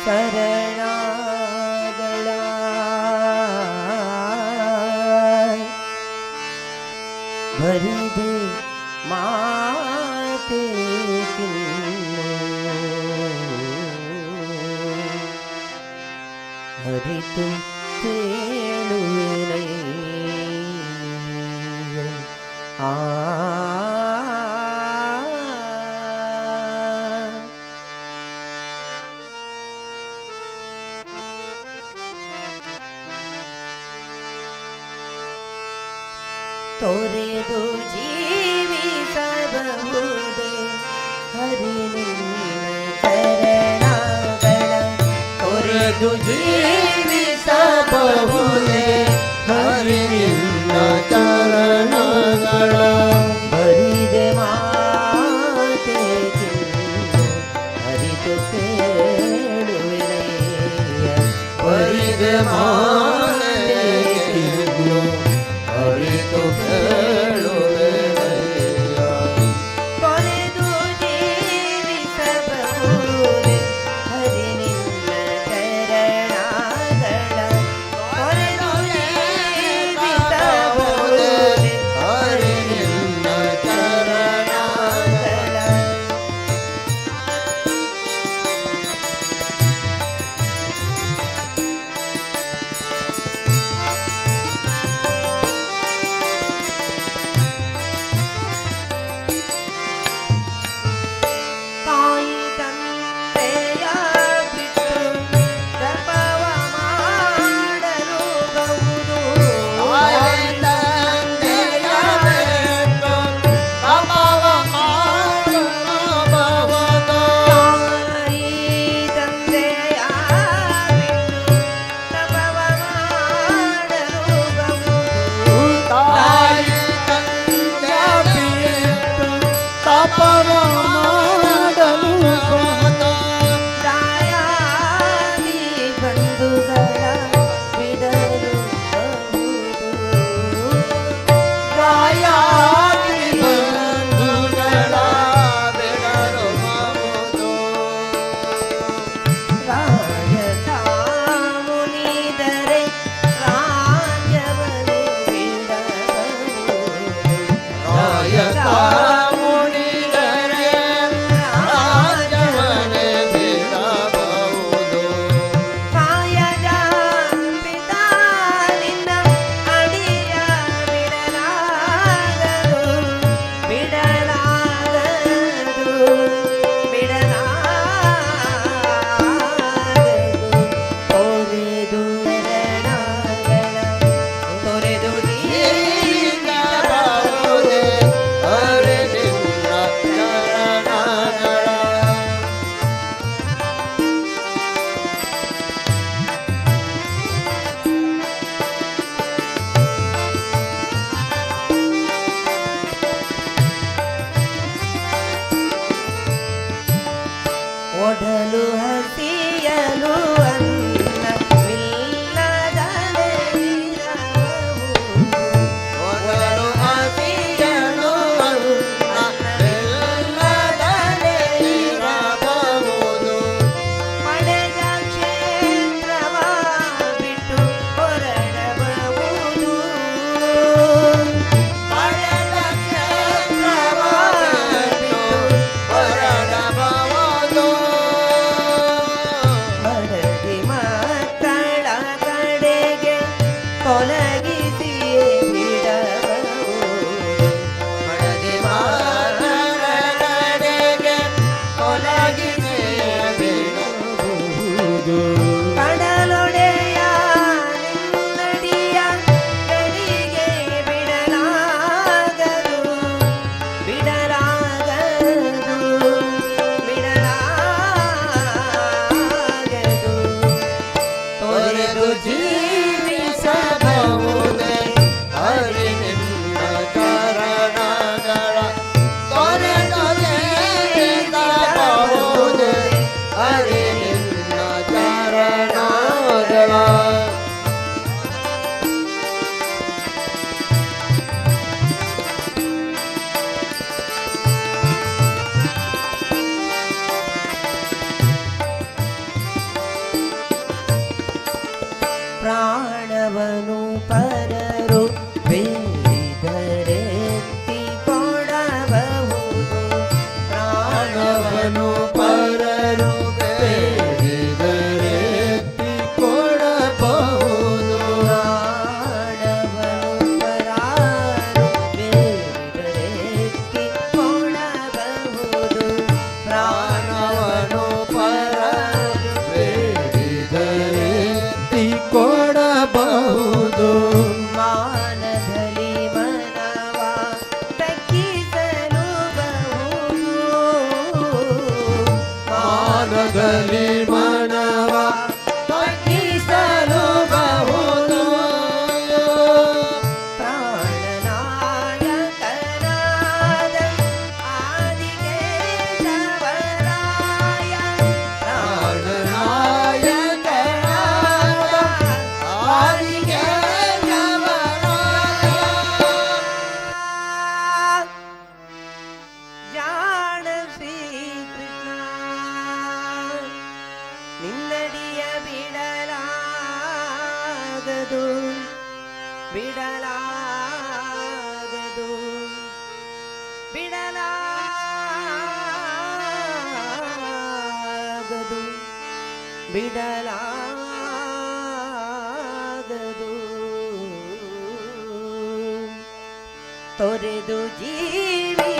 ಶರಣಾಗಳ ಭರಿದೆ ಮಾತೆ ಹರಿತು ಕೇಳುವೆ ಆ ತೊರೆದು ಜೀವಿಸಬಹುದೇ ಹರಿ ನಿನ್ನ ಚರಣಗಳ ತೊರೆದು ಜೀವಿಸಬಹುದೇ ಹರಿ ನಿನ್ನ ಚರಣಗಳ ಬರಿದೆ ಮಾತೆ ಹರಿತು ಕೇಳುವಿನಯ್ಯ ಬರಿದೆ ಮಾತೆ ಹರಿತು ಕೇಳುವೆನಯ್ಯ ತೊರೆದು ಜೀವಿಸಬಹುದೇ ಹರಿ ನಿನ್ನ ಚರಣಗಳ ತೊರೆದು ಜೀವಿಸಬಹುದೇ ಹರಿ ನಿನ್ನ ಚರಣಗಳ ತಾಯಿ ತಂದೆಯ ಬಿಟ್ಟು ತಪವ ಮಾಡಲು ಬಹುದು ತಾಯಿ ತಂದೆಯ ಬಿಟ್ಟು ತಪವ ಮಾಡಬಹುದು ತಾಯಿ ತಂದೆಯ ಬಿಟ್ಟು ತಪವ ಮಾಡಲು ಬಹುದು ತಾಯಿ ತಂದೆಯ ಬಿಟ್ಟು ತಪವ ದಾಯಾದಿ ಬಂಧುಗಳ ಬಿಡಲು ದಾಯಾದಿ ಬಂಧುಗಳ ಬಿಡಲು ರಾಜತ ಮುನಿದರೆ ರಾಜ್ಯವನು ಬಿಡಬಹುದು ರಾಜತ ಒಡಲು ಹಸಿಯಲು ಅನ್ನವಿಲ್ಲದಲೆ ಇರಬಹುದು ಒಡಲು ಹಸಿಯಲು ಅನ್ನವಿಲ್ಲದಲೆ ಇರಬಹುದು ಪಡೆದ ಕ್ಷೇತ್ರವ ಬಿಟ್ಟು ಹೊರಡಬಹುದು ಪಡೆದ ಕ್ಷೇತ್ರವ ಬಿಟ್ಟು ಹೊರಡಬಹುದು ಪ್ರಾಣವನು ಪರರು ಬೇಡಿದರೆತ್ತಿ ಕೊಡಬಹುದು. ಪ್ರಾಣವನು ಪರರು ಬೇಡಿದರೆತ್ತಿ ಕೊಡಬಹುದು. ಪ್ರಾಣವನು ಪರರು ಬೇಡಿದರೆತ್ತಿ ಕೊಡಬಹುದು. ಮಾನದಲ್ಲಿ ಮನವ ತಗ್ಗಿಸಲು ಮಾನದಲ್ಲಿ ಮನವ ತಗ್ಗಿಸಲು ಬಹುದು. ಪ್ರಾಣನಾಯಕನಾದ ಆದಿಕೇಶವರಾಯ ಪ್ರಾಣನಾಯಕನಾದ ಆದಿಕೇಶವರಾಯ ಜಾಣ ಶ್ರೀಕೃಷ್ಣ ನಿನ್ನಡಿಯ ಬಿಡಲಾಗದು ಬಿಡಲಾಗದು ಬಿಡಲಾಗದು ಬಿಡಲಾಗದು. ತೊರೆದು ಜೀವಿಸಬಹುದೇ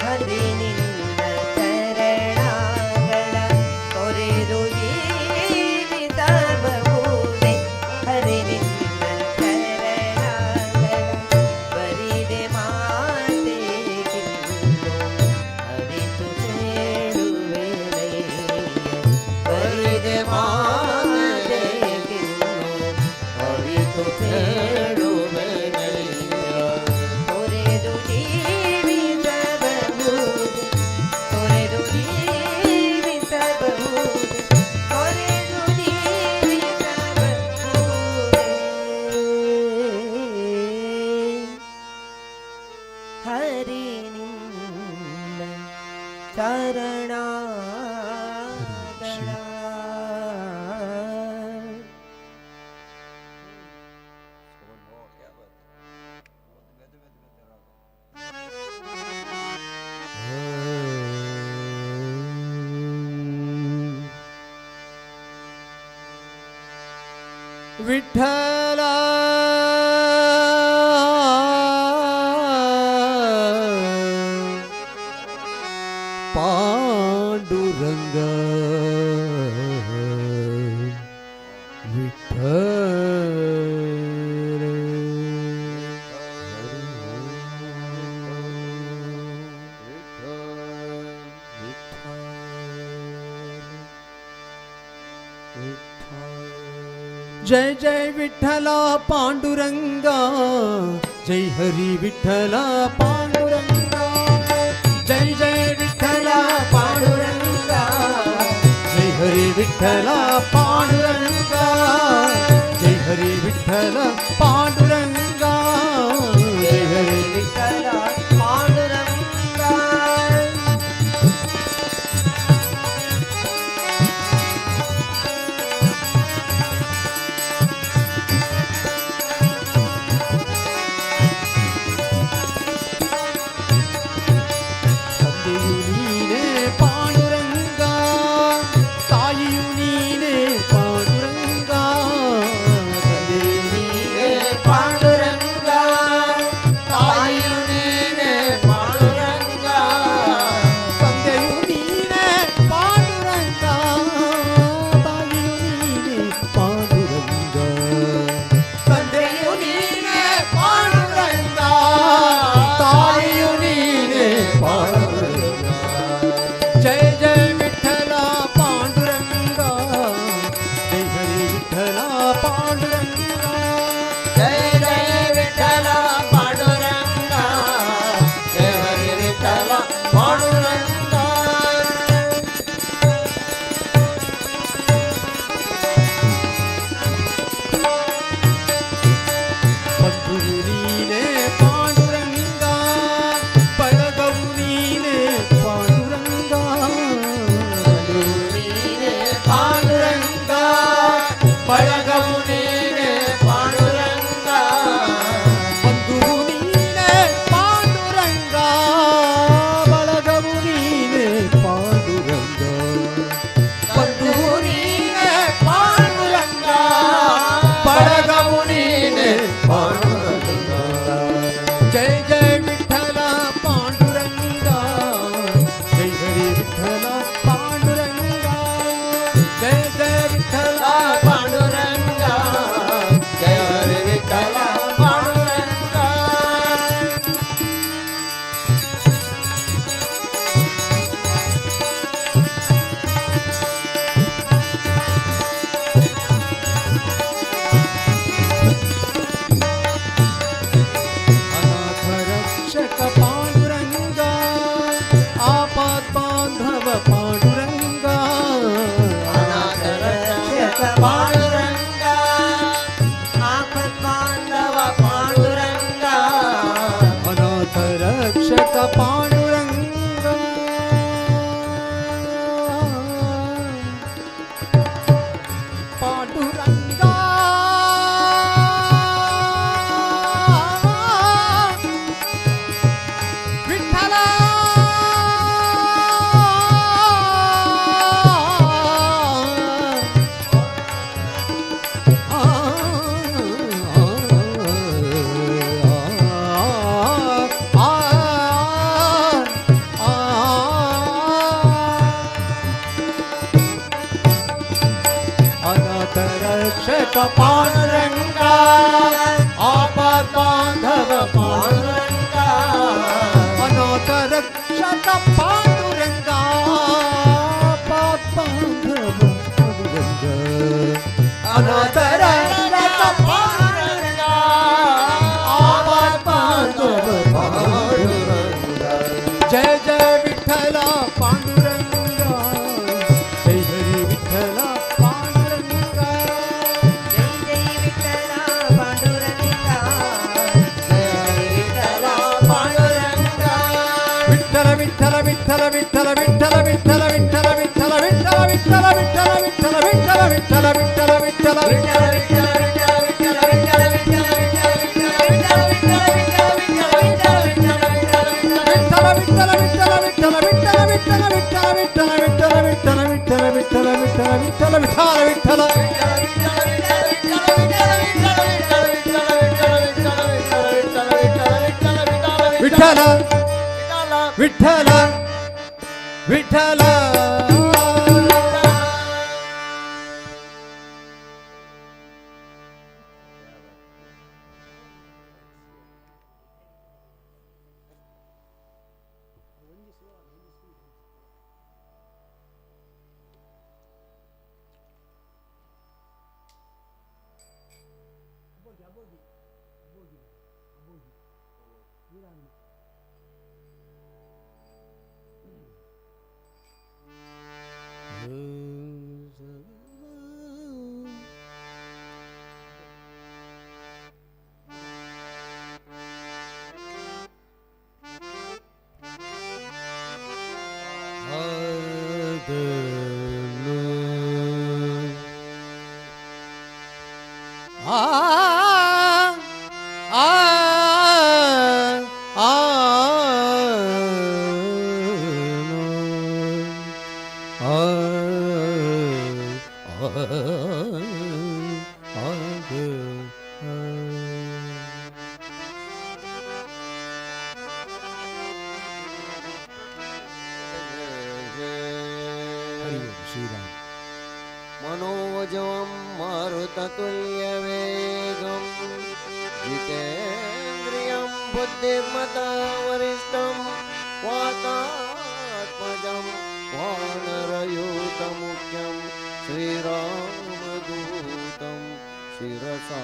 ಹರಿ ನಿನ್ನ ಚರಣಗಳ. ತೊರೆದು ಜೀವಿಸಬಹುದೇ ಹರಿ ನಿನ್ನ ಚರಣಗಳ. ಬರಿದೆ ಮಾತೆಗಿನ್ನು ಅರಿತು ಹೇಳುವೆನಯ್ಯ. ಬರಿದೆ ಮಾತೆಗಿನ್ನು ಅರಿತು ಹೇಳುವೆನಯ್ಯ. ತೊರೆದು ಜೀವಿಸಬಹುದೇ ತೊರೆದು ಜೀವಿಸಬಹುದೇ ತೊರೆದು ಜೀವಿಸಬಹುದೇ ಹರಿ ನಿನ್ನ ಚರಣಗಳ. ವಿಠಲ ಪಾಂಡುರಂಗ ವಿಠಲ जय जय विठ्ठल पांडुरंगा. जय हरी विठ्ठल पांडुरंगा. जय जय विठ्ठल पांडुरंगा. जय हरी विठ्ठल पांडुरंगा. जय हरी विठ्ठल पांडुरंगा. जय हरी विठ्ठल पांडुरंगा. ಪಾಂಡುರಂಗ बांधव पांडुरंगा अनाथ रक्षक पांडुरंगा आपत बांधव पांडुरंगा अनाथ रक्षक पांडुरंगा पांडुरंगा विठ्ठला अनाथ रक्षक पांडुरंगा आपत बांधव पांडुरंगा अनाथ रक्षक पांडुरंगा आपत बांधव पांडुरंगा अनाथ रक्षक पांडुरंगा आपत बांधव पांडुरंगा जय जय विठ्ठला पांडुरंगा जय हरी विठ्ठला पांडुरंगा जय जय विठ्ठला पांडुरंगा जय विठ्ठला पांडुरंगा विठ्ठल विठ्ठल विठ्ठल विठ्ठल विठ्ठल विठ्ठल विठ्ठल विठ्ठल विठ्ठल विठ्ठल विठ्ठल विठ्ठल विठ्ठल विठ्ठल विठ्ठल विठ्ठल विठ्ठल विठ्ठल विठ्ठल मनोजवं मारुततुल्यवेगं जितेन्द्रियं बुद्धिमतावरिष्ठं वातात्मजं वानरयूतमुख्यं श्रीरामदूतं शिरसा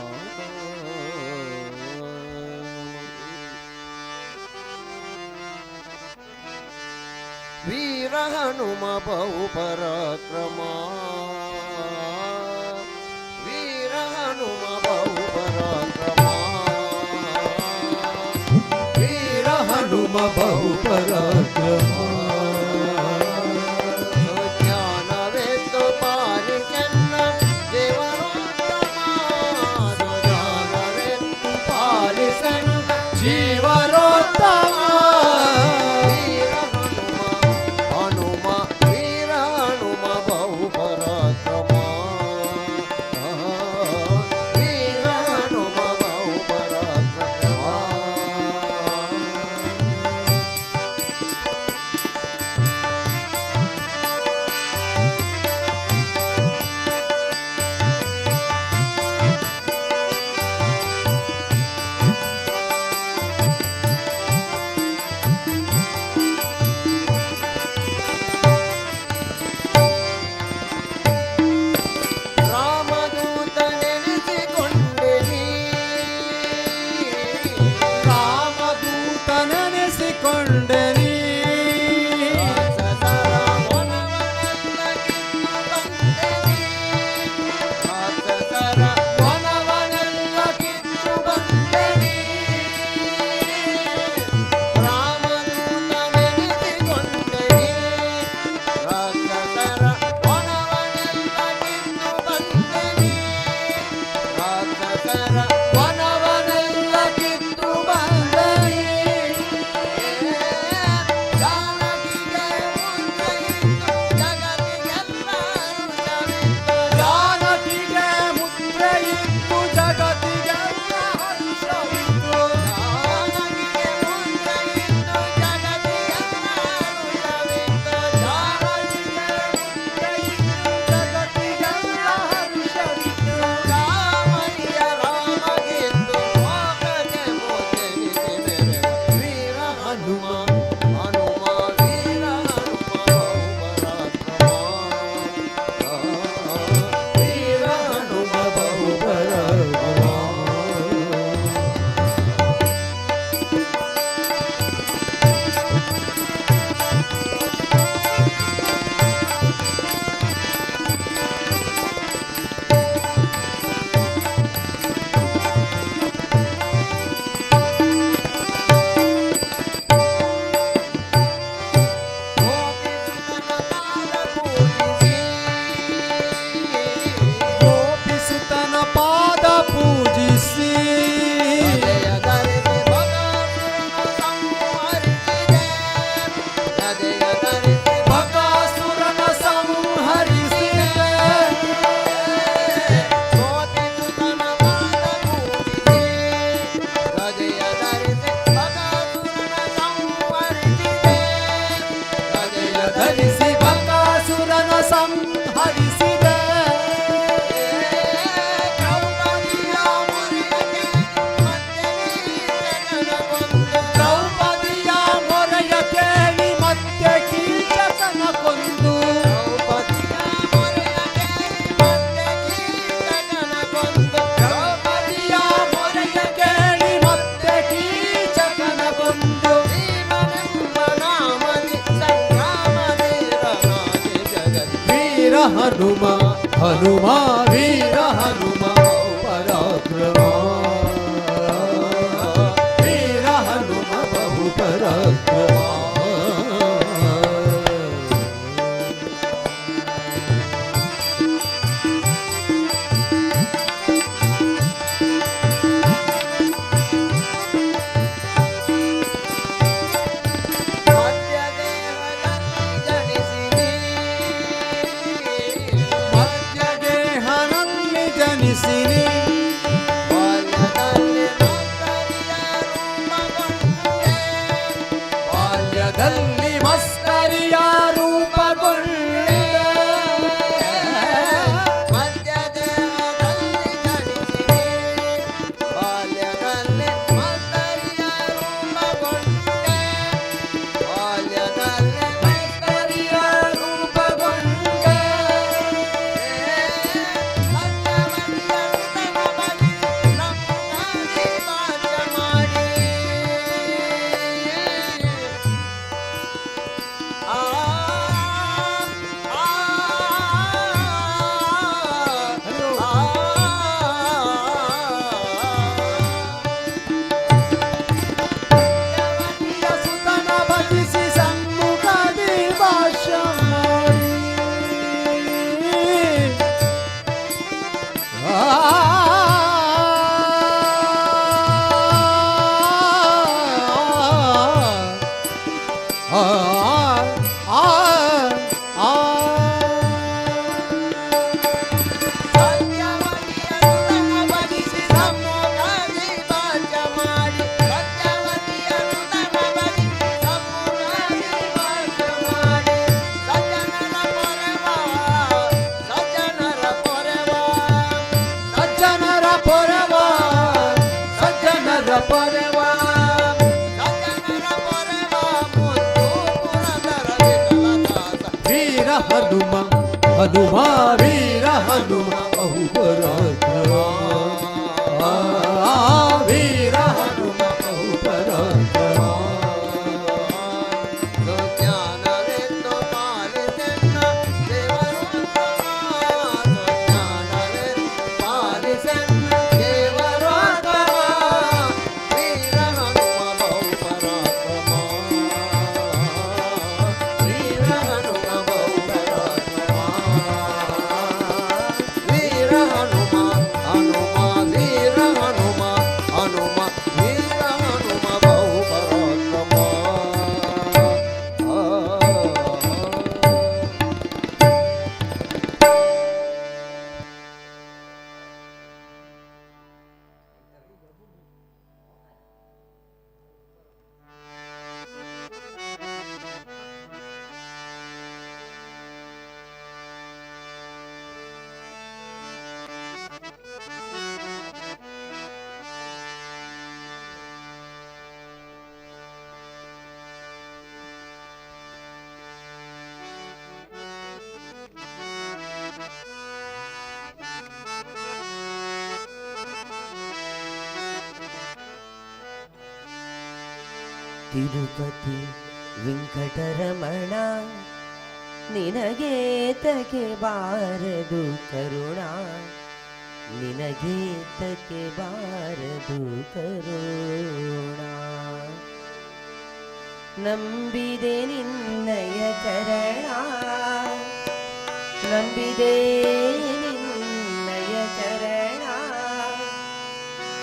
वीर हनुम बहुपराक्रमा वीर हनुम बहुपराक्रमा वीर हनुम बहुपराक्रमा ज्ञानवेत्तु पालिचन्न देवरोत्तमा ज्ञानवेत्तु पालिचन्न जीवरोत्तमा ಹನುಮ ಹನುಮ ವೀರ ಹನುಮ ಪರಾಕ್ರಮ ವೀರ ಹನುಮ ಬಹು ಪರಾಕ್ರಮ ಮಧ್ಯದೇಹನಲ್ಲಿ ಜನಿಸಿನಿ ಬಾಲ್ಯದಲ್ಲಿ ಮಸ್ಕರಿಯ ರೂಪಗೊಂಡೆ ಸುತನ ಭಜಿಸಿ ಸಮ್ಮುಖದಿ ಭಾಷ್ಯ ಮಾಡಿ ಸಜ್ಜನರ ಪೊರವ ಸಜ್ಜನರ ಪೊರವ ವೀರ ಹನುಮ ಹನುಮ ವೀರ ಹನುಮ ಬಹು ಪರಾಕ್ರಮ ವೀರ ಹನುಮ ಬಹು ಪರಾಕ್ರಮ ತಿರುಪತಿ ವೆಂಕಟರಮಣ ನಿನಗೇತಕ್ಕೆ ಬಾರದು ಕರುಣ ನಿನಗೇತಕ್ಕೆ ಬಾರದು ಕರುಣ ನಂಬಿದೆ ನಿನ್ನಯ ಚರಣ ನಂಬಿದೆ ನಿನ್ನಯ ಚರಣ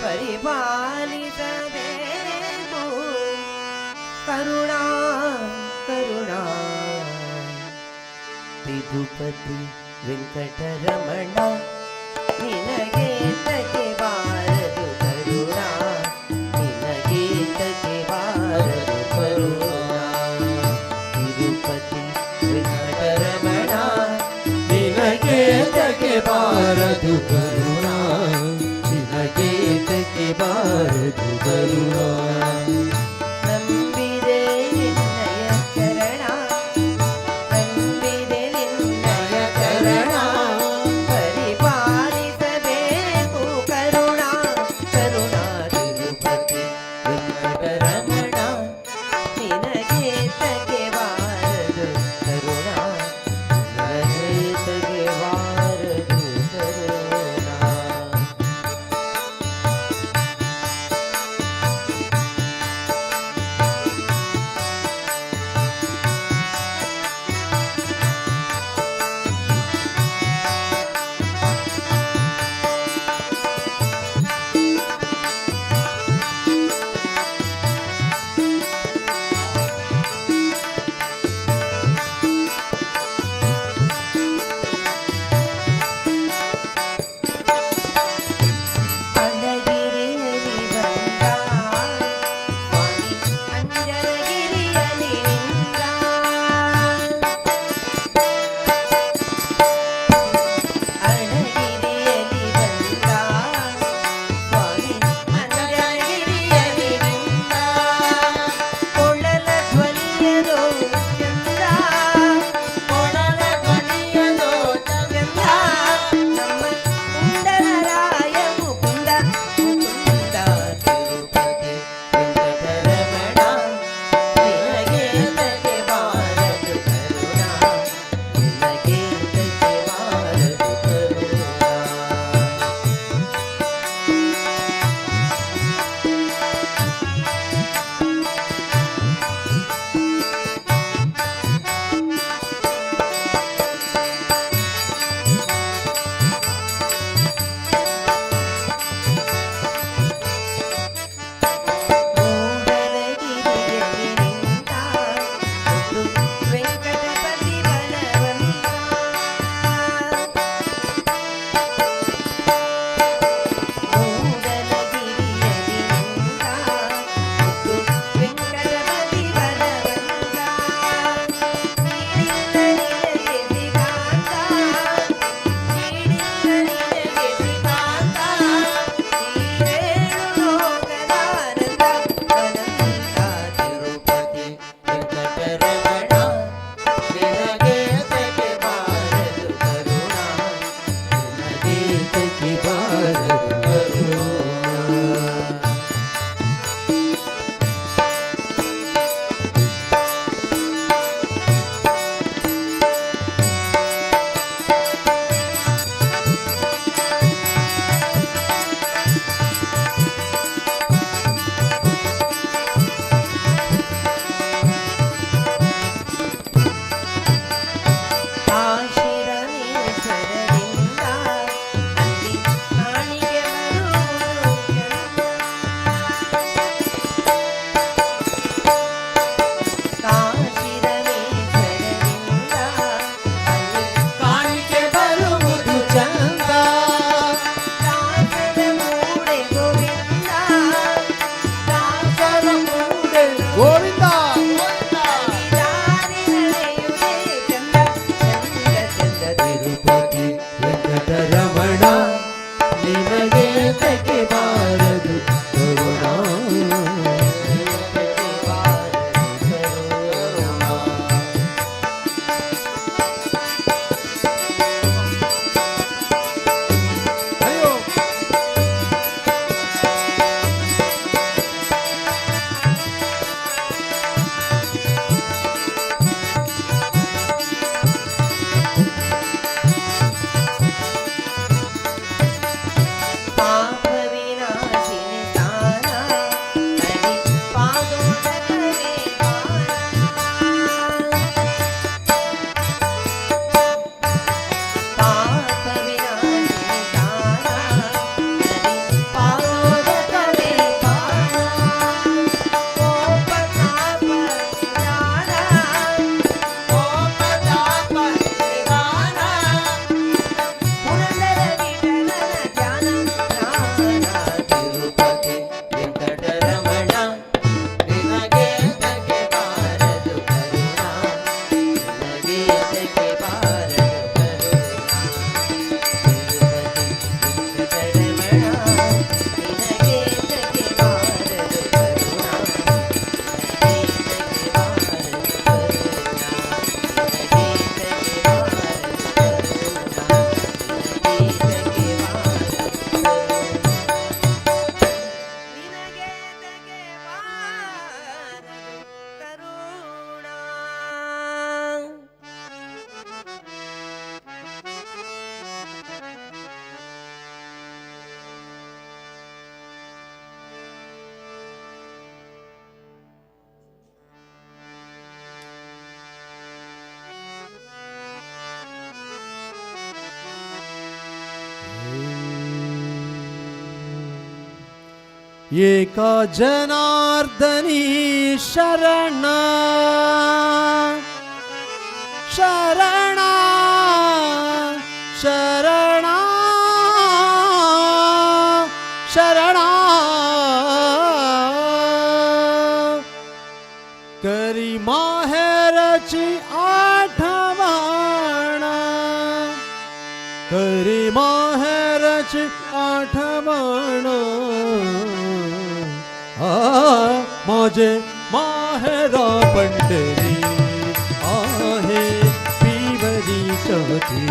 ಪರಿಪಾಲಿಸಬೇಕು ಕರುಣಾ ಕರುಣಾ ತಿರುಪತಿ ವೆಂಕಟರಮಣ ನಿನಗೇತಕ್ಕೆ ಬಾರದು ಕರುಣ ನಿನಗೇತಕ್ಕೆ ಬಾರದು ಕರುಣ ತಿರುಪತಿ ವೆಂಕಟರಮಣ ನಿನಗೇತಕ್ಕೆ ಬಾರದು ಕರುಣ ನಿನಗೇತಕ್ಕೆ ಬಾರದು ಕರುಣ ನಂಬಿದೆ ನಿನ್ನಯ ಚರಣ ನಂಬಿದೆ ನಿನ್ನಯ ಚರಣ ಪರಿಪಾಲಿಸಬೇಕು ಕರುಣಾ ಕರುಣಾ ತಿರುಪತಿ ವೆಂಕಟರಮಣ ನಿನಗೇತಕ್ಕೆ ಬಾರದು ಕರುಣಾ ನಿನಗೇತಕ್ಕೆ जगे भारत करुणा तिरुपति वेंकटरमणा निनगे जगे भारत करुणा निनगे जगे भारत करुणा निनगे जगे भारत करुणा निनगे जगे एका जनार्दनी शरण शरणा शरणा शरणा करी माहेरची आठवण करी माहेरची आठवण माझे माहेरा पंढरी आहे पिवरी चौथी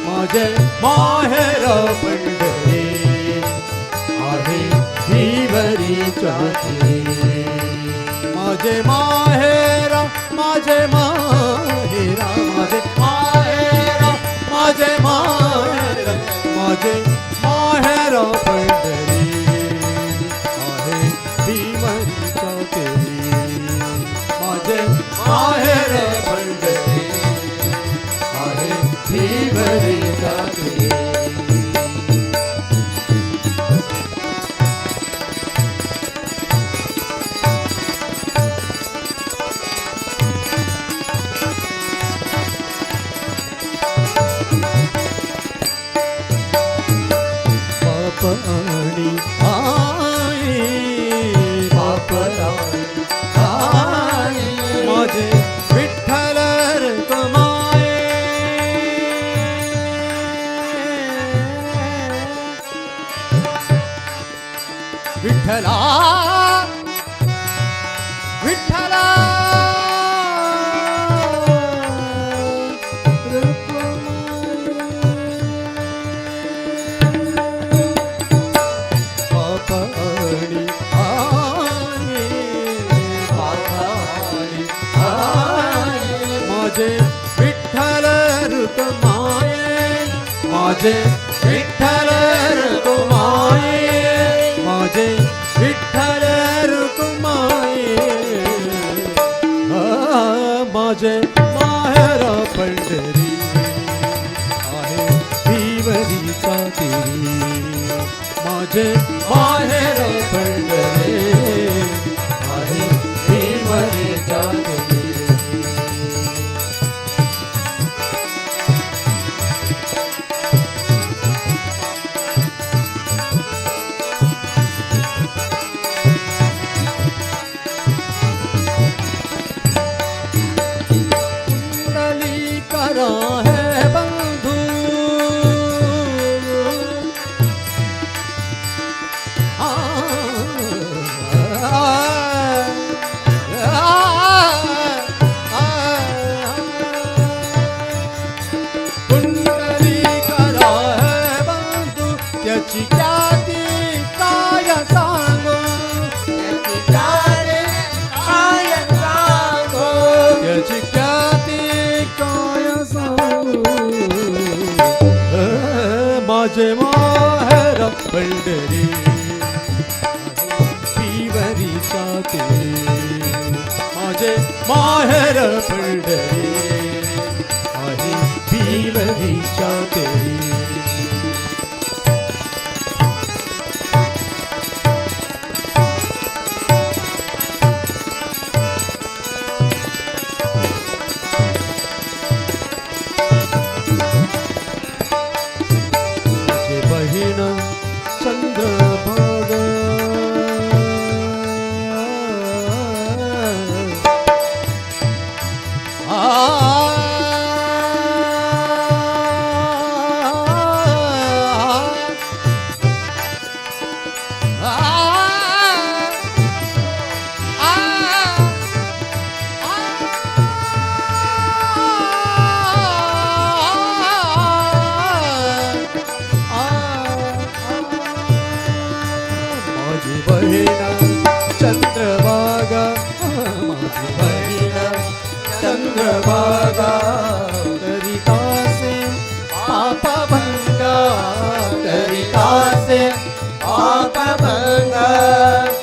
माझे माहेरा पंढरी आहे पिवरी चौथी माझे माहेरा माझे माहेरा माझे माहेरा माझे माहेरा माझे माहेरा पंढरी माझे माहेर पंढरी आहे भीवरी जाते बाप आणि आई बाप माझे विठ्ठल कमाये विठ्ठला विठ्ठला माझे विठ्ठल रुक्माये माझे विठ्ठल रुक्माये माझे विठ्ठल रुक्माये माझे माहेर पंढरी आहे भीवरीचा तिरी माझे माहेर पंढरी आहे भीवरीचा तिरी है बंधु कुंडली करा है बंधु त्याची ख्याती काय सांगू त्याची ख्याती काय सांगू त्याची ख्याती काय माझे माहेर पंढरी पिवरीचा तिरी माझे माहेर पंढरी आहे पिवरीचा तिरी बहीण चंद्र भंगा करितासे पाप भंगा करितासे पाप भंगा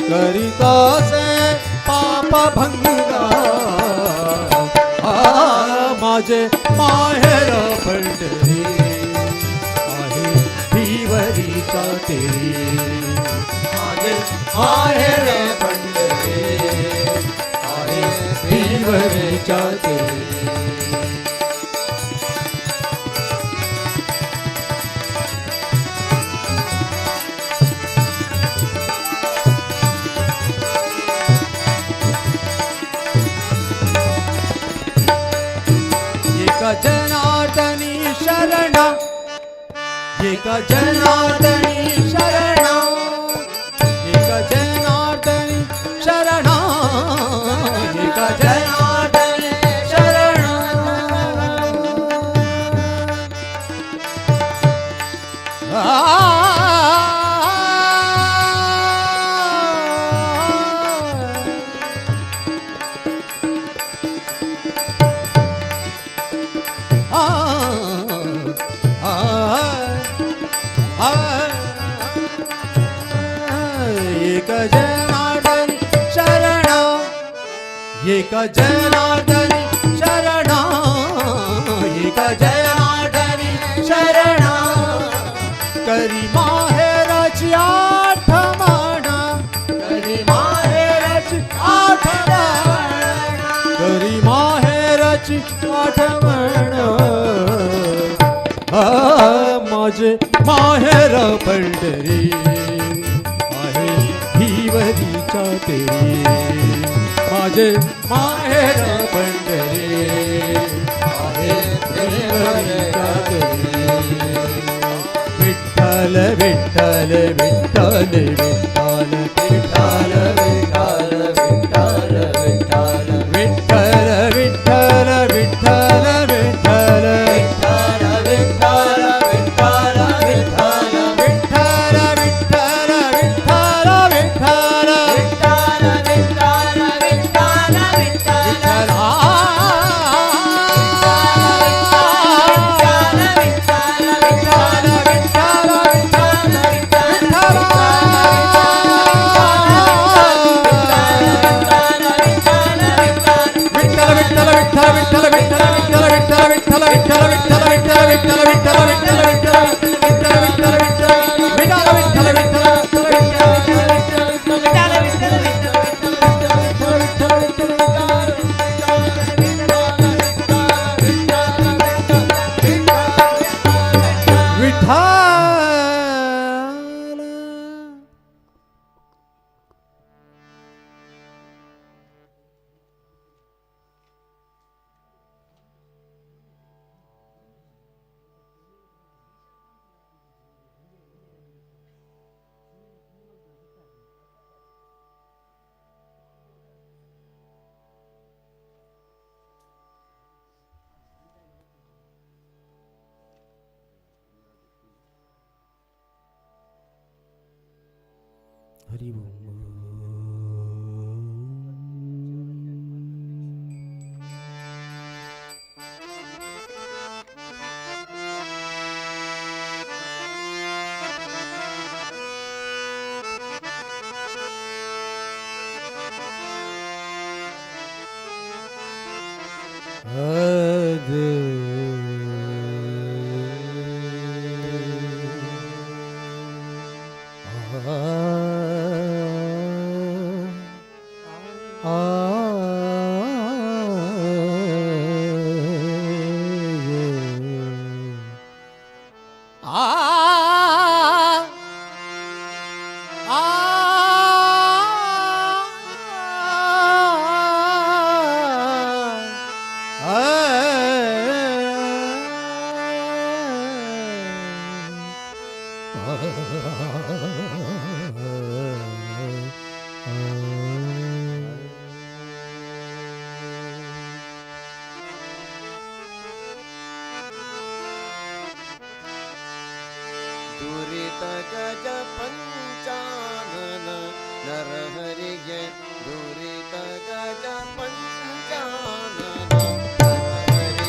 करितासे पाप भंगा माझे माहेर पंढरी आहे भिवरीचा तेरी माझे माहेर पंढरी आहे भिवरीचा तेरी जनार्दनी शरण एक जनार्दनी शरण एक जनार्दनी शरण एक जनार्दनी शरण एक जनार्दनी शरण एक जनार्दनी शरण एक जनार्दनी शरण करी माहेरची आठवण करी माहेरची आठवण करी माहेरची आठवण माझे माहेर पंढरी आहे भिवरीचा तेरी माझे माहेर पंढरी आहे भिवरीचा तेरी विठ्ठल विठ्ठल विठ्ठल विठ्ठल विठ्ठल विठ्ठल विठ्ठल विठ्ठल विठ्ठल विठ्ठल विठ्ठल हरि दुरित गज पंचानन नरहरिगे दुरित गज पंचानन नरहरि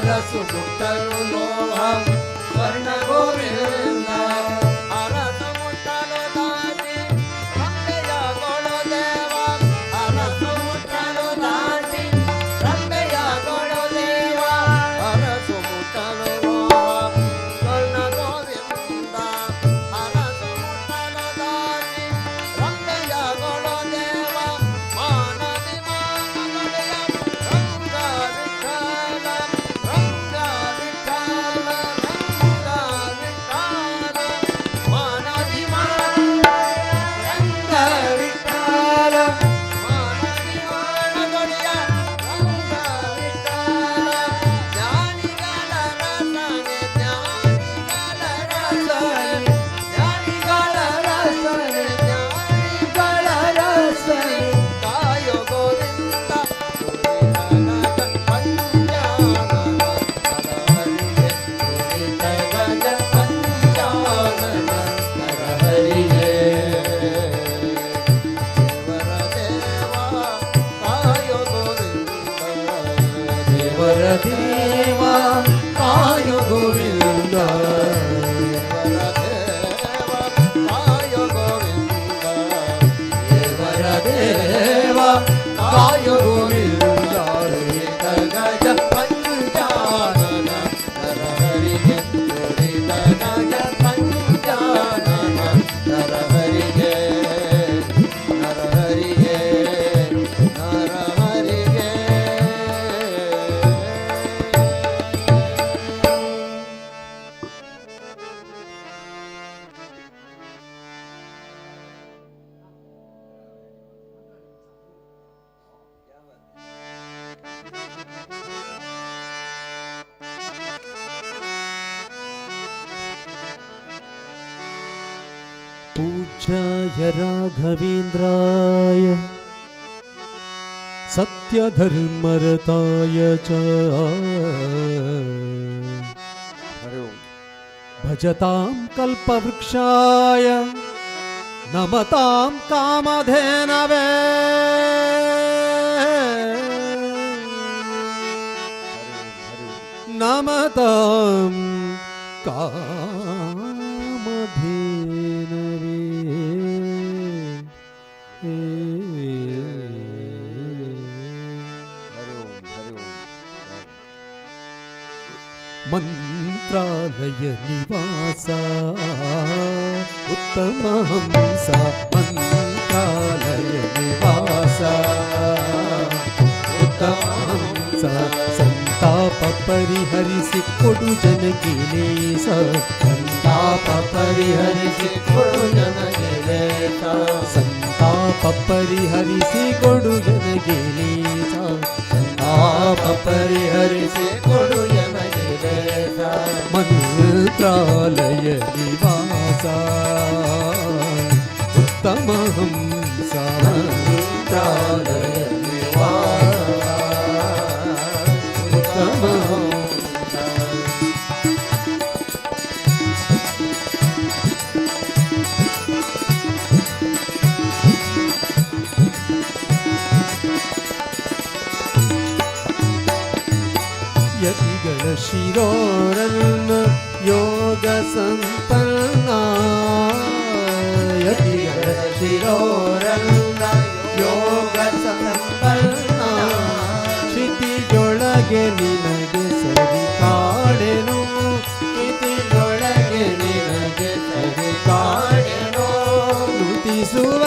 ಅರಸು ಮುಟ್ಟಲು ಲೋಹ ಸ್ವರ್ಣ ಗೋವಿಂದ ಅರಸು ಮುಟ್ಟಲು ದಾಸಿ ರಂಬೆಯಗೊಳು ದೇವ ಅರಸು ಮುಟ್ಟಲು ದಾಸಿ ರಂಬೆಯಗೊಳು ದೇವ ಅರಸು ಮುಟ್ಟಲು ಲೋಹ ಸ್ವರ್ಣ ಗೋವಿಂದ ಅರಸು ಮುಟ್ಟಲು ದಾಸಿ ರಂಬೆಯಗೊಳು ದೇವ ಮಾನದಿ ಮಾನಗಳೆಯ ರಂಗ ವಿಠಲ ರಂಗ ವಿಠಲ ರಂಗ ವಿಠಲ ಮಾನದಿ ರಂಗ ವಿಠಲ ಮಾನದಿ ಮಾನಗಳೆಯ ರಂಗ ವಿಠಲ ಜ್ಞಾನಿಗಳ ರಸನೆ ಜ್ಞಾನಿಗಳ ರಸನೆ ಜ್ಞಾನಿಗಳ ರಸನೆ ಜ್ಞಾನಿಗಳ ರಸನೆ ಕಾಯೋ ಗೋವಿಂದ ದುರಿತಗಜ ಪಂಚಾನನ ನರಹರಿಗೆ ದುರಿತಗಜ ಪಂಚಾನನ ನರಹರಿಗೆ ದೇವರ ದೇವ ಕಾಯೋ ಗೋವಿಂದ ದೇವರ ದೇವ ಕಾಯೋ ಗೋವಿಂದ ಗಜ ಪಂಚಾನನ ನರಹರಿಗೆ ದುರಿತ ಗಜ ಪಂಚಾನನ ನರಹರಿಗೆ ನರಹರಿಗೆ ನರಹರಿಗೆ पूज्याय राघवेन्द्राय सत्यधर्मरताय च भजतां कल्पवृक्षाय नमतां कामधेनवे नमतां मंत्रालय निवास उत्तमहंस मंत्रालय निवास उत्तमहंस संताप परिहरिसि कोडु जनके लेस संताप परिहरिसि कोडु जनके लेस संताप परिहरिसि कोडु जनके लेस संताप परिहरिसि कोडु जनके लेस मंत्रालय निवास उत्तमहंस मंत्रालय निवास ಯತಿಗಳ ಶಿರೋರನ್ನ ಯೋಗ ಸಂಪನ್ನ ಯತಿಗಳ ಶಿರೋರನ್ನ ಯೋಗ ಸಂಪನ್ನ ಕ್ಷಿತಿಯೊಳಗೆ ನಿನಗೆ ಸರಿ ಕಾಡೆನು ಕ್ಷಿತಿಯೊಳಗೆ ನಿನಗೆ ಸರಿ ಕಾಡೆನು ನುತಿಸುವ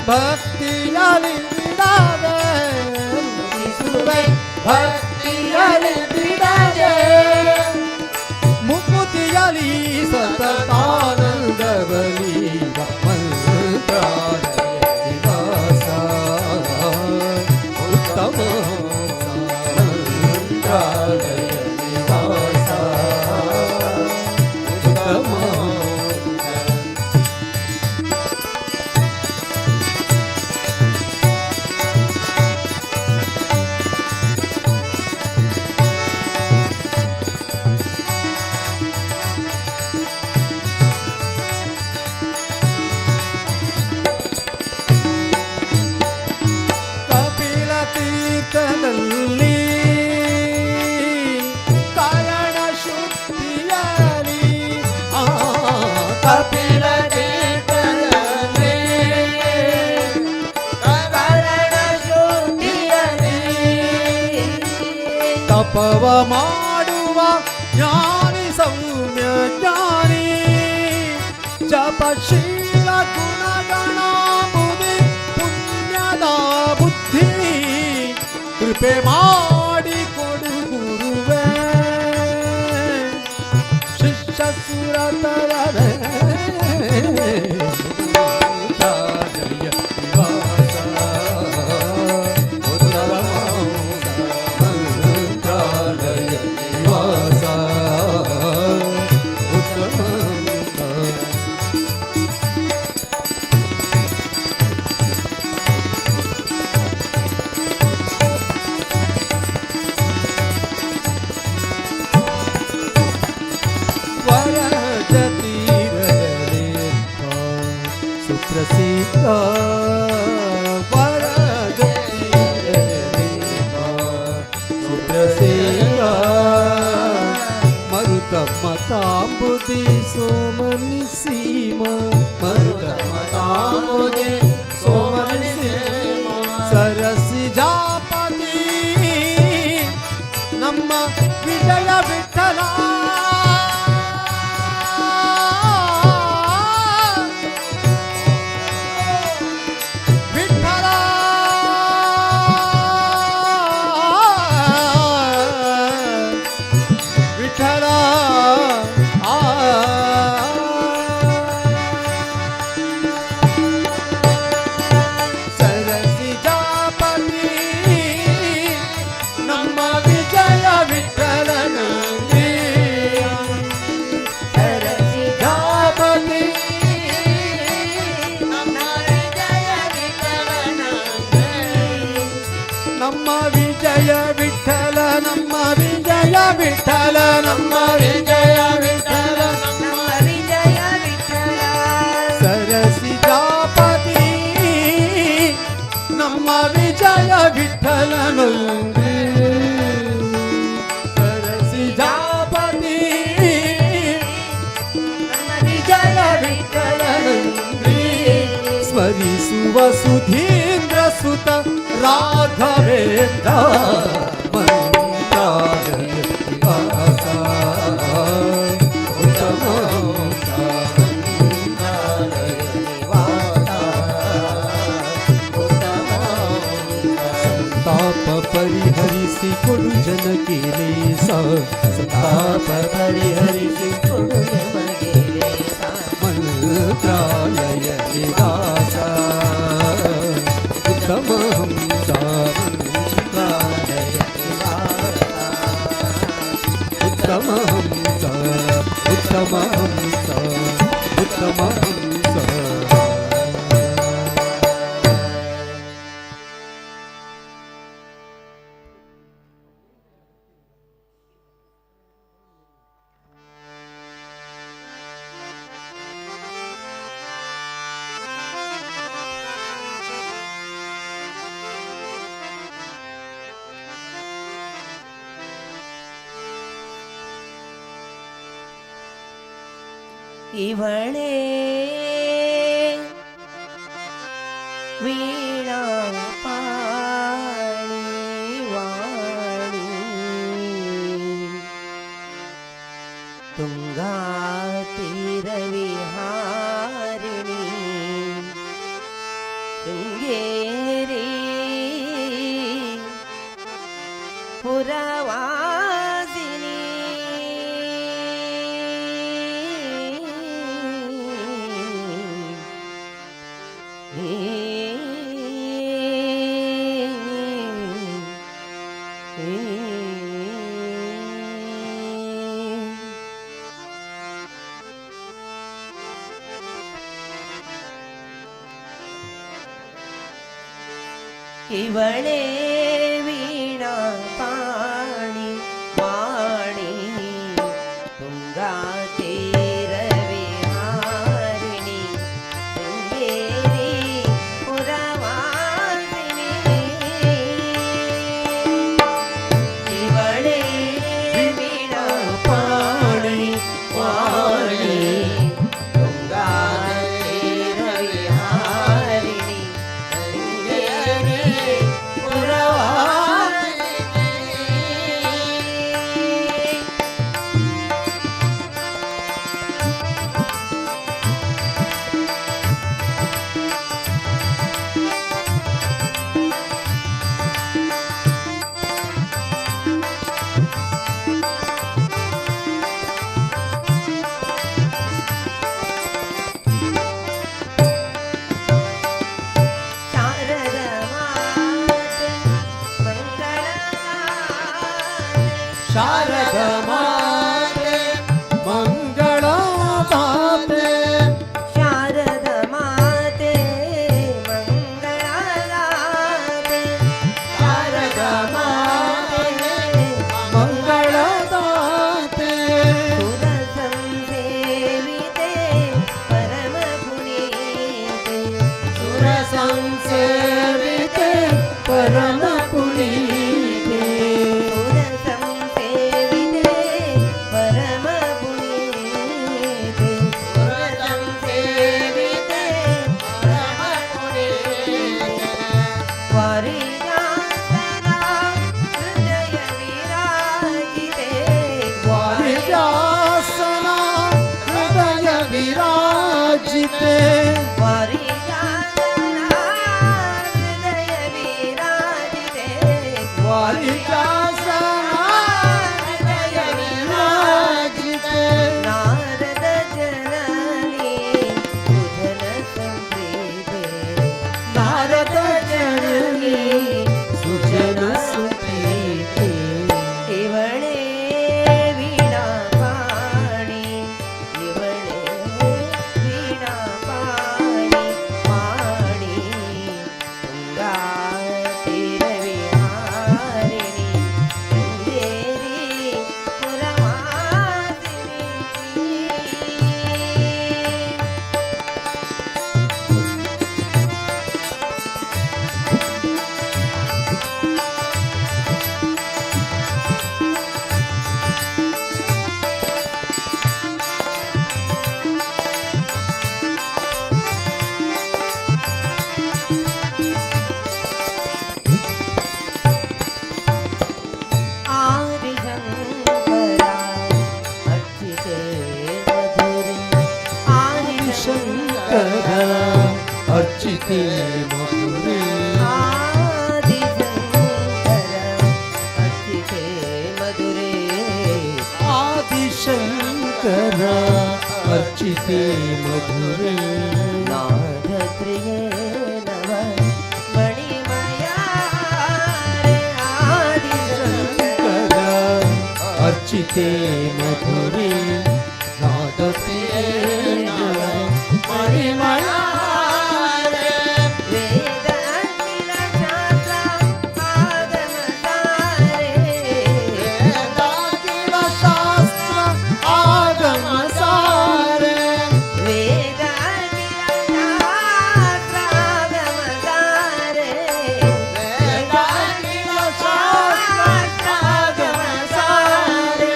ಭಕ್ತಿಯಲ್ಲಿ ಬಿಡದೆ ನುತಿಸುವ ಭಕ್ತಿಯಲ್ಲಿ ಬಿಡದೆ ಮುಕುತಿಯಲ್ಲಿ ಸತತಾನಂದವಲಿ ಮಂತ್ರಾಲಯ ನಿವಾಸ ಉತ್ತಮ ಮಂತ್ರಾಲಯ ನಿವಾಸ ಉತ್ತಮ ಕಪಿಲ ತೀರ್ಥದಲ್ಲಿ ಜಪವ ಮಾಡುವ ಜ್ಞಾನಿ ಸೌಮ್ಯ ಜ್ಞಾನಿ ಜಪಶೀಲ ಗುಣಗಣ ಬುದ್ಧಿ ಪುಣ್ಯದ ಬುದ್ಧಿ ಕೃಪೆ ಮಾಡಿ ಕೊಡು ಗುರುವೇ ಶಿಷ್ಯ ಸುರತರ ಸುಪ್ರಸಿದ್ಧ ಸುಪ್ರಸಿದ್ಧ ಮರುತಮ್ಮ ತಾಂಬುದಿ ಸೋಮನಿ ಸೀಮ ಮರುತಮ್ಮ ತಾಂಬುದಿ ಸೋಮನಿ ಸೀಮ ಸರಸಿ ಜಾಪತಿ ನಮ್ಮ ವಿಜಯ ವಿಠಲ ವಿಠಲ ನಮ್ಮ ವಿಜಯ ವಿಠಲ ನಮ್ಮ ವಿಜಯ ವಿಠಲ ಸರಸಿ ಜಾಪತಿ ನಮ್ಮ ವಿಜಯ ವಿಠಲನೊಂದೇ ಸರಸಿ ಜಾಪತಿ ನಮ್ಮ ವಿಜಯ ವಿಠಲನೊಂದೇ ಸ್ಮರಿಸುವ ಸುಧೀಂದ್ರ ಸುತ ರಾಘವೇಂದ್ರ ಪರಿಹರಿಸಿ ಕೊಡು ಜನಕ್ಕೆ ಸಂತಾಪ ಪರಿಹರಿಸಿ ಕೊಡು ನಮಗೆ ಮಂತ್ರಾಲಯ ನಿವಾಸ ಉತ್ತಮ ಹಂಸ ಮಂತ್ರಾಲಯ ನಿವಾಸ ಉತ್ತಮ ಹಂಸ ಉತ್ತಮ ಹಂಸ ಉತ್ತಮ ಹಂಸ ಇವಳೇ ವೀಣಾ ಪಾಣಿ ವಾಣಿ ತುಂಗಾ ತೀರ ವಿಹಾರಿಣಿ ಶೃಂಗೇರಿ ಪುರವಾಸಿನಿ ಇವಳೇ ವೀಣಾ ಪಾಣಿ ವಾಣಿ ತುಂಗಾ ತೀರ ವಿಹಾರಿಣಿ ಶೃಂಗೇರಿ ಪುರವಾಸಿನಿ ಇವಳೇ ವೀಣಾ ಪಾಣಿ ವಾಣಿ ತುಂಗಾ ತೀರ ವಿಹಾರಿಣಿ ಶೃಂಗೇರಿ ಪುರವಾಸಿನಿ ಶಾರದ ಮಾತೆ ಮಂಗಳದಾತೆ ಶಾರದ ಮಾತೆ ಮಂಗಳದಾತೆ ಶಾರದ ಮಾತೆ ಮಂಗಳದಾತೆ ಸುರ ಸಂಸೇವಿತೆ ಪರಮ ಪುನೀತೆ ಸುರ ಸಂಸೇವಿತೆ ಪರಮ ಪುನೀತೆ ಸುರ ಸಂಸೇವಿತೆ ಪರಮ ಪುನೀತೆ ಸುರ ಸಂಸೇವಿತೆ ಪರಮ ಪುನೀತೆ ವಾರಿಜಾಸನ ಹೃದಯ ವಿರಾಜಿತೆ ವಾರಿಜಾಸನ ಹೃದಯ ವಿರಾಜಿತೆ ವಾರಿಜಾಸನ ಹೃದಯ ವಿರಾಜಿತೆ ವಾರಿಜಾಸನ ಹೃದಯ ವಿರಾಜಿತೆ ನಾರದ ಜನನಿ ಸುಜನ ಸಂಪ್ರೀತೆ ನಾರದ ಜನನಿ ಸುಜನ ಸುಪ್ರೀತೆ ಇವಳೇ ವೀಣಾ ಪಾಣಿ ಇವಳೇ ವೀಣಾ ಪಾಣಿ ಪಾಣಿ ತುಂಗಾ ತೀರ ವಿಹಾರಿಣಿ ಶೃಂಗೇರಿ ಪುರವಾಸಿನಿ ಆದಿಶಂಕರ ಅರ್ಚಿತೆ ಮಧುರೆ ಶಂಕರ ಅರ್ಚಿತೆ ಮಧುರೆ ಆದಿಶಂಕರ ಅರ್ಚಿತೆ ಮಧುರೆ ಆದಿಶಂಕರ ಅರ್ಚಿತೆ ಮಧುರೆ ನಾದತ್ರಿಯೇ ನವ ಮಣಿಮಯ ಆದಿಶಂಕರ ಅರ್ಚಿತೆ ಮಧುರೆ ನಾದಪ್ರಿಯೇ ನವ ಮಣಿಮಯ ವೇದ ಅಖಿಲ ಶಾಸ್ತ್ರ ಆಗಮ ಸಾರೆ ವೇದಾಖಿಲ ಶಾಸ್ತ್ರ ಆಗಮ ಸಾರೆ ವೇದ ಅಖಿಲ ಶಾಸ್ತ್ರ ಆಗಮ ಸಾರೆ ವೇದಾಖಿಲ ಶಾಸ್ತ್ರ ಆಗಮ ಸಾರೆ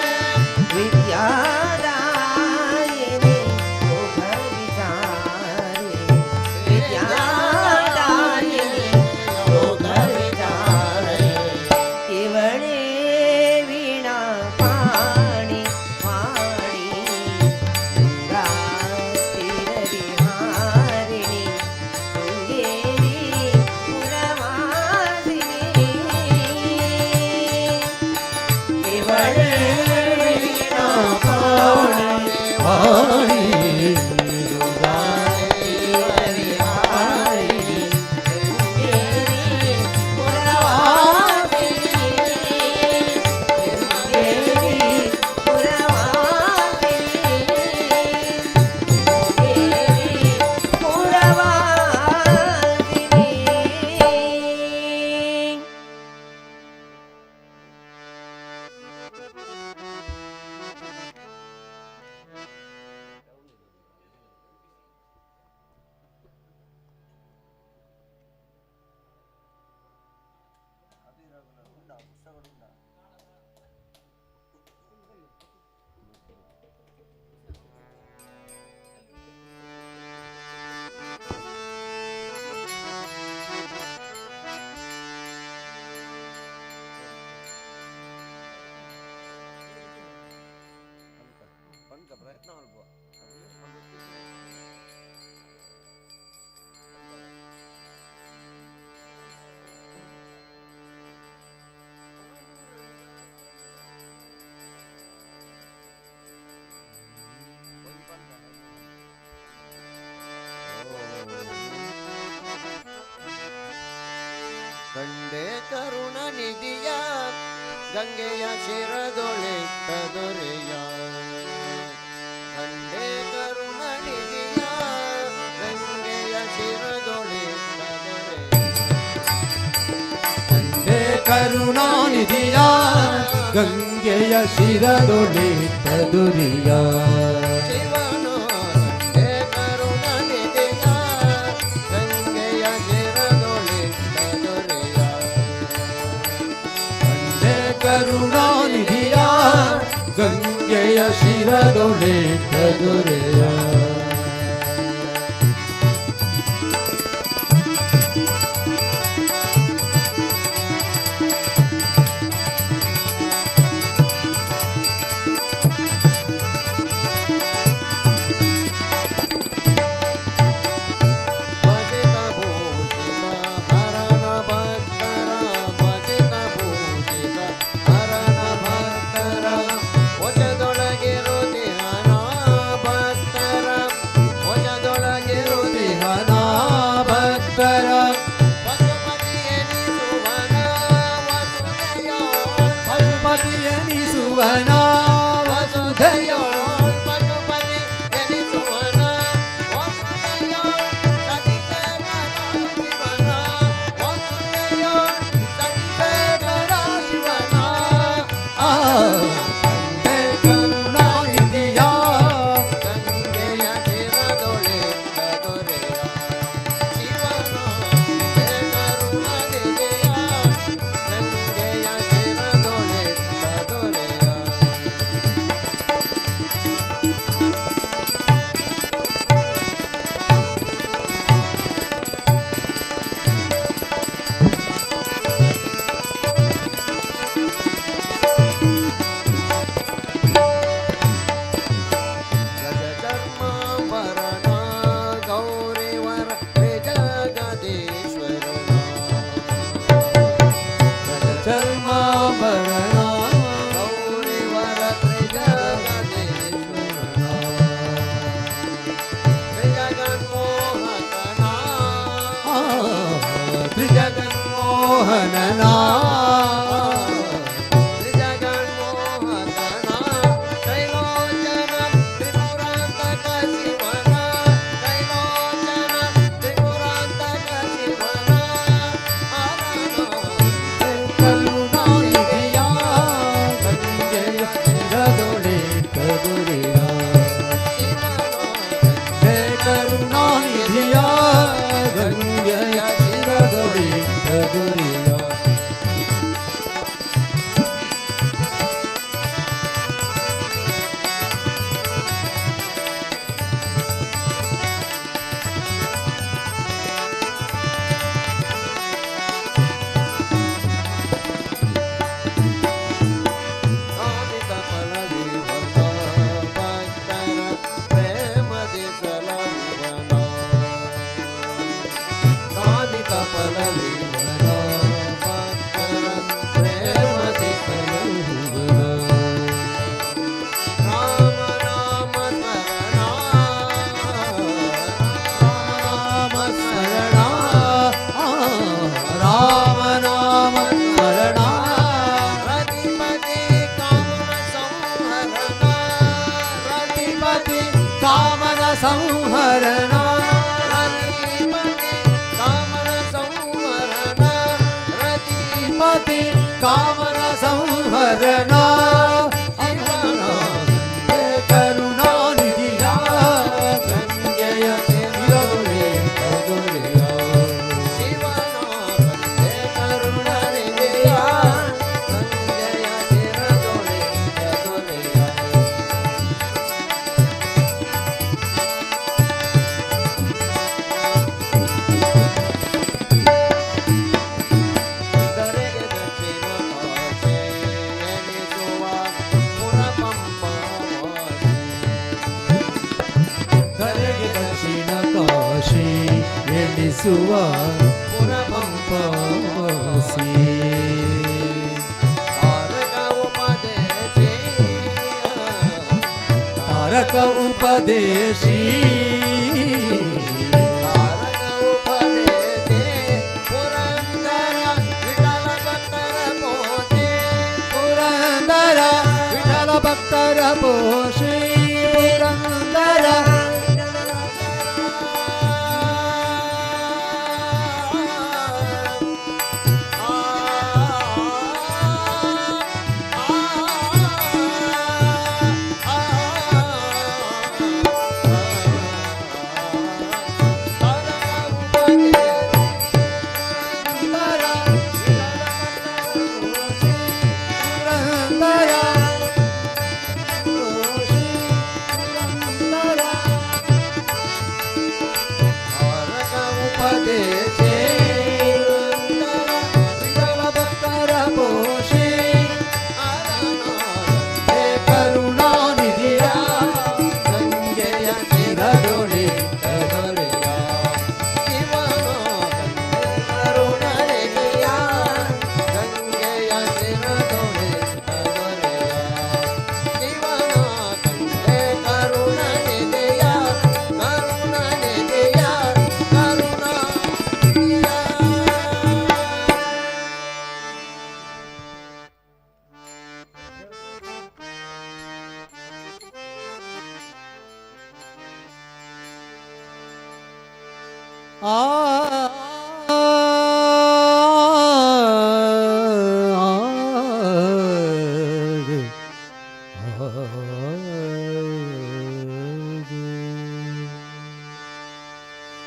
ವಿದ್ಯಾದಾಯಿನಿ ಮುಖ ವಿಚಾರೆ ವಿದ್ಯಾದಾಯಿನಿ ಮುಖ ವಿಚಾರೆ ಇವಳೇ ವೀಣಾ ಪಾಣಿ ಪಾಣಿ ತುಂಗಾ ತೀರ ವಿಹಾರಿಣಿ ಶೃಂಗೇರಿ ಪುರವಾಸಿನಿ ಇವಳೇ ವೀಣಾ ಪಾಣಿ ಪಾಣಿ ಕಂಡೆ ಕರುಣ ನಿಧಿಯ ಗಂಗೆಯ ಶಿರದೊಳ ದೊರೆಯ ಕಂಡೆ ಕರುಣನಿಧಿಯ ಗಂಗೆಯ ಶಿರದೊಳಿದ್ದ ಕಂಡೆ ಕರುಣಾನಿಧಿಯ ಗಂಗೆಯ ಶಿರದೊಳಿದ್ದ ದುರಿಯ ಶಿವನು ಕಂಡೆ ಕರುಣನಿಧಿಯ ಗಂಗೆಯ ಶಿರದೊಳಿದ್ದ ದೊರೆಯ ಕಂಡೆ ಕರುಣಾನಿಧಿಯ ಗಂಗೆಯ ಶಿರದೊಳಿದ್ದ ದುರಿಯ ಭಜಿತ ಭೂಷಿತ ಹರಣ ಭಕ್ತರ ಭಜಿತ ಭೂಷಿತ ಹರಣ ಭಕ್ತರ ವಶದೊಳಗಿರುತ್ತಿಹನ ಭಕ್ತರ ವಶದೊಳಗಿರುತ್ತಿಹನ ಭಕ್ತರ ಪಶುಪತಿಯನಿಸುವನ ವಸುದೆಯ ಪಶುಪತಿಯನಿಸುವನ ವಸುದೆಯ ಪಶುಪತಿ ಎನಿಸುವನ ವಸುದೆಯ ಸತಿಸೇವನ ಶಿವನ ವಸುದೆಯ ಸತಿಸೇವನ ಶಿವನ ಕಂಡೆ ಕರುಣಾನಿಧಿಯ ಗಂಗೆಯ ಶಿರದೊಳಿದ್ದ ದೊರೆಯ ಶಿವನು ಕರುಣನಿಧಿಯ ಗಂಗೆಯ ಶಿರದೊಳಿದ್ದ ದೊರೆಯ ಗಜಧರ್ಮಾಂಬರನ ಗೌರಿವರ ಜಗದೀಶ್ವರನ ಚರ್ಮಾಭರಣ ಗೌರಿವರ ಜಗದೀಶ್ವರನ ಜಗನ್ಮೋಹಕನ ತ್ರಿಜಗನ್ಮೋಹನನ ಜಗನ್ಮೋಹಕನ ತ್ರೈಲೋಚನ ತ್ರಿಪುರಾಂತಕ ಶಿವನ ತ್ರೈಲೋಚನ ತ್ರಿಪುರಾಂತಕ ಶಿವನ ಕರುಣಾನಿಧಿಯ ಗಂಗೆಯ ಶಿರದೊಳಿದ್ದ ದುರಿಯ ಕಂಡೆ ಕರುಣಾನಿಧಿಯ ಗಂಗೆಯ ಶಿರದೊಳಿದ್ದ ದುರಿಯ ಕಾಮಿತ ಫಲದಿ ಹೊತ್ತ ಭಕ್ತರ ಪ್ರೇಮದಿ ಸಲಹುವನ ಕಾಮಿತ ಫಲದಿ ಹೊತ್ತ ಭಕ್ತರ ಪ್ರೇಮದಿ ಸಲಹುವನ ರಾಮ ನಾಮ ಸ್ಮರಣ ರಾಮ ಸ್ಮರಣ ರಾಮ ನಾಮ ಸ್ಮರಣ ರತಿಪತಿ ಕಾಮನ ಸಂಹರಣ ರತಿಪತಿ ಕಾಮನ ಸಂಹರಣ ರತಿಪತಿ ಕಾಮನ ಸಂಹರಣ ರತಿಪತಿ ಕಾಮನ ಸಂಹರಣ ಕರುಣಾನಿಧಿಯ ಗಂಗೆಯ ಶಿರದೊಳಿದ್ದ ದುರಿಯ ಶಿವನ ಕರುಣನಿಧಿಯ ಗಂಗೆಯ ಶಿರದೊಳಿದ್ದ ದೊರೆಯ ದೊರೆಗೆ ದಕ್ಷಿಣ ಕಾಶಿ ಎನಿಸುವ ಪುರಪಂಪವಾಸಿ ಧರೆಗೆ ದಕ್ಷಿಣ ಕಾಶಿ ಎಣಿಸುವ ಪಂಪವಾಸಿ ತಾರಕ ಉಪದೇಶಿ ತಾರಕ ಉಪದೇಶಿ ತಾರಕ ಉಪದೇಶಿ ಪುರಂದರ ವಿಠಲ ಭಕ್ತರ ಪೋಷಿ ಪುರಂದರ ವಿಠಲ ಪೋಷಿ ಪುರಂದರ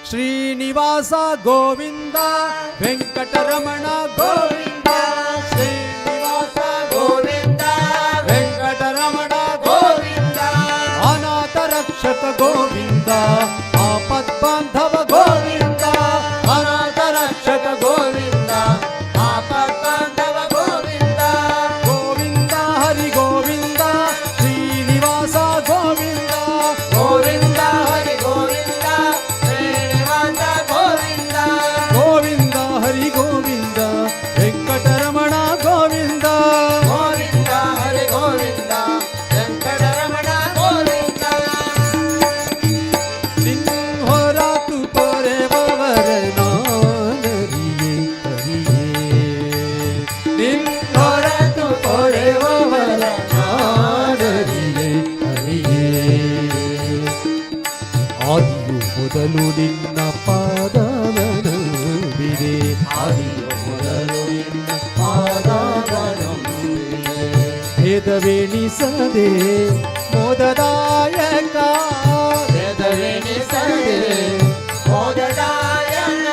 ಶ್ರೀನಿವಾಸ ಗೋವಿಂದ ವೆಂಕಟರಮಣ ಗೋವಿಂದ ಶ್ರೀನಿವಾಸ ಗೋವಿಂದ ವೆಂಕಟರಮಣ ಗೋವಿಂದ ಅನಾಥ ರಕ್ಷಕ ಗೋವಿಂದ ಆಪದ್ಬಾಂಧವ ಗೋವಿಂದ ಅನಾಥ ರಕ್ಷಕ ಗೋವಿಂದ ಆಪದ್ಬಾಂಧವ ಗೋವಿಂದ ಗೋವಿಂದ ಹರಿ ಗೋವಿಂದ ಶ್ರೀನಿವಾಸ ಗೋವಿಂದ ಗೋವಿಂದ ಹರಿ ಗೋವಿಂದ ಶ್ರೀನಿವಾಸ ಗೋವಿಂದ ಗೋವಿಂದ ಹರಿ ಗೋವಿಂದ ವೆಂಕಟರಮಣ ಗೋವಿಂದ ಗೋವಿಂದ ಹರಿ ಗೋವಿಂದ ವೆಂಕಟರಮಣ ಗೋವಿಂದ ಹೊರತು ಪೊರೆವರ ನಾನರಿಯೇ ಹರಿಯೇ ಹೊರತು ಪೊರೆವರ ನಾನರಿಯೇ ಹರಿಯೇ ಆದಿಯು ಮೊದಲು ನಿನ್ನ ಪಾದವನಂಬಿದೆ ಆದಿಯು ಮೊದಲು ನಿನ್ನ ಪಾದವನಂಬಿದೆ ಭೇದವೆಣಿಸದೆ ಮೋದದಾಯಕ ಭೇದವೆಣಿಸದೆ ಮೋದದಾಯಕ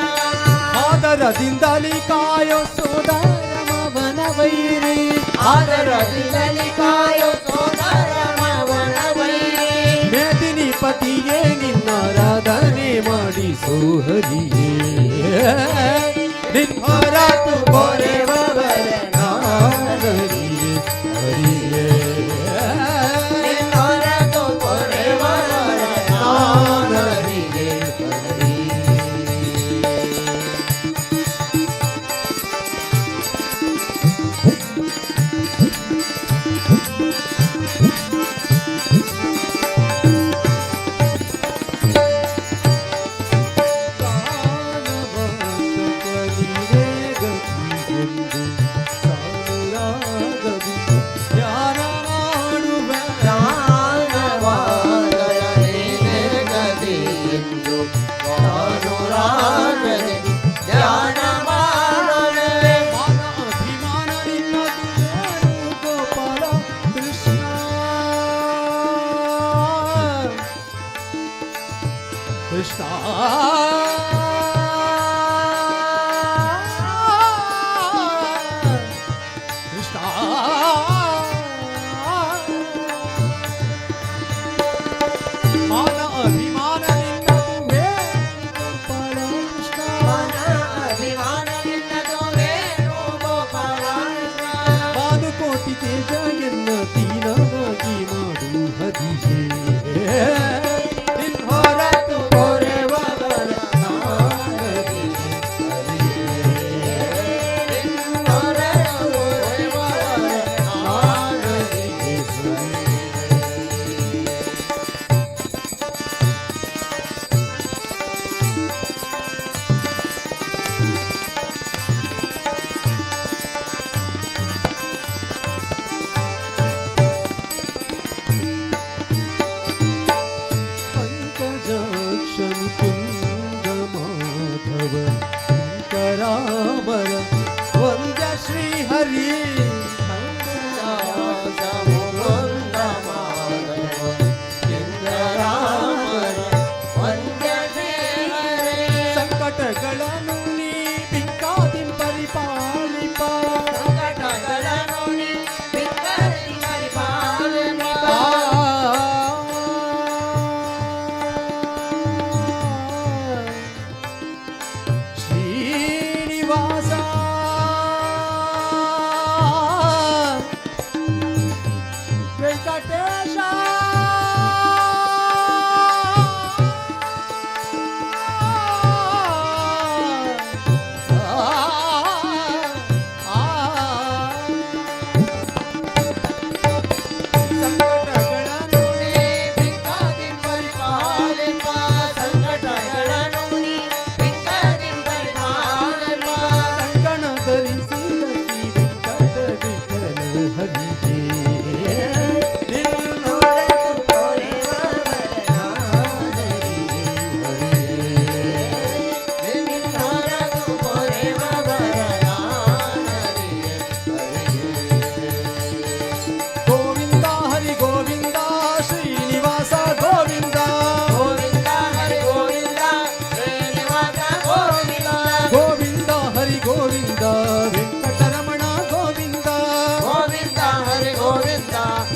ಆದರದಿಂದಲಿ ಕಾಯೋ ಸೋದರಮವನ ವೈರಿ ಆದರದಿಂದಲಿ ಕಾಯೋ ಸೋದರಮವನ ವೈರಿ ಮೇದಿನಿ ಪತಿಯೇ ನಿನ್ನಾರಾಧನೆ ಮಾಡಿಸೋ ಹರಿಯೇ ನಿನ್ನೊರತು ಪೊರೆವರ ನಾನರಿಯೇ ಹರಿಯೇ ನಿನ್ನೊರತು ಪೊರೆವರ ನಾನರಿಯೇ ಹರಿಯೇ ಕೃಷ್ಣ ಕೃಷ್ಣ ಮಾನ ಅಭಿಮಾನ ನಿನ್ನದು ಗೋಪಾಲ ಕೃಷ್ಣ ಮಾನ ಅಭಿಮಾನ ನಿನ್ನದು ಗೋಪಾಲ ಪಾದುಕೋಟಿ ತೇಜ ಎನ್ನ ತೀನವಾಗಿ ಮಾಡು ಹದಿಯೇ ಹೊರತು ಪೊರೆವರ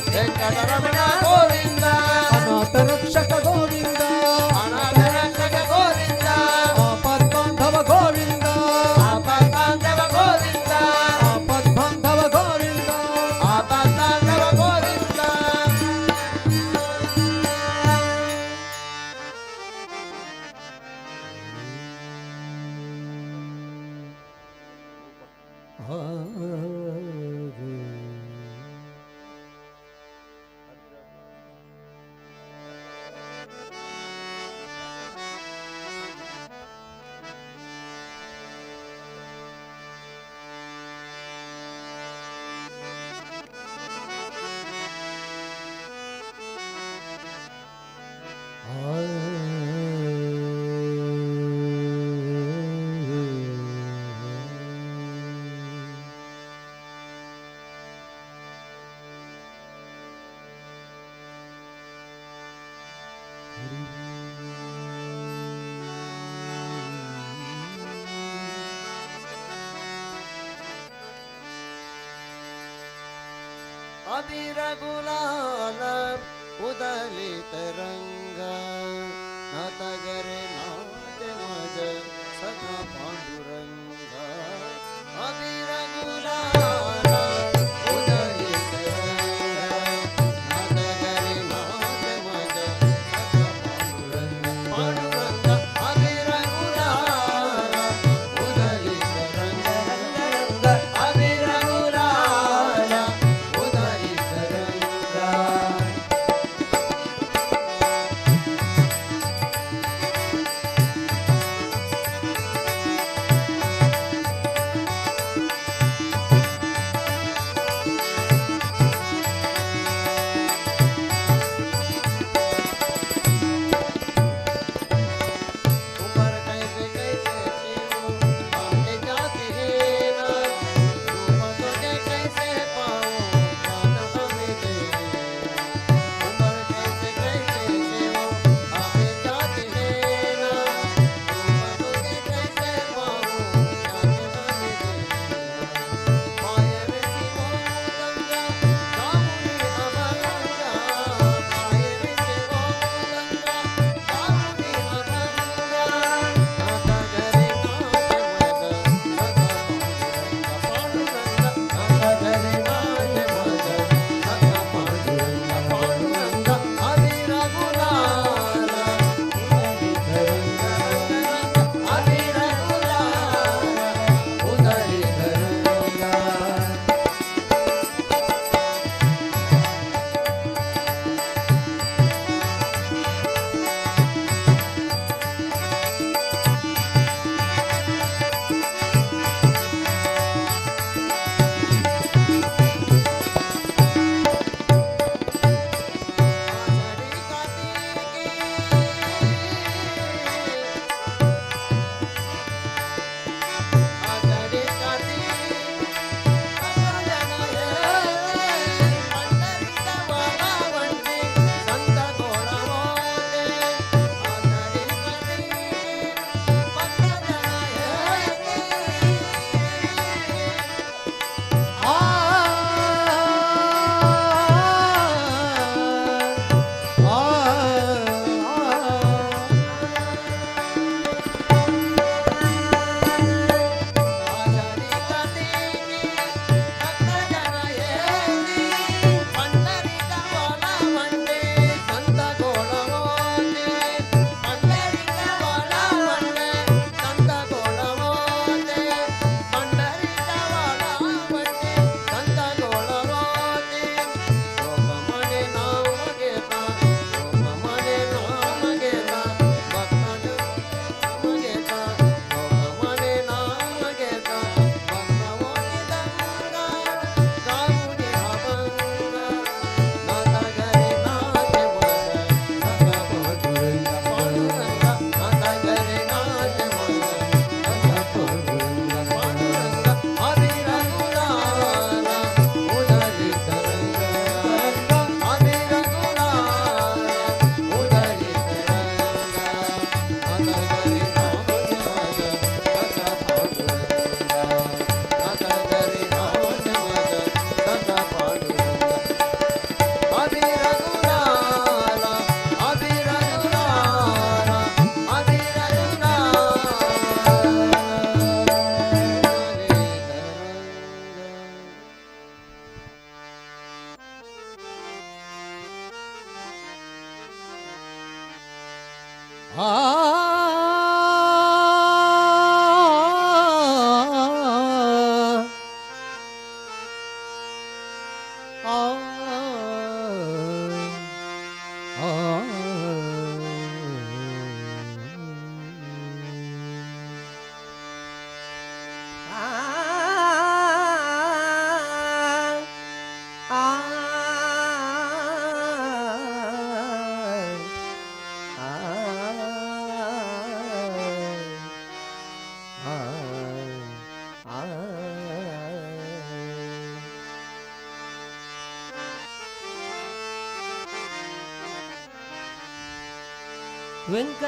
ವೆಂಕಟರಮಣ ಗೋವಿಂದ ಅನಾಥ ರಕ್ಷಕ ಗೋವಿಂದ ಅನಾಥ ರಕ್ಷಕ ಗೋವಿಂದ ಆಪದ್ಬಾಂಧವ ಗೋವಿಂದ ಆಪದ್ಬಾಂಧವ ಗೋವಿಂದ ಆಪದ್ಬಾಂಧವ ಗೋವಿಂದ ಆಪದ್ಬಾಂಧವ ಗೋವಿಂದ अबीर गुलाल उदलित रंग नतगरे नाच मज सखा पांडुरंग अबीर गुलाल उदलित रंग नतगरे नाच मज सखा पांडुरंग पांडुरंग अबीर गुलाल उदलित रंग अबीर गुलाल उदलित रंग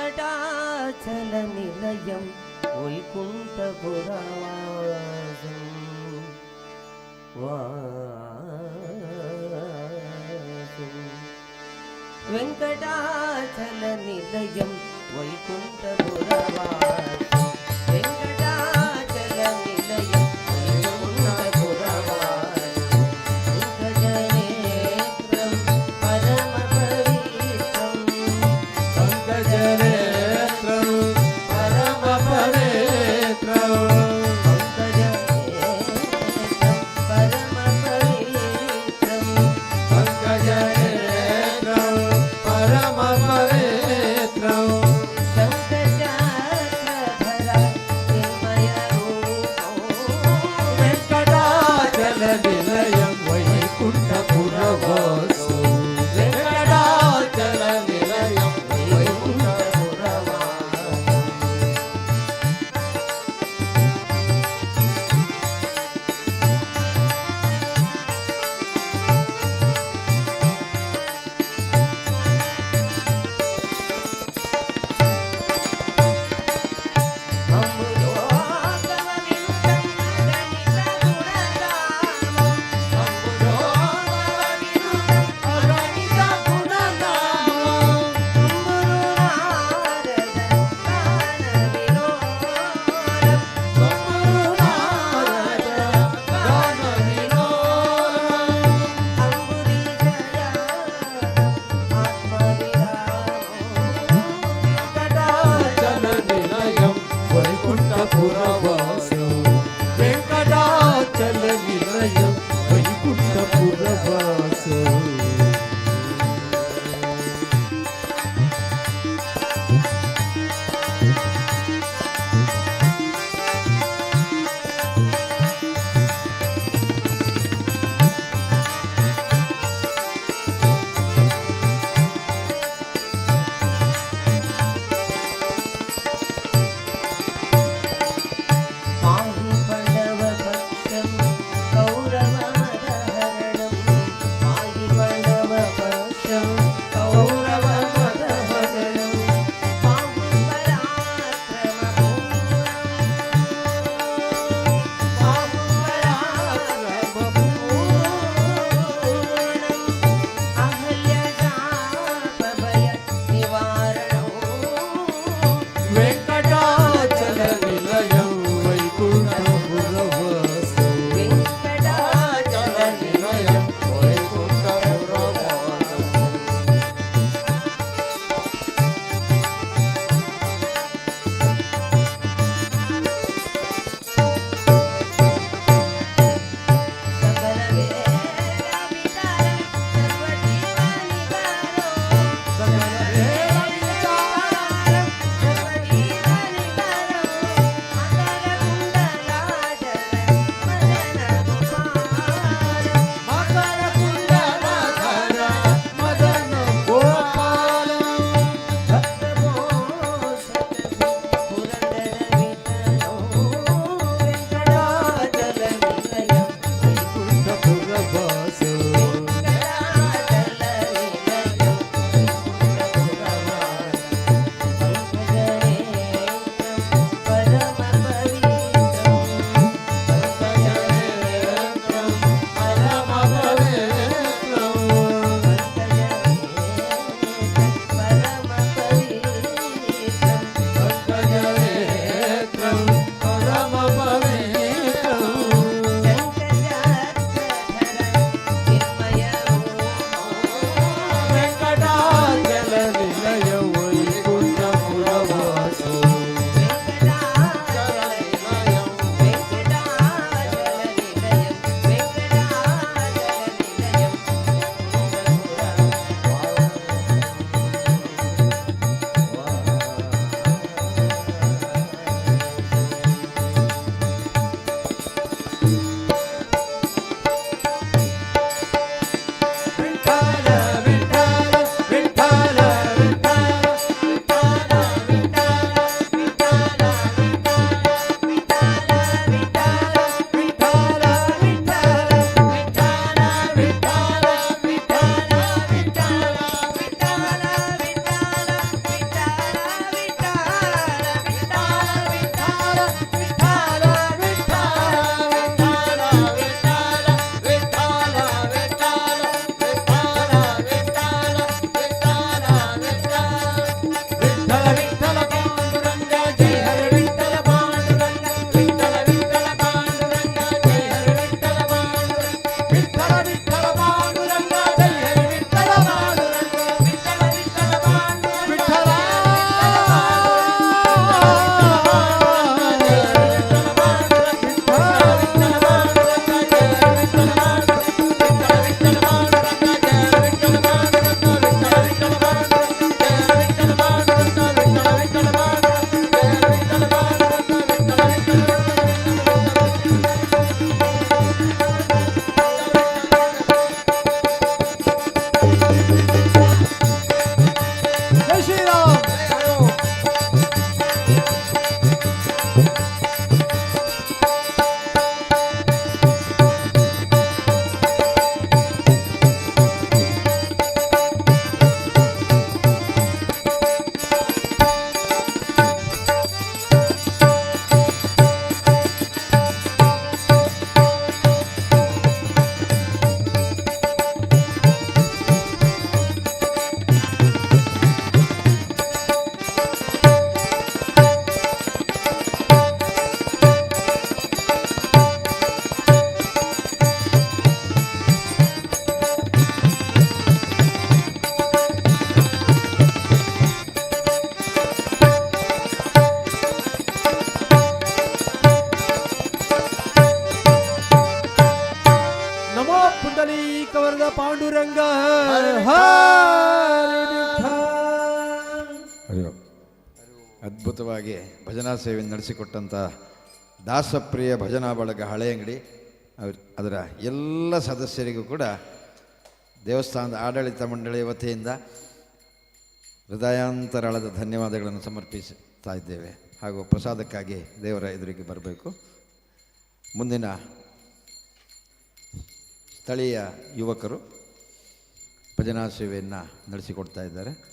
వెంకటాచల నిలయం వైకుంఠపురవాసం వాసం వెంకటాచల నిలయం వైకుంఠపురవాసం వెంకటాచల నిలయం వైకుంఠపురవాసం పంకజనేత్రం పరమ పవిత్రం పంకజనేత్రం పరమ పవిత్రం పంకజనేత్రం పరమ పవిత్రం ಅಯ್ಯೋ ಅದ್ಭುತವಾಗಿ ಭಜನಾ ಸೇವೆ ನಡೆಸಿಕೊಟ್ಟಂಥ ದಾಸಪ್ರಿಯ ಭಜನಾ ಬಳಗ ಹಳೆಯಂಗಡಿ ಅದರ ಎಲ್ಲ ಸದಸ್ಯರಿಗೂ ಕೂಡ ದೇವಸ್ಥಾನದ ಆಡಳಿತ ಮಂಡಳಿಯ ವತಿಯಿಂದ ಹೃದಯಾಂತರಾಳದ ಧನ್ಯವಾದಗಳನ್ನು ಸಮರ್ಪಿಸ್ತಾ ಇದ್ದೇವೆ. ಹಾಗೂ ಪ್ರಸಾದಕ್ಕಾಗಿ ದೇವರ ಎದುರಿಗೆ ಬರಬೇಕು. ಮುಂದಿನ ಸ್ಥಳೀಯ ಯುವಕರು ಭಜನಾ ಸೇವೆಯನ್ನು ನಡೆಸಿಕೊಡ್ತಾ ಇದ್ದಾರೆ.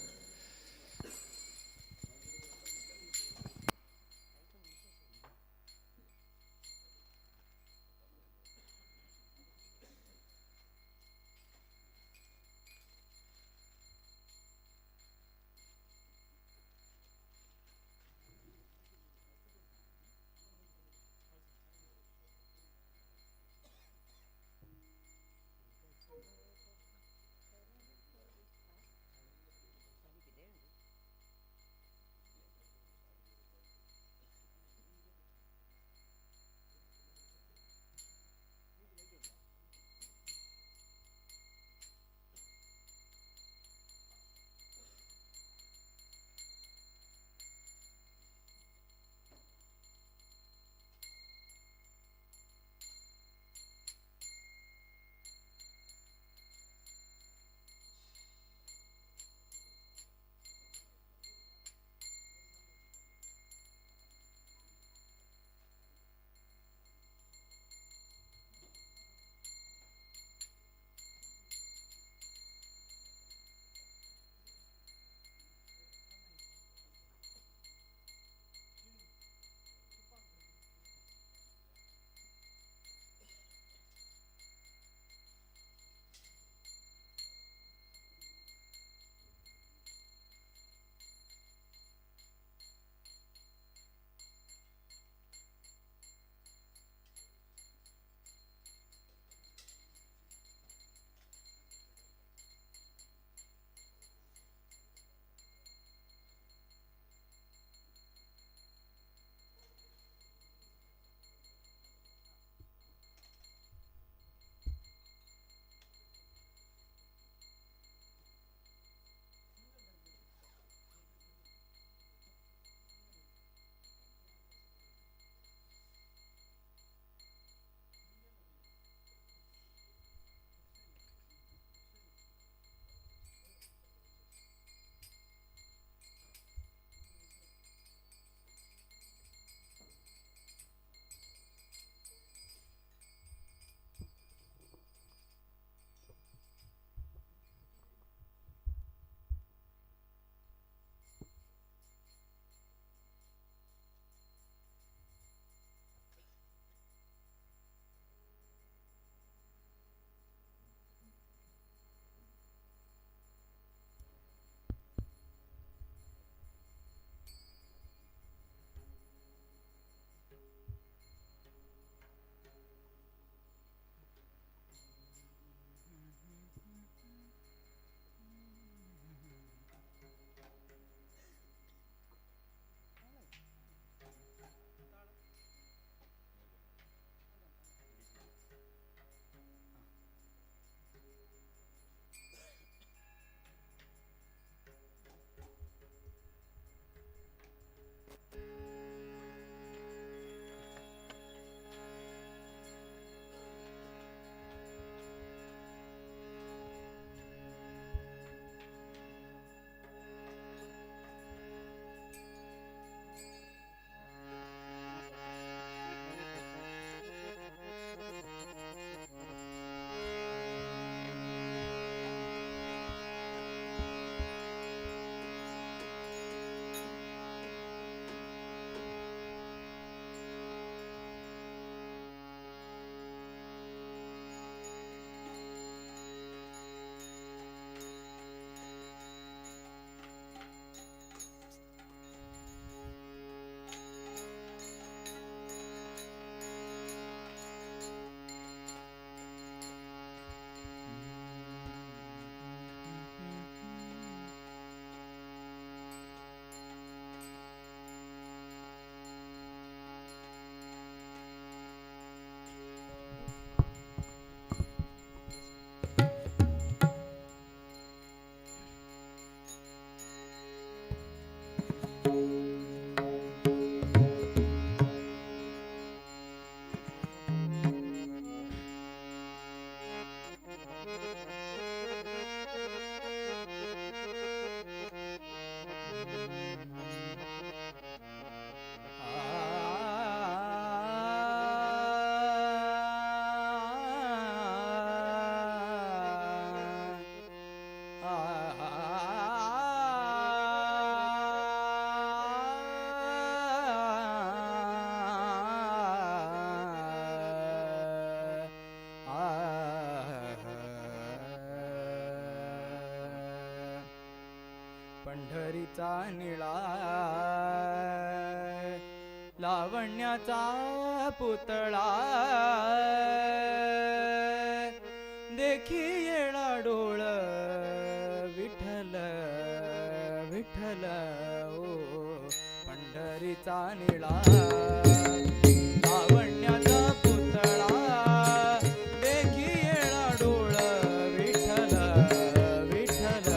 पंढरीचा निळा लावण्याचा पुतळा देखी येळा डोळ विठ्ठल विठ्ठल ओ पंढरीचा निळा लावण्याचा पुतळा देखी येळा डोळ विठ्ठल विठ्ठल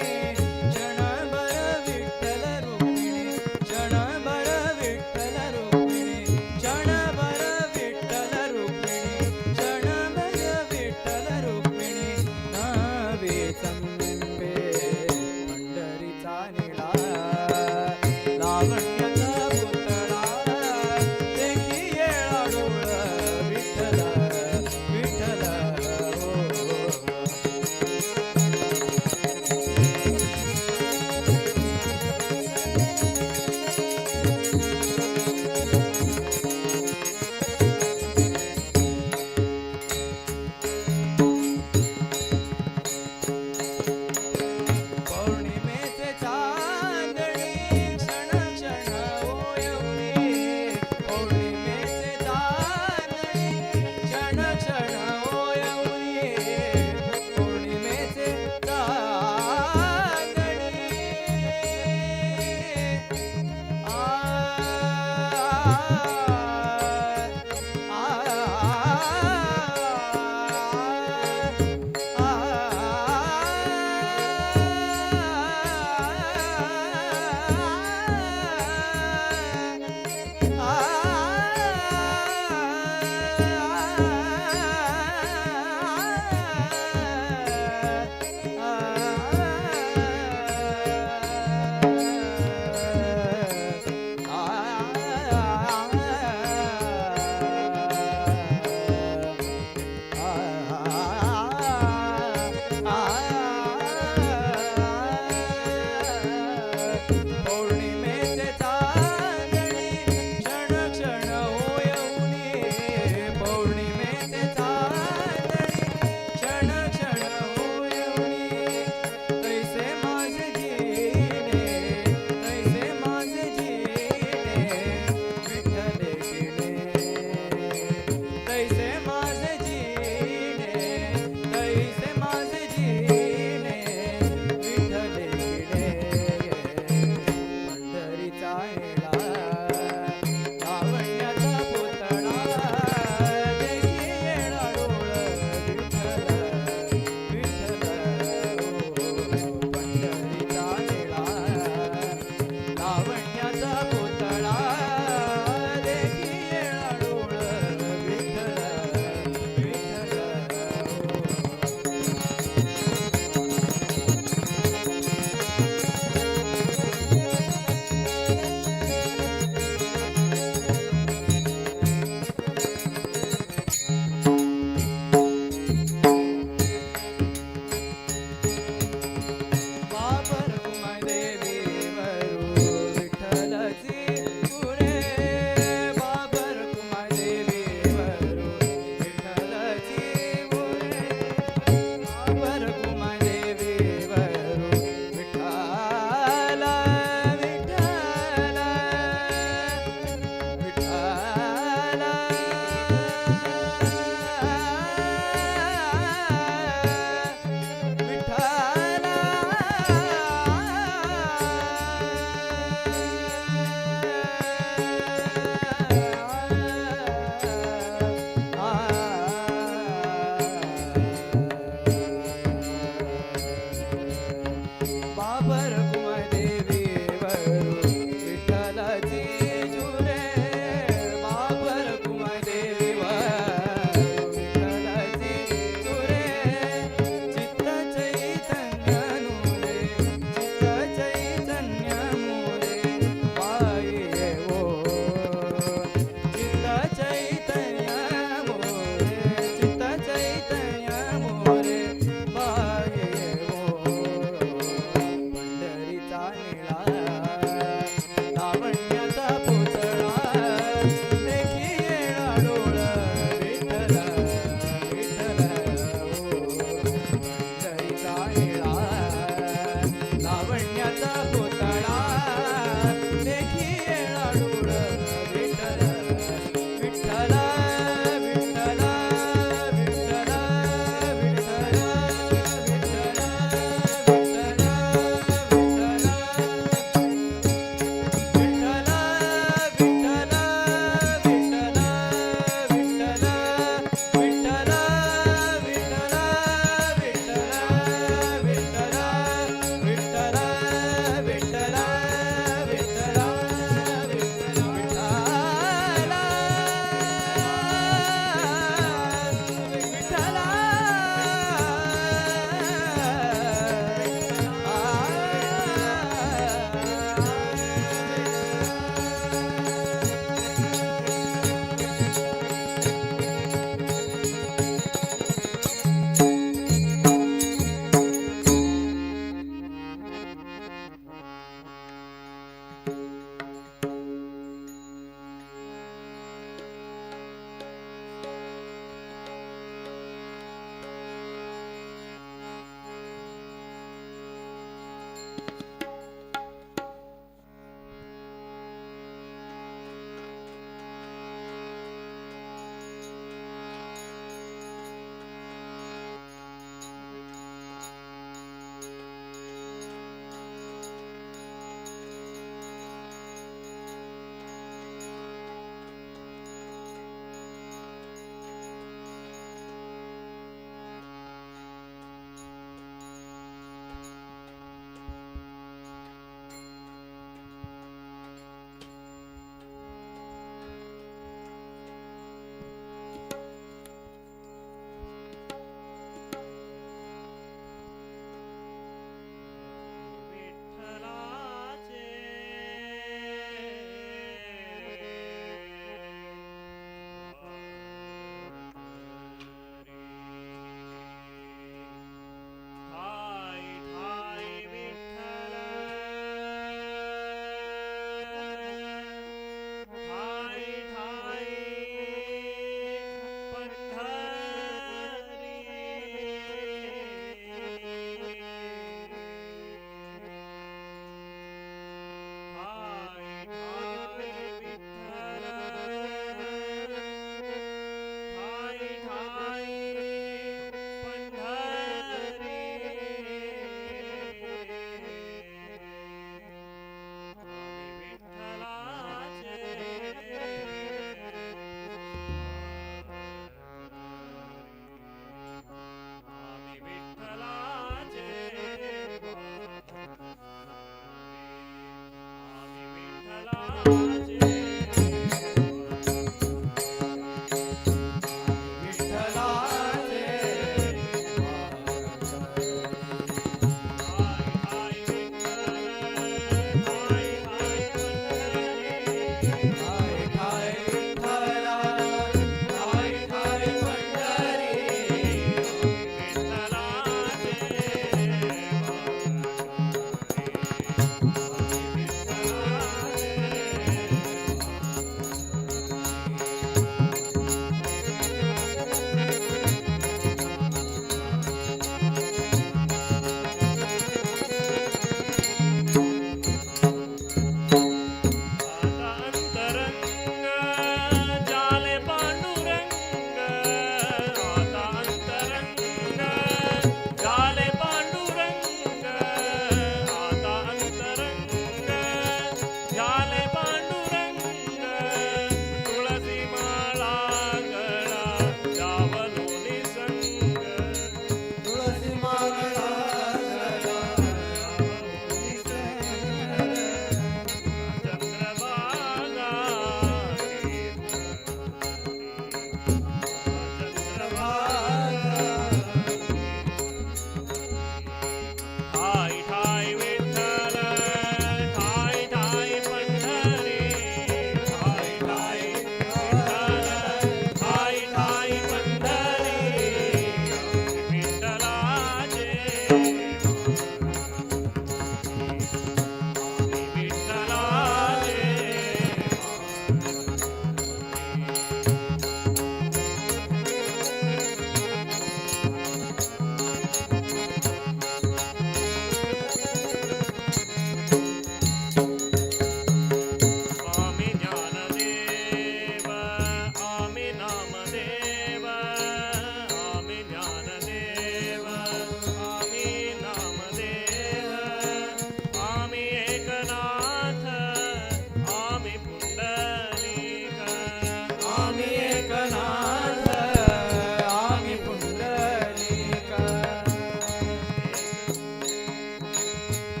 चंद्रभागेती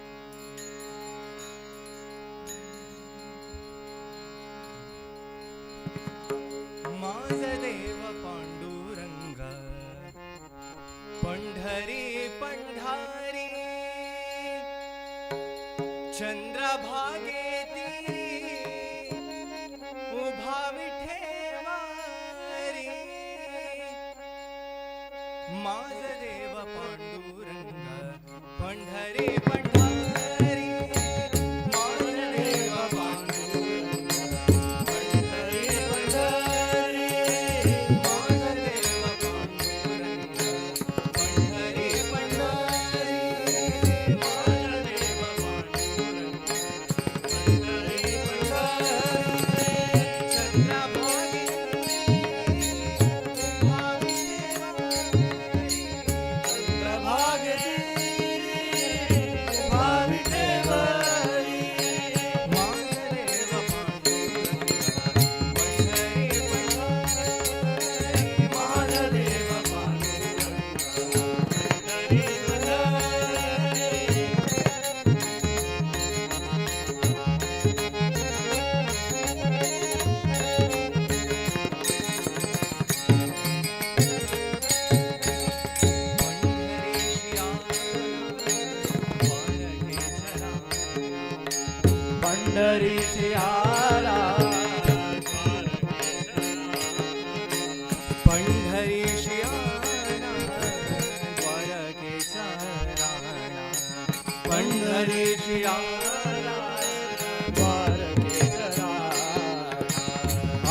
उभा विठेवारी माझ देव पांडुरंग पंढरी पंढरी माझ देव पांडुरंग पंढरी पंढरी माझ देव पांडुरंग पंढरी पंढरी माझ देव पांडुरंग पंढरी पंढरी चंद्रभागी उभा विठेवारी चंद्रभागी उभा विठेवारी पंढरीशी आला द्वारकेचा राणा पंढरीशी आला द्वारकेचा राणा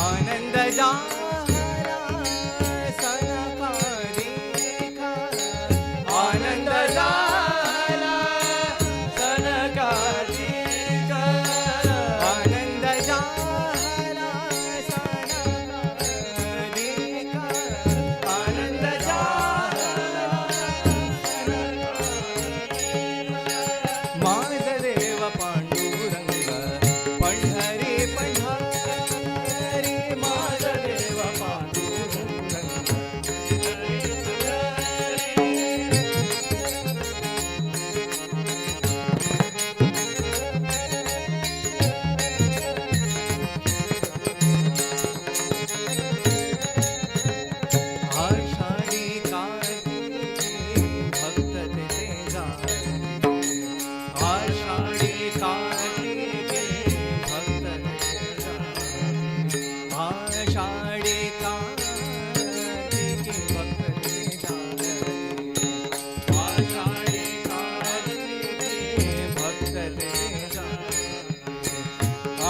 आनंद झाला सनकादिका आनंद झाला सनकादिका आनंद झाला सनकादिका आनंद झाला माझ देव पांडुरंग पंढरी पंढरी माझ देव पांडुरंग आषाढी कार्तिकी भक्त तेथे जाते आषाढी कार्तिकी भक्त तेथे जाते आषाढी कार्तिकी भक्त तेथे जाते आषाढी कार्तिकी भक्त तेथे जाते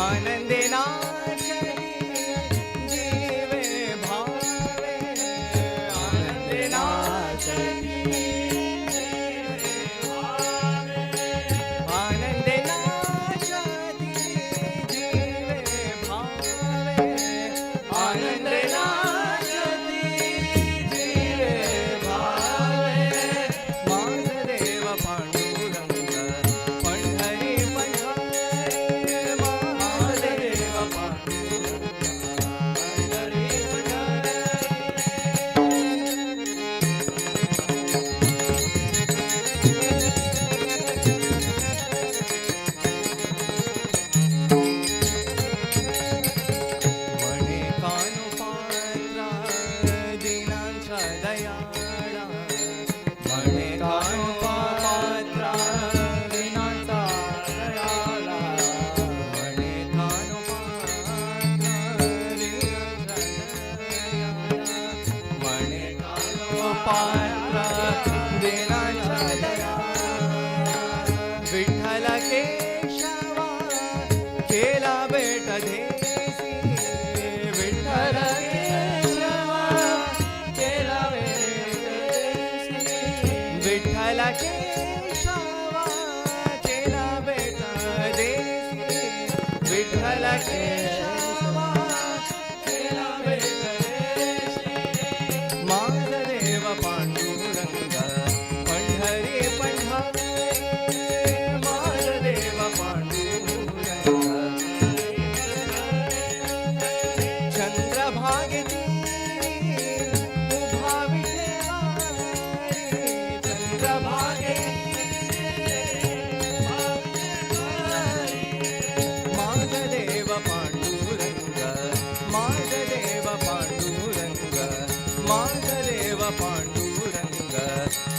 आनंदे नाचली जीवे भावे आनंदे नाचली जीवे भावे आनंदे नाचली जीवे भावे आनंदे नाचली जीवे भावे माझ देव पांडुरंग पंढरी पंढरी माझ देव पांडुरंग पंढरी पंढरी मणे कानु पात्रा दिनांचा दयाळा मणे कानु पात्रा दिनांचा दयाळा मणे कानु पात्रा दिनांचा दयाळा मणे कानु पात्रा दिनांचा दयाळा विठ्ठल केशवा केला बेट देसी विठ्ठल केशवा केला बेट देसी विठ्ठल केशवा केला बेट देसी विठ्ठल केशवा केला बेट देसी माझ देव पांडुरंग पंढरी पंढरी माझ देव पांडुरंग चंद्रभागेती उभा विठेवारी चंद्रभागेती माझ देव पांडुरंग माझ देव पांडुरंग माझ देव पांडुरंग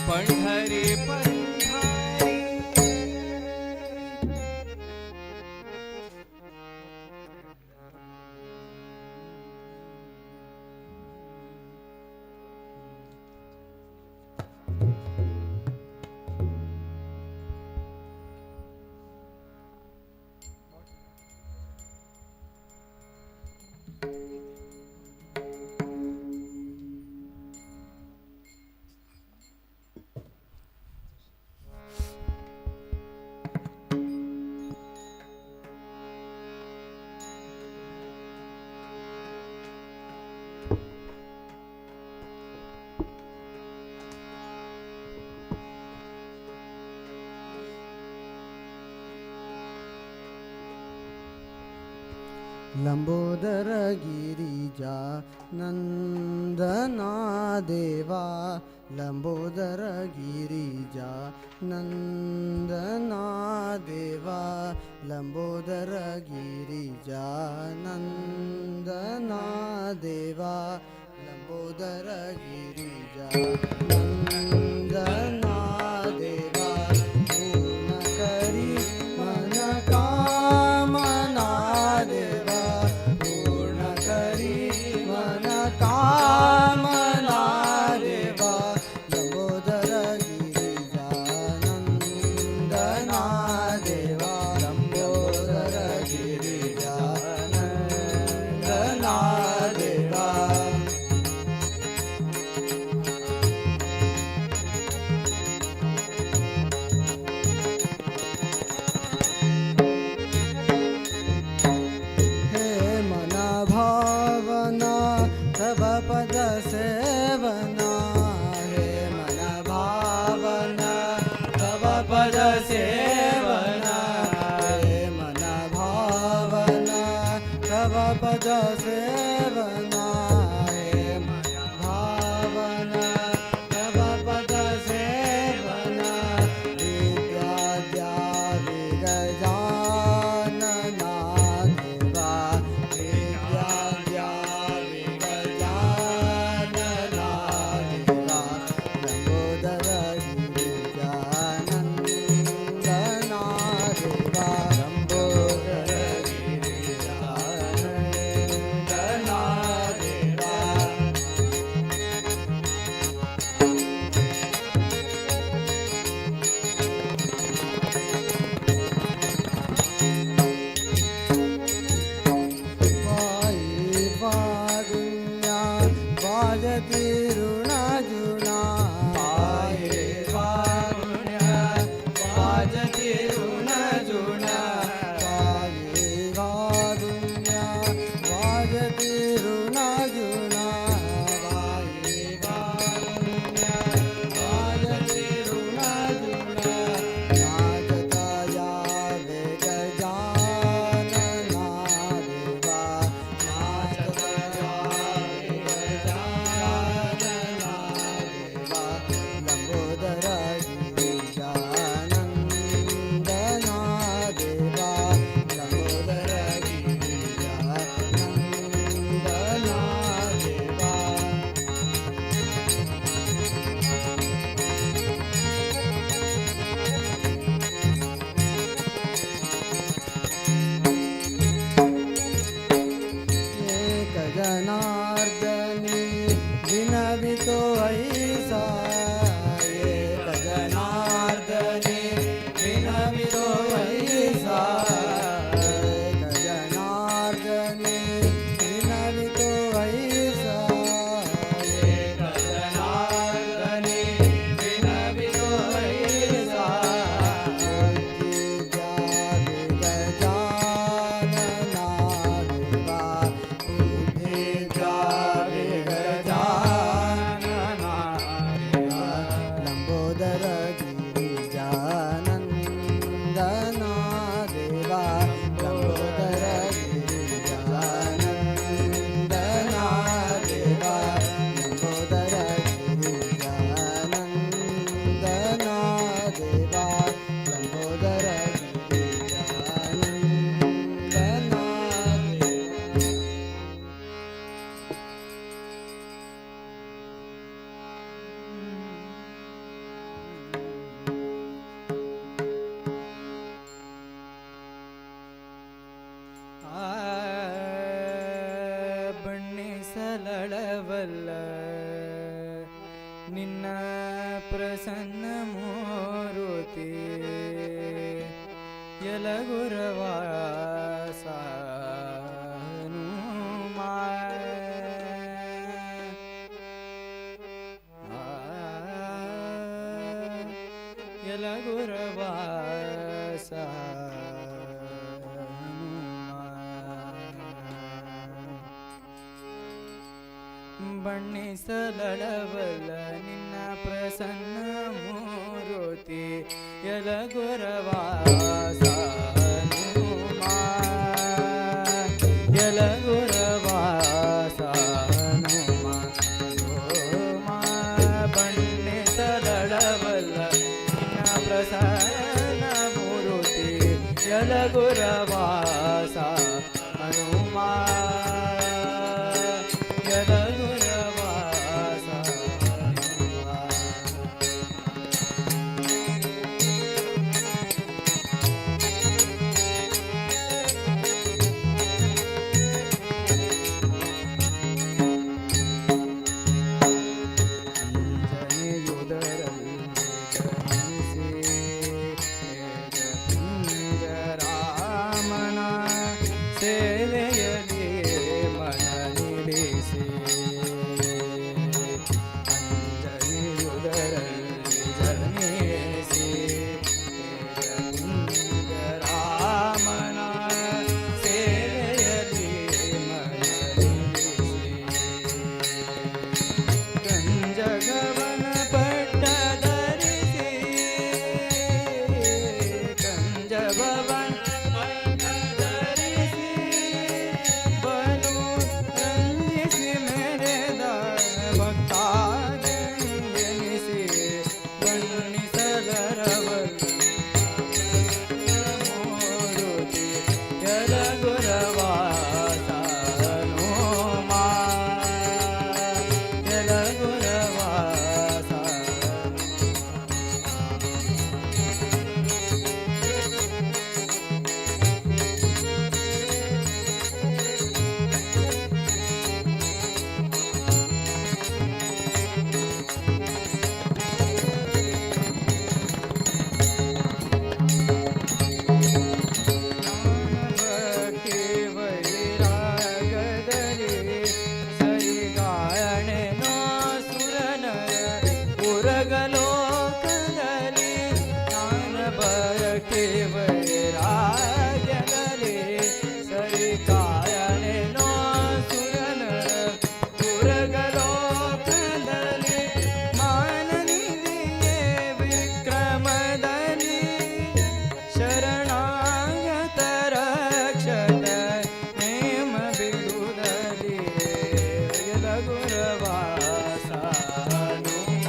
पंढरी पंढरी लंबोदर गिरिजा नंदना देवा लंबोदर गिरिजा नंदना देवा लंबोदर गिरिजा नंदना देवा लंबोदर गिरिजा नंदना देवा पूर्ण करी मन कामना देवा पूर्ण करी मन कामना सेवना हे मन भावना तव पद सेवना हे मन भावना तव पद सेवना हे मन भावना तव पद सेवना विद्याद्या विगजानना देवा विद्याद्या विगजानना देवा लंबोदर गिरिजानन्दना देवा लंबोदर गिरिजानन्दना देवा वाई वारुण्या वाजती ऋणाजुना वाई वारुण्या वाजती ऋणाजुना वाई वारुण्या वाजती ऋणाजुना वाई वारुण्या वाजती ऋणाजुना नाचता या वेगजानना देवा नाचता या वेगजानना देवा लंबोदर गिरिजानन्दना देवा लंबोदर गिरिजानन्दना देवा एक जनार्दनी विनवितो ऐसा एक जनार्दनी विनवितो ऐसा एक जनार्दनी विनवितो ऐसा एक जनार्दनी विनवितो ऐसा बुद्धिजा विगजानना देवा लंबोदर गिरिजानन्दना देवा लंबोदर गिरिजानन्दना देवा लंबोदर गिरिजानन्दना देवा लंबोदर गिरिजानन्दना ಬಣ್ಣಿಸಲಳವಲ್ಲ ನಿನ್ನ ಪ್ರಸನ್ನ ಮೂರುತಿ ಯಲಗುರವಾಸನು ಬಣ್ಣಿಸಲಳವಲ್ಲ ನಿನ್ನ ಪ್ರಸನ್ನ ಮೂರುತಿ ಯಲಗುರವಾಸ ಯಲಗುರವಾಸ ಬಣ್ಣಿಸಲಳವಲ್ಲ ನಿನ್ನ ಪ್ರಸನ್ನ ಮೂರುತಿ ಯಲಗುರವಾಸ ಹನುಮ ಯಲಗುರವಾಸ ಹನುಮ ಸ್ವರ್ಗಲೋಕದಲ್ಲಿ ಜ್ಞಾನ ಬಯಕೆ ವೈರಾಗ್ಯದಲ್ಲಿ ಸರಿ ಕಾಯನೇನೋ ಸುರನ ಸ್ವರ್ಗಲೋಕದಲ್ಲಿ ಮಾನನಿಧಿಯೇ ವಿಕ್ರಮದಲ್ಲಿ ಶರಣಾಗತ ರಕ್ಷಕ ನೇಮ ಬಿಡುವುದಲ್ಲಿ ಗುರವಾಸ ಹನುಮ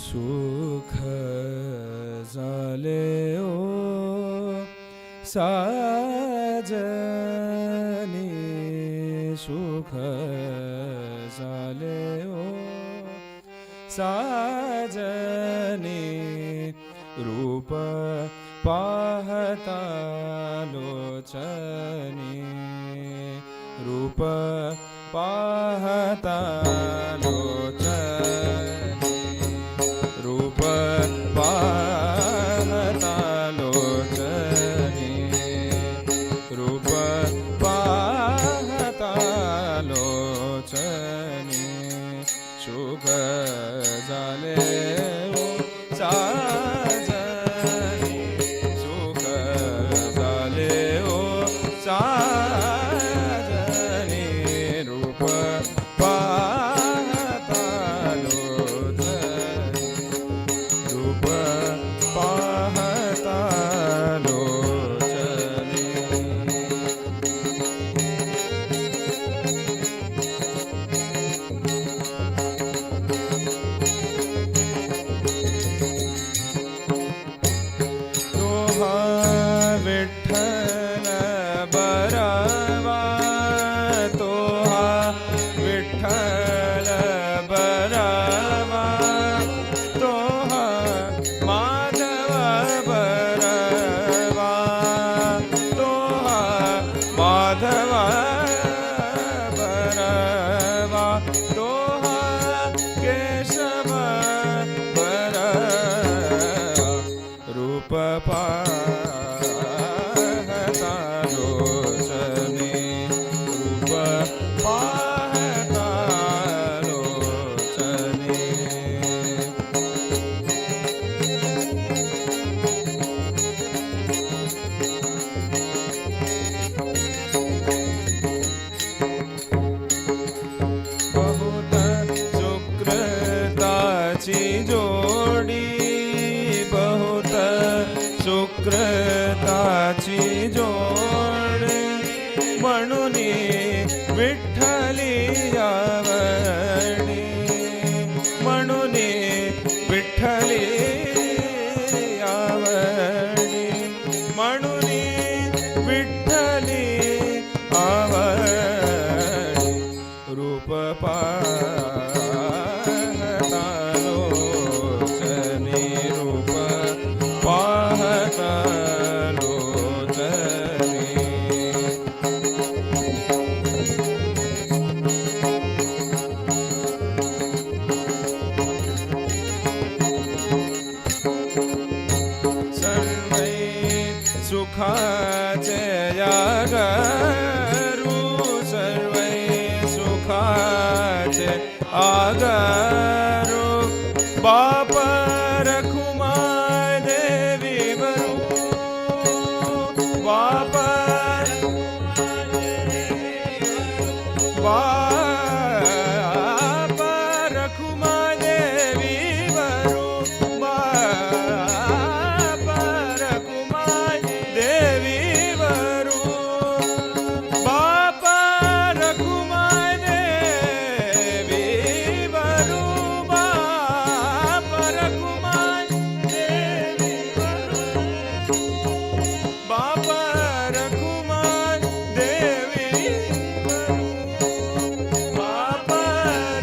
सुख झाले ओ साजनी सुख झाले ओ साजनी रूप पाहता लोचनी रूप पाहता लोचनी रूप पाहता लोचनी रूप पाहता लोचनी सुख झाले ओ साजनी सुख झाले ओ साजनी रूप पाहता लोचनी रूप पाहता लोचनी तोहा विठ्ठल बरावा तोहा विठ्ठल बरावा तोहा माधव बरावा तोहा माधव बरावा तोहा केशव बरावा रूप पाहता लोचनी रूप पाहता लोचनी बहुत सुकृताची जोडी बहुत सुकृताची जोडी म्हणून विठ्ठली आवडी म्हणून विठ्ठली आवडी म्हणून विठ्ठली आवडी रूप पाहता लोचनी रूप पाहता लोचनी सर्वै सुखाचे आगारू सर्वै सुखाचे आगारू बाप रखू रखुमा देवी वरू बापा रखुमा देवी वरू बापा रखुमा देवी वरू बापा रखुमा देवी वरू बापा रखुमा देवी वरू बापा रखुमा देवी वरू बापा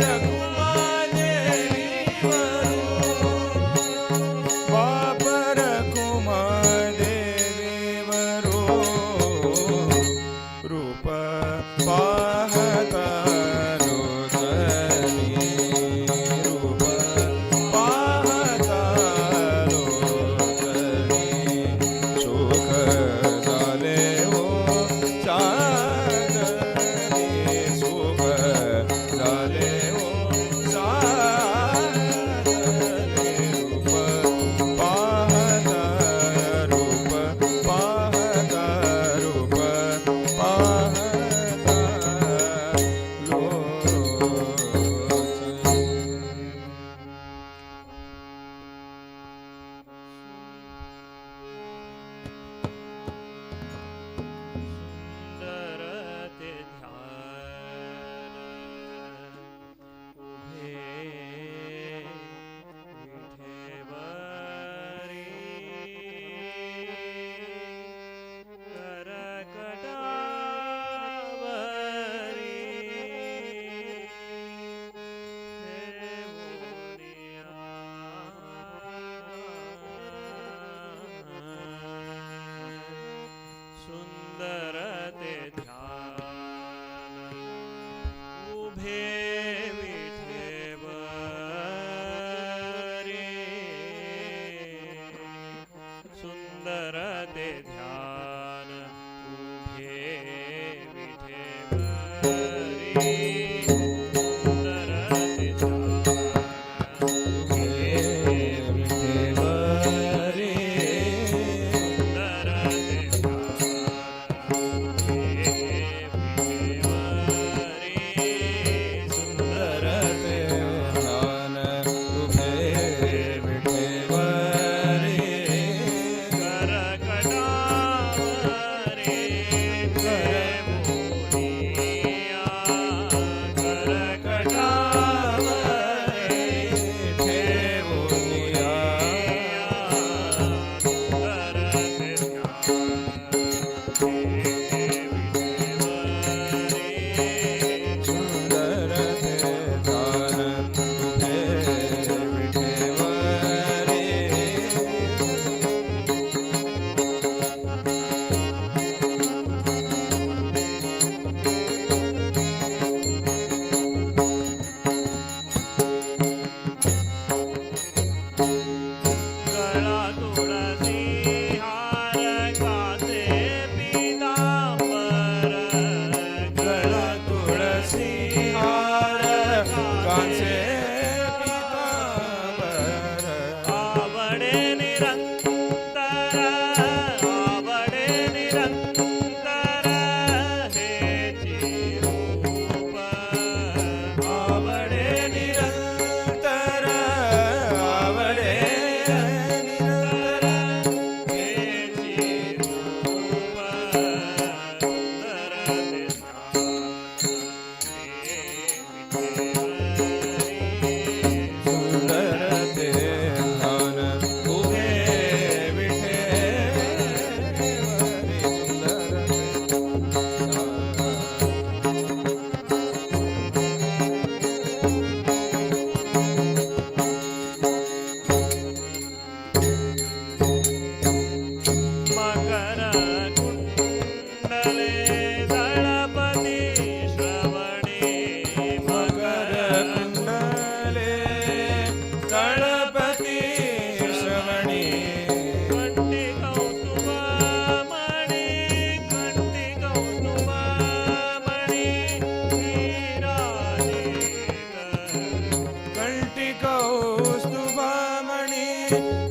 रखुमा देवी वरू बापा रखुमा देवी वरू रूप पाहता लोचनी रूप पाहता लोचनी सुख झाले हो चांदणी सुख झाले हो चांदणी रूप पाहता रूप पाहता रूप पाहता सुंदर ते ध्यान उभे विठेवरी सुंदर ते ध्यान उभे विठेवरी सुंदर ते ध्यान उभे विठेवरी सुंदर ते सुंदर ते ध्यान उभे विठेवरी करकटा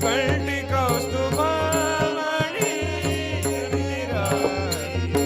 कंठी कौस्तुभमणि विराजित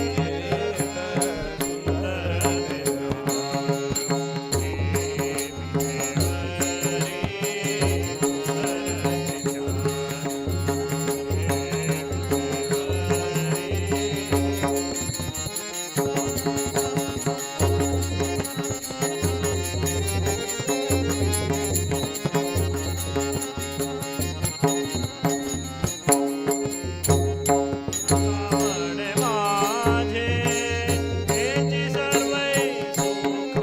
माझे हेची सर्वै सुख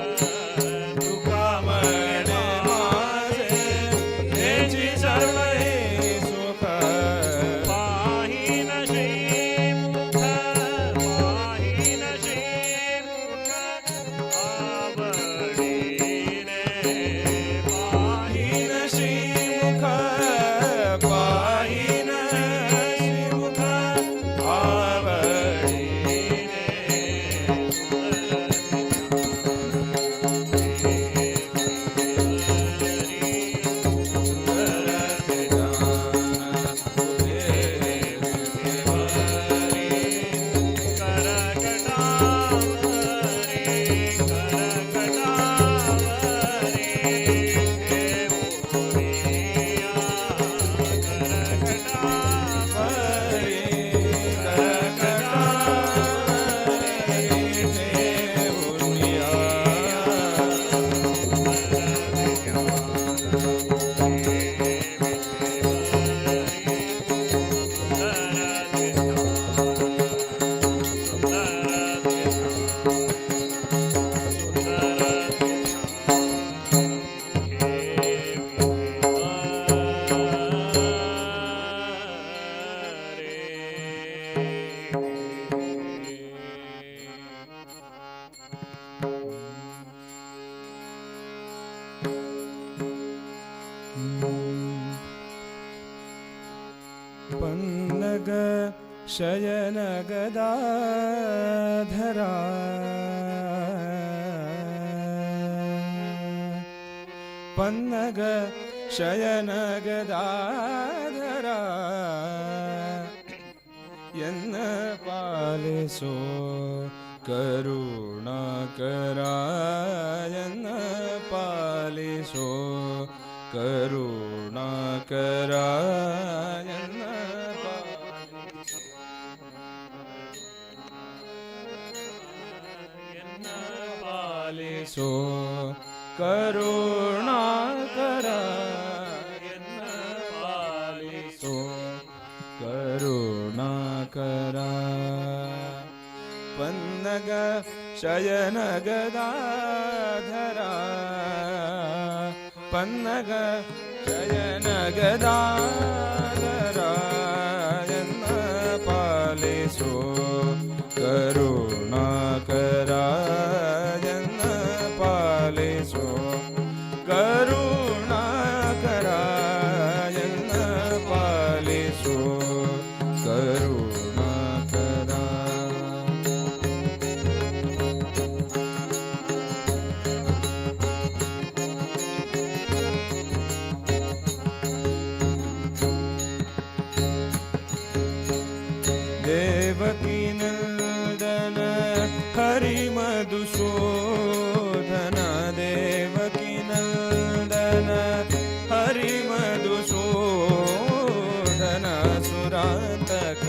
तुकामणे माझे हेची सर्वै सुख पाहिन श्रीमुख पाहिन श्रीमुख आवडीने पाहिन श्रीमुख पाहिन श्रीमुख पन्नग शयन गदाधरा पन्नग शयन गदाधरा यन्न पालिसो करुणाकरा यन्न पालिसो करुणाकरा यन्न पालिसो करुणाकरा यन्न पालिसो करुणाकरा पन्नग शयन गदाधरा पन्नग शयन गदाधरा यन्न पालिसो करुणाकरा यन्न पालिसो करुणाकरा यन्न पालिसो करुणाकरा देवकी नंदन हरि मधुसूदन देवकी नंदन हरि मधुसूदन सुरातक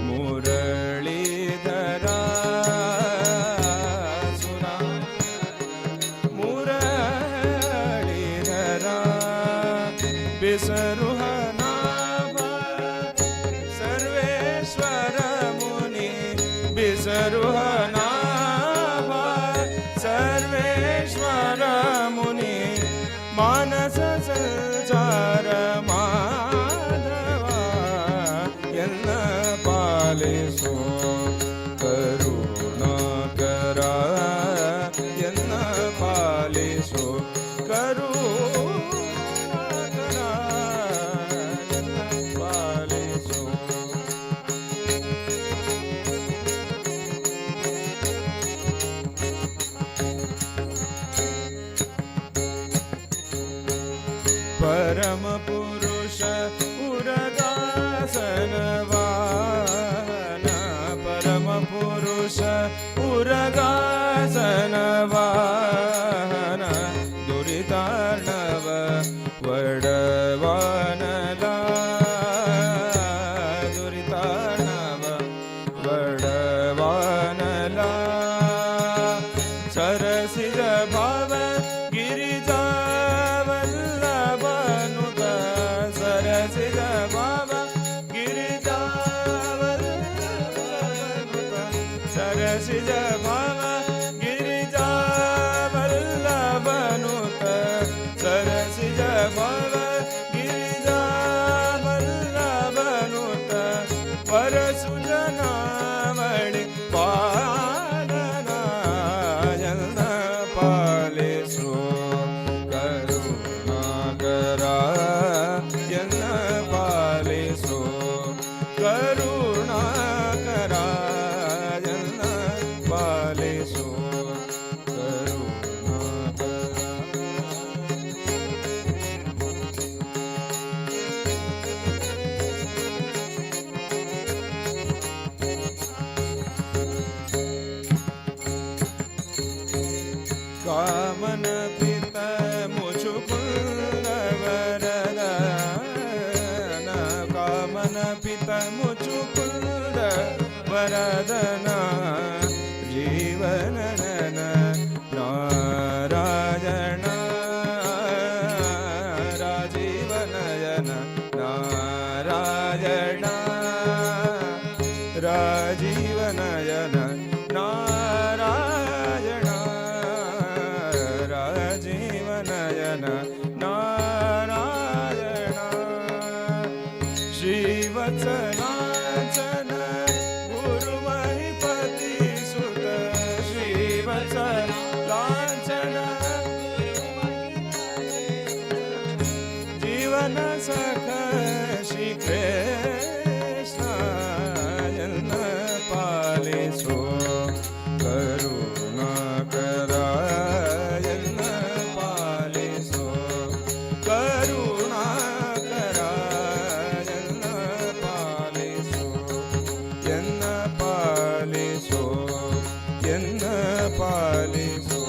मुरलीधरा मुरलीधरा बिसरुह बिसरुहनाभ सर्वेश्वर मुनि मानस संचार माधवा यन्न पालिसो करुणाकरा यन्न पालिसो करुणाकरा यन्न पालिसो परम पुरुष ज्ञान पित मुचुकुंद वरदन जीवन नारायण राजीवनयन नारायण राजीवनयन नारायण राजीवनयन नारायण श्रीवत्सलांचन गुरुमहिपति सुत श्रीवत्सलांचन जीवन सख श्री कृष्ण पालिसो करुणा करायन पालिसो करुणा करायन पालिसो यन्न पालिसो यन्न पालिसो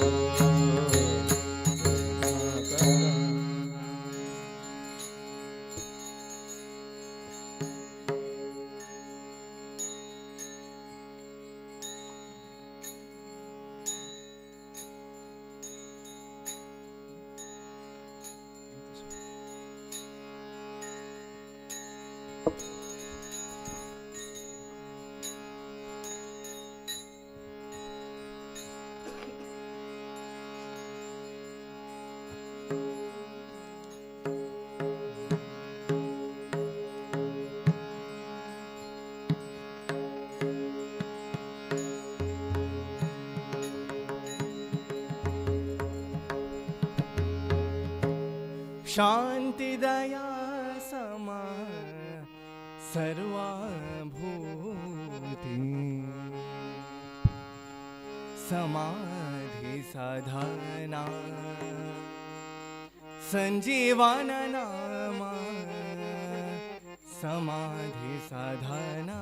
शांति दया समा सर्वभूति समाधि साधना संजीवन नाम समाधि साधना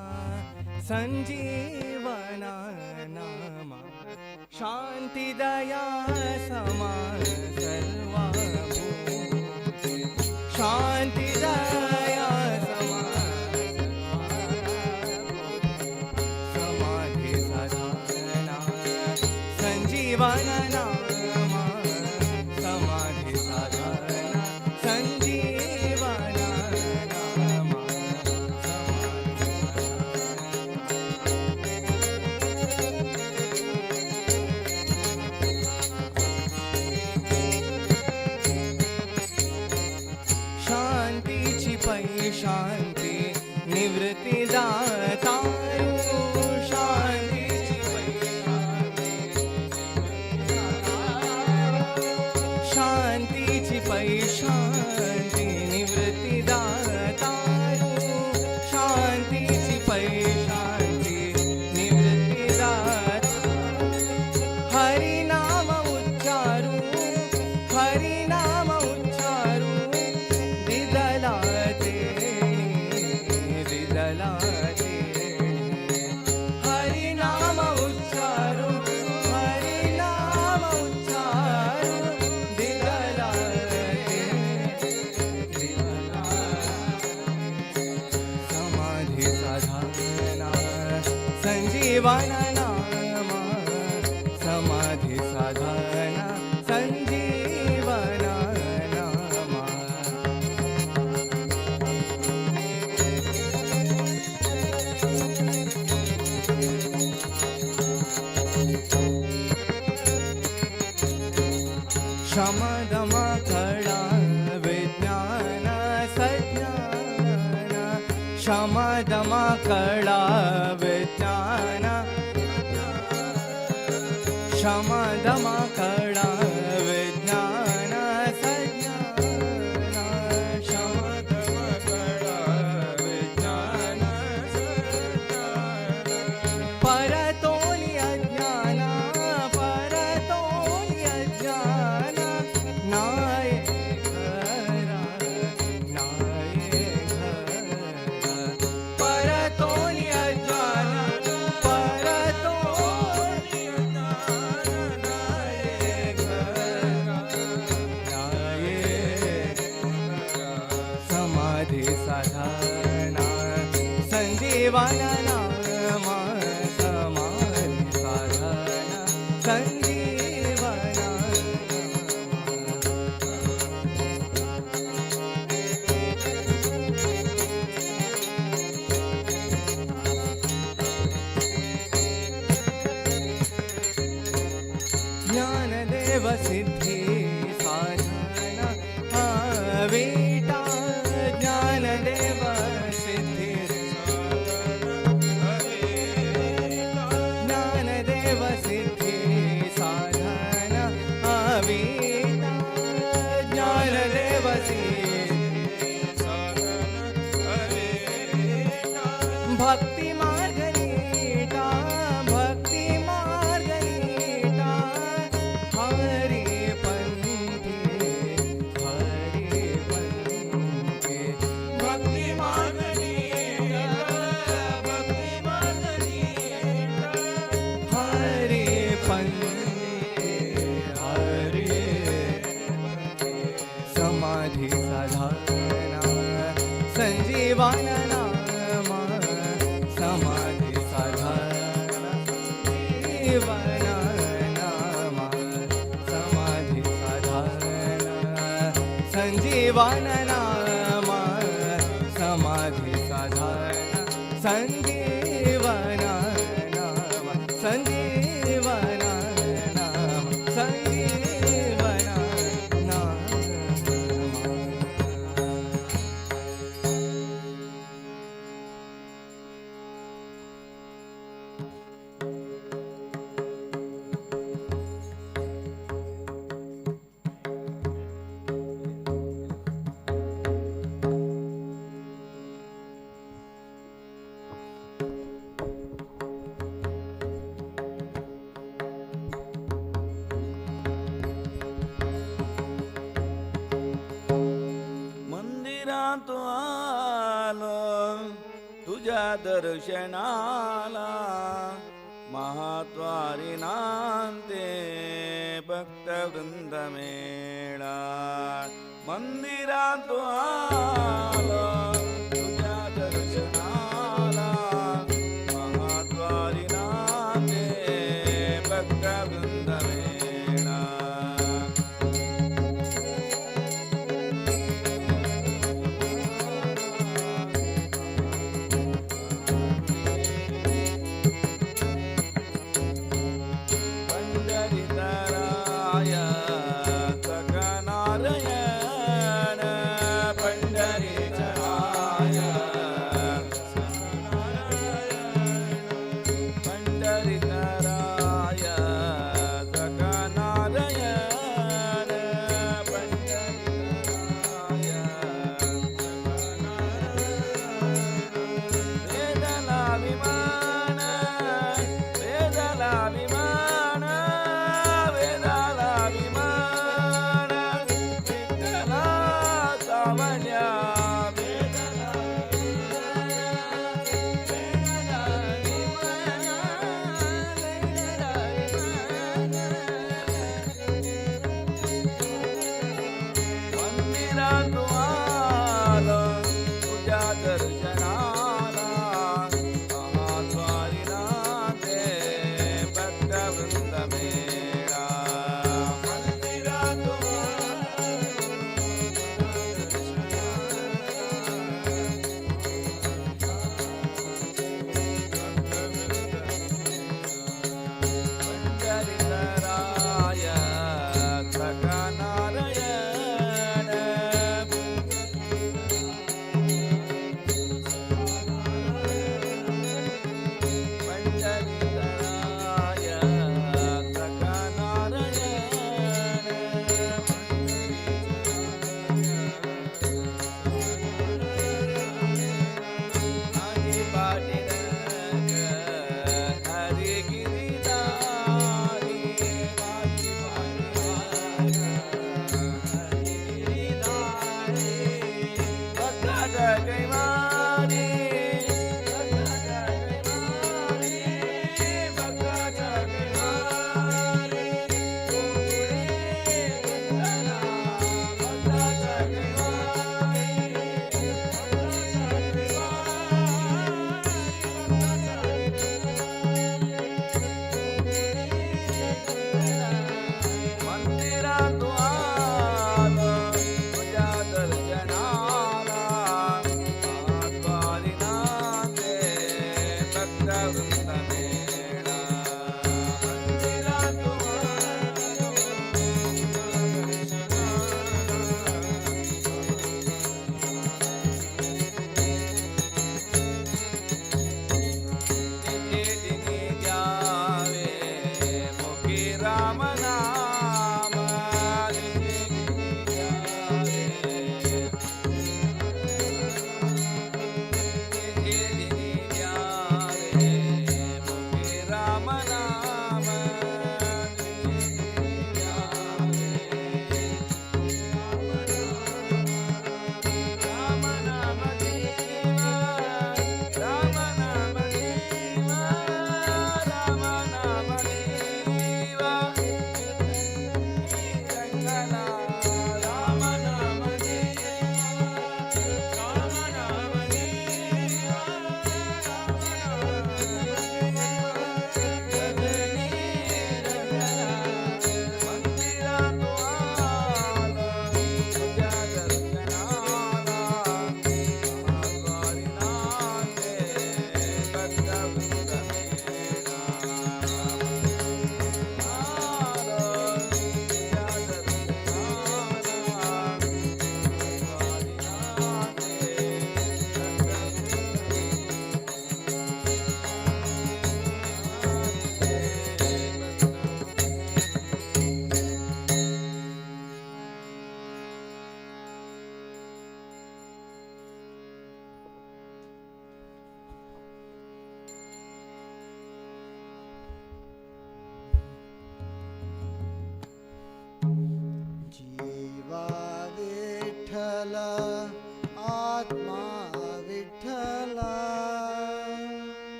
संजीवन नाम शांति दया समा सर्वभूति शांति दया समा समाधि साधना संजीवन नाम समाधि साधना संजीवन नाम शांतीची पै शांती निवृत्ती दातारू शांतीची पै शांतीची पै शांती निवृत्ती दातारू शांतीची पै शांती निवृत्ती दातारू हरि नाम उच्चारू हरि नाम उच्चारू दिदला हरि नाम उच्चारू हरि नाम उच्चारू दिदला समाधि साधना संजीवन नाम समाधि साधना संजीवन नाम शमदम कला विज्ञान सज्ञान शमदम कला विज्ञान शमदम कला विज्ञान सज्ञान शमदम कला विज्ञान सज्ञान परतोनि अज्ञान परतोनि अज्ञान नाय घरा परतोनि अज्ञान परतोनि अज्ञान नाय घरा संजीवन नाम समाधी साधन संजीवन ज्ञानदेव सिद्धि साधन अवीटा ज्ञानदेव सिद्धि ज्ञानदेव सिद्धि साधन अवीटा ज्ञानदेव सिद्धि भक्ति मार्ग नीटा भक्ति मार्ग नीटा हरि पंथी भक्ति मार्ग नीटा भक्ति मार्ग नीटा हरि पंथी समाधि साधना संजीवन नाम समाधि साधना जीवन नाम समाधि साधना संजीवन नाम समाधि साधना संजीवन नाम संजीवन नाम संजीवन नाम मंदिरात आलो तुझ्या दर्शनाला महाद्वारी नांदे भक्त वृंद मेळा मंदिरात आलो तुझ्या दर्शनाला महाद्वारी नांदे भक्त वृंद मेळा पंढरीतराय सकनारायण पंढरीतराय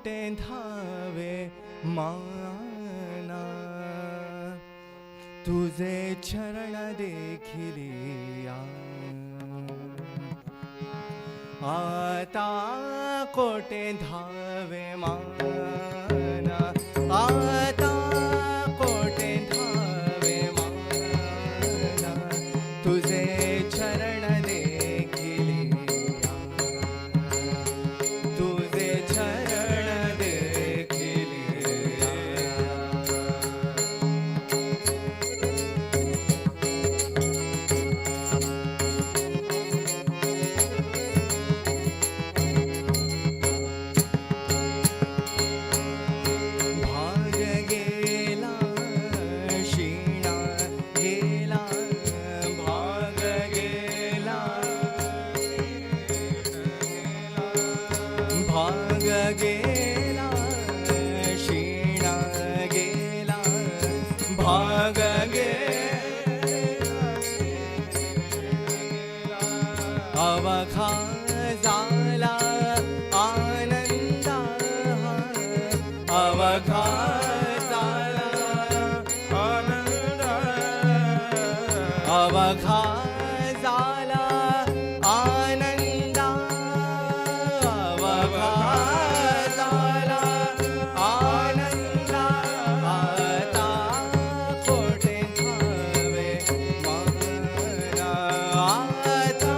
कोटे धावे माना तुझे चरण देखिली आता कोटे धावे माना आता कोटे धावे माना तुझे चरण देखिली तुझे चरण देखिली भाग गेला शिणा गेला भाग गेला भाग गेला शिणा गेला भाग गेला अवघा झाला आनंदा अवघा झाला आनंदा अवघा झाला आनंदा अवघा झाला आनंदा आता कोटे धावे माना आता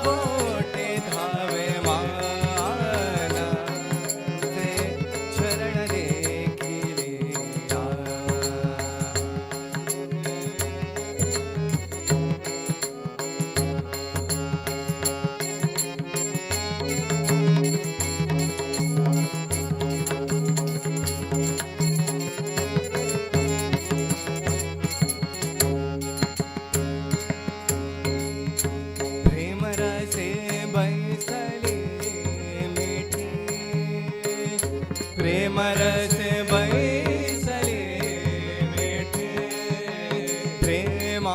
कोटे धावे माना तुझे चरण देखिले प्रेम रसे बैसले मिठी प्रेम रसे बैसले मिठी प्रेम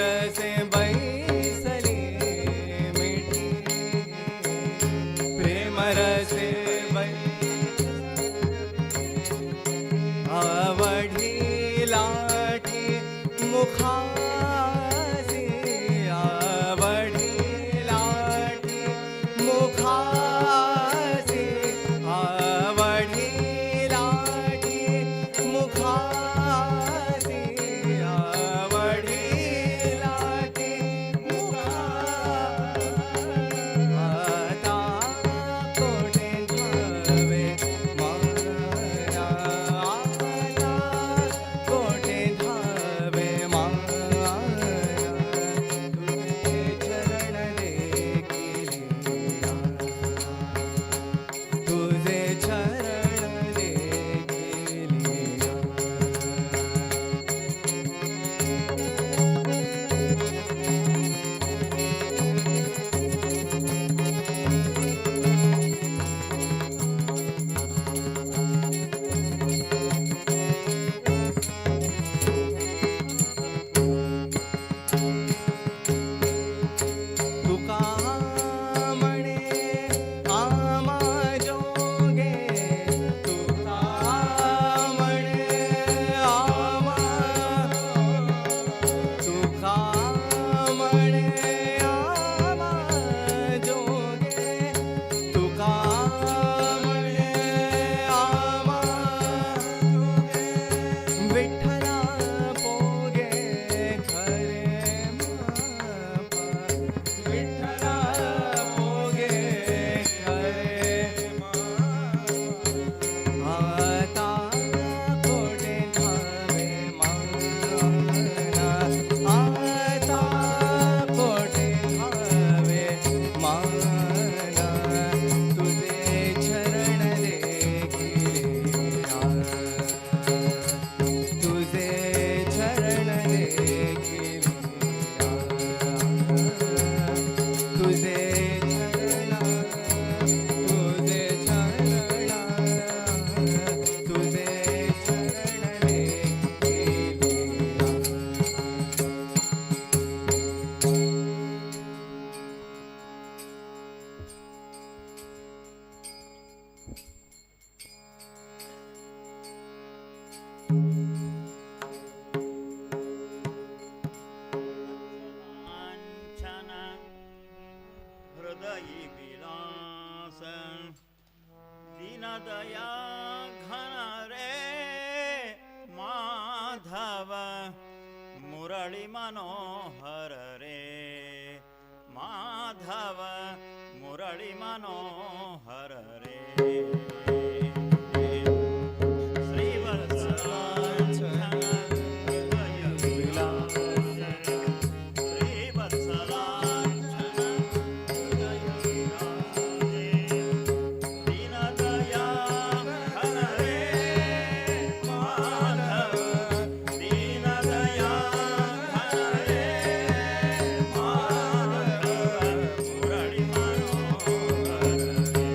रसे बैसले मिठी प्रेम रसे आवडी लाठी मुखासी आवडी लाठी मुखासी आवडी लाठी दया घन रे माधव मुरली मनोहर रे माधव मुरली मनोहर रे श्रीवत्सलांछन हृदय विलास श्रीवत्सलांछन हृदय विलास दीनदया घन रे माधव दीनदया घन रे माधव मुरली मनोहर रे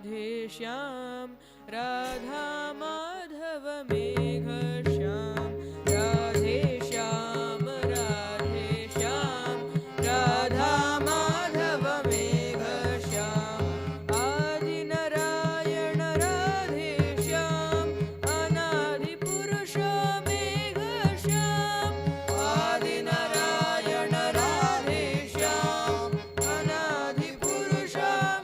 राधे श्याम राधा माधव मेघ श्याम राधे श्याम राधा माधव मेघ श्याम आदि नारायण राधे श्याम अनादि पुरुष मेघ श्याम आदि नारायण राधे श्याम अनादि पुरुष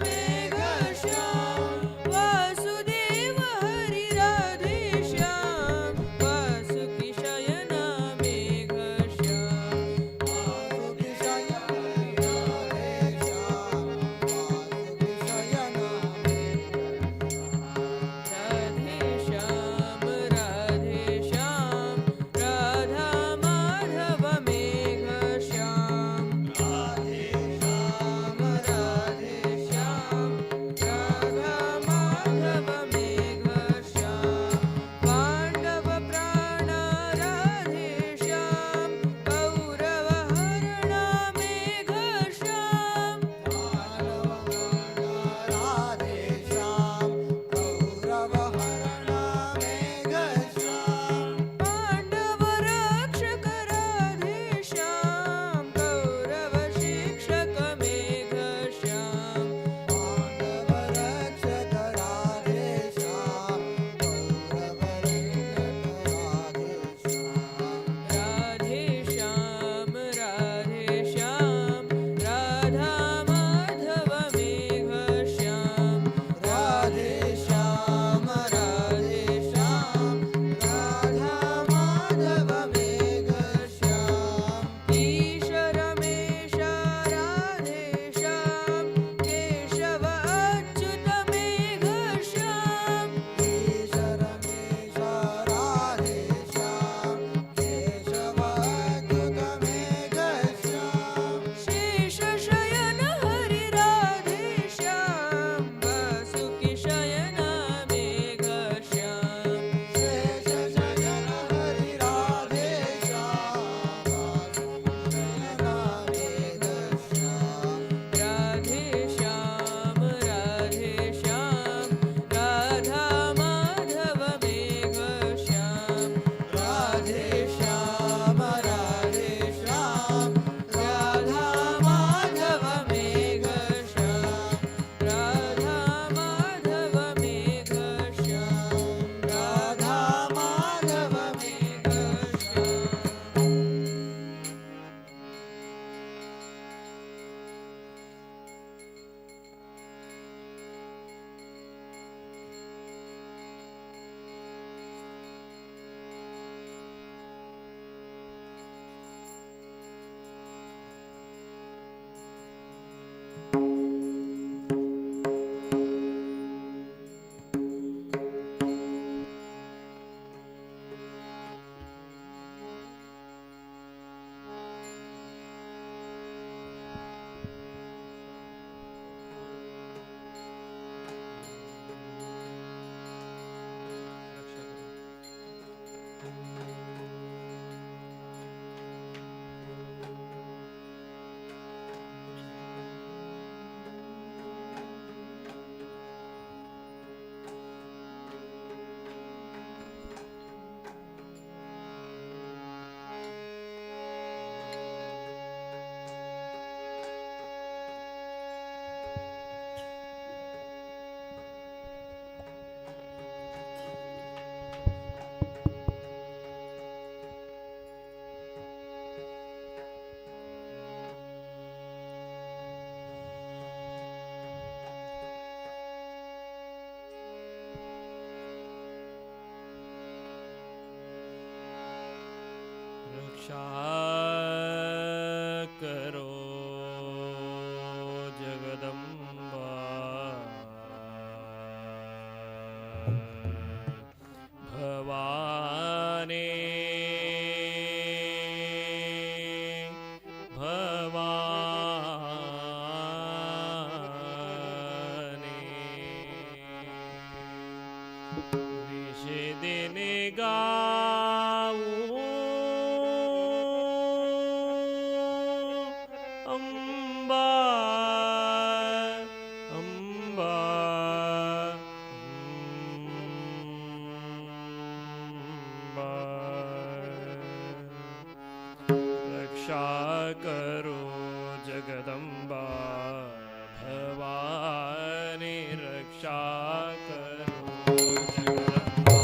मेघ श्याम वासुदेव हरि राधे श्याम वासुकी शयन मेघ श्याम वासुकी शयन राधे श्याम वासुकी शयन राधे श्याम राधा माधव मेघ श्याम राधे श्याम राधे श्याम राधा माधव मेघ श्याम पांडव प्राण राधे श्याम कौरव हरण मेघ श्याम राधे श्याम कौरव हरण मेघ श्याम पांडव रक्षक राधे श्याम कौरव शिक्षक मेघ श्याम पांडव रक्षक राधे श्याम कौरव रक्षक राधे श्याम राधे श्याम राधे श्याम राधा माधव मेघ श्याम ईश रमेश राधे श्याम केशव अच्युत मेघ श्याम ईश रमेश राधे श्याम केशव अच्युत मेघ श्याम शेष शयन हरि राधे श्याम वासुकी शयन मेघ श्याम शेष शयन हरि राधे श्याम वासुकी शयन मेघ श्याम राधे श्याम राधे श्याम राधा माधव मेघ श्याम राधे श्याम राधा माधव मेघ श्याम राधा माधव मेघ श्याम रक्षा करो जगदम्बा भवानी दिन गाऊं अम्बा अम्बा रक्षा करो जगदम्बा भवानी रक्षा करो जगदम्बा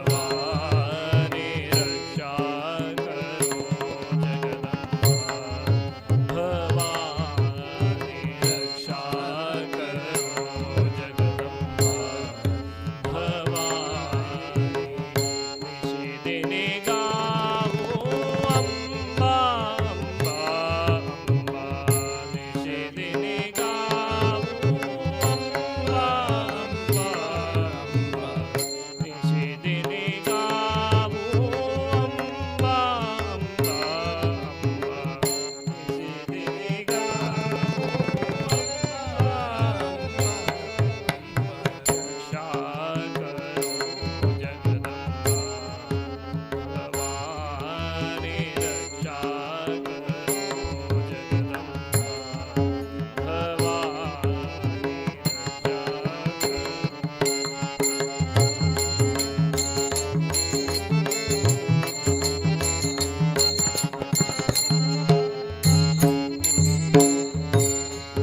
भवानी रक्षा करो जगदम्बा भवानी रक्षा करो जगदम्बा भवानी निशिदिनी गावो अम्बा अम्बा अम्बा निशिदिनी गावो अम्बा अम्बा अम्बा निशिदिनी गावो अम्बा अम्बा अम्बा निशिदिनी गावो रक्षा करो जगदम्बा भवानी रक्षा करो जगदम्बा भवानी रक्षा करो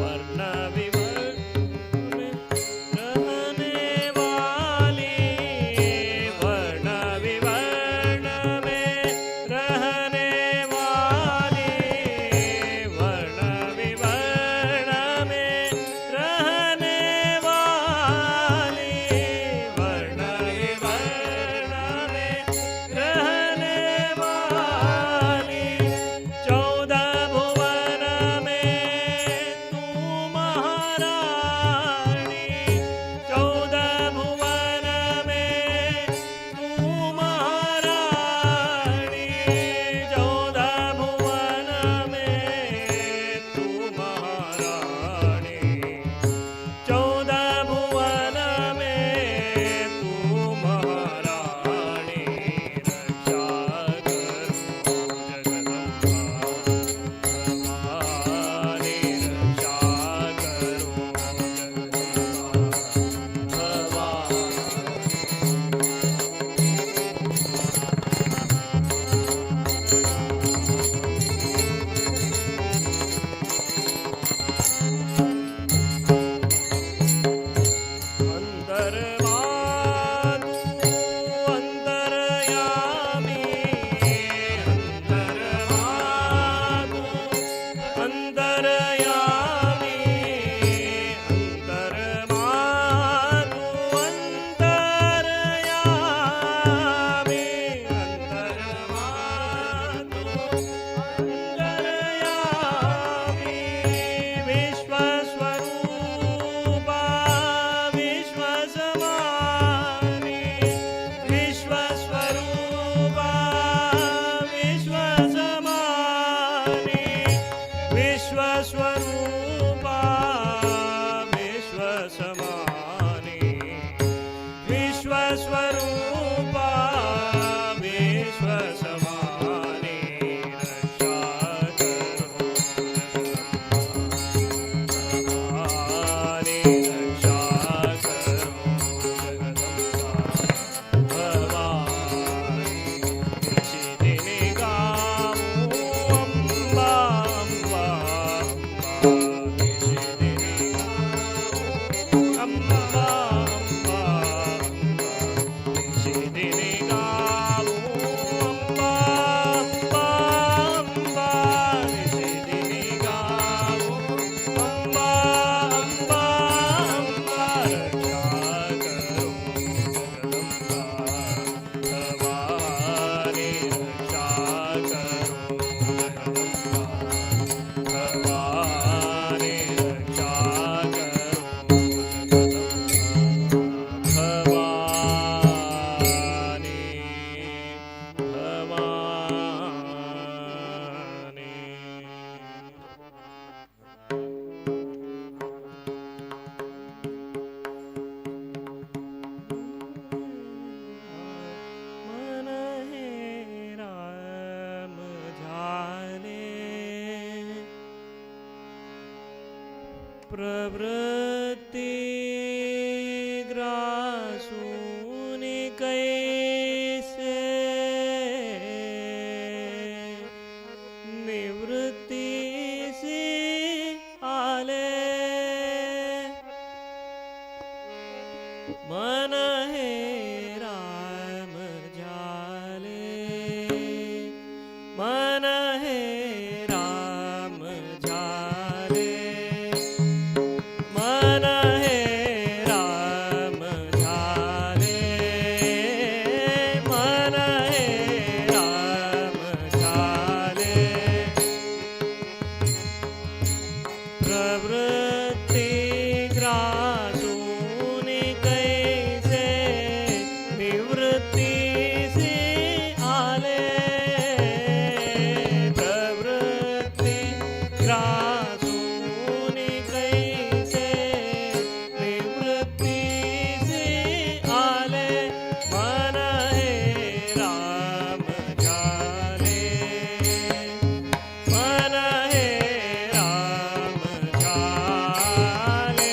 वर्ण विवर्ण में रहने वाली वर्ण विवर्ण में रहने वाली वर्ण विवर्ण में रहने वाली वर्ण विवर्ण में रहने वाली 14 भुवन में तू महारानी 14 भुवन में तू महारानी 14 भुवन में तू महारानी 14 भुवन में तू महारानी रक्षा करो जगदम्बा भवानी रक्षा करो जगदम्बा अंतर्वादु अंतर्यामी अंतर्वादु अंतर्यामी अंतर्वादु अंतर्यामी अंतर्वादु अंतर्यामी विश्वस्वरूपा विश्वसमानी विश्वस्वरूपा विश्वसमानी विश्वस्वरूपा विश्वसमानी विश्वस्वरूपा विश्वसमानी रक्षा करो भवानी रक्षा करो जगदम्बा भवानी निशिदिनी गावो अम्बा अम्बा अम्बा निशिदिनी गावो अम्बा अम्बा अम्बा निशिदिनी गावो अम्बा अम्बा अम्बा निशिदिनी गावो अम्बा अम्बा अम्बा रक्षा करो जगदम्बा भवानी रक्षा करो जगदम्बा भवानी रक्षा करो जगदम्बा भवानी मन हे राम झाले प्रवृत्ति ग्रासून कैसे मन हे राम झाले मन हे राम झाले मन हे राम झाले मन हे राम झाले प्रवृत्ति ग्रासून कैसे निवृत्तीसी आले प्रवृत्ति ग्रासून कैसे निवृत्तीसी आले मन हे राम झाले मन हे राम झाले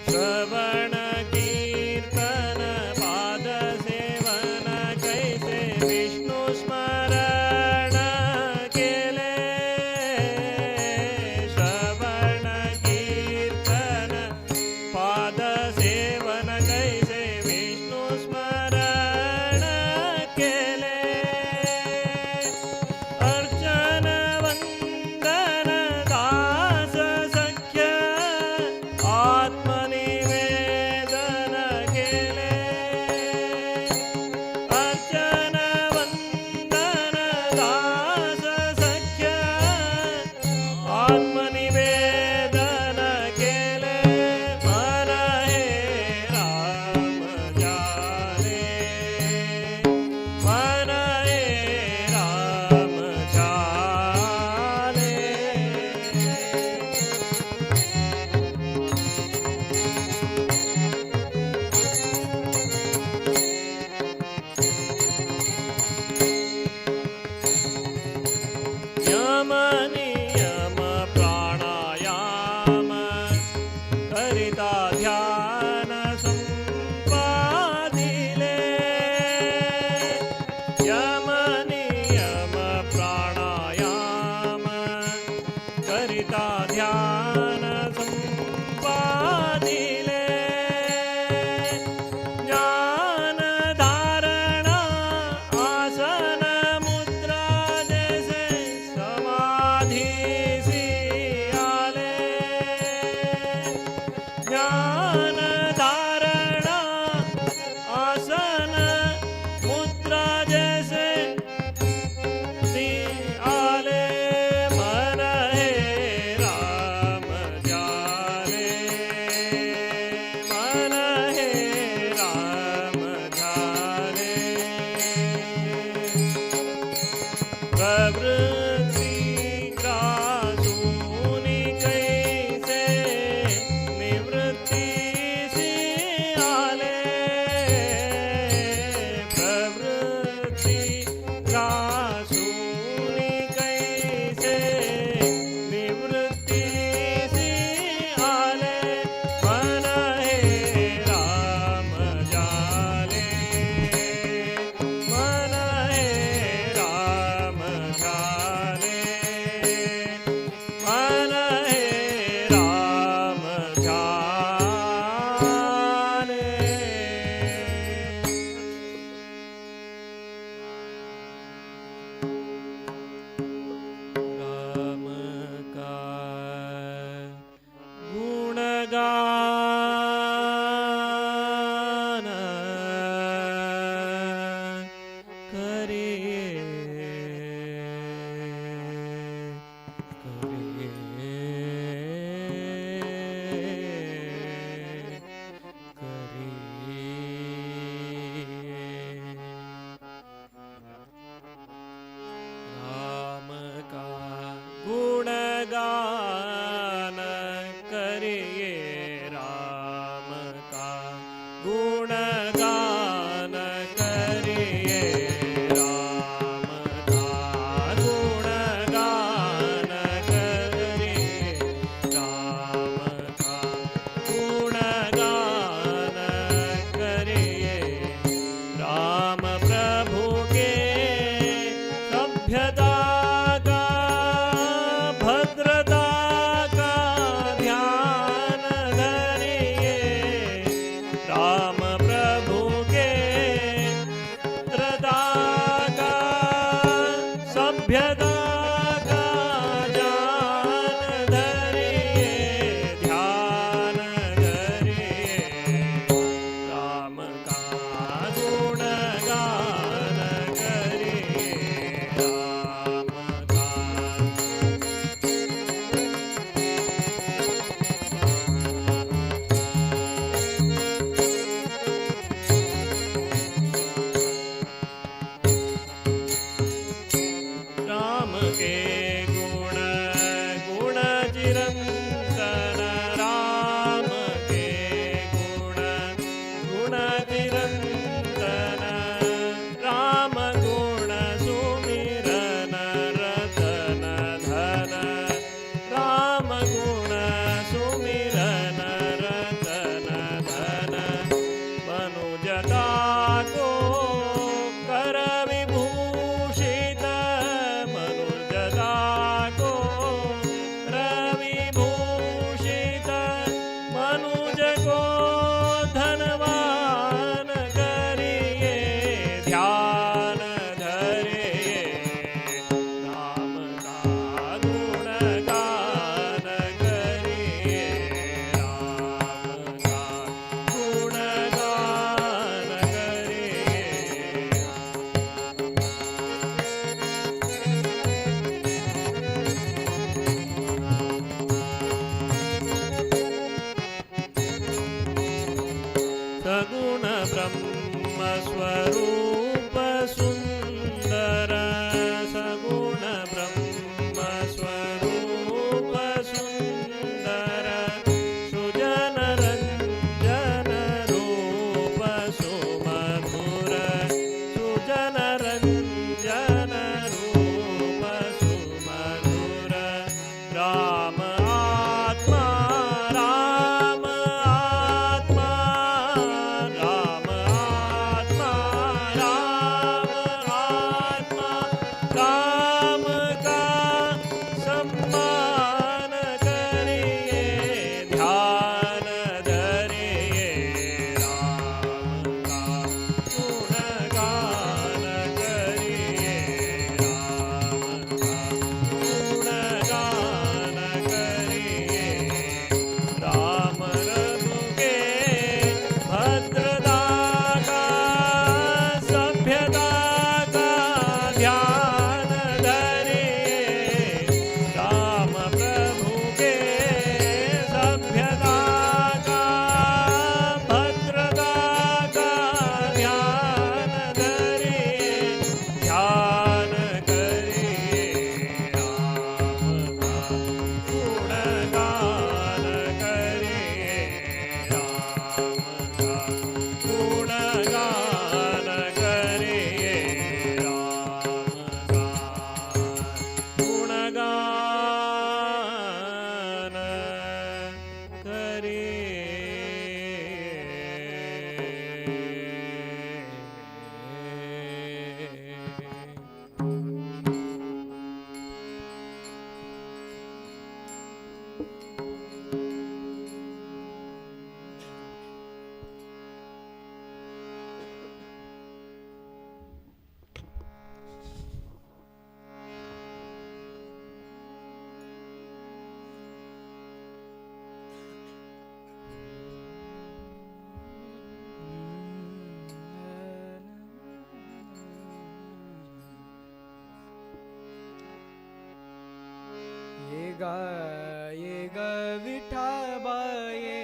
श्रवण कीर्तन पाद सेवन कैसे विष्णु स्मरण केले श्रवण कीर्तन पाद सेवन कैसे विष्णु स्मरण केले अर्चन वंदन दास सख्य आत्मनिवेदन केले अर्चन वंदन दास सख्य आत्मनिवेदन केले मन हे राम झाले मन हे राम झाले यम नियम प्राणायाम करिता ध्यान संपादिले यम नियम प्राणायाम करिता ध्यान संपादिले ज्ञान धारणा आसन मुद्रा जैसे समाधि सी आले ज्ञान धारणा आसन मुद्रा जैसे सी आले मन हे राम झाले मन हे राम झाले प्रवृत्ति ग्रासून कैसे निवृत्तीसी आले प्रवृत्ति ग्रासून कैसे निवृत्तीसी आले मन हे राम झाले मन हे राम झाले मन हे राम झाले राम का गुणगान करिए राम का गुणगान करिए राम का गुणगान करिए राम ध्यान धरे राम का गुणगान करिए राम का गुणगान करिए सगुण ब्रह्म स्वरूप सुंदर सगुण ब्रह्म स्वरूप सुंदर सुजन रंजन रूप सुमधुर सुजन रंजन रूप सुमधुर राम आत्मा राम आत्मा राम आत्मा राम आत्मा राम का सम्मान करिए ध्यान धरिए राम का गुणगान करिए राम का गुणगान करिए राम रघु के भद्रता का सभ्यता का ध्यान धरिए राम प्रभु के सभ्यता का भद्रता का ध्यान धरिए ध्यान करिए राम का गुणगान करिए राम का गुणगान करिए राम का गुणगान करिए ये ग विठाबाये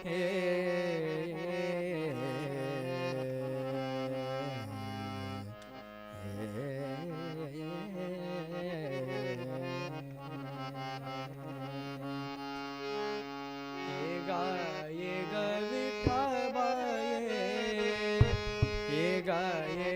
ये ग विठाबाये ये ग विठाबाये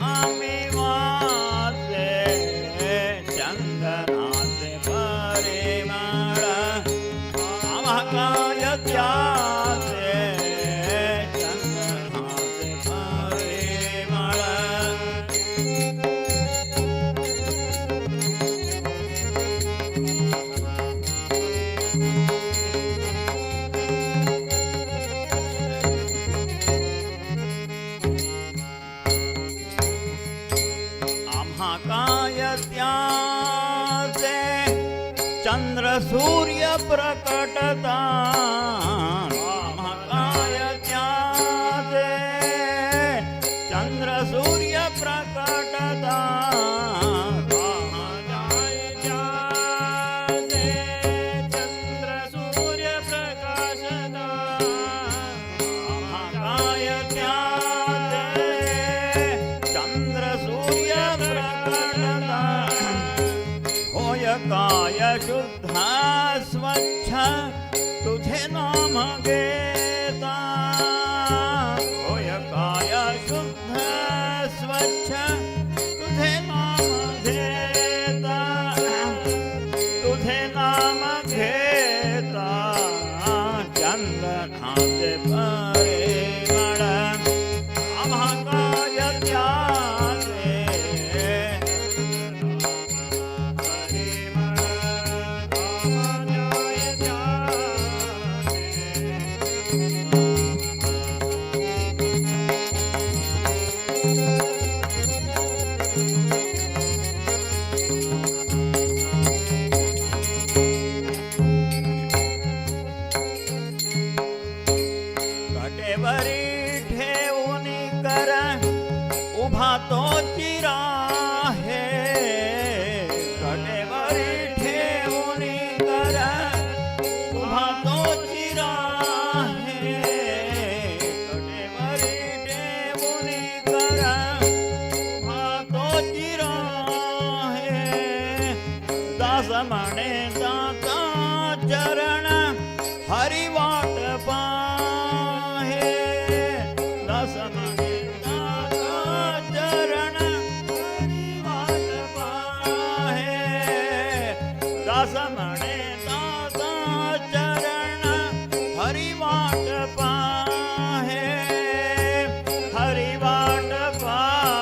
आम्ही वाचे चंदनाचे परिमळ आम्हा काय त्याचे चंदनाचे परिमळ आम्हा काय त्याचे चंद्र सूर्य प्रकटता आम्हा काय त्याचे चंद्र सूर्य प्रकटता चंद्र सूर्य प्रकाशता आम्हा काय त्याचे चंद्र सूर्य प्रकटता होय काय शुद्ध स्वच्छ तुझे नाम घेता होय काय शुद्ध स्वच्छ तुझे नाम घेता तुझे नाम घेता चंदनाचे परिमळ आम्हा काय त्याचे कटेवरी ठेवून कर उभा तो चिरा हे कटेवरी ठेवून कर उभा तो चिरा हे कटेवरी ठेवून कर उभा तो चिरा हे दास म्हणे दाता चरण हरी वाट पाहे दास म्हणे दाता चरण हरी वाट पाहे दास म्हणे दाता चरण हरी वाट पाहे हरी वाट पाहे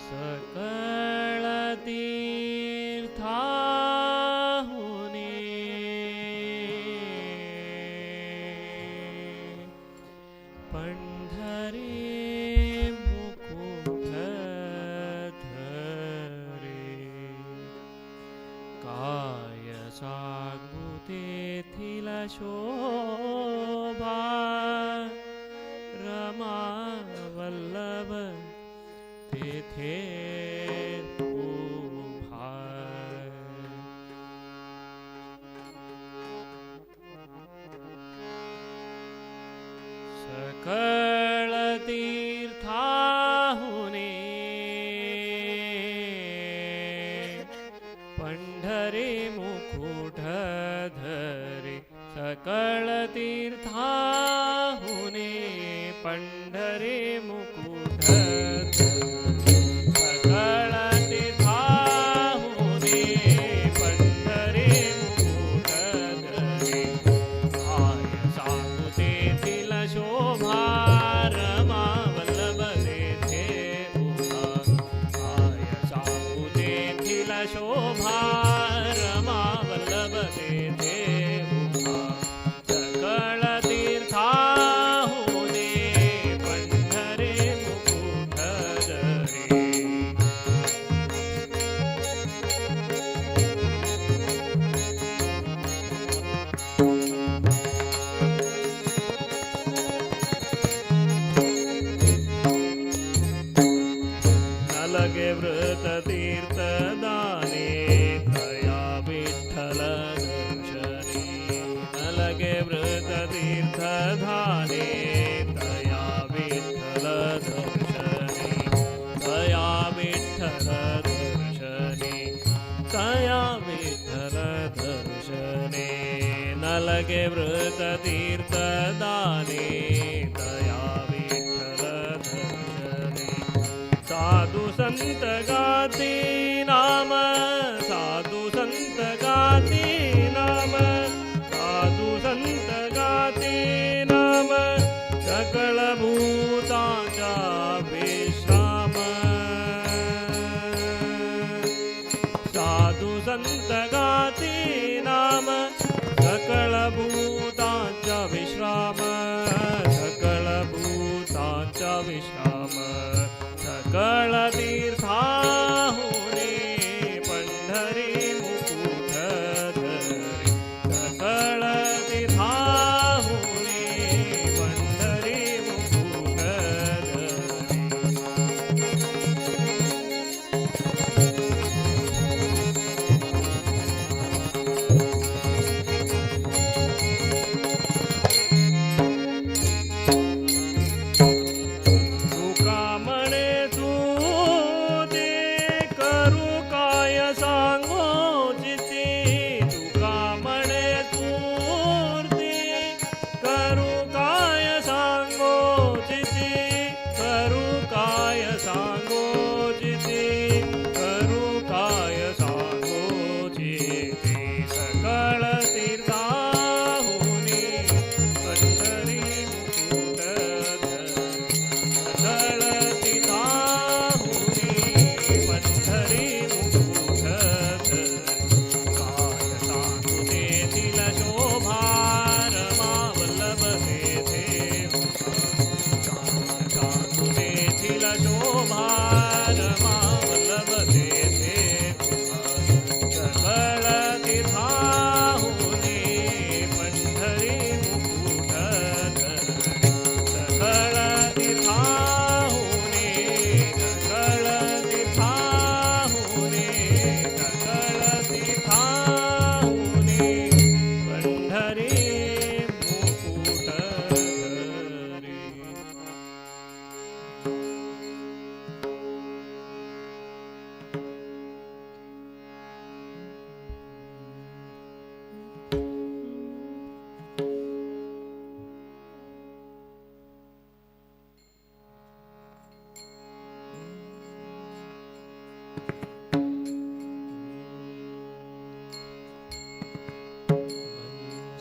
सकळ तीर्थाहुने पंढरी मुकुट धरे काय सांगू तेथील शोभा रमा वल्लभ तेथे उभा सकळ तीर्थाहुने पंढरी मुकुट धरे सकळ तीर्थाहुने पंढरी मुकुट धरे सकळ तीर्थाहुने पंढरी मुकुट धरे काय सांगू तेथील शोभा रमा वल्लभ तेथे उभा काय सांगू तेथील शोभा रमा वल्लभ तेथे उभा सकळ तीर्थाहुने पंढरी मुकुट धरे नलगे व्रत तीर्थ दाने तया विठ्ठल दर्शने नलगे व्रत तीर्थ धाने तया विठ्ठल दर्शने तया विठ्ठल दर्शने तया विठ्ठल दर्शने नलगे व्रत तीर्थ दाने तया विठ्ठल दर्शने साधु संत गाती नाम साधु संत गाती नाम साधु संत गाती नाम सकळ भूतांचा विश्राम साधु संत गाती नाम सकळ भूतांचा विश्राम सकळ भूतांचा विश्राम सकळ तीर्थाहुने पंढरी मुकुट धरे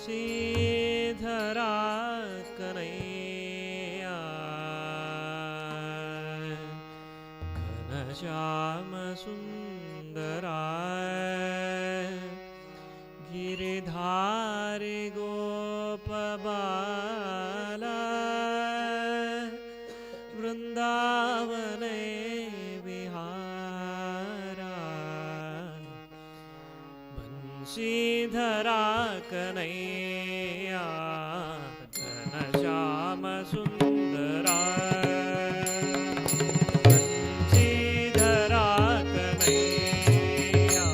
बंशीधरा कन्हैया घनश्याम सुंदरा गिरिधारी गोपबाला वृंदावने विहारा बंशीधरा कन्हैया घनश्याम सुंदरा बंशीधरा कन्हैया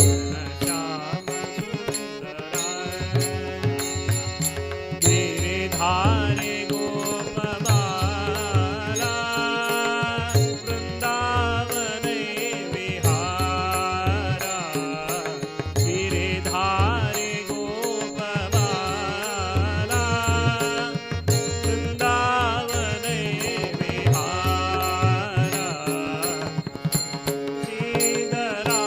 घनश्याम सुंदरा गिरिधारी गोपबाला वृंदावने विहारा गिरिधारी गोपबाला वृंदावने विहारा श्रीधरा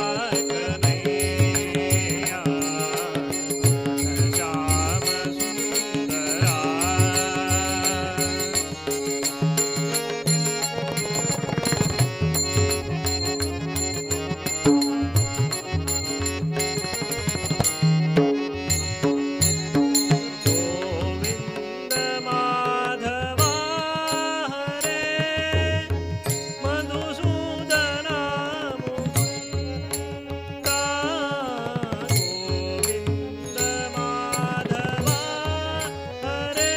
कन्हैया घनश्याम सुंदरा गोविंद माधवा हरे मधुसूदन मुकुंदा गोविंद माधवा हरे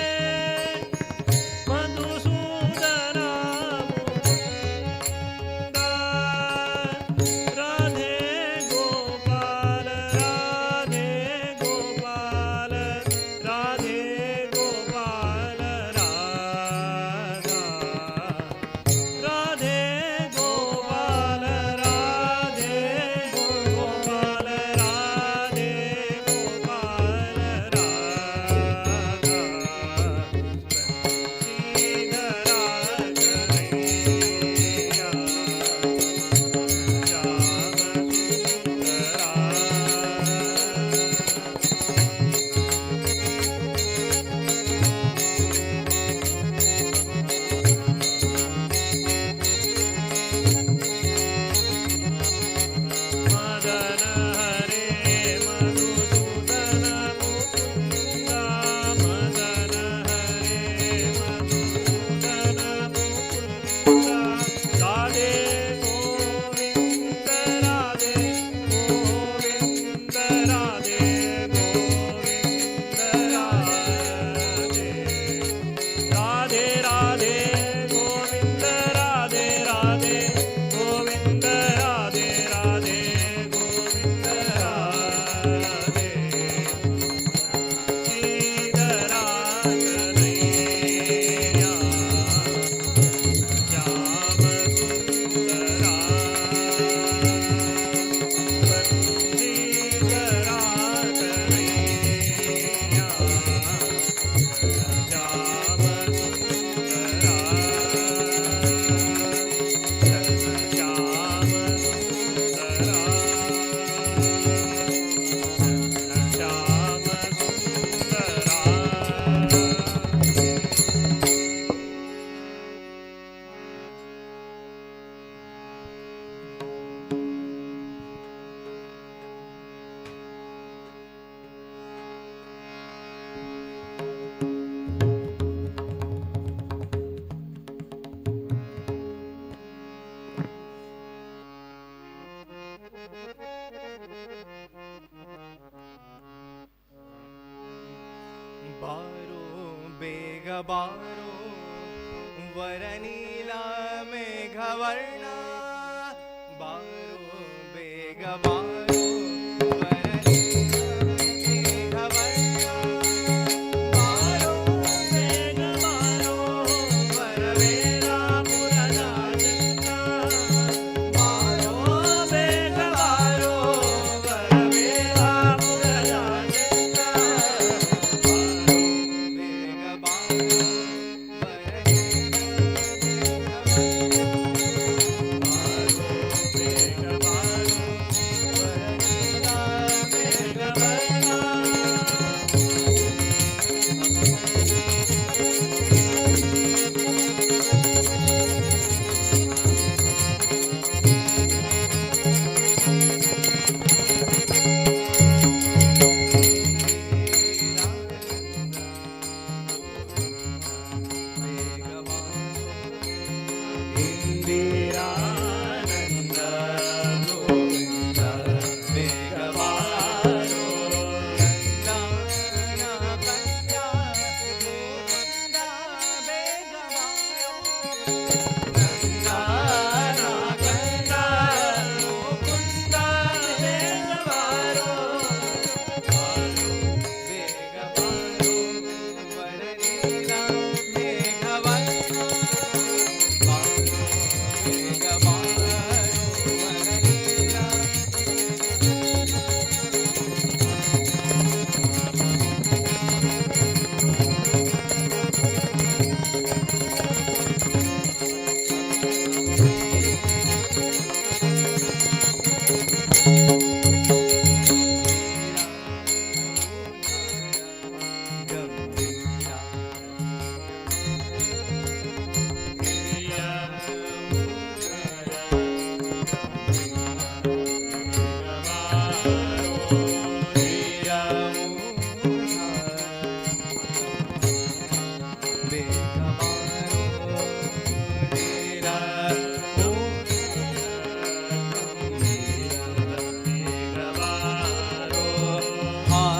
मधुसूदन मुकुंदा राधे गोपाल राधे गोपाल राधे गोपाल राधा राधे गोपाल राधे गोपाल राधे गोपाल राधा श्रीधरा कन्हैया श्याम सुंदरा मदन हरे मधुसूदन मुकुंदा मदन हरे मधुसूदन मुकुंदा राधे गोविंद राधे गोविंद राधे गोविंद राधे राधे राधे गोविंद राधे राधे गोविंद राधे राधे गोविंद राधे श्रीधरा कन्हैया श्याम सुंदरा बंशीधरा कन्हैया श्याम सुंदरा घनश्याम सुंदरा घनश्याम सुंदरा बारो बेग बारो वरनीला मेघवर्णा बारो बेग बारो वरनीला मेघवर्णा बारो बेग बारो वरवेला पुरदाचना बारो बेग बारो वरवेला पुरदाचना बारो बेग बारो वरनीला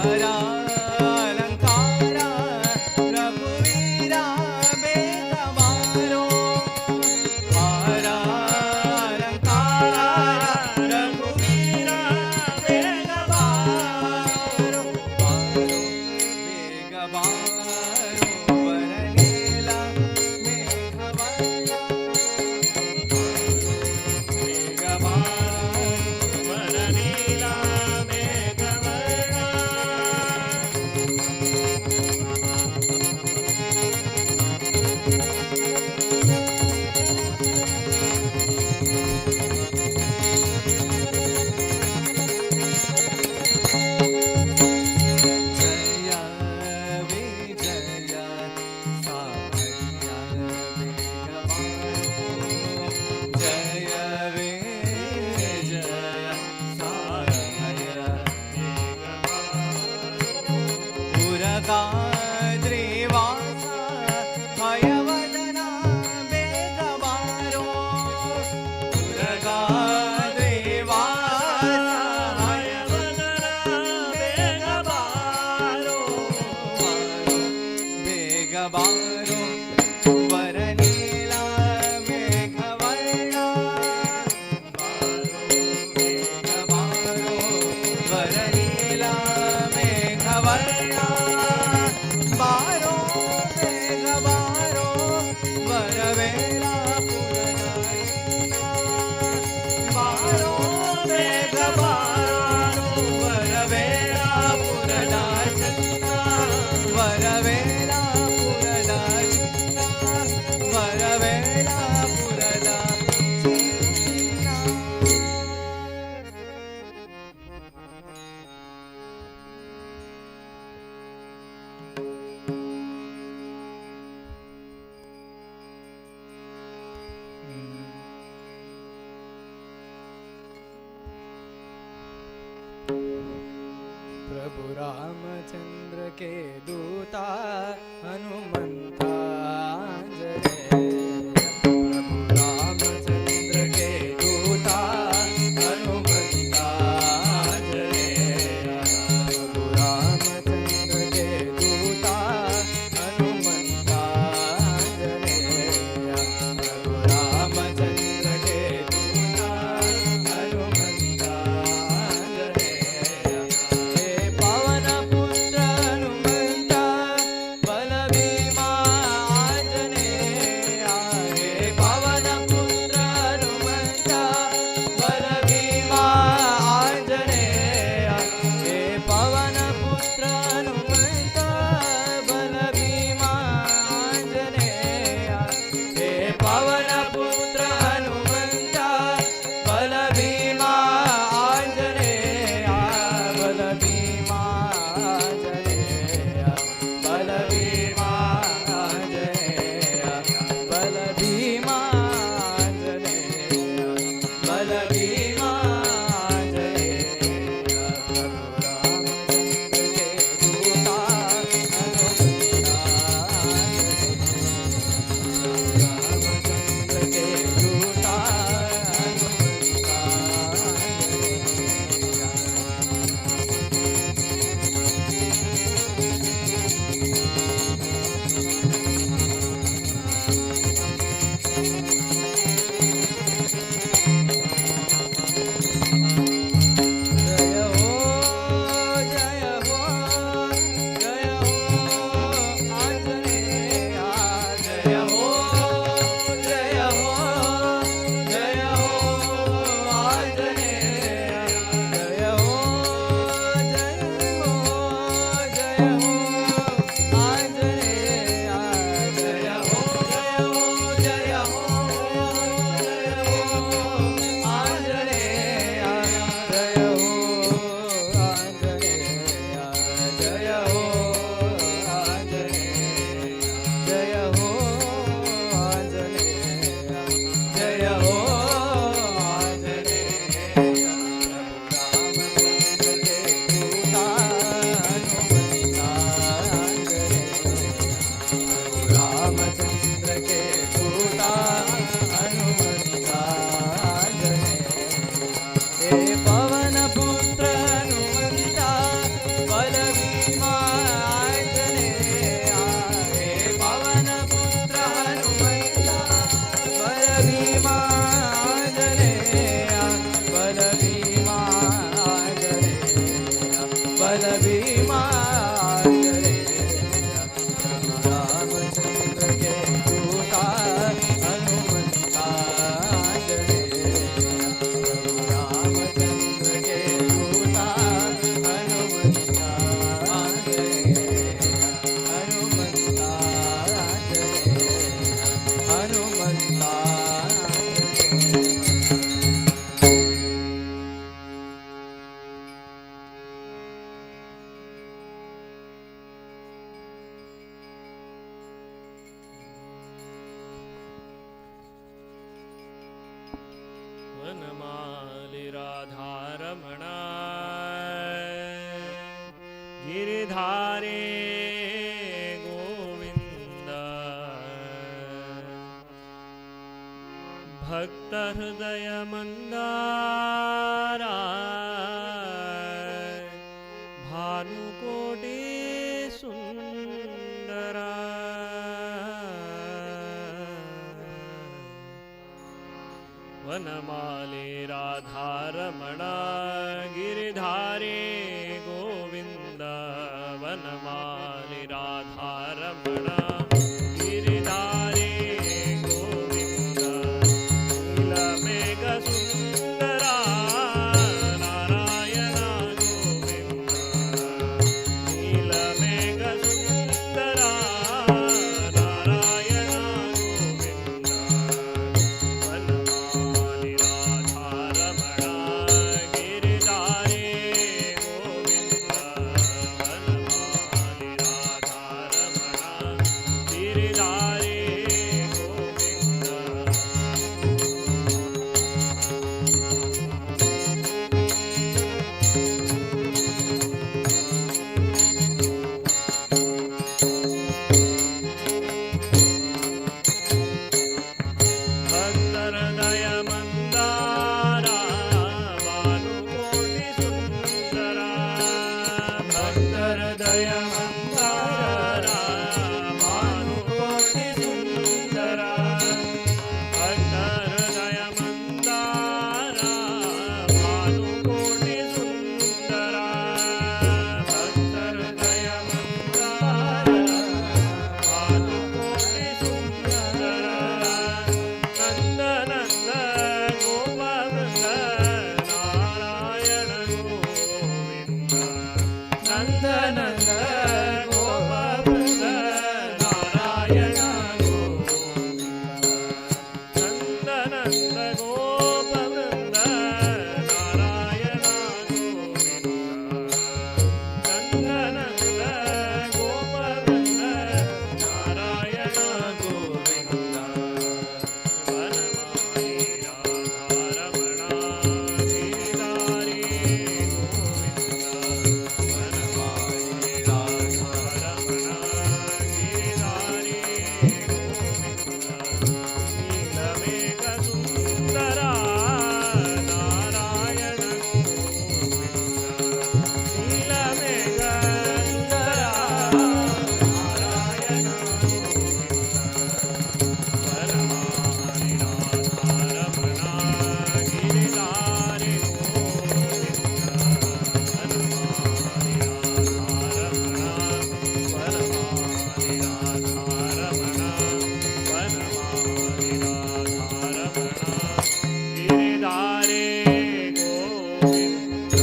वारा अलंकारा रघुवीरा बेग मारो वारा अलंकारा रघुवीरा बेग मारो बेग मारो वरलीला मेघवर्णा वरनीला मेघवर्णा जय विजय साया मेघमारो जय विजय साया पुरगाद्रिवासा हयवदना मेघमारो पुरगाद्रिवासा बेगबारो वरनीला मेघवर्णा बेगबारो वरनीला मेघवर्णा बारो बेगबारो वरवेला पुरनाई बारो बेगबारो वरवेला पुरनाचंदा वरवेला पुरनाचंदा वरवेला पुरनाचंदा प्रभु रामचंद्र के दूता हनुमंता आंजनेय प्रभु रामचंद्र के दूता हनुमंता आंजनेय प्रभु रामचंद्र के दूता हनुमंता आंजनेय प्रभु रामचंद्र के दूता हनुमंता आंजनेय हे पवन पुत्र हनुमंता बलभीमा आंजनेय हे पवन पुत्र हनुमंता बलभीमा आंजनेय हे पवन पुत्र हनुमंता बलभीमा आंजनेय हे पवन पुत्र हनुमंता बलभीमा आंजनेय बलभीमा आंजनेय बलभीमा आंजनेय बलभीमा आंजनेय बलभीमा आंजनेय प्रभु रामचंद्र के दूता भीमा रामचंद्र के दूता हनुमंता रामचंद्र के दूता हनुमंता हनुमंता हनुमंता वनमाली राधारमणा गिरिधारे गोविंद भक्त हृदय मंदारा भानुकोटि सुंदरा वनमाले राधारमणा गिरिधारे गोविंद वनमाले राधारमणा गिरिधारे गोविंद नीलमेघ सुंदरा नारायण गोविंद नीलमेघ सुंदरा नारायण गोविंद वनमाली राधारमणा गिरिधारे गोविंद वनमाली राधारमणा गिरिधारे गोविंद भक्तहृदय मंदारा भानुकोटि सुंदरा भक्तहृदय मंदारा भानुकोटि सुंदरा भक्तहृदय मंदारा भानुकोटि सुंदरा भक्तहृदय मंदारा भानुकोटि सुंदरा नंद नंद गोपवृंद नारायण गोविंद नंद नंद गोपवृंद नारायण गोविंद नंद नंद गोपवृंद नारायण गोविंद नंद नंद गोपवृंद नारायण गोविंद वनमाली राधारमणा गिरिधारे गोविंद वनमाली राधारमणा गिरिधारे गोविंद नीलमेघ सुंदरा नारायण गोविंद नीलमेघ सुंदरा नारायण गोविंद वनमाली राधारमणा गिरिधारे गोविंद वनमाली राधारमणा वनमाली राधारमणा वनमाली राधारमणा गिरिधारे गोविंद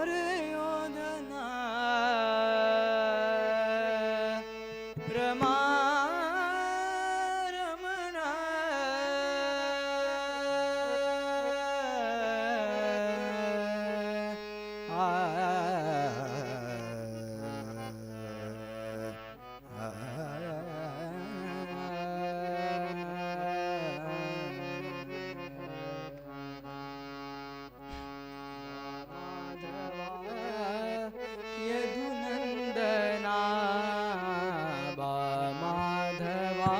ಪೊರೆಯೋದನ ರಮಾ ರಮಣ यदुनंदना बा माधवा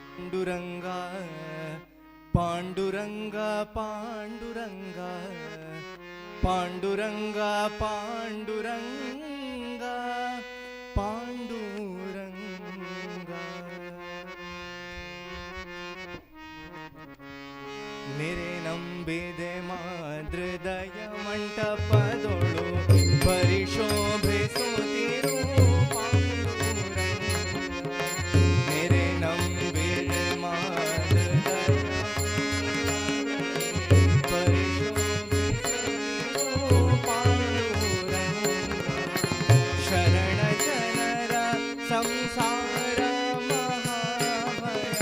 पांडुरंगा पांडुरंगा पांडुरंगा पांडुरंगा पांडुरंगा पांडुरंगा मेरे ನಂಬಿದೆ ಮಾದೃದಯ ಮಂಟಪದೊಳು ಪರಿಶೋಭಿಸುತ್ತಿರು मेरे ನಂಬಿದೆ ಮಾದೃದಯ ಪರಿಶೋಭಿಸುತ್ತಿರು ಪಾಂಡುರಂಗ ಶರಣ ಜನರ ಸಂಸಾರ ಮಹಾಭಯ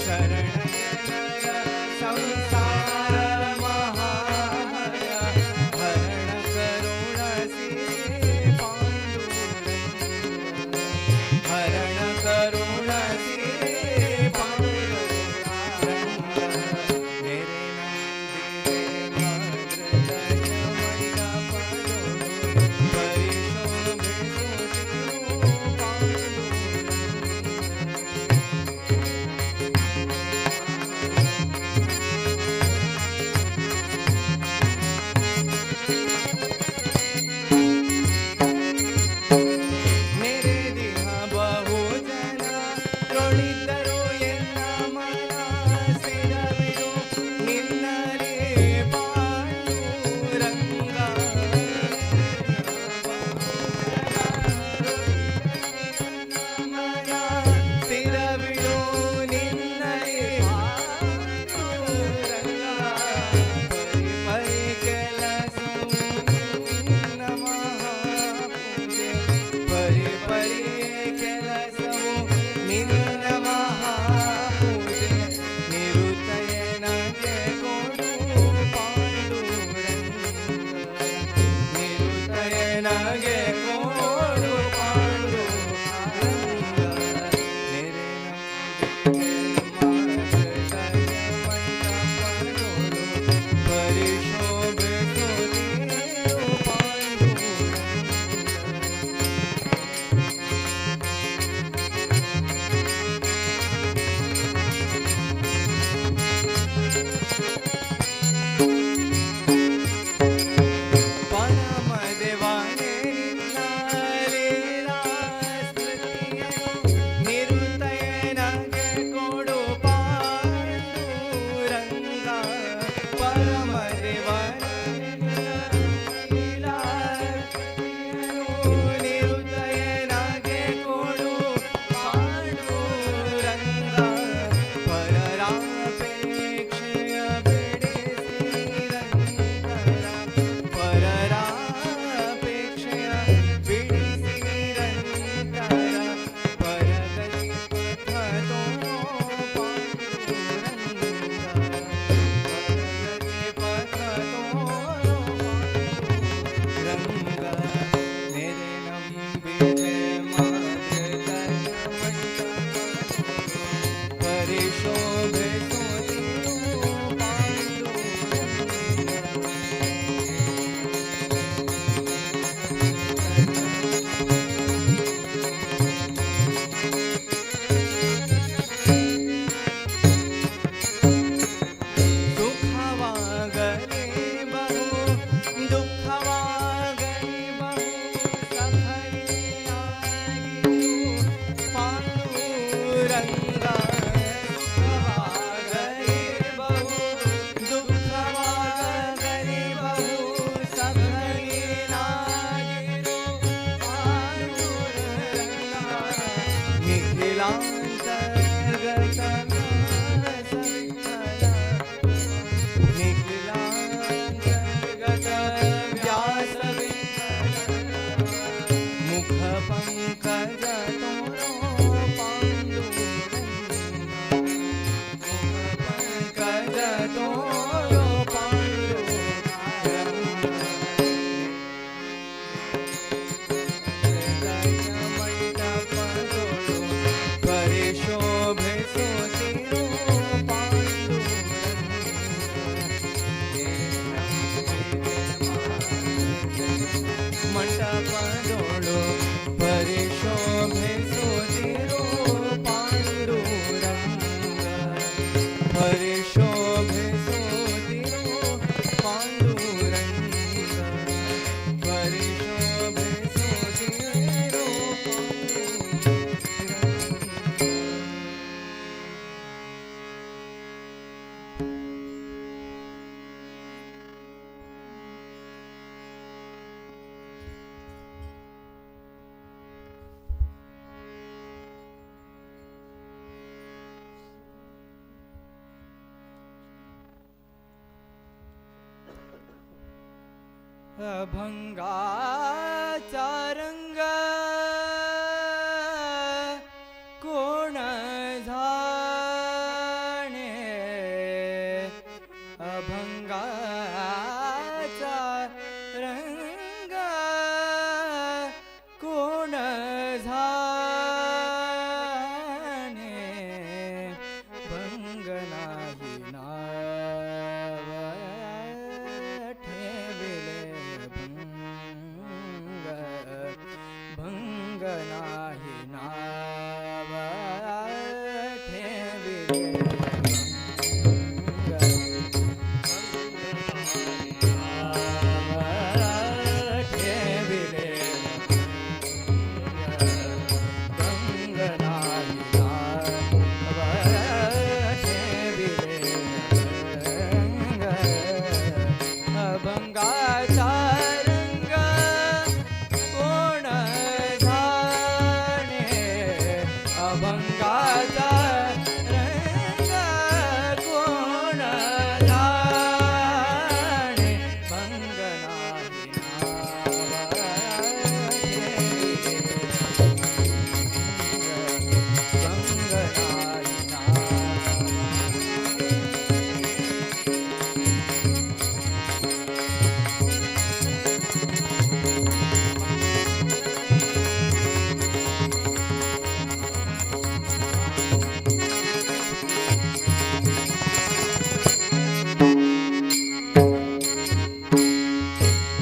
ಶರಣ ಜನರ ಸಂಸಾರ ಮಹಾಭಯ ಹರಣ ಕರುಣ ಸಿರಿ ಪಾಂಡುರಂಗ ಹರಣ ಕರುಣ ಸಿರಿ ಪಾಂಡುರಂಗ ಮೇರೆ ನಂಬಿದೆ ಮಾದೃದಯ मेरे दिह बहु जन ರೋಳಿದ್ದರು ಎನ್ನ ಮನ ಸಿರವಿಡು ನಿನ್ನರೇ ಪಾಂಡುರಂಗ ಸಿರವಿಡು ನಿನ್ನರೇ ಪಾಂಡುರಂಗ ಪರಿ ಕೆಲಸವು ನಿನ್ನ ಮಹಾಪೂಜೆ ಪರಿ ಪರಿ ಕೆಲಸವು ನಿನ್ನ ಮಹಾಪೂಜೆ ನಿರುತಯನಗೆ ಕೊಡು ಪಾಂಡುರಂಗ ನಿರುತಯನಗೆ ಕೊಡು ಪಾಂಡುರಂಗ ಮೇರೆ ನಂಬಿದೆ ಮಾದೃದಯ ಮಂಟಪದೊಳು ಪರಿಶೋಭಿಸುತ್ತಿರು ಪಾಂಡುರಂಗ ಪರಮ ದೇವಾನೇ ನಿನ್ನ ಲೀಲಾ ಸ್ತುತಿಯನ್ನು ನಿರುತಯನಗೆ ಕೊಡು ಪಾಂಡುರಂಗ ಪರಮ ದೇವಾನೇ ನಿನ್ನ ಲೀಲಾ ಸ್ತುತಿಯನ್ನು ನಿರುತಯನಗೆ ಕೊಡು ಪಾಂಡುರಂಗ ಪರರಾಪೇಕ್ಷೆಯ ಬಿಡಿಸಿ ನಿರಂತರ ಪರರಾಪೇಕ್ಷೆಯ ಬಿಡಿಸಿ ನಿರಂತರ ಪರಗತಿ ಪಥದೋ ಪಾಂಡುರಂಗ ಪರಗತಿ ಪಥದೋ ಪಾಂಡುರಂಗ ಮೇರೆ ನಂಬಿದೆ ಮಾದೃದಯ ಮಂಟಪದೊಳು ಪರಿಶೋಭಿಸುತ್ತಿರು ಸುಖವಾಗಲಿ ಬಹು ದುಃಖವಾಗಲಿ ಬಹು ಸಫಲಿಯಾಗಿರು ಪಾಂಡುರಂಗ ಸುಖವಾಗಲಿ ಬಹು ದುಃಖವಾಗಲಿ ಬಹು ಸಫಲಿಯಾಗಿರು ಪಾಂಡುರಂಗ ನಿಖಿಲಾಂತರ್ಗತ ಸವಿಠಲ ನಿಖಿಲಾಂತರ್ಗತ ವ್ಯಾಸ ಮುಖ ಪಂಕಜ ತೋರೋ ಪಾಂಡುರಂಗ ಮುಖ ಪಂಕಜ ತೋರೋ ಪಾಂಡುರಂಗ ಮಂಟಪದೊಳು ಪರಿಶೋಭಿಸುತ್ತಿರು अभंगाचा रंग कोण जाणे अभंगाचा रंग कोण जाणे भंग नाही नाव ठेविले भंग नाही नाव ठेविले अभंगाचा रंग कोण जाणे अभंगाचा रंग कोण जाणे भंग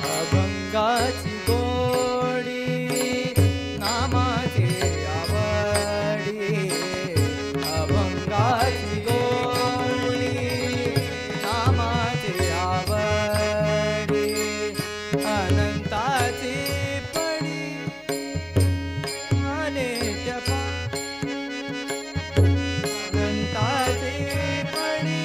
अभंगाची गोडी नामाची आवडी अभंगाची गोडी नामाची आवडी अनंताची पडी अनेक अनंताची पडी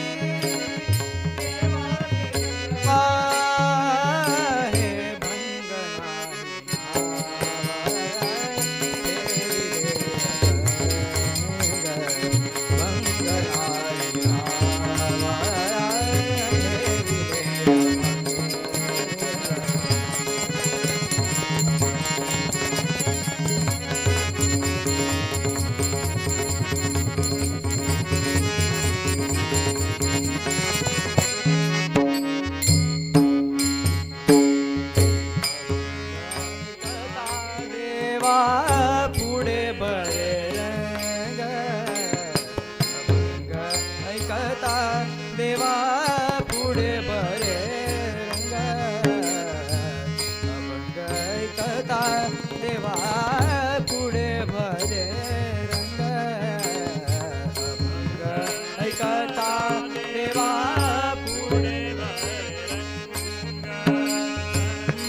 देवा पुढे बरे रंग अभंग ऐकता देवा पुढे बरे रंग अभंग ऐकता देवा पुढे बरे रंग अभंग ऐकता देवा पुढे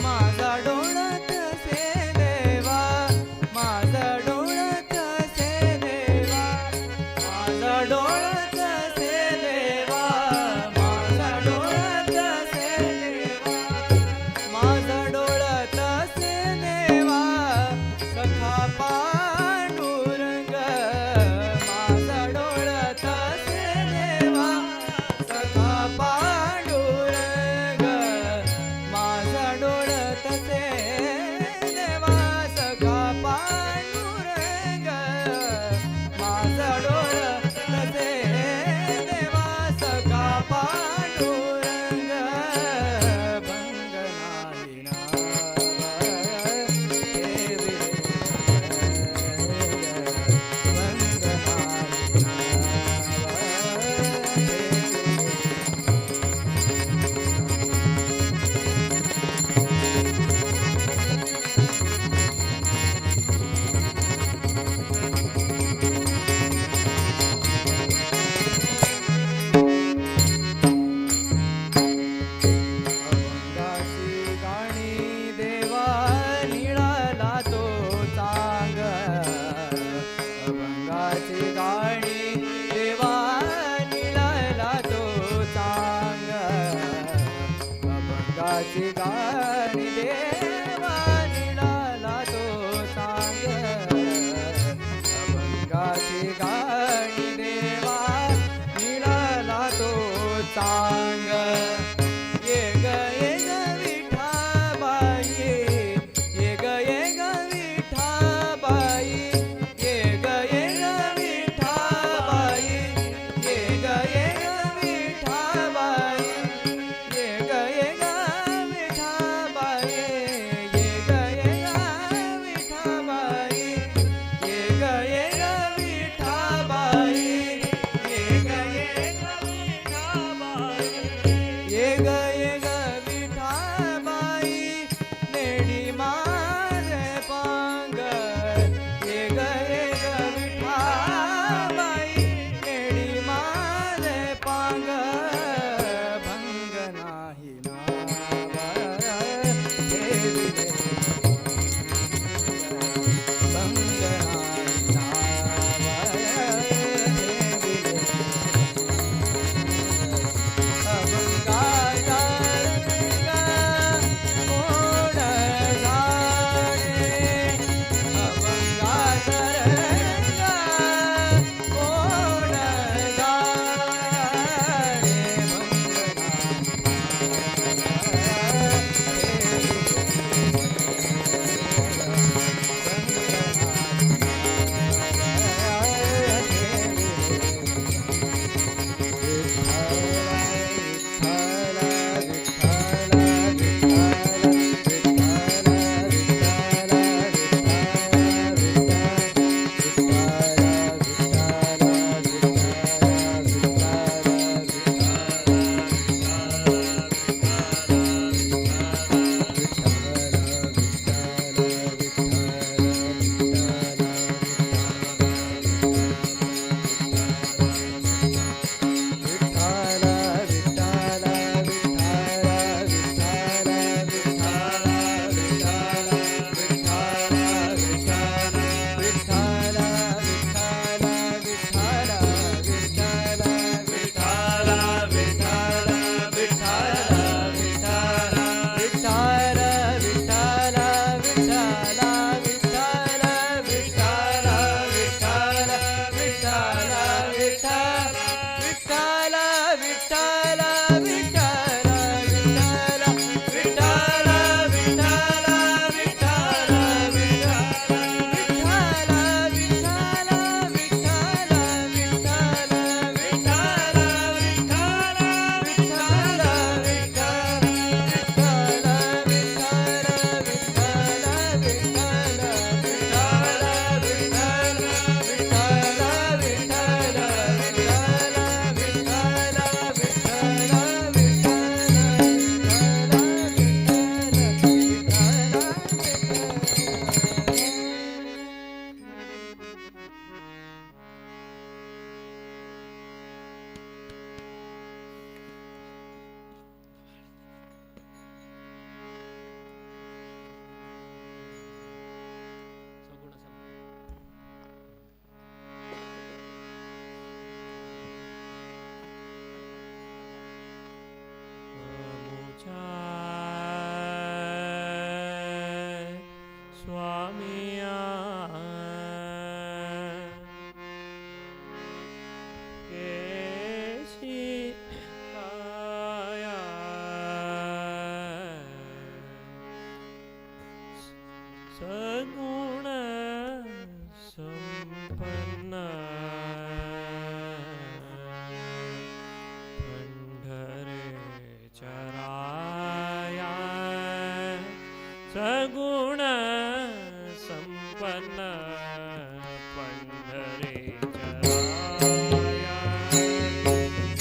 माझा डोळत से देवा माझा डोळत से देवा माझा डोळत से देवा माझा डोळत से देवा माझा डोळत से देवा सखा पांडुरंग माझा डोळत से देवा सखा पांडुरंग माझा डोळत से देवा सखा पांडुरंग माझा डोळत से देवा सखा पांडुरंग भंग नाही नाव ठेविले भंग नाही अभंगाची गाणी देवा निळाला तो चांग अभंगाची गाणी देवा निळाला तो चांग अभंगाची गाणी देवा निळाला तो चांग अभंगाची गाणी देवा निळाला तो चांग ये ग विठा स्वामिया केशी आया सगुण संपन्न पंढरे चराया सगुण संपन्न पंढरे चराया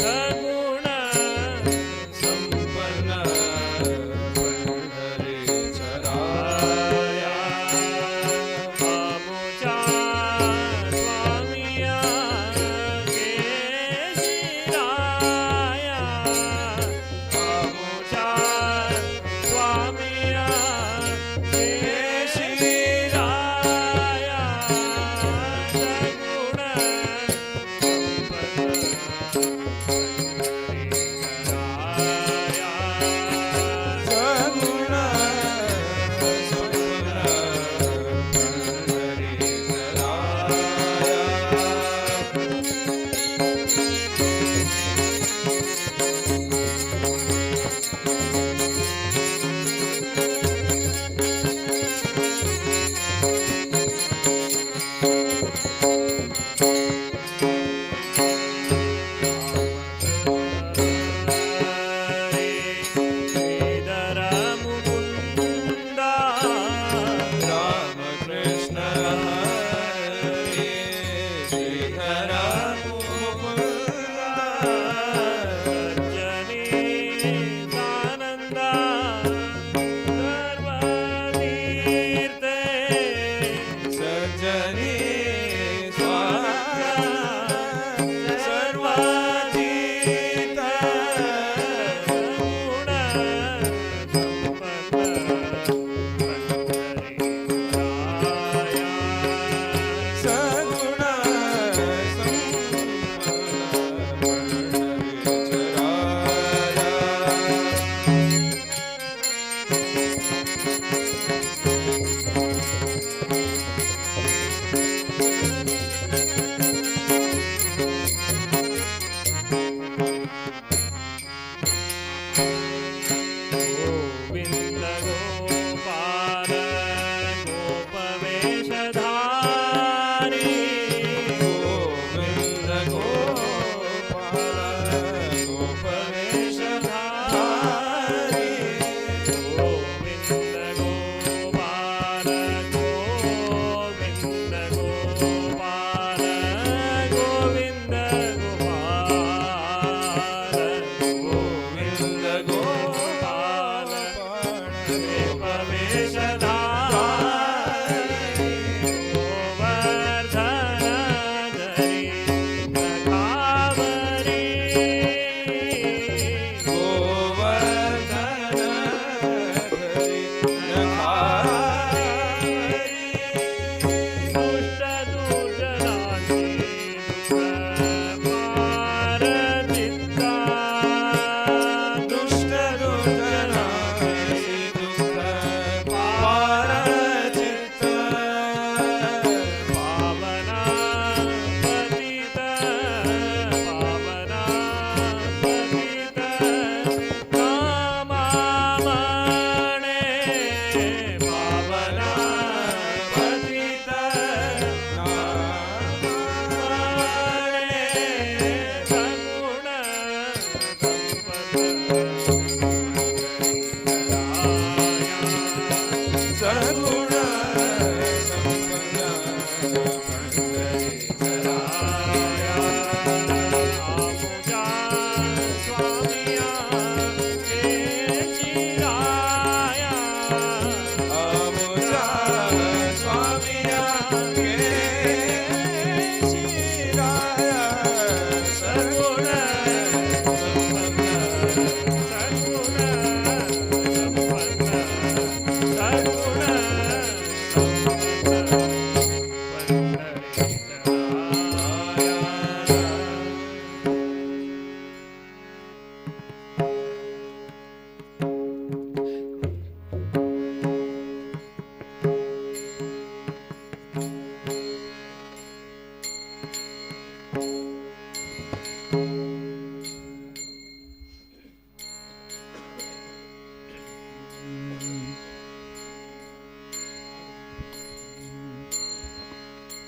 सगुण संपन्न पंढरे चराया आमुचा स्वामिया केशिराया आमुचा स्वामिया केशिराया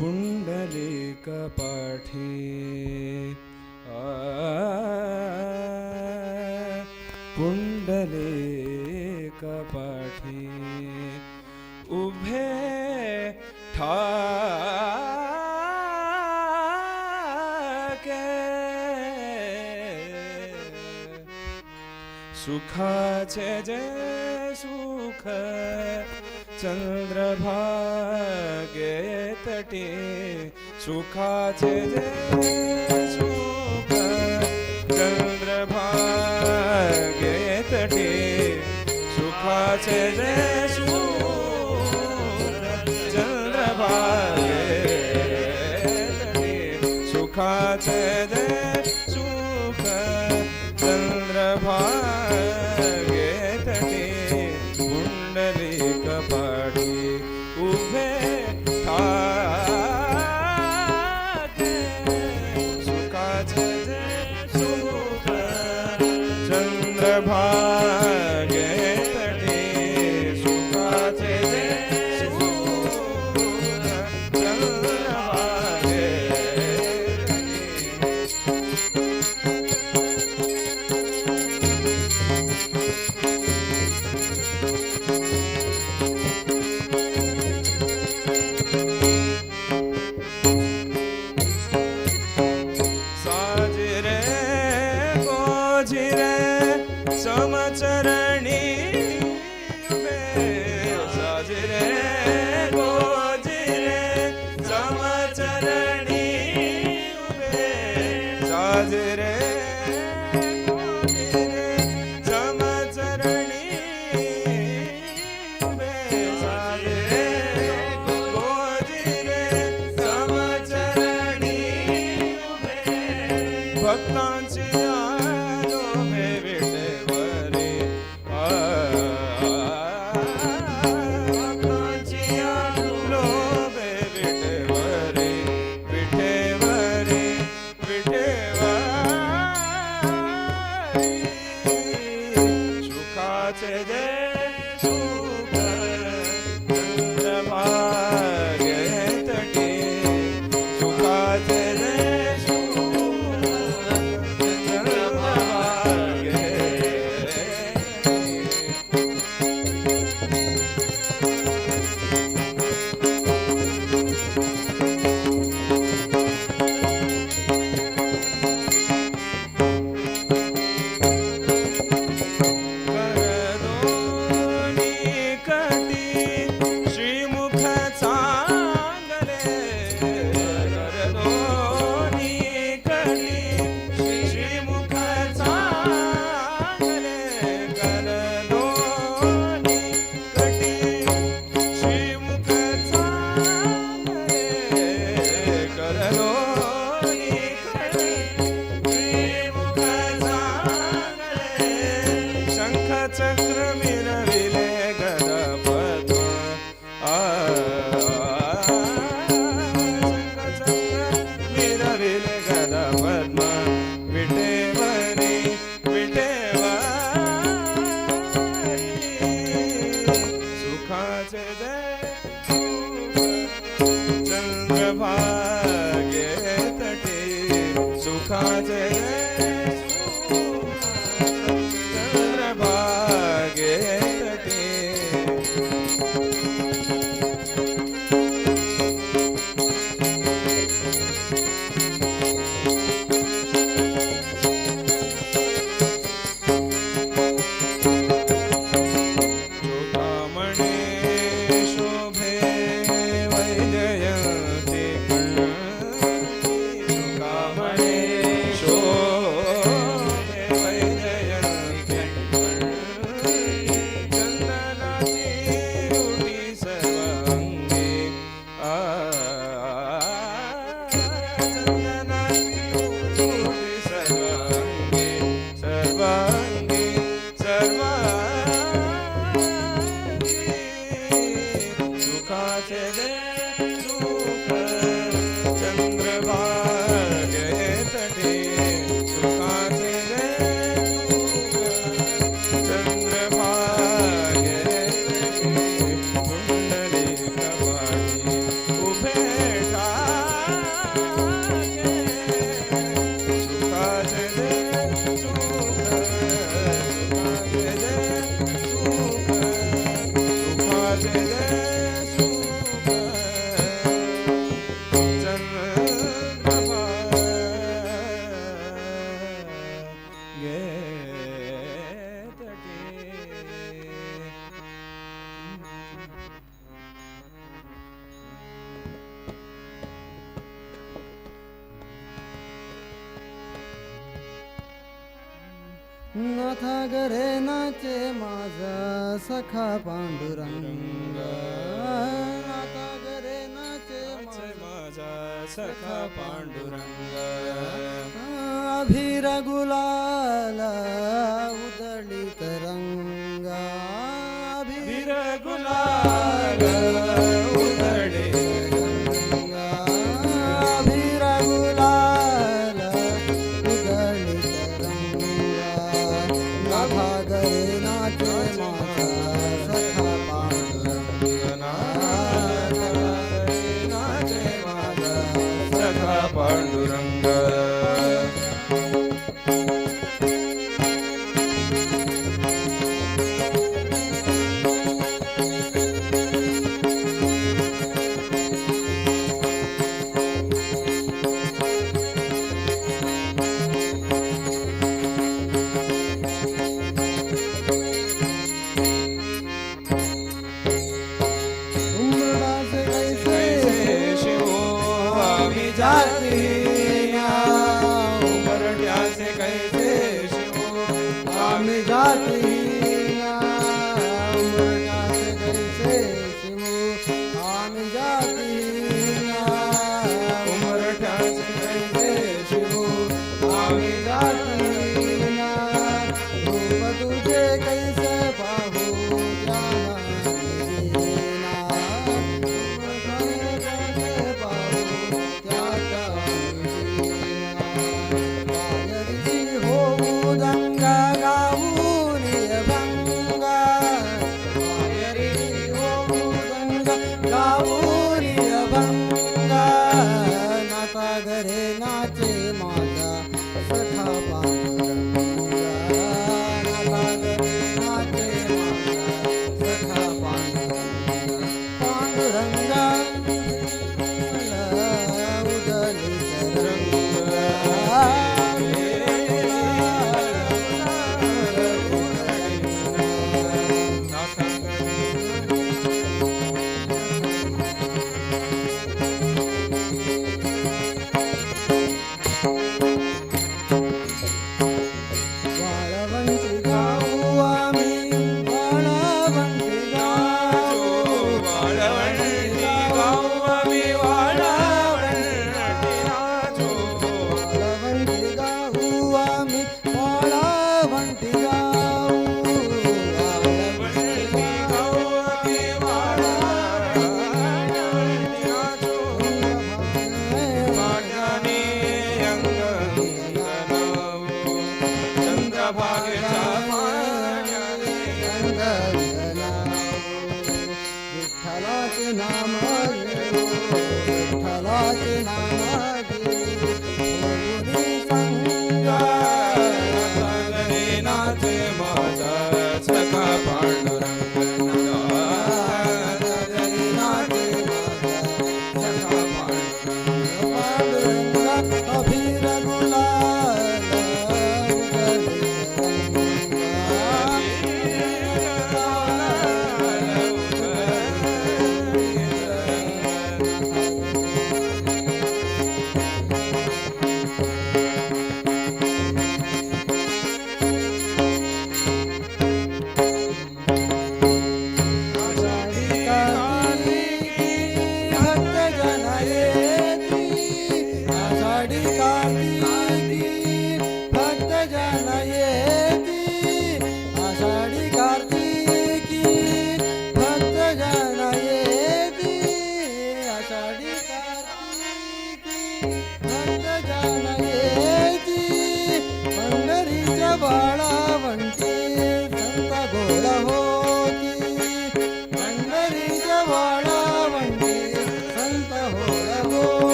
पुंडलिक पाठी पुंडलिक पाठी उभे ठाके सुखाचे जे सुख चंद्रभागे तटी सुखाचे जे सुख चंद्रभागे तटी सुखाचे जे सुख चंद्रभागे तटी सुखाचे जे सुख चंद्रभागे तटी पुंडलिक पाठी उभे ठाके सुखाचे जे सुख चंद्रभागे तटी सुखाचे जे सुख चंद्रभागे साजिरे गोजिरे समचरणी उभे साजिरे गोजिरे समचरणी उभे साजिरे गोजिरे समचरणी उभे साजिरे गोजिरे समचरणी उभे भक्तांची आलो मे विटेवरी भक्तांची आलो मे विटेवरी विटेवरी विटेवरी सुखाचे जे सुख चंद्रभागे तटी सुखाचे जे सुख चंद्रभागे करदोनी कटी श्रीमुख चांगले करदोनी कटी श्रीमुख चांगले करदोनी कटी श्रीमुख चांगले करदोनी कटी श्रीमुख चांगले शंख चक्र मिरविले गणपत शंख चक्र मिरविले गणपद्म विटेवरी विटेवरी सुखाचे जे सुख चंद्रभागे तटी सुखाचे जे सुख चंद्रभागे तटी चोखामणे शोभे वैजयंती चोखामणे शोभे सुखाचे दे सुख सुखाचे दे सुख सुखाचे दे सुख चंद्रप्रभा गे तटी नाथा घरे नाचे माझा सखा पांडुरंग नाथा घरे नाचे माझा सखा पांडुरंग अभिर गुलाल उदळीत रंगा वीर गुलाल उधळे रंगा अभिर गुलाल उदळीत रंगा नाथा घरे नाचे माझा सखा पांडुरंग नाचे माझा सखा पांडुरंग उमराज कैसे कैसे शिव आम्ही जाती उमरट्याचे कैसे शिव आम्ही जाती उमरण्याचे कैसे शिव आम्ही जाती उमरट्याचे कैसे शिव आम्ही जाती रूप तुझे कैसे पाहू कैसे पाहू त्याच्या होऊ दंगा गाऊन भंगा होऊ दंगा गाऊन भंगा नाता घरे नाचे माझा सखा पांडुरंगा नाता घरे नाचे माझा सखा पांडुरंगा उदलित वाळवंटी गाऊ आम्ही वाळवंटी गाऊ वाळवंटी गाऊ आम्ही वाळवंटी नाचो वाळवंटी गाऊ आम्ही वाळवंटी गाऊ वाळवंटी गाऊ आम्ही वाळवंटी नाचो पाण्याने अंग चंद्रभागेच्या पाण्याने विठ्ठलाचे नाम घेऊ विठ्ठलाचे नाम घेऊ संगा सागरे नाचे माझा सखा पांडुरंग सागरे नाचे माझा सखा पांडुरंग पांडुरंगा अभिर गुलाल उदळीत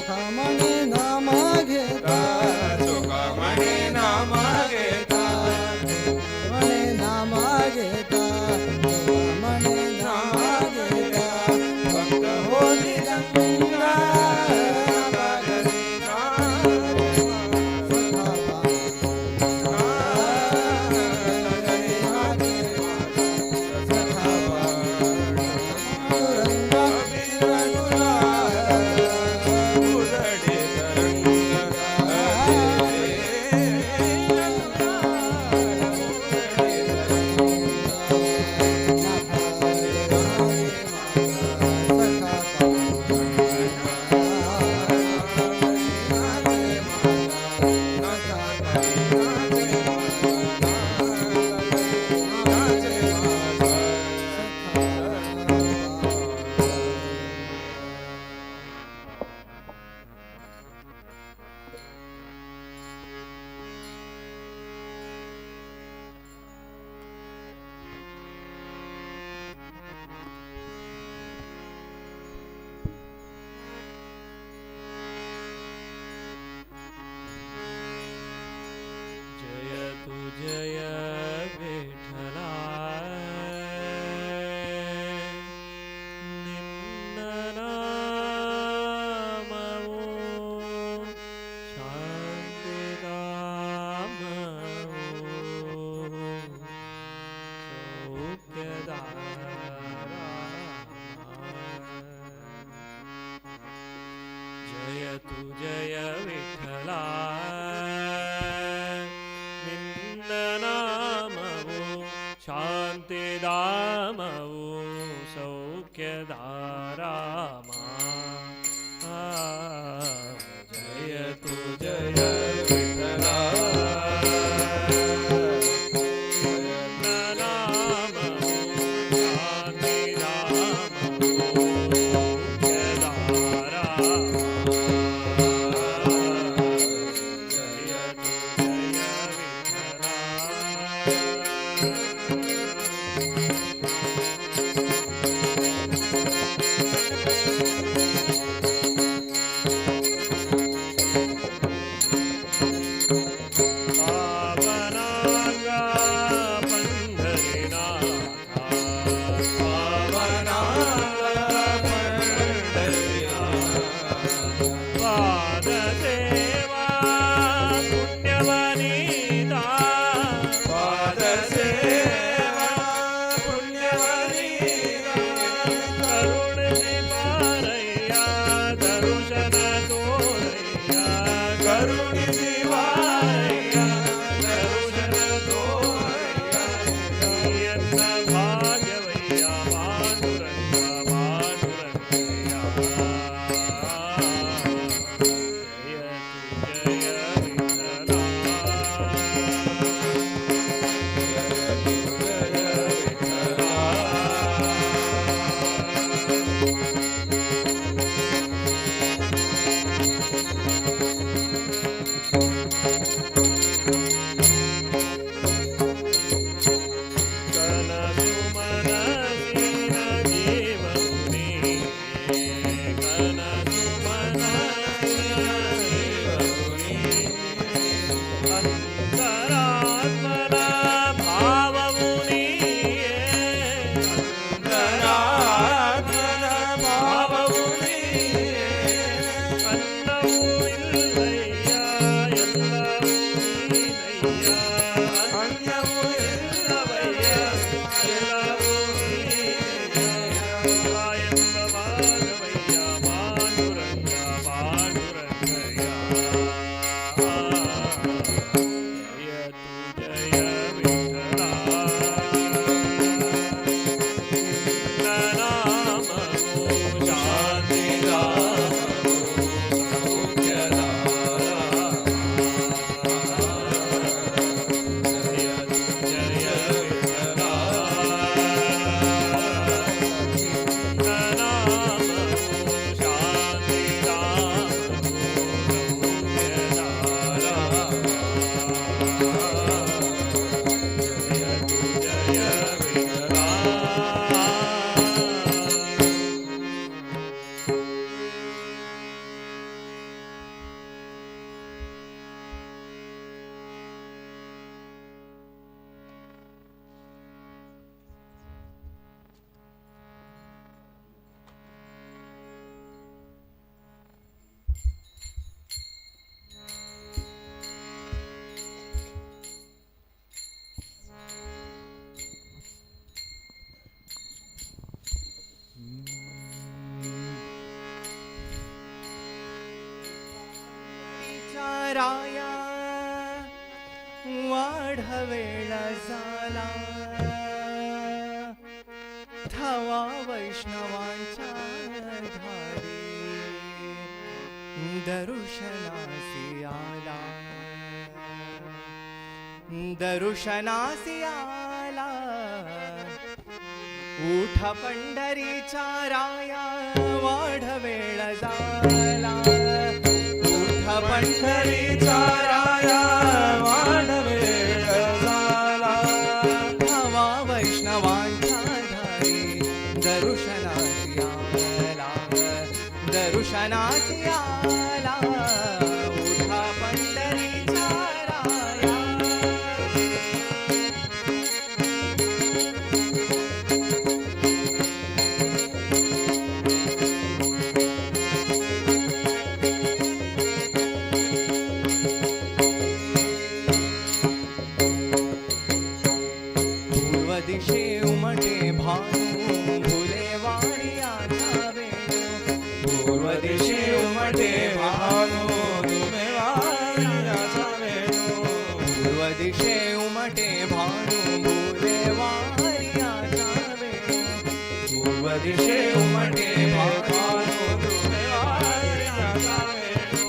सुखामणे नाम घेता सुखामणी नाम घेता मणे नाम घेता मणे नाम घेता भक्त हो निरंगा भगरी जय तू जय विठ्ठला निन्न नामवो शांतिदामवो सौख्यदारा जय तू जय विठ्ठला निन्न नामवो शांतिदामवो सौख्यदारामा जय तू जय विठ्ठला निन्न नामवो चाराया वाढवेळ झाला थवा वैष्णवांच्या धारी दर्शनासी आला दर्शनासी आला उठ पंढरीचा राया वाढवेळ झाला उठ पंढरीचा राया वाढवेळ झाला हवा वैष्णवांच्या धारी दर्शनासी आला दर्शनासी आला उठ पंढरीचा राया पूर्व दिशे उमटे भानू भुले वारियाचा वेणू पूर्व दिशे उमटे भानू तुमे वारियाचा वेणू पूर्व दिशे उमटे भानू भुले वारियाचा वेणू पूर्व दिशे उमटे भानू तुमे वारियाचा वेणू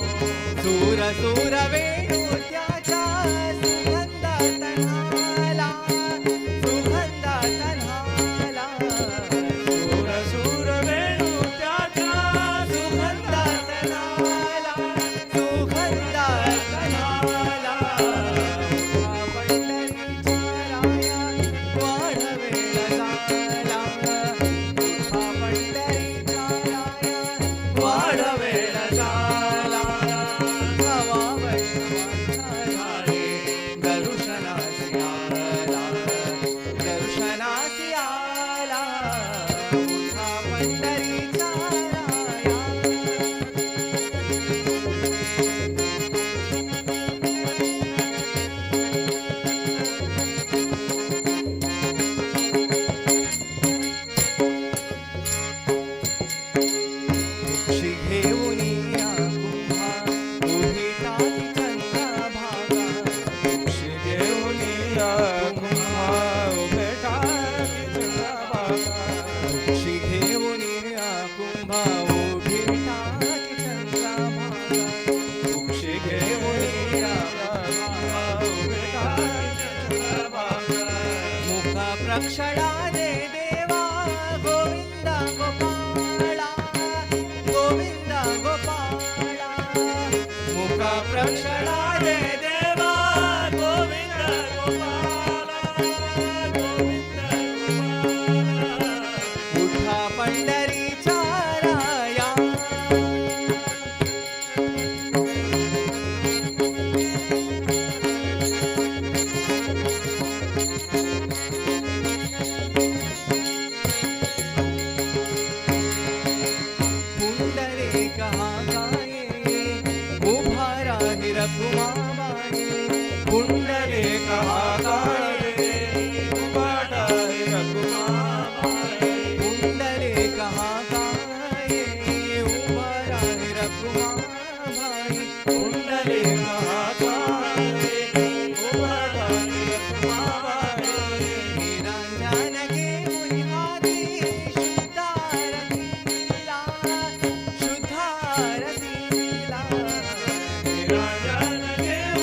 सूर सूर वेणू त्याच्या सुगंध तन्हाला सुगंध तन्हाला सूर सूर वेणू त्याच्या सुगंध तन्हाला सुगंध तन्हाला पंढरीच्या राया वाढवेळ झाला पंढरीच्या राया वाढवेळ झाला हवा वैष्णवांच्या धारी दर्शनासी आला दर्शनासी आला उठा पंढरीचा राया पक्षी घेऊन या कुंभा उभी टाकी चंद्रभागा पक्षी घेऊन या कुंभा उभे टाकी चंद्रभागा पक्षी घेऊन या कुंभा उभी टाकी चंद्रभागा पक्षी घेऊन या कुंभा उभे टाकी चंद्रभागा मुखा प्रक्षणा दे देवा गोविंदा गोपाळा गोविंदा गोपाळा मुखा प्रक्षणा दे देवा गोविंद गोपाळा गोविंद गोपाला उठा पंढरीचा राया पुंडलिक हा गाये उभा राही रघुमाबाई पुंडलिक हा गाये उभा टाकी रघुमाबाई पुंडलिक हा गाये उभा राही रघुमाबाई पुंडलिक हा गाये उभा टाकी रघुमाबाई निरंजन घेऊन हाती शुद्धारतीला शुद्धारतीला निरंजन घेऊन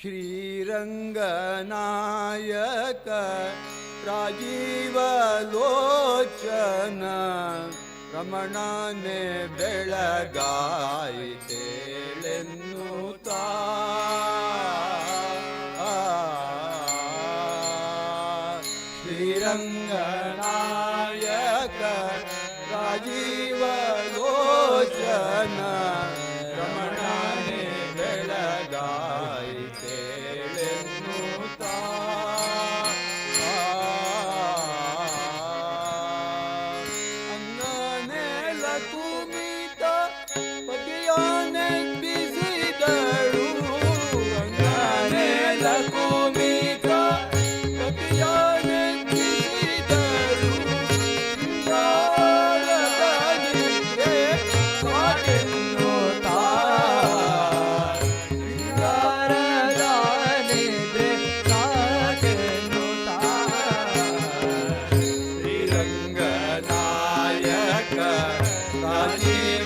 ಶ್ರೀರಂಗನಾಯಕ ರಾಜೀವಲೋಚನ ರಮಣನೆ ಬೆಳಗಾಯಿತೇಳೆನ್ನುತ್ತಾ ಶ್ರೀರಂಗನಾಯಕ ರಾಜೀವಲೋಚನ ರಮಣನೆ ಬೆಳಗಾಯಿತೇಳೆನ್ನುತ್ತಾ ಅಂಗನೆಲ ಕುಮಿತ ಪತಿಯಾನೆ ಬಿಸಿದಳು ಅಂಗನೆಲ ಕುಮಿತ ಪತಿಯಾನೆ ಬಿಸಿದಳು ಇಂಗಾರದನಿಗೆ ಸಾಕೆನ್ನುತ್ತಾ ಇಂಗಾರದನಿಗೆ ಸಾಕೆನ್ನುತ್ತಾ ಶ್ರೀರಂಗನಾಯಕ ರಾಜೀವಲೋಚನ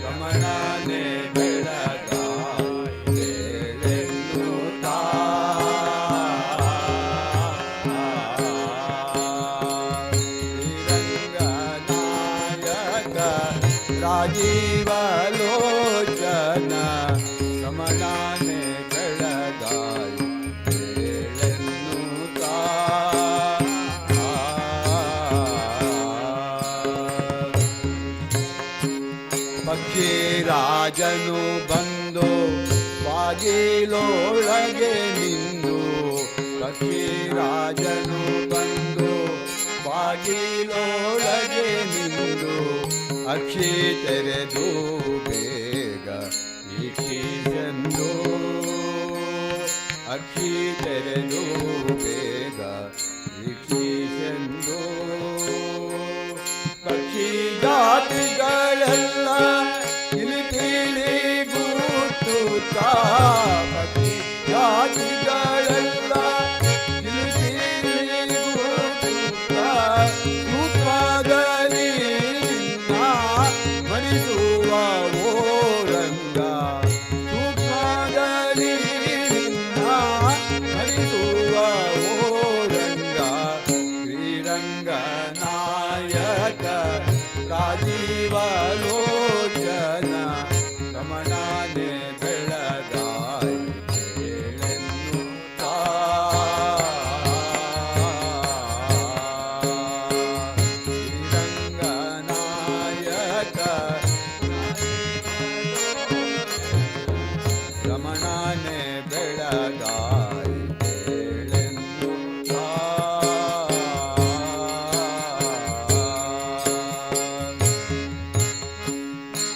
ರಮಣನೆ ಬೆಳಗಾಯಿತೇಳೆನ್ನುತ್ತಾ ಶ್ರೀರಂಗನಾಯಕ ರಾಜೀವಲೋಚನ ರಮಣನೆ ಬೆಳಗಾಯಿತೇಳೆನ್ನುತ್ತಾ ಪಕ್ಷಿರಾಜನು ಬಂದು ಬಾಗಿಲೊಳಗೆ ನಿಂದು ಪಕ್ಷಿರಾಜನು ಬಂದು ಬಾಗಿಲೊಳಗೆ ನಿಂದು ಅಕ್ಷಿ ತೆರೆದು ಬೇಗ ವೀಕ್ಷಿಸೆಂದು ಅಕ್ಷಿ ತೆರೆದು ಬೇಗ ವೀಕ್ಷಿಸೆಂದು ಪಕ್ಷಿ ಜಾತಿಗಳೆಲ್ಲ ಇಲಿಪಿಲಿ ಗುಟ್ಟುತ್ತಾ ಪಕ್ಷಿ ಜಾತಿಗಳೆಲ್ಲ ಇಲಿಪಿಲಿ ಗುಟ್ಟುತ್ತಾ ಸೂಕ್ಷ್ಮದಲ್ಲಿ ಮರಿಸುವ ಓರಂಗ ಸೂಕ್ಷ್ಮದಲ್ಲಿ ಮರಿಸುವ ಓರಂಗ ಶ್ರೀರಂಗನಾಯಕ ರಾಜೀವಲೋಚನ ರಮಣನೆ ಬೆಳಗಾಯಿತೇಳೆನ್ನುತ್ತಾ ಶ್ರೀರಂಗನಾಯಕ ರಮಣನೆ ಬೆಳಗಾಯಿತೇಳೆನ್ನುತ್ತಾ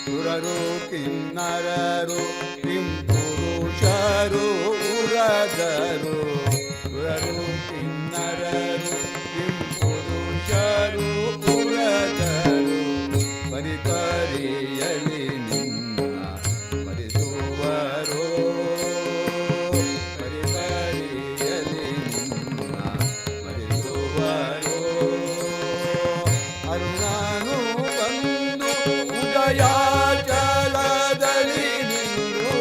ಸುರರು ಕಿನ್ನರರು ಕಿಂಪುರುಷರು ಉರದರು ಸುರರು ಕಿನ್ನರರು ಕಿಂಪುರುಷರು ಉರದರು ಪರಿಪರಿಯಲಿ ನಿನ್ನ ಮರಿಸುವರು ಪರಿಪರಿಯಲಿ ನಿನ್ನ ಮರಿಸುವರು ಅರುಣನು ಬಂದು ಉದಯಾಚಲದಲ್ಲಿ ನಿಂದು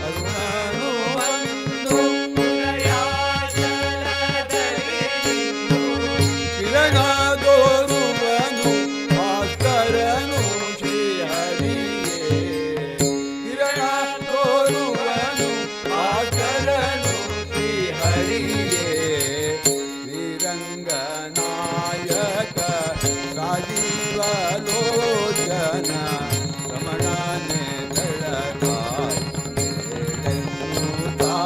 ಅರುಣನು ಬಂದು ಉದಯಾಚಲದಲ್ಲಿ ನಿಂದು ಕಿರಣದೋರುವನು ಭಾಸ್ಕರನು ಶ್ರೀಹರಿಯೇ ಕಿರಣದೋರುವನು ಭಾಸ್ಕರನು ಶ್ರೀಹರಿಯೇ ಶ್ರೀರಂಗನಾಯಕ ರಾಜೀವಲೋಚನ ರಮಣನೆ ಬೆಳಗಾಯಿತೇಳೆನ್ನುತ್ತಾ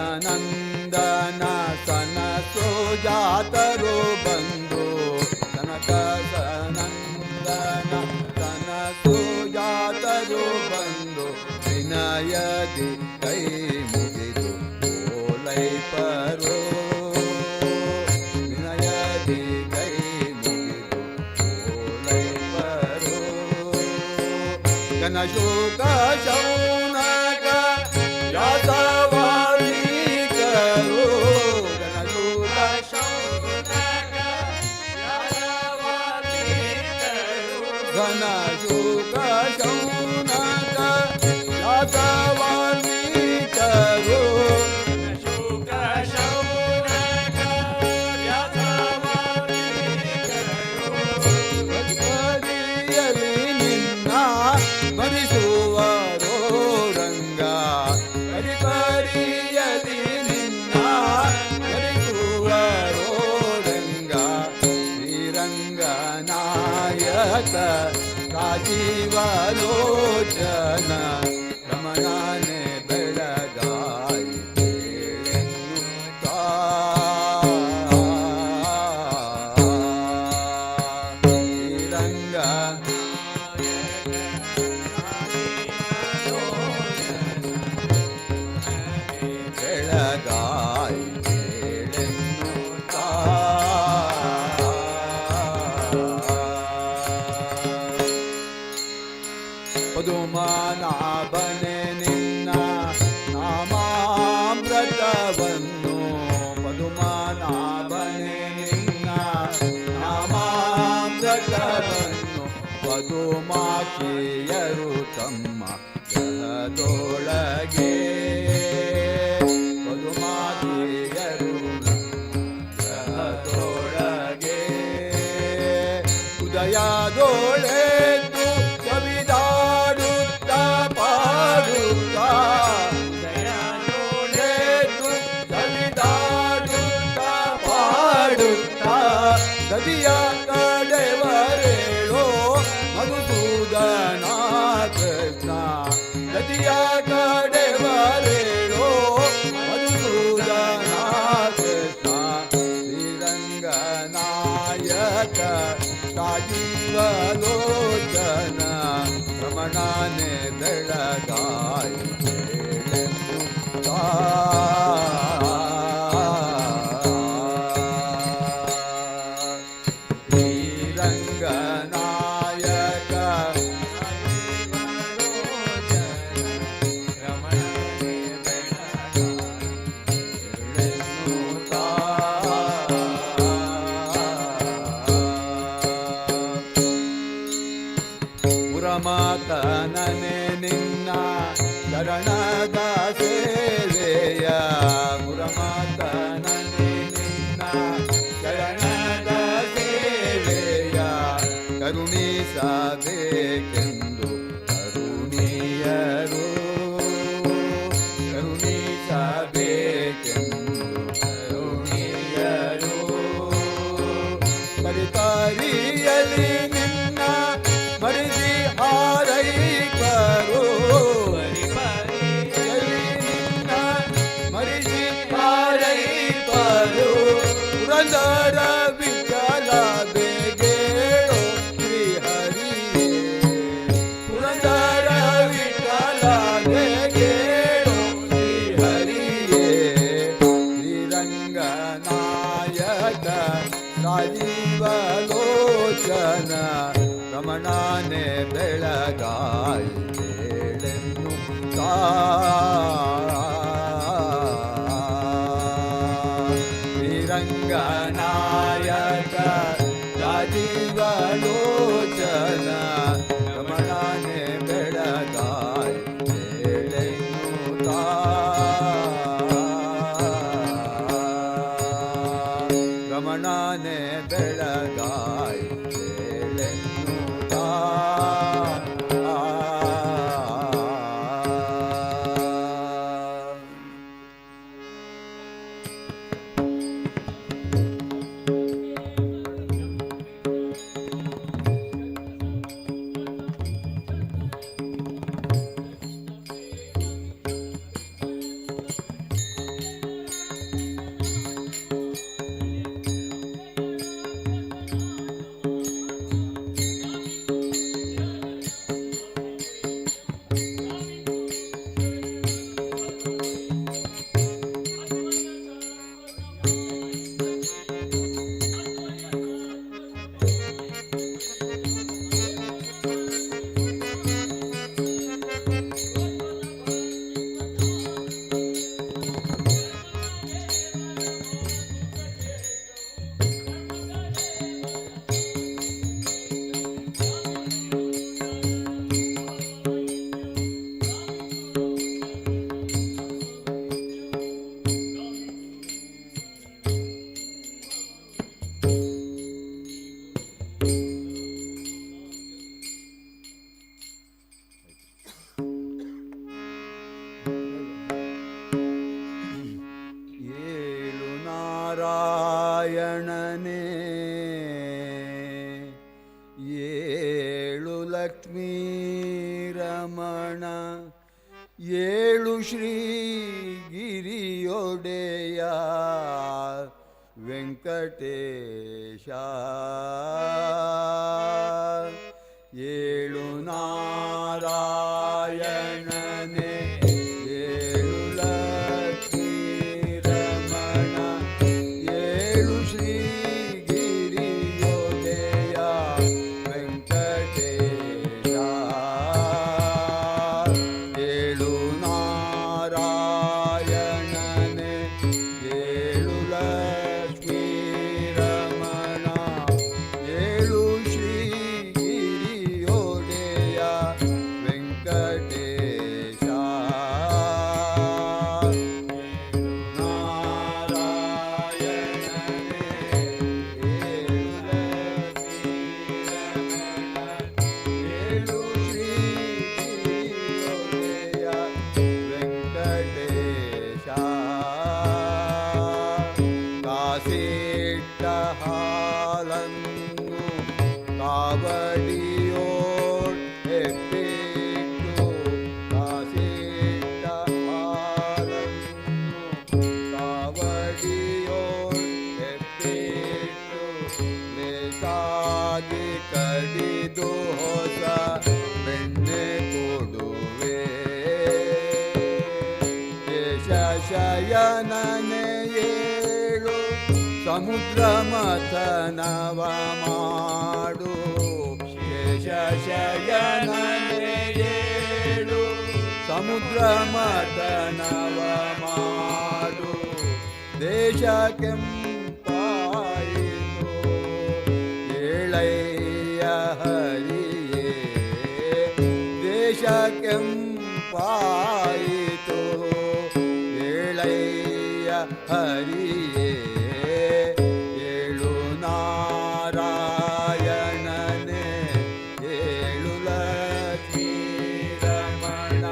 ಕನಕಸನಂದನ ಸನಸೋ ಜಾತರು ಬಂದು ಕನಕಸನಂದನ ಸನಸೋ ಜಾತರು ಬಂದು ವಿನಯದಿ ಕೈ ಮುಗಿದು ಓಲೈಪರೋ घनशोक शौनक याचा वारी करो घनशोक शौनक याचा वारी करो घनशोक शौनक याचा वारी करो शोक शौनक याचा वारी करो ಕರಿಯಲಿ ನಿನ್ನ ಮರಿಸುವರೋ ರಂಗ ಕರಿಯಲಿ ನಿನ್ನ ಮರಿಸುವರೋ ರಂಗ ಶ್ರೀರಂಗನಾಯಕ ರಾಜೀವಲೋಚನ ರಮಣನೆ ಬೆಳಗಾಯಿ ಶ್ರೀರಂಗ ಬೆಳಗಾಯಿ ಪದುಮನಾಭನೆ ನಿನ್ನ ನಾಮಾಮೃತವನ್ನು ಪದುಮನಾಭನೆ ನಿನ್ನ ನಾಮಾಮೃತವನ್ನು ಪದುಮಾಕಿಯರು ತಮ್ಮ ಗ್ರಹದೊಳಗೆ ಪದುಮಾಕಿಯರು ಗ್ರಹದೊಳಗೆ ಉದಯದೊಳೆದು ಕವಿದಾಡುತ್ತ ಪಾಡುತ್ತ ಉದಯದೊಳೆದು ಕವಿದಾಡುತ್ತ ಪಾಡುತ್ತ ಗದಿಯ ಕಡೆವರೇಳೋ ಮಧುಸೂದನ ಕೃಷ್ಣ ಗದಿಯ ಕಡೆವರೇಳೋ ಮಧುಸೂದನ ಕೃಷ್ಣ ಶ್ರೀರಂಗನಾಯಕ ರಾಜೀವಲೋಚನ ರಮಣನೆ ಬೆಳಗಾಯಿ ಶ್ರೀರಂಗನಾಯಕ ರಮಣನೆ ಪುರಮಾತನನೆ ನಿನ್ನ ಶರಣದ ಸೇವೆಯ ಪುರಮಾತನನೆ ನಿನ್ನ ಶರಣದ ಸೇವೆಯ ಕರುಣಿಸಬೇಕೆಂದು ಕರುಣಿಯರು ಕರುಣಿಸಬೇಕೆಂದು ಕರುಣಿಯರು ಪರಿತಾರಿಯಲಿ ನಿನ್ನ ಮರಿದಿ ಹಾರೈಕರು ಪರಿತಾರಿಯಲಿ ನಿನ್ನ ಮರಿದಿ ಹಾರೈಕರು ಪುರಂದರ ವಿಠಲ ಬೇಗೇಳೋ ಶ್ರೀಹರಿಯೇ ಪುರಂದರ ವಿಠಲ ಬೇಗೇಳೋ ಶ್ರೀಹರಿಯೇ ಶ್ರೀರಂಗನಾಯಕ ರಾಜೀವಲೋಚನ ರಮಣನೆ ಬೆಳಗಾಯಿ ಬೇಳೆನ್ನು ಶ್ರೀರಂಗನಾಯಕ ರಾಜೀವಲೋಚನ ರಮಣನೆ ಬೆಳಗಾಯಿ ಬೇಳೆನ್ನು ರಮಣನೆ ಬೆಳಗಾಯಿ ಬೇಳೆನ್ನು ಲಕ್ಷ್ಮೀ ರಮಣ ಏಳು ಶ್ರೀ ಗಿರಿಯೊಡೆಯ ವೆಂಕಟೇಶ ಏಳು ನಾರಾಯಣನೆ ಏಳು ಲಕ್ಷ್ಮೀ ರಮಣ ಏಳು ಶ್ರೀ ಗಿರಿಯೊಡೆಯ ವೆಂಕಟೇಶ ಏಳು ನಾರಾಯಣನೆ ಏಳು ಲಕ್ಷ್ಮೀ ರಮಣ ಏಳು ಶ್ರೀ ಗಿರಿಯೊಡೆಯ ವೆಂಕಟೇಶ ಏಳು ಶ್ರೀ ಗಿರಿಯೊಡೆಯ ವೆಂಕಟೇಶ ಕಾಸಿಟ್ಟ ಹಾಲನ್ನು ಕಾವಡಿಯೋಡ್ ಎಬ್ಬಿಟ್ಟು ಕಾಸಿಟ್ಟ ಹಾಲನ್ನು ಕಾವಡಿಯೋಡ್ ಎಬ್ಬಿಟ್ಟು ಲೇಸಾಗಿ ಕಡಿದು ಹೊಸ ಬೆಣ್ಣೆ ಕೊಡುವೆ ಶಯನನೆ ಏಳು ಸಮುದ್ರ ಮಥನವ ಮಾಡು ಶಯನನೆ ಏಳು ಸಮುದ್ರ ಮಥನವ ಮಾಡು ದೇಶ ಕೆಂಪಾಯಿತು ಏಳಯ್ಯ ಹರಿಯೇ ದೇಶ ಕೆಂಪಾಯಿತು ಏಳಯ್ಯ ಹರಿಯೇ ಏಳು ನಾರಾಯಣನೆ ಏಳು ಲಕ್ಷ್ಮೀ ರಮಣ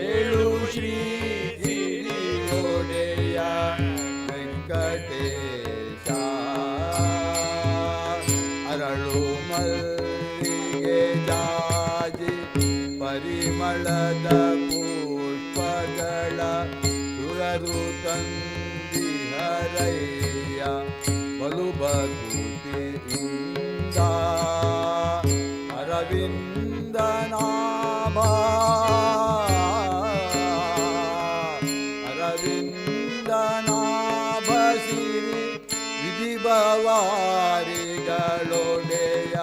ಏಳು ಶ್ರೀ ಗಿರಿಯೊಡೆಯ ವೆಂಕಟೇಶ ಅರಳು ಮಲ್ಲಿಗೆ ಜಾಜಿ ಪರಿಮಳದ ಪುಷ್ಪಗಳ ಸುರರು ತಂದಿಹರಯ್ಯ ಬಲು ಬಕುತಿಯಿಂದ ಅರವಿಂದನಾಭ ಅರವಿಂದನಾಭ ಸಿರಿ ವಿಧಿಭವಾರಿಗಳೊಡೆಯ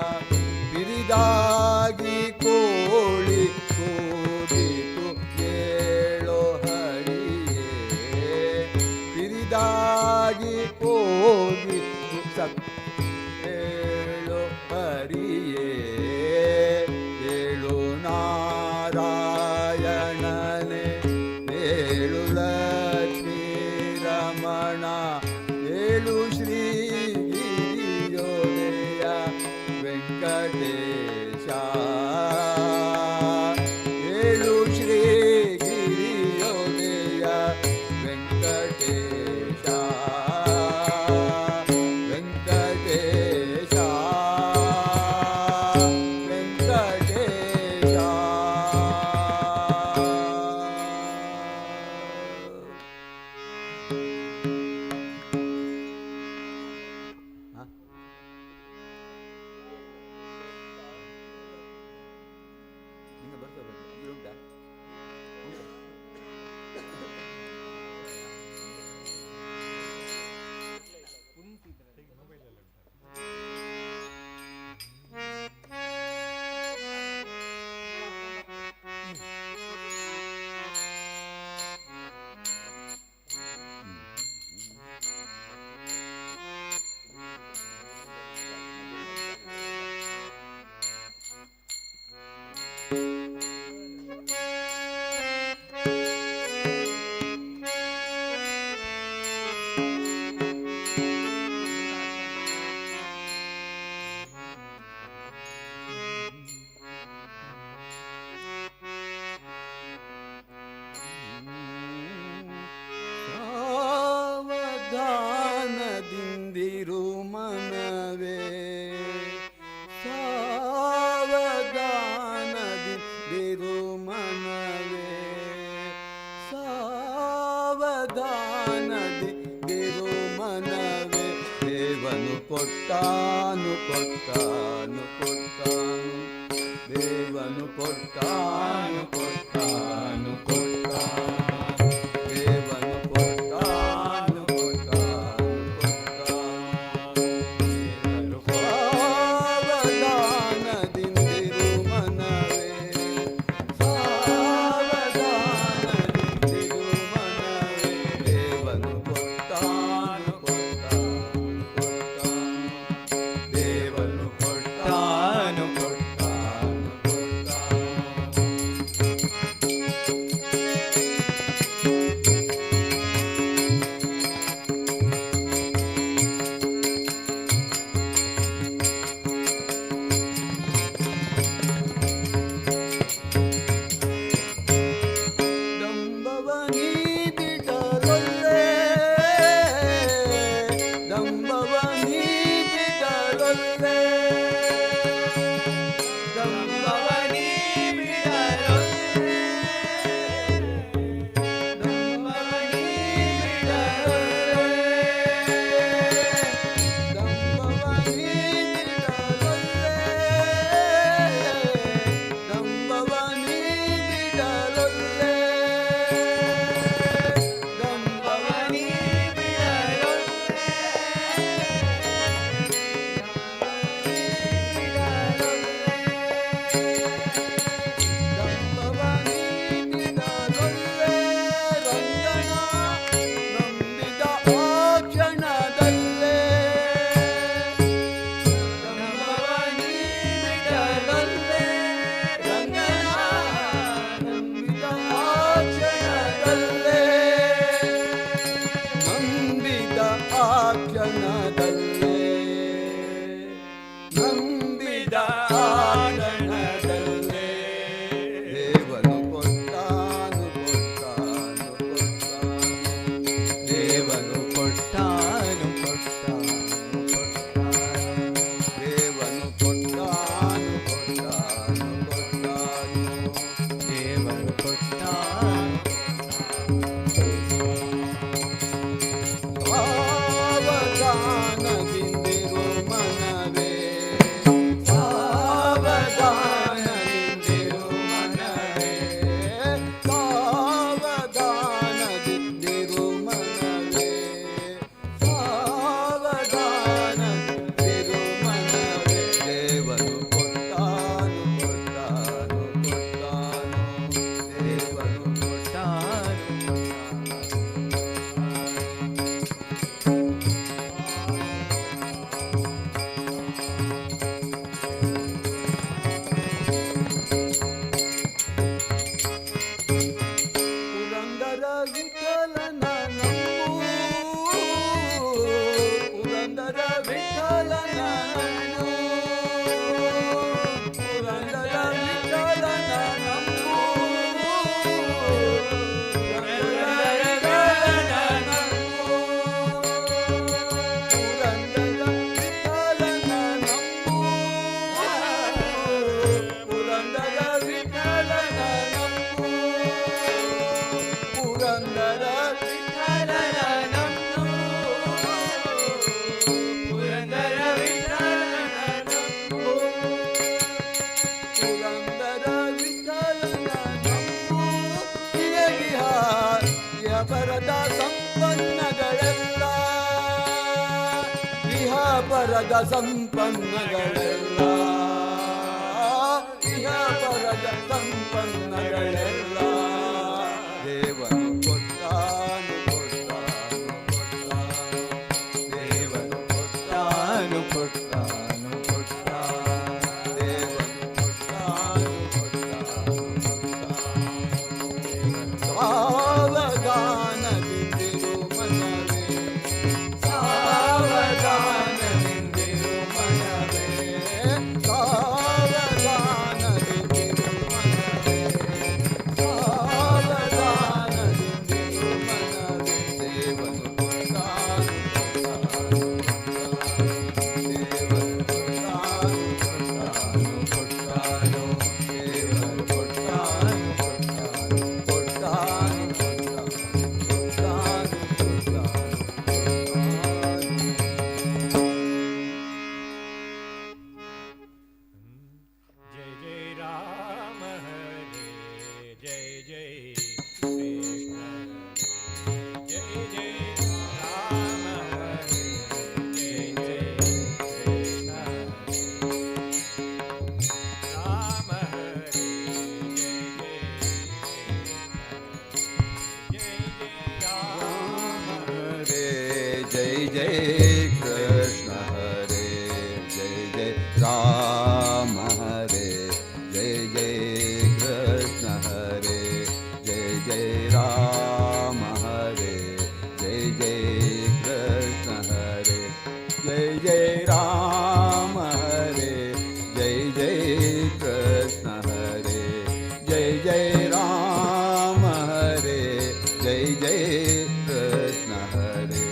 ಬಿರಿದಾಗಿ ಕೋಳಿ ಕೂದಿತು ಕೇಳೋ ಹರಿಯೇ ಬಿರಿದಾಗಿ ಕೋಗಿ ಏಳು ಹರಿಯೇ ಏಳು ನಾರಾಯಣನೆ ಏಳು ಲಕ್ಷ್ಮೀ ರಮಣ ಏಳು ಶ್ರೀ ಗಿರಿಯೊಡೆಯ ವೆಂಕಟೇಶ ಏಳು ಶ್ರೀ ಗಿರಿಯೊಡೆಯ ವೆಂಕಟೇಶ ವೆಂಕಟೇಶ ವೆಂಕಟೇಶ ನಿಂಗೆ ಬರ್ತದೆ ಉಂಟಾ ಸಾವಧಾನದಿಂದಿರು ಮನವೇ ಸಾವಧಾನ ಸಾವಧಾನದಿರು ಮನವೇ ದೇವನು ಕೊಟ್ಟಾನು ಕೊಟ್ಟಾನು ಕೊಟ್ಟಾನು ದೇವನು ಕೊಟ್ಟಾನು ಕೊಟ್ಟಾನು ಕೊಟ್ಟಾನು ದೇವನು ಕೊಟ್ಟಾನು ಕೊಟ್ಟಾನು ಕೊಟ್ಟಾನು ಸಾವಧಾನದಿಂದಿರು ಮನವೇ ಸಾವಧಾನದಿಂದಿರು ಮನವೇ ದೇವನು ಕೊಟ್ಟಾನು ಕೊಟ್ಟಾನು ಕೊಟ್ಟಾನು ದೇವನು ಕೊಟ್ಟಾನು ಕೊಟ್ಟಾನು ಕೊಟ್ಟಾನು ದಂಬವ ನೀಡಿದರೊಲ್ಲೆ ದಂಬವ ನೀಡಿದರೊಲ್ಲೆ ದಂಬವ ನೀಡಿದರೊಲ್ಲೆ ದಂಬವ ನೀಡಿದರೊಲ್ಲೆ ದಂಬವ ನೀಡಿದರೊಲ್ಲೆ ದಂಬವ ನೀಡಿದರೊಲ್ಲೆ ದಂಬವ ದಂಬವ ನೀಡಿದರೊಲ್ಲೆ ರಂಗನ ನಂಬಿದ ಆ ಕ್ಷಣದಲ್ಲೇ ದಂಬವ ನೀಡಿದರೊಲ್ಲೆ ರಂಗನ ನಂಬಿದ ಆ ಕ್ಷಣದಲ್ಲೇ ನಂಬಿದ ಆ ಕ್ಷಣದಲ್ಲೇ ನಂಬಿದ ಆ ಕ್ಷಣದಲ್ಲೇ ದೇವನು ಕೊಟ್ಟಾನು ಕೊಟ್ಟಾನು ಕೊಟ್ಟಾನು ದೇವನು ಕೊಟ್ಟಾನು ಕೊಟ್ಟಾನು ಕೊಟ್ಟಾನು ದೇವನು ಕೊಟ್ಟಾನು ಕೊಟ್ಟಾನು ಕೊಟ್ಟಾನು ದೇವನು ಕೊಟ್ಟಾನು ಸಾವಧಾನದಿಂದಿರು ಮನವೇ ಸಾವಧಾನದಿಂದಿರು ಮನವೇ ಸಾವಧಾನದಿಂದಿರು ಮನವೇ ಸಾವಧಾನದಿಂದಿರು ಮನವೇ ದೇವನು ಕೊಟ್ಟಾನು ಕೊಟ್ಟಾನು ಕೊಟ್ಟಾನು ದೇವನು ಕೊಟ್ಟಾನು ಪುರಂದರ ವಿಠಲನ ನಂಬು ಪುರಂದರ ವಿಠಲನ ನಂಬು ಪುರಂದರ ವಿಠಲನ ನಂಬು ಪುರಂದರ ವಿಠಲನ ನಂಬು ಪುರಂದರ ವಿಠಲನ ನಂಬು ಪುರಂದರ ವಿಠಲನ ನಂಬು ಪುರಂದರ ವಿಠಲನ ನಂಬು ಪುರಂದರ ವಿಠಲನ ನಂಬು ಪುರಂದರ ವಿಠಲನ ನಂಬು ಇಹಪರದ ಸಂಪನ್ನಗಳೆಲ್ಲ ಇಹಪರದ ಸಂಪನ್ನಗಳೆಲ್ಲ ಇಹಪರದ ಸಂಪನ್ನಗಳೆಲ್ಲ ದೇವನು ಕೊಟ್ಟಾನು ಕೊಟ್ಟಾನು ಕೊಟ್ಟಾನು ದೇವನು ಕೊಟ್ಟಾನು ಕೊಟ್ಟಾನು ಕೊಟ್ಟಾನು ದೇವನು ಕೊಟ್ಟಾನು ಕೊಟ್ಟಾನು ಕೊಟ್ಟಾನು ಸಾವಧಾನದಿಂದಿರು ಮನವೇ ಸಾವಧಾನದಿಂದಿರು ಮನವೇ ಸಾವಧಾನದಿಂದಿರು ಮನವೇ जय कृष्ण हरे जय जय राम हरे जय जय कृष्ण हरे जय जय राम हरे जय जय कृष्ण हरे जय जय राम हरे जय जय कृष्ण हरे जय जय राम हरे जय जय कृष्ण हरे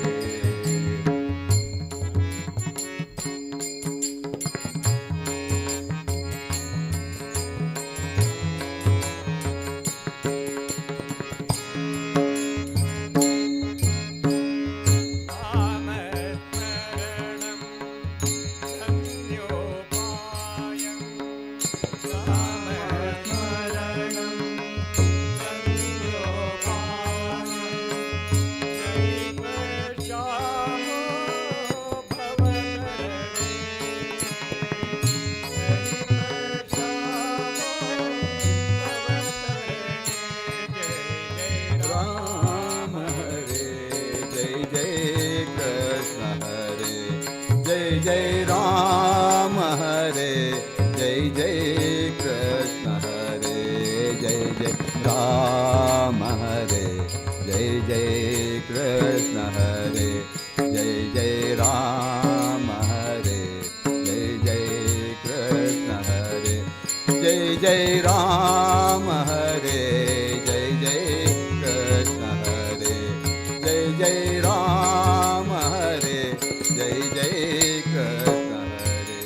राम हरे जय जय कृष्ण हरे जय जय राम हरे जय जय कृष्ण हरे जय जय राम हरे जय जय कृष्ण हरे जय जय राम हरे जय जय कृष्ण हरे जय जय राम हरे जय जय कृष्ण हरे जय जय राम हरे जय जय कृष्ण हरे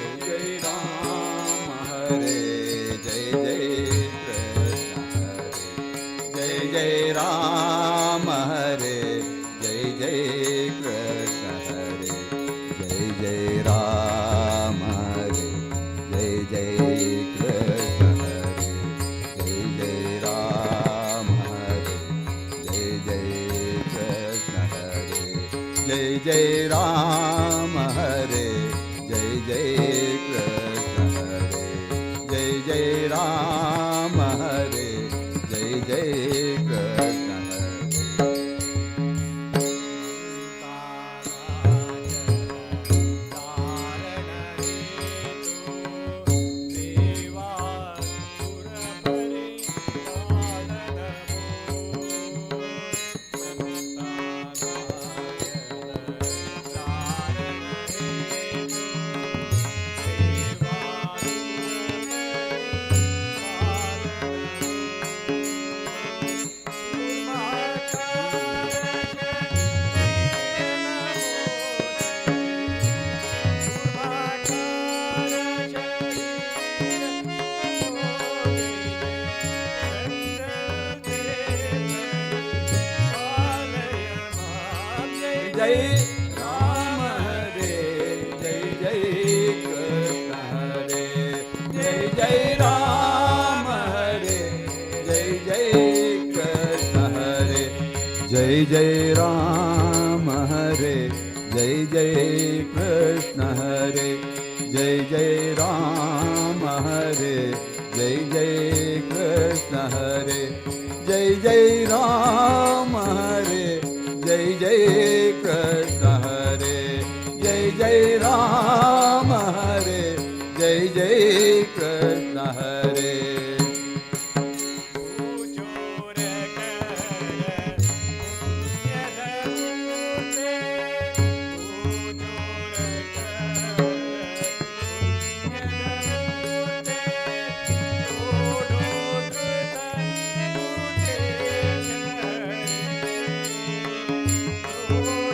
जय राम हरे जय जय कृष्ण हरे जय जय राम हरे जय जय कृष्ण हरे जय जय राम हरे जय जय कृष्ण हरे जय जय राम हरे जय जय कृष्ण हरे जय जय राम हरे जय जय कृष्ण हरे जय राम हरे जय जय कृष्ण हरे जय जय राम हरे जय जय कृष्ण हरे जय जय राम हरे जय जय कृष्ण हरे जय जय राम हरे जय जय कृष्ण हरे जय जय राम हरे जय जय कृष्ण हरे जय जय राम हरे जय जय कृष्ण हरे Oh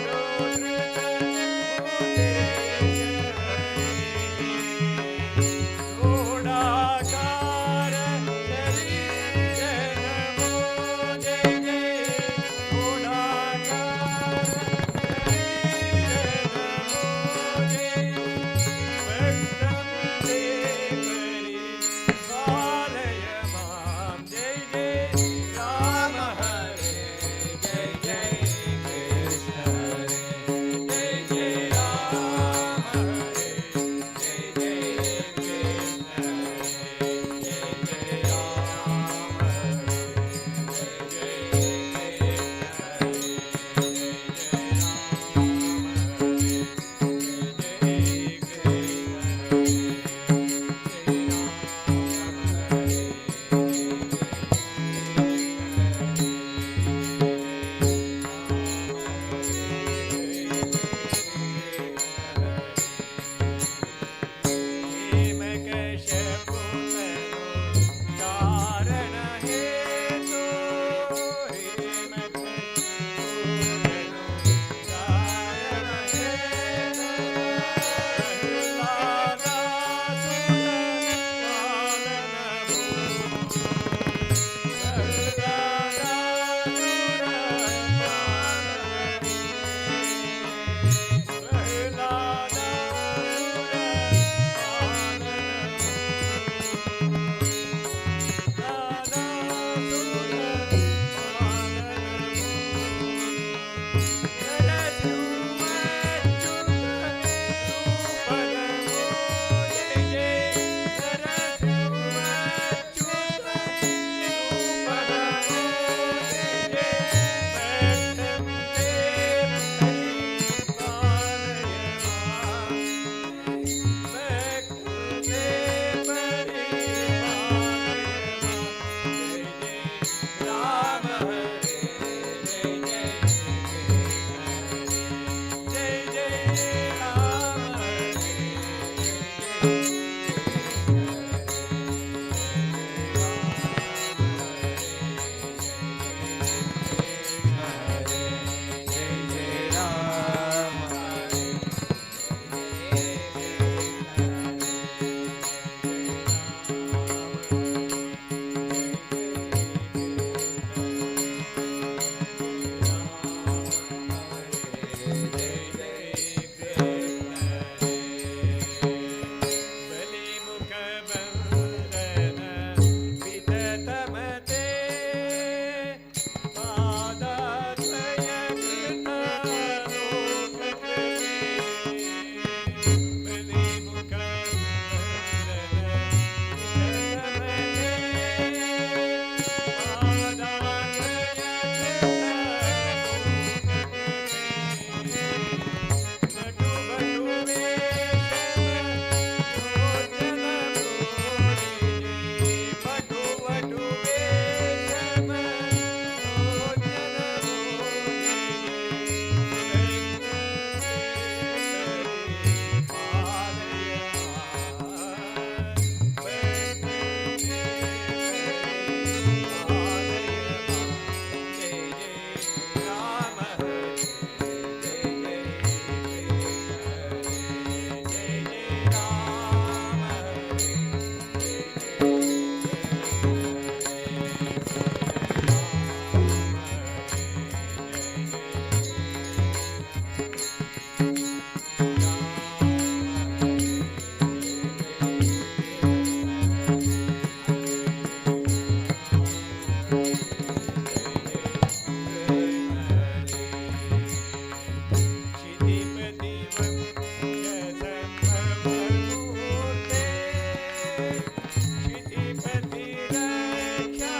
क्षितिपति रक्षा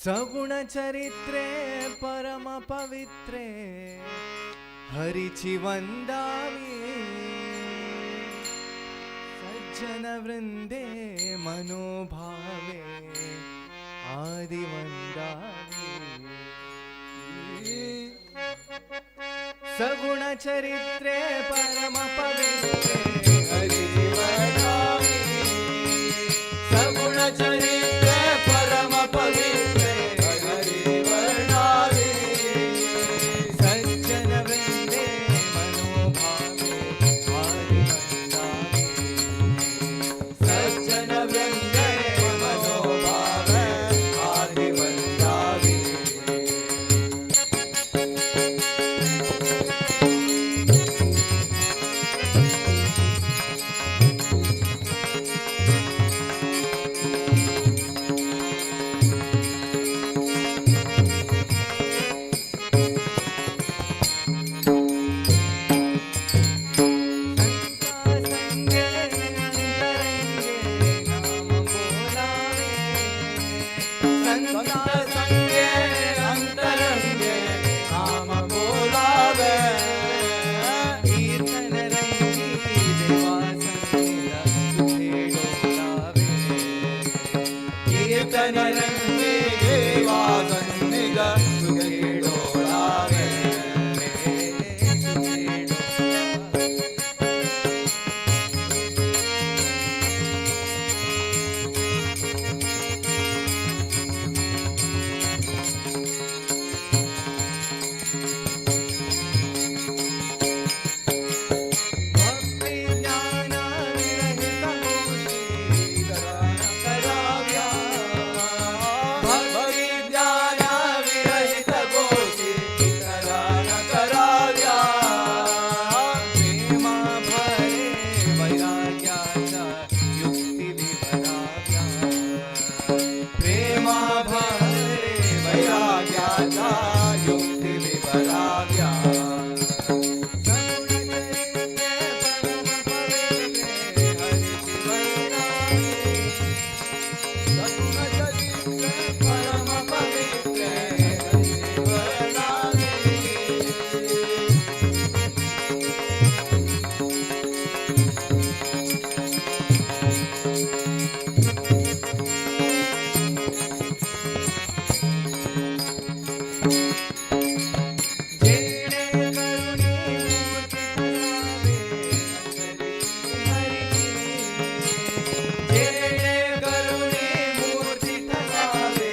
सगुण चरित्रे परम पवित्रे हरीची वंदावी सज्जन वृंदे मनोभावे आदि वंदावी सगुण चरित्रे परम पवित्रे हरीची वंदावी सगुण चरित्रे परम पवित्रे जेणे करुणी मूर्ती ठसावे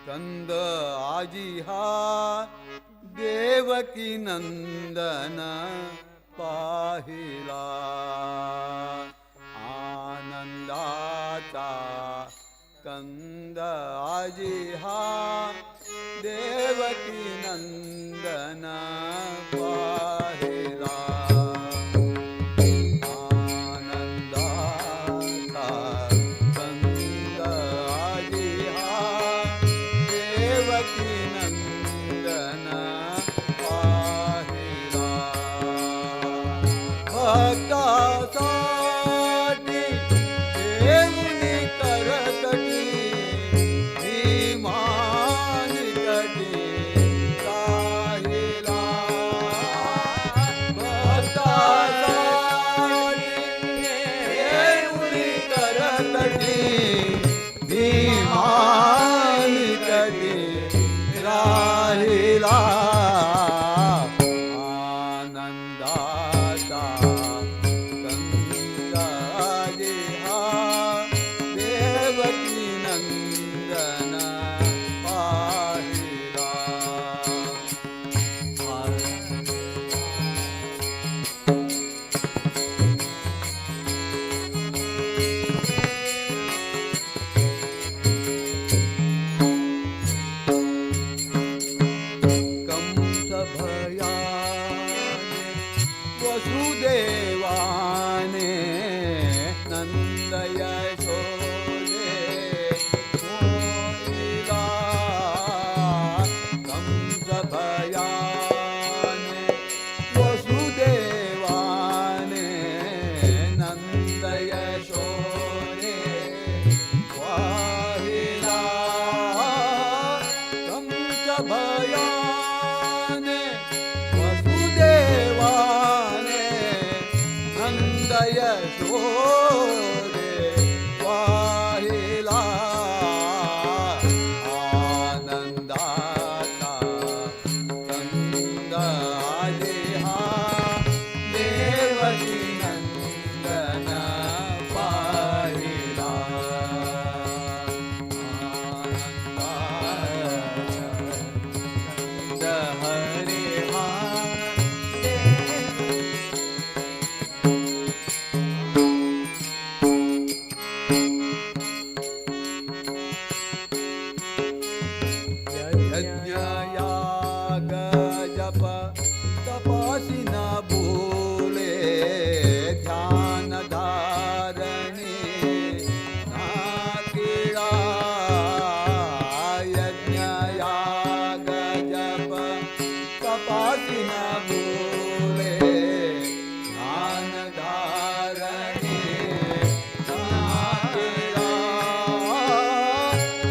कंद आजी हा देवकी नंदन पाहिला आनंदाचा कंद आजी हा देवकी नंदन पाहिला आनंदाचा कंद आजी हा देवकी नंदन पाहिला भक्तासाठी देऊनी करतटी भीमानी कटी राहिला भक्तासाठी देऊनी करतटी भीमानी कटी राहिला आनंदाचा कंदाजी हा देवकी नंदन पाहिला कंस भयाने वसुदेवाने नंद यशोदे मोहिला कंस भयाने वसुदेवाने नंद यशोदे वाहिला कंस भयाने वसुदेवाने नंद यशोदे वाहिला आनंदाचा कंद आजी हा देवकी नंदन पाहिला आनंदाचा हरे हा यज्ञ याग जप तपासी न भूले ध्यान धारणी नाकिळा यज्ञ याग जप तपासी न भूले ध्यान धारणी नाकिळा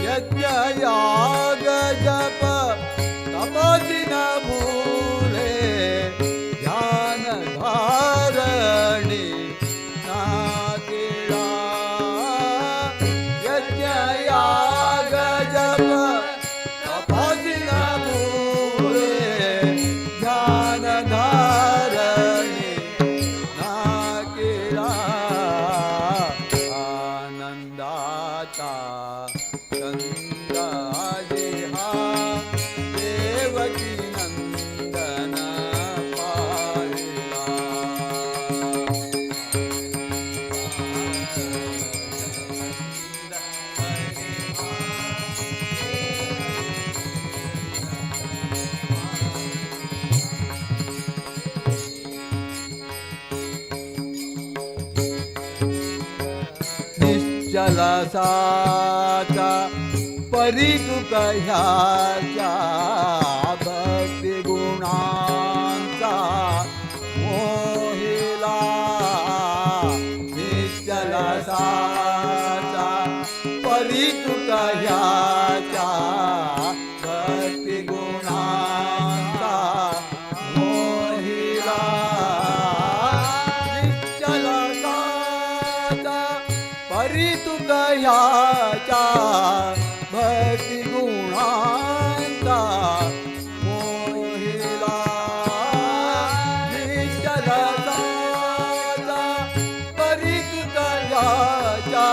यज्ञ याग जप तपासी न भूले ध्यान धारणी नाकिळा यज्ञ याग जप तपासी न भूले ध्यान धारणी नाकिळा आनंदाचा कंद आजी हा देवकी नंदन पाहिला निश्चल साचा परितुक ह्याच्या भक्ती गुणांचा मोहिला निश्चल साचा परितुक ह्याच्या भक्ती गुणांचा मोहिला निश्चल साचा परितुक ह्याच्या भक्ती गुणांचा मोहिला निश्चल साचा परितुक ह्याच्या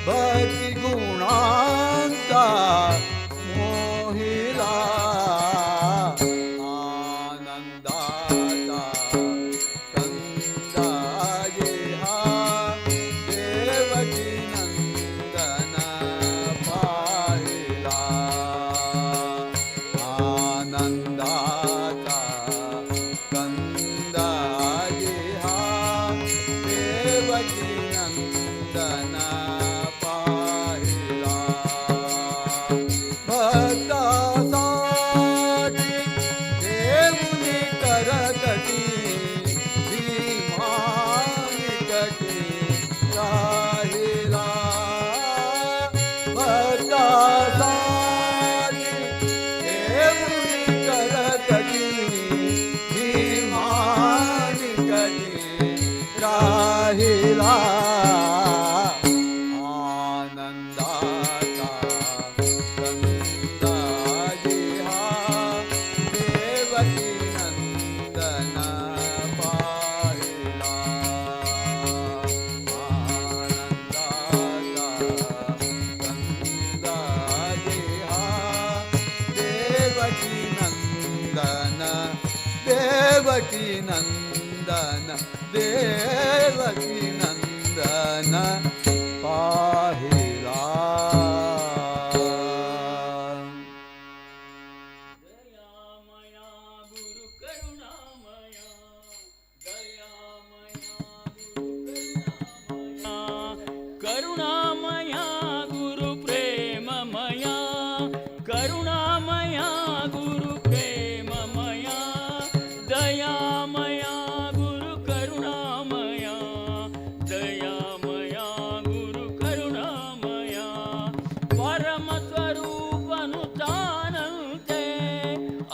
भक्ती गुणांचा मोहिला आनंदाचा कंदा जेहा देवकी नंदन पाहिला आनंदाचा कंदा जेहा देवकी नंदन पाहिला भक्तासाठी देऊनी करकटी भीमानिकटी राहिला भक्तासाठी देऊनी करकटी भीमानिकटी राहिला आनंदाचा कंदा जेहा देवकी नंदन पाहिला आनंदाचा कंदा जेहा देवकी नंदन देवकी नंदन देवकी नंदन पाहिला दयामया गुरु करुणामया दयामया गुरु करुणामया करुणामया गुरु प्रेममया दयामया गुरु करुणामया दयामया गुरु करुणामया परम स्वरूपनु ತಾನಂತೆ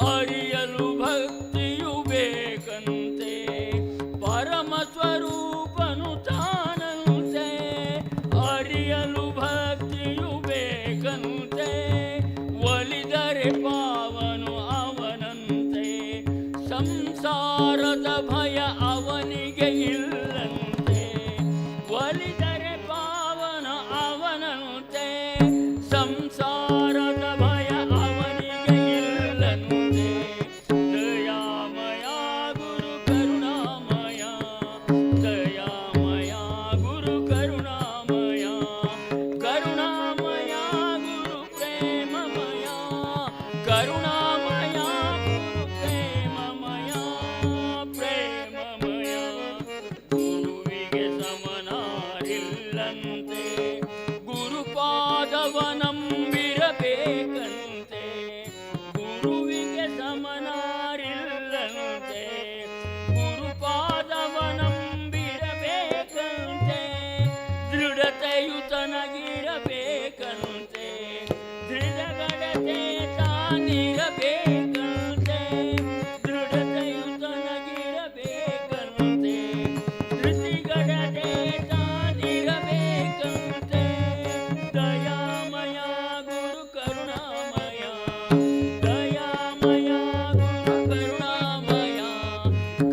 ಅರಿಯಲು ಭಕ್ತಿಯು ಬೇಕಂತೆ ಪರಮ ಸ್ವರೂಪನು ತಾನಂತೆ ಅರಿಯಲು ಭಕ್ತಿಯು ಬೇಕಂತೆ ಒಲಿದರೆ ಪಾವನು ಅವನಂತೆ ಸಂಸಾರದ ಭಯ ಅವನಿಗೆ ಇಲ್ಲಂತೆ ಒಲಿದರೆ ಪಾವನ ಅವನಂತೆ ಸಂಸಾರದ ಭಯ ಅವನಿಗೆ ಇಲ್ಲಂತೆ ದಯಾಮಯ ಗುರು ಕರುಣಾಮಯ ದಯಾಮಯ ಗುರು ಕರುಣಾಮಯ ಕರುಣಾಮಯ ಗುರು ಪ್ರೇಮಮಯ ಕರುಣಾಮಯ ಗುರು ಪ್ರೇಮಮಯ ಪ್ರೇಮಮಯ ಗುರುವಿಗೆ ಸಮನಾರಿಲ್ಲಂತೆ ಗುರುಪಾದವನಂಬಿರಬೇಕಂತೆ ಗುರುವಿಗೆ ಸಮನಾರಿಲ್ಲಂತೆ ಗುರುಪಾದವನಂಬಿರಬೇಕಂತೆ ದೃಢತೆಯು ತನಗಿರಬೇಕಂತೆ ದೃಢಗಡತೆ ತಾನಿರಬೇಕಂತೆ ದೃಢತೆಯು ತನಗಿರಬೇಕಂತೆ ಧೃತಿಗಡತೆ ತಾನಿರಬೇಕಂತೆ ದಯಾಮಯ ಗುರು ಕರುಣಾಮಯ ದಯಾಮಯ ಗುರು ಕರುಣಾಮಯ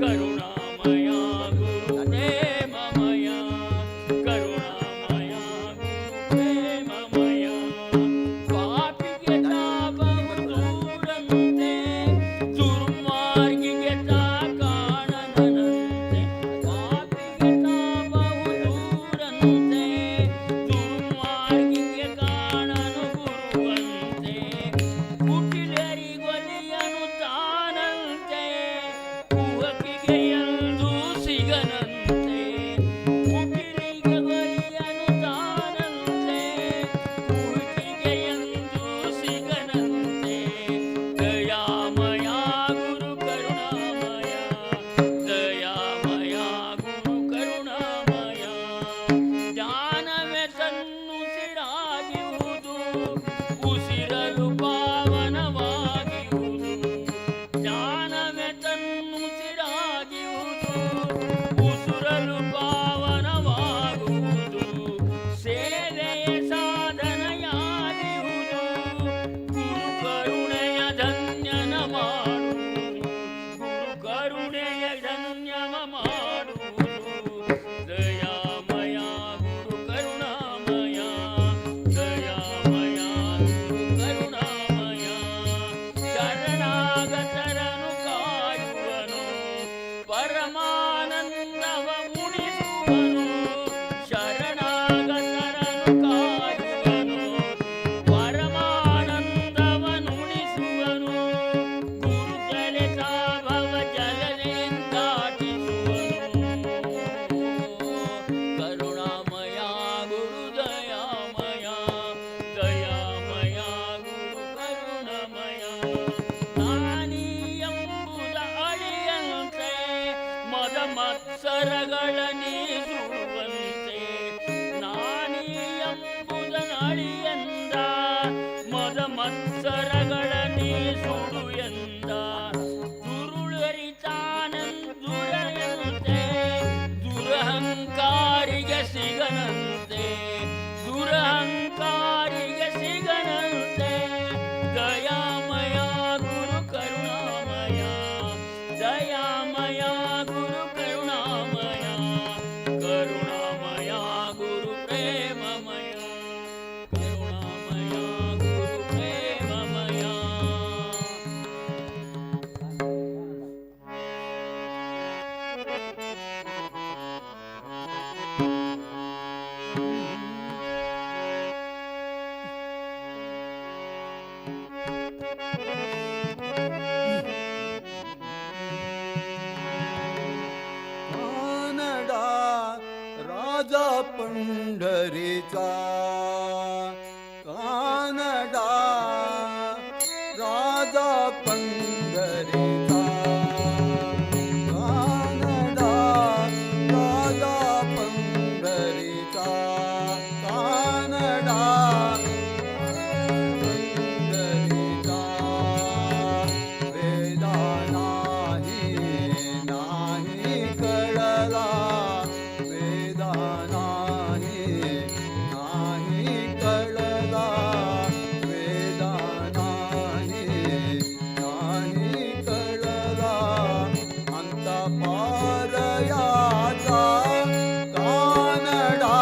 ಕರುಣಾಮಯ ಗುರು ಪ್ರೇಮಮಯ ಕರುಣಾಮಯ ಗುರು ಪ್ರೇಮಮಯ ಪಾಪಿಗೆ ತಾಪವು ದೂರ ಮತ್ಸರಗಳನ್ನೇ ಸುಡು ಎಂದ ದುರುಳರಿತಾನಂದುರಯಂತೆ ದುರಹಂಕಾರಿಗೆ ಸಿಗನಂತೆ ದುರಹಂಕಾರಿಗೆ ಸಿಗನಂತೆ ದಯಾಮಯ ಗುರು ಕರುಣಾಮಯ ದಯಾಮಯ ಗುರು ಕರುಣಾಮಯ ಕರುಣಾಮಯ ಗುರು ಪ್ರೇಮಮಯ ಕರುಣಾಮಯ ಗುರು ಪ್ರೇಮಮಯ कानडा राजा पंढरीचा कानडा राजा पंढरीचा कानडा राजा पंढरीचा कानडा पंढरीचा वेदा नाही कळला वेदा नाही कळला वेदा नाही कळला अंत पारयाचा कानडा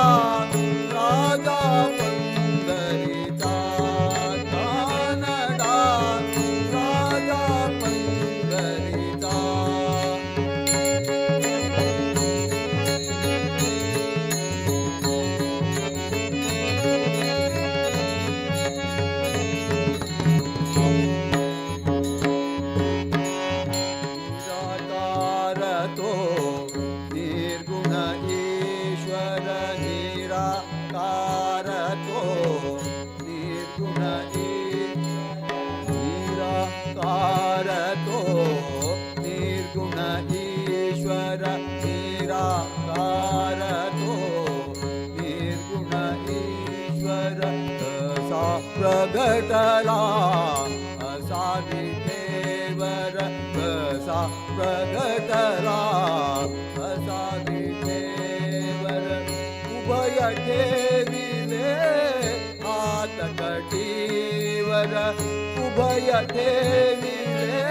राजा पंढरीचा कानडा राजा पंढरीचा निराकार तो निर्गुण ईश्वर निराकार तो निर्गुण निराकार तो निर्गुण ईश्वर निराकार तो निर्गुण ईश्वर तसा प्रगटला असा विठेवर कसा प्रगटला असा विठेवर उभय ठेविले हात कटीवर उभय ठेविले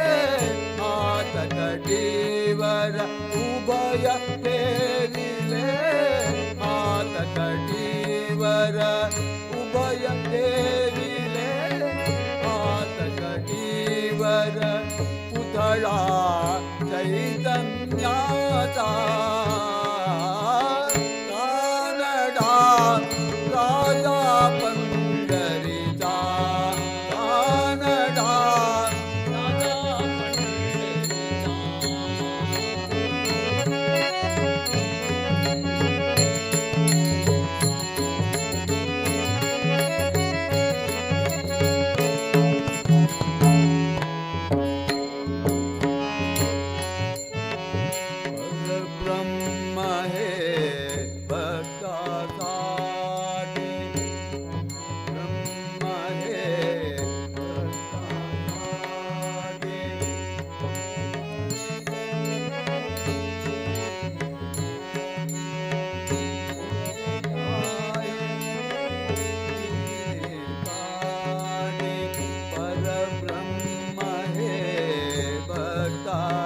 हात कटीवर उभय ठेविले हात कटीवर उभय ठेविले हात कटीवर पुतळा चैतन्याचा कानडा राजा पंढरीचा कानडा राजा पंढरीचा परब्रह्म हे भक्तासाठी ब्रह्म हे भक्तासाठी परब्रह्म हे भक्तासाठी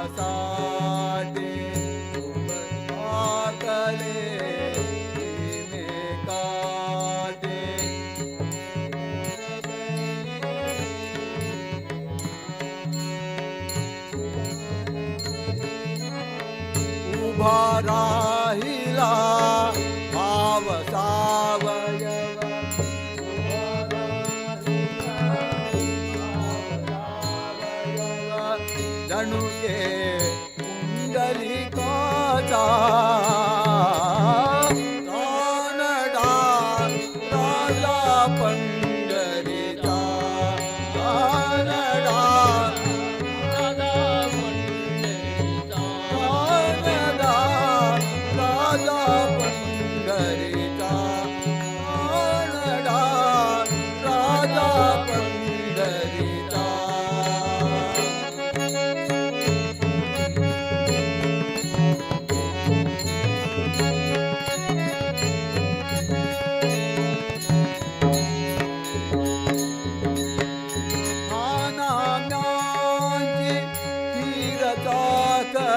भक्ताकले काटे उभा राहिला भाव सावयव जणू के कुंडलिकाचा कानडा राजा पंढरीचा कानडा राजा पंढरीचा कानडा राजा पंढरीचा कानडा राजा पंढरीचा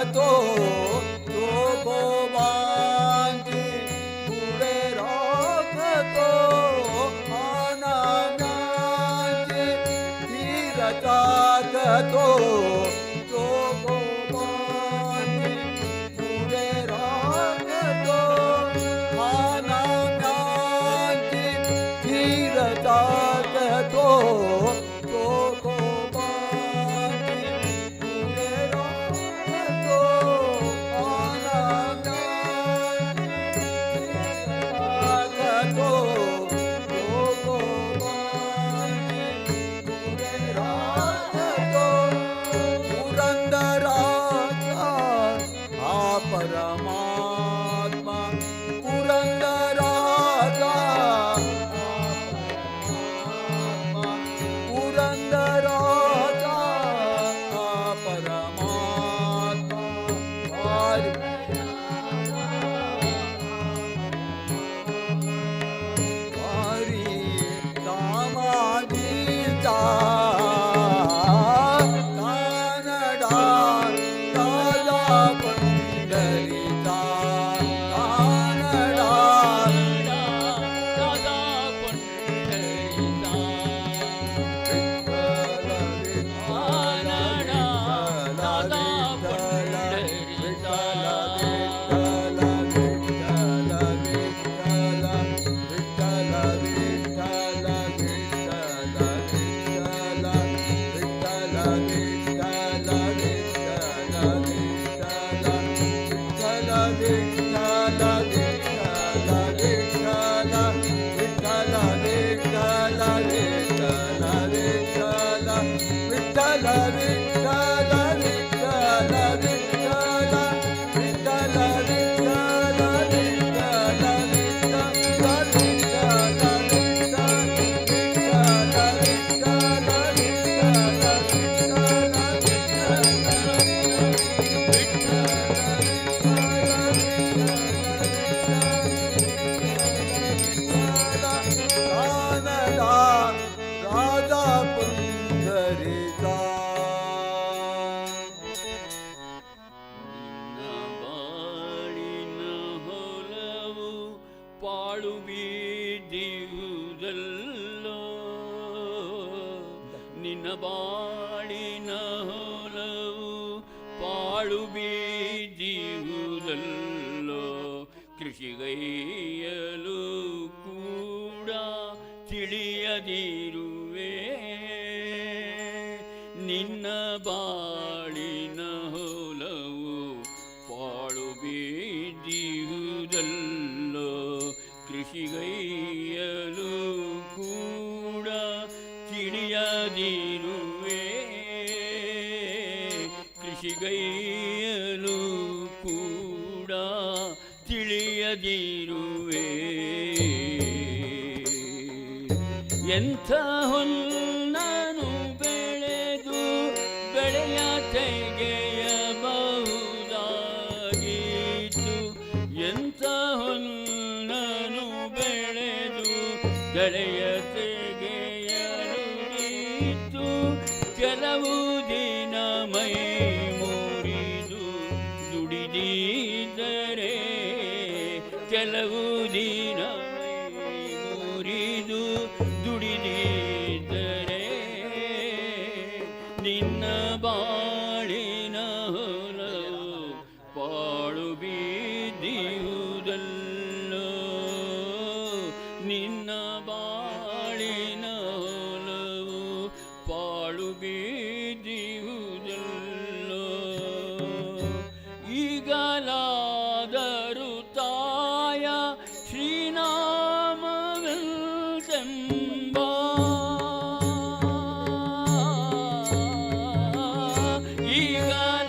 तो गोबांची पुढे राखतो अनाम्याची धीर टाकतो तो गोबांची पुढे राखतो अनाम्याची धीर टाकतो तो गोबांची पुढे राखतो परमात्मा पुरंदराचा पुरंदराचा परमात्मा हरी दामाजीचा कानडा राजा पंढरीचा कानडा दादा पंढरीचा कानडा दादा पंढरीचा राजा पंढरीचा ಬಾಳಿನ ಹೊಲವು ಪಾಳು ಬೀದಿಯುವುದಲ್ಲೋ ನಿನ್ನ ಬಾಳಿನ ಹೊಲವು ಪಾಳು ಬೀದಿಯುವುದಲ್ಲೋ ಕೃಷಿಗೈಯಲು ಕೂಡ ತಿಳಿಯದಿರುವೆ ನಿನ್ನ ಬಾಳಿನ ಹೊಲವು ಪಾಳು ಬೀದಿಯುವುದಲ್ಲೋ ಕೃಷಿಗೈಯಲು ಕೂಡ ತಿಳಿಯದಿರುವೆ ಕೃಷಿಗೈಯಲು ಕೂಡ ತಿಳಿಯದಿರುವೆ ಎಂಥ ಹೊನ್ನನು ಬೆಳೆದು ಬೆಳೆಯ ತೆಗೆಯಬಹುದಾಗಿತ್ತು ಎಂಥ ಹೊನ್ನನು ಬೆಳೆದು ಬೆಳೆಯ ತೆಗೆಯಲು ಕೆಲವು ದಿನ ಮೈ ಮುರಿದು ದುಡಿದಿದ್ದರೆ ಕೆಲವು ದಿನ ಮೈ ಮುರಿದು ದುಡಿದಿದ್ದರೆ ನಿನ್ನ ಬಾಳಿನ ಹೊಲವು ಪಾಳು ಬಿದ್ದಿಯುವುದಲ್ಲೋ ನಿನ್ನ ಬಾಳಿನ ಹೊಲವು ಪಾಳು ಬಿದ್ದಿಯುವುದಲ್ಲೋ ಈಗಲಾದರೂ ತಾಯ ಶ್ರೀನಾಮವೆಂಬ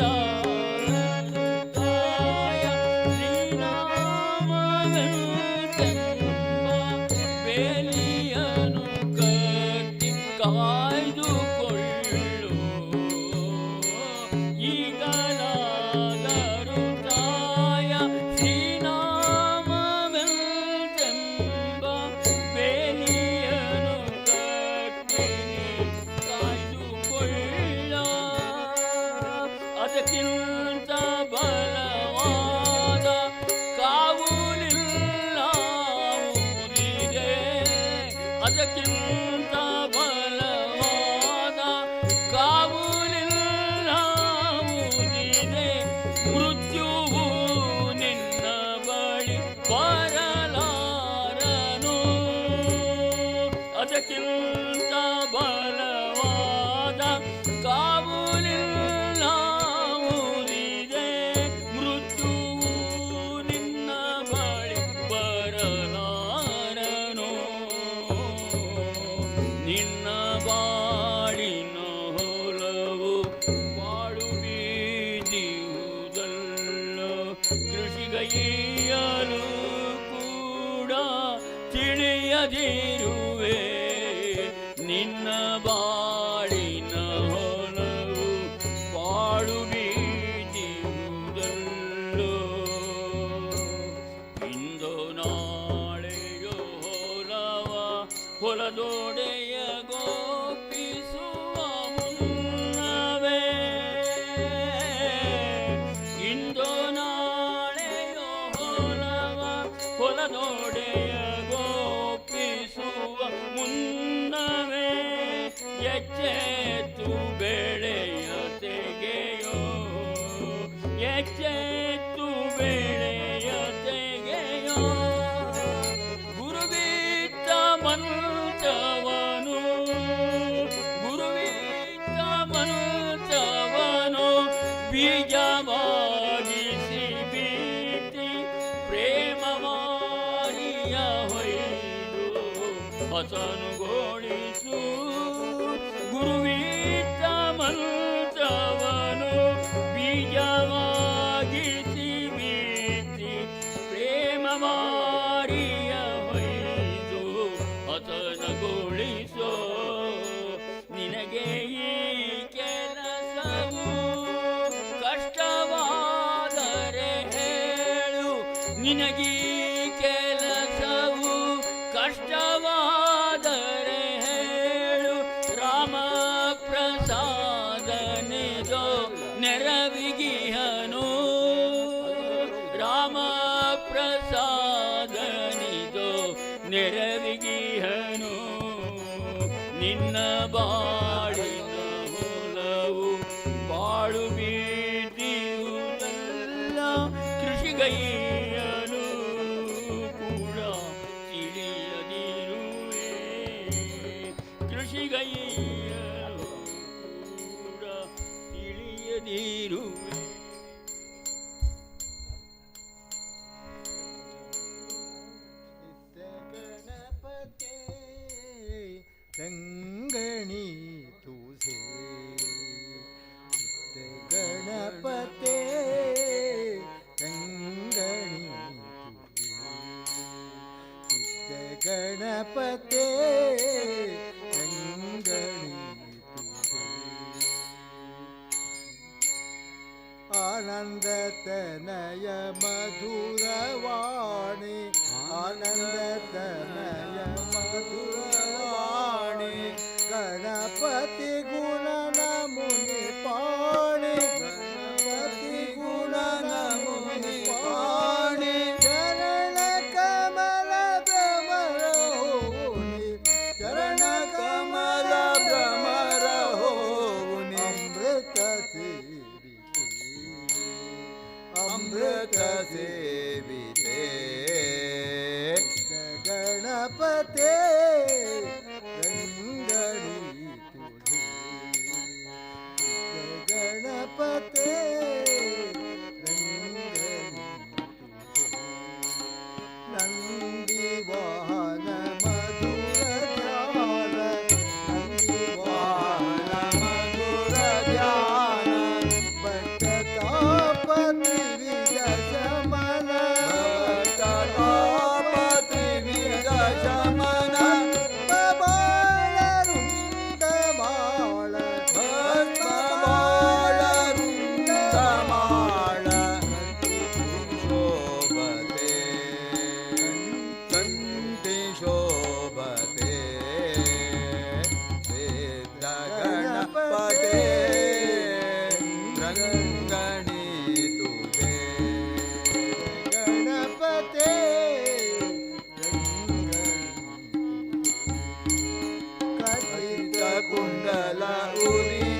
ಈಗಲಾದರೂ ತಾಯ ಶ್ರೀನಾಮವೆಂಬ ಬೇಲಿಯನ್ನು ಕಟ್ಟಿ ಕಾಯ್ದುಕೊಳ್ಳು ಕಾವುಲಿಲ್ಲವುದಿದೆ ಮೃತ್ಯುವು ನಿನ್ನ ಬಳಿ ಬರಲಾರನು ಅದಕ್ಕಿಂತ ಬಲವಾದ ಕಾವುಲಿಲ್ಲವುದಿದೆ ಮೃತ್ಯುವು ನಿನ್ನ ಬಳಿ ಬರಲಾರನು ನಿನ್ನ ಬಾಳಿನ ಹೊಲವು ಬಾಳು ಬೀದಿಯುವುದಲ್ಲ ಕೃಷಿಗೈಯಲು ಕೂಡ ತಿಳಿಯದಿರುವೆ ನಿನ್ನ ಬಾಳಿನ ಹೊಲವು ಬಾಳು ಬೀದಿಯುವುದಲ್ಲೋ ಇಂದು ನಾಳೆಯೋ ಹೊಲದೊಡೆಯ ಗೋಪಿಸುವ ಮುನ್ನವೇ ಇಂದು ನಾಳೆಯೋ ಹೊಲದೊಡೆಯ ಗೋಪಿಸುವ ಮುನ್ನವೇ ಎಚ್ಚೆತ್ತು ಬೆಳೆಯ ತೆಗೆಯೋ ಎಚ್ಚೆತ್ತು ಬೆಳೆಯ ತೆಗೆಯೋ ಗುರುವಿತ್ತ ಮಂಚವನು ಗುರುವಿತ್ತ ಮಂಚವನು ಬೀಜವಾಗಿಸಿ ಬೀತಿ ಪ್ರೇಮವಾರಿಯ ಹೊಯ್ದು ಹಸನುಗೊಳಿಸು ಗುರುವಿತ್ತ ಮಂಚವನು ಬೀಜವಾಗಿಸಿ ಬೀತಿ ಪ್ರೇಮವಾರಿಯ ಹೊಯ್ದು ಹಸನಗೊಳಿಸೋ ನಿನಗೆ ಈ ಕೆಲಸವು ಕಷ್ಟವಾದರೆ ಹೇಳು ನಿನಗೀ ಕೆಲಸವು ಕಷ್ಟವಾದರೆ ಹೇಳು ರಾಮ ಪ್ರಸಾದನಿದೋ ನೆರವಿಗಿಹನು ರಾಮ ಪ್ರಸಾದನಿದೋ ನೆರವಿಗಿಹನು ನಿನ್ನ ಬಾಳಿನ ಹೊಲವು ಬಾಳು ಬೀದಿಯುವುದಲ್ಲ ಕೃಷಿಗೈಯಲು ಕೂಡ ತಿಳಿಯದಿರುವೆ ಕೃಷಿಗೈಯಲು ಕೂಡ ತಿಳಿಯದಿರುವೆ गणपते रंगणी तुझे गणपते रंगणी तुझे गणपते रंगणी तुझे आनंद तनय मधुरवाणी आनंद तनय मधुरवाणी गणपति गुण मुनि पाणी गणपति गुण मुनि पाणी चरण कमल भ्रमर होनी चरण कमल भ्रमर होनी अमृत सेविते गणपते रंगणी तुझे गणपते रंगणी तुझे नंदी वाहन मधुर ध्यान नंदी वाहन मधुर ध्यान बटतापति विदशमन बटतापति विदशमन बाळ रुंद बाळ बाळ रुंद बाळ शोभते कंठी शोभते सिद्ध गणपते रंगणी तुझे गणपते रंगणी कथित कुंडल उरी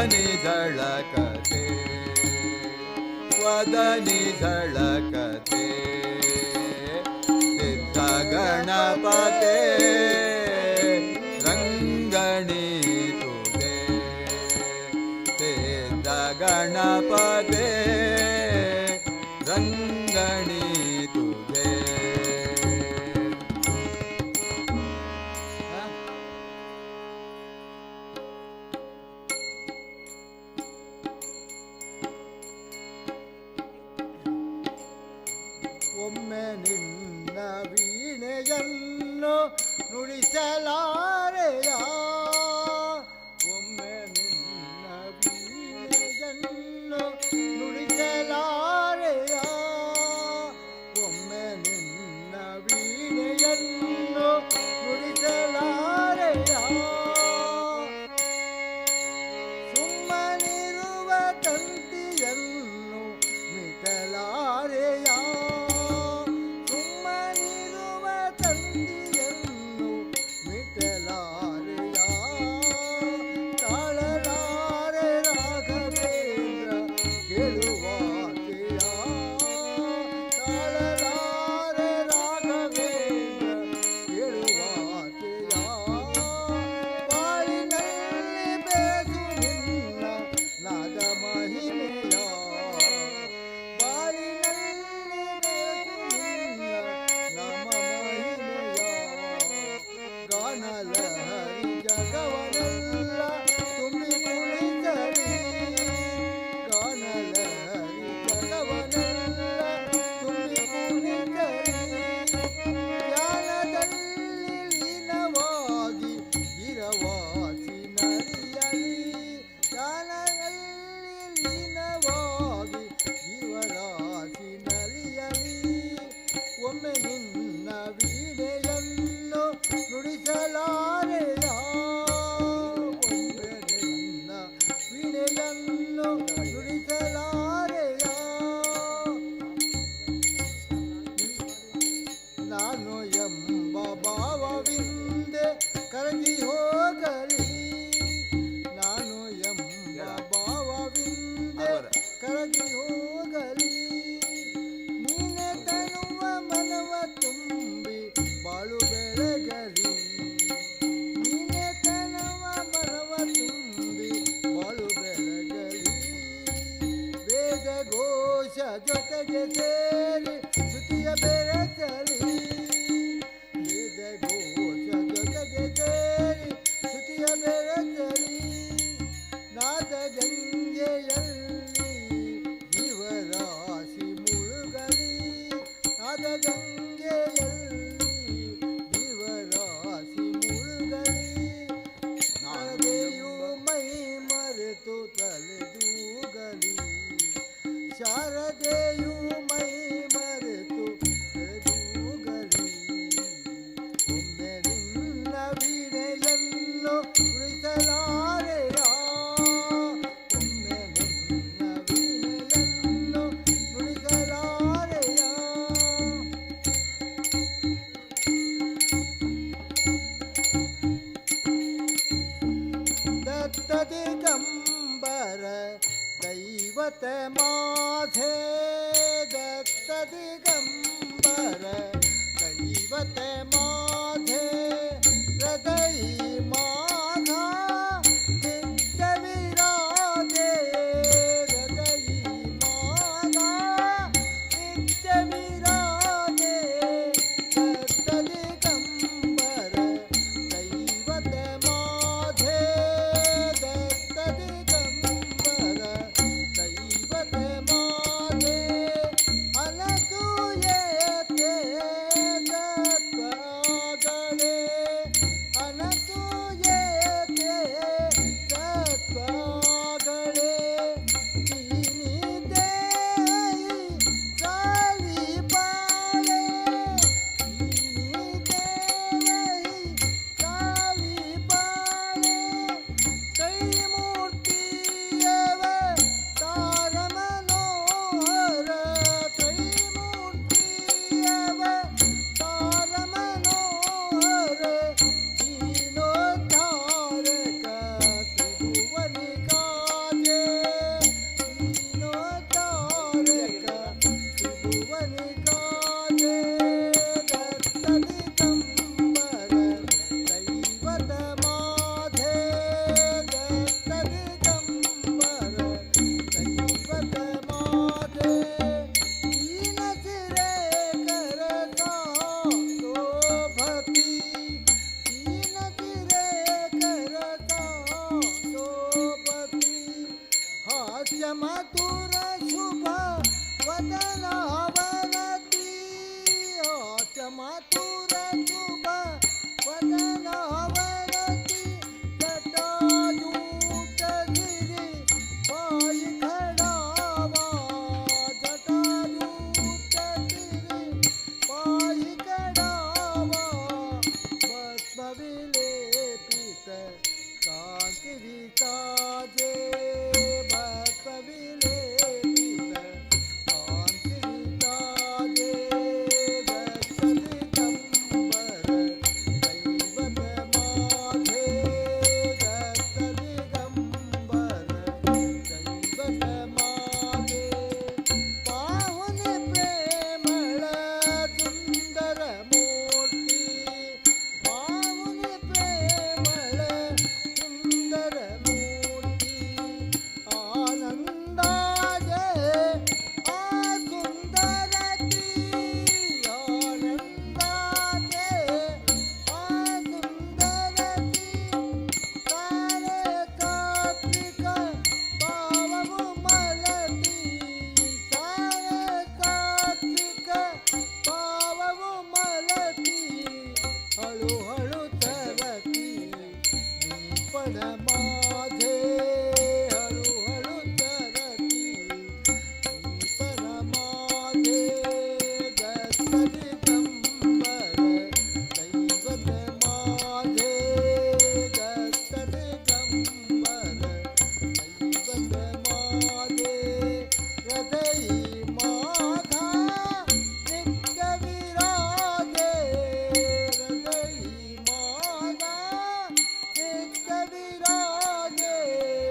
ವದನಿ ಝಳಕತೆ ವದನಿ ಝಳಕತೆ ಸಿದ್ಧ ಗಣಪತೆ ರಂಗಣಿ ತುದೆ ಸಿದ್ಧ ಗಣಪತೆ ರಂಗಣಿ ತುದೆ ಒಮ್ಮೆ ನಿನ್ನ ವೀಣೆಯನ್ನು ನುಡಿಸಲಾರೆಯ ಒಮ್ಮೆ ನಿನ್ನ ವೀಣೆಯನ್ನು ನುಡಿಸಲಾರೆಯ ಒಮ್ಮೆ ನಿನ್ನ ವೀಣೆಯನ್ನು ನುಡಿಸಲಾರೆಯ ಸುಮ್ಮನಿರುವ ತಂತಿಯನ್ನು ಮಿಟಲಾರೆಯ ಸುಮ್ಮನಿರುವ ತಂತಿಯನ್ನು ಮಿಟಲಾರೆಯ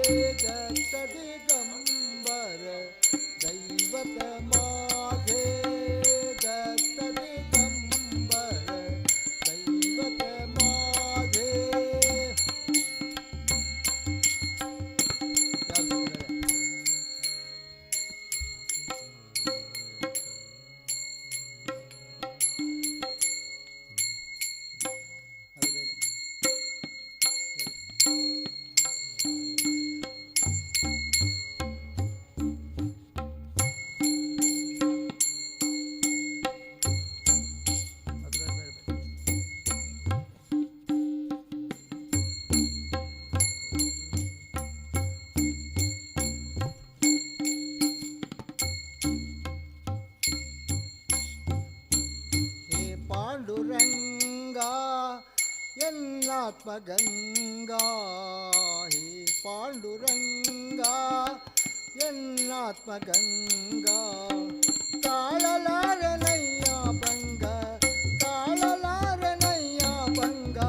दत्त दिगंबर दैवत माझे दत्त दिगंबर दैवत माझे. पांडुरंगा एन्नात्मगंगा हे पांडुरंगा एन्नात्मगंगा ताळलारनय्या भंग ताळलारनय्या भंग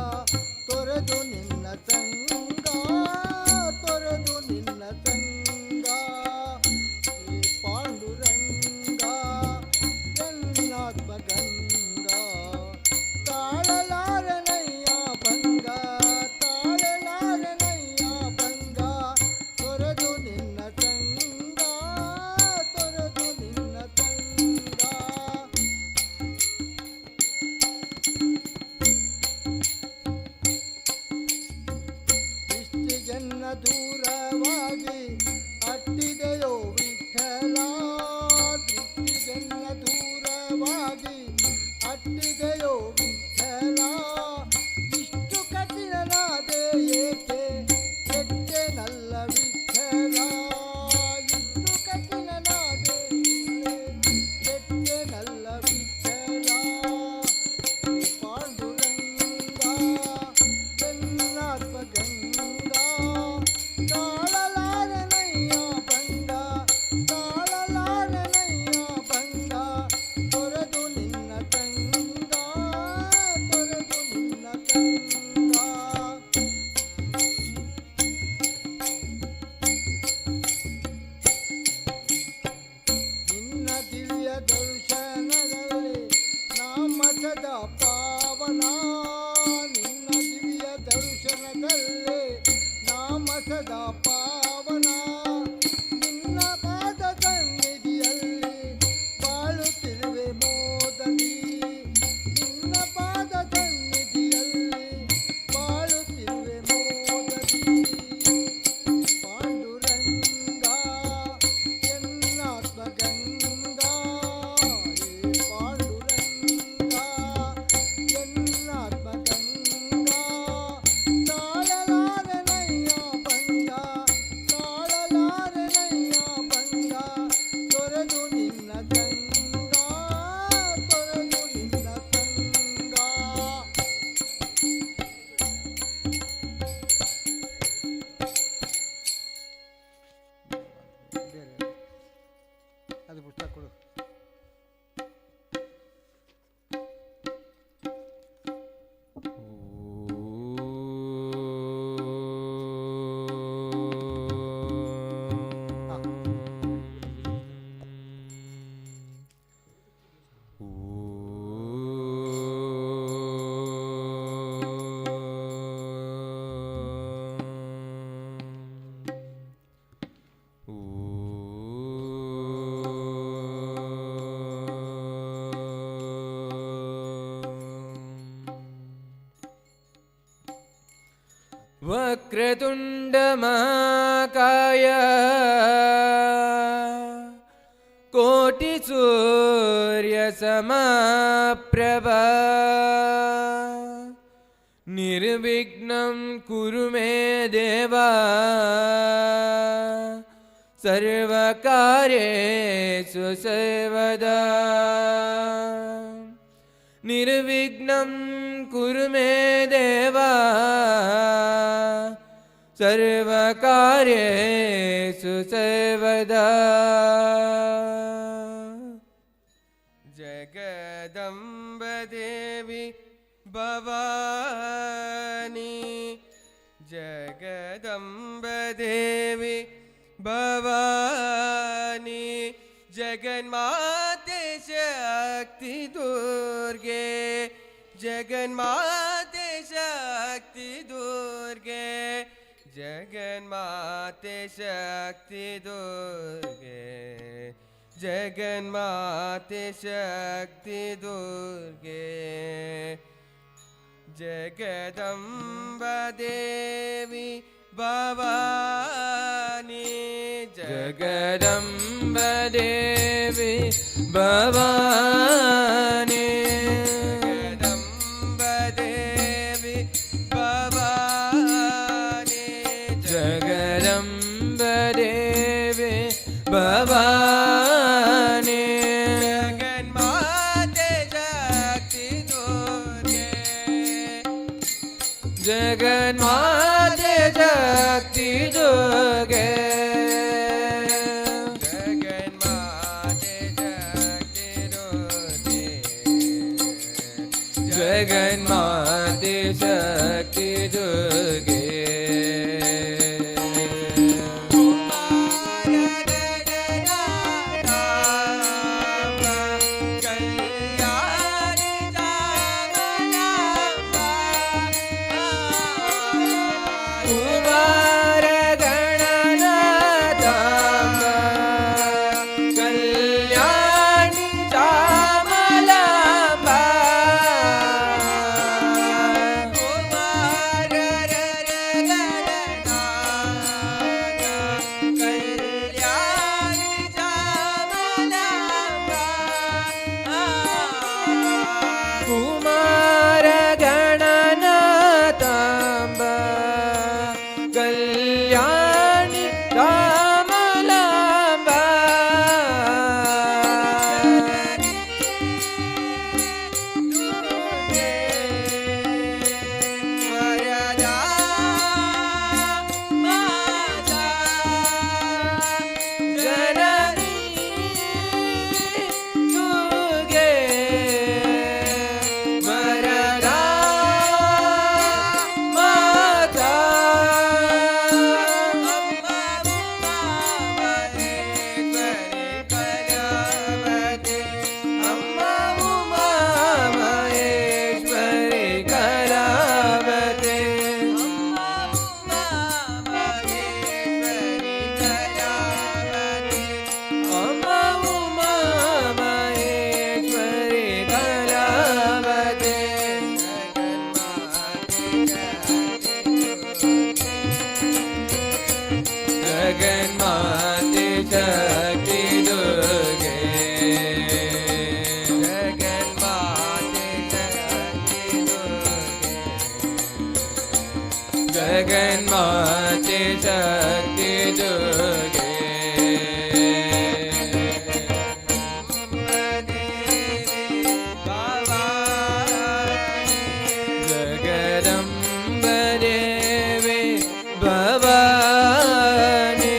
ತೊರೆದು ನಿನ್ನ ಸಂಗ ತೊರೆದು ನಿನ್ನ ಸಂಗ ಹೇ ಪಾಂಡುರಂಗ ಎನ್ನಾತ್ಮಗಂಗಾ ತಾಳಲಾರನಯ್ಯ ಭಂಗ ತಾಳಲಾರನಯ್ಯ ಭಂಗ ತೊರೆದು ನಿನ್ನ ಸಂಗ ತೊರೆದು ನಿನ್ನ ಸಂಗ. ದೃಷ್ಟಿಗೆನ್ನ ದೂರವಾಗಿ ಅಟ್ಟಿದೆಯೋ ವಿಠಲ ದೃಷ್ಟಿಗೆನ್ನ ದೂರವಾಗಿ ಅಟ್ಟಿದೆಯೋ ವಿಠಲ ಇಷ್ಟು ಕಠಿಣನಾದೆ ಏಕೆ ಕೆಟ್ಟೆನಲ್ಲ ವಿಠಲ ಇಷ್ಟು ಕಠಿಣನಾದೆ ಕೆಟ್ಟೆನಲ್ಲ ವಿಠಲ ಪಾಂಡುರಂಗ ಎನ್ನಾತ್ಮಗಂಗಾ ತಾಳಲಾರನಯ್ಯ ಭಂಗ ತಾಳಲಾರನಯ್ಯ ಭಂಗ ತೊರೆದು ನಿನ್ನ ತಂಗ ತೊರೆದು ನಿನ್ನ ತಂಗ. ನಿನ್ನ ದಿವ್ಯ ದರ್ಶನದಲ್ಲಿ ನಾಮ ಸದಾ ಪಾವನ ನಿನ್ನ ದಿವ್ಯ ದರ್ಶನದಲ್ಲಿ ನಾಮ ಸದಾ ಪಾವನ ನಿನ್ನ ಪಾದ ಸನ್ನಿಧಿಯಲ್ಲಿ ಬಾಳುತ್ತಿರುವೆ ಮೋದದಿ ನಿನ್ನ ಪಾದ ಸನ್ನಿಧಿಯಲ್ಲಿ ಬಾಳುತ್ತಿರುವೆ ಮೋದದಿ. ಪಾಂಡುರಂಗ ಎನ್ನಾತ್ಮಗಂಗಾ ಹೇ ಪಾಂಡುರಂಗ ಎನ್ನಾತ್ಮಗಂಗಾ ತಾಳಲಾರನಯ್ಯ ಭಂಗ ತಾಳಲಾರನಯ್ಯ ಭಂಗ ತೊರೆದು ನಿನ್ನ ಸಂಗ ತೊರೆದು ನಿನ್ನ ಸಂಗ. ಅದು ಪುಸ್ತಕ ಕೊಡು. वक्रतुण्ड महाकाय कोटिसूर्यसमप्रभा निर्विघ्नं कुरु मे देवा सर्वकार्येषु सर्वदा निर्विघ्नं कुरु मे देवा सर्वकार्येषु सर्वदा. जगदम्ब देवी भवानी जगदम्बदेवी भवानी जगन्माते शक्ति दुर्गे जगन्माते शक्ति दुर्गे जगन्माते शक्ति दुर्गे जगन्माते शक्ति दुर्गे जगदम्बा देवी भवानी जगदम्बा देवी भवानी जगदम्बा देवी भवानी जगदम्बा देवी भवानी जगन्माते शक्ति दुर्गे जगन्माते शक्ति दुर्गे जगन्माते शक्ति दुर्गे जगन्माते शक्ति दुर्गे जगन्माते शक्ति दुर्गे जगन्माते शक्ति दुर्गे जगन्माते शक्ति दुर्गे जगदम्बा देवी भवानी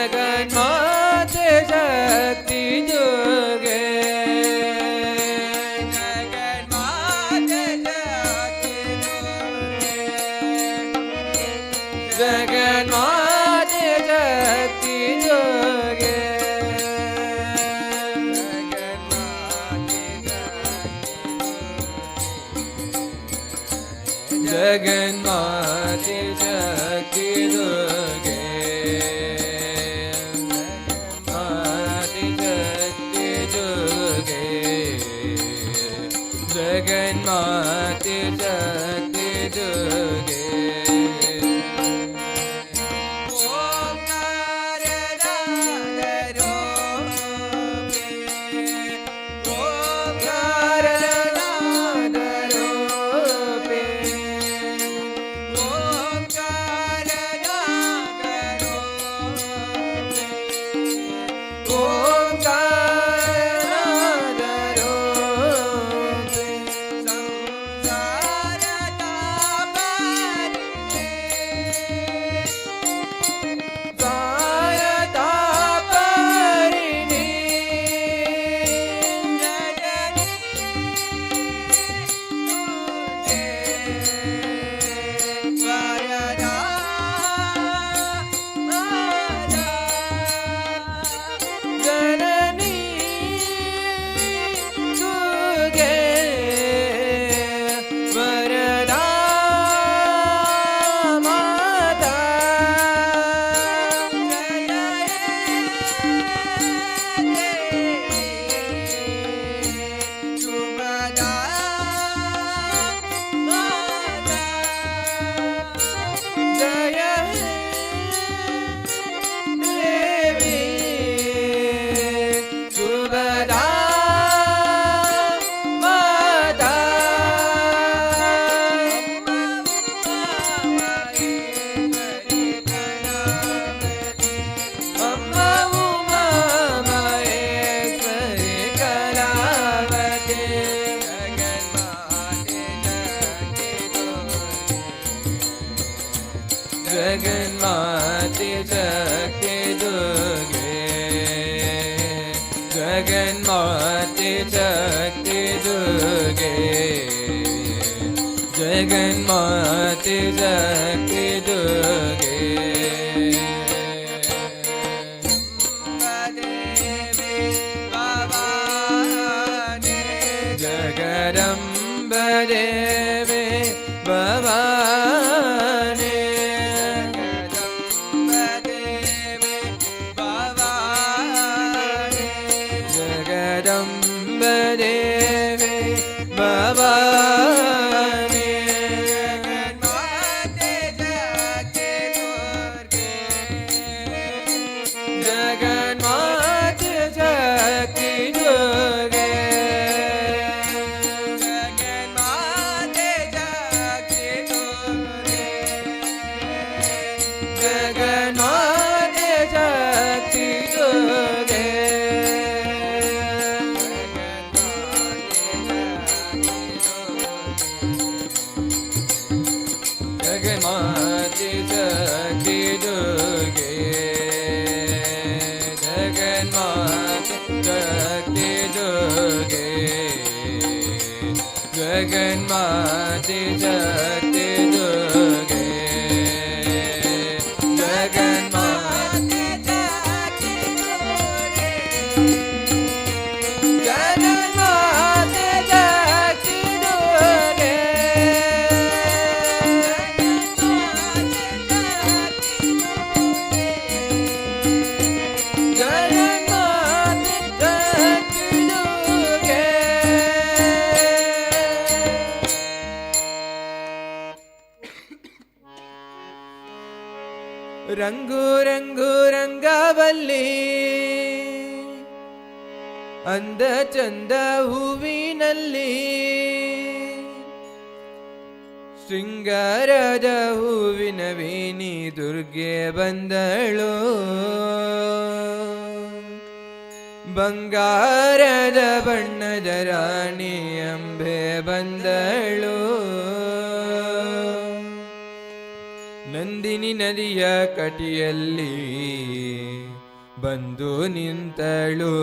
जगन्माते शक्ति दुर्गे जगन्माते शक्ति दुर्गे जगन्माते शक्ति दुर्गे जगन्माते शक्ति दुर्गे शक्ति दुर्गे जगन्माते शक्ति दुर्गे जगदम्ब देवी भवानी जगदम्ब देवी भवानी जगन्माते शक्ति दुर्गे जगन्माते शक्ति दुर्गे जगन्माते शक्ति दुर्गे जगन्माते शक्ति दुर्गे जगन्माते शक्ति दुर्गे जगन्माते जगन्माते शक्ति दुर्गे जगन्माते शक्ति दुर्गे ರಂಗು ರಂಗು ರಂಗವಲ್ಲಿ ಅಂದ ಚಂದ ಹೂವಿನಲ್ಲಿ ಶೃಂಗಾರದ ಹೂವಿನ ವೇಣಿ ದುರ್ಗೆ ಬಂದಳು ಬಂಗಾರದ ಬಣ್ಣದ ರಾಣಿ ಅಂಬೆ ಬಂದಳು ನಂದಿನಿ ನದಿಯ ಕಟಿಯಲ್ಲಿ ಬಂದು ನಿಂತಳು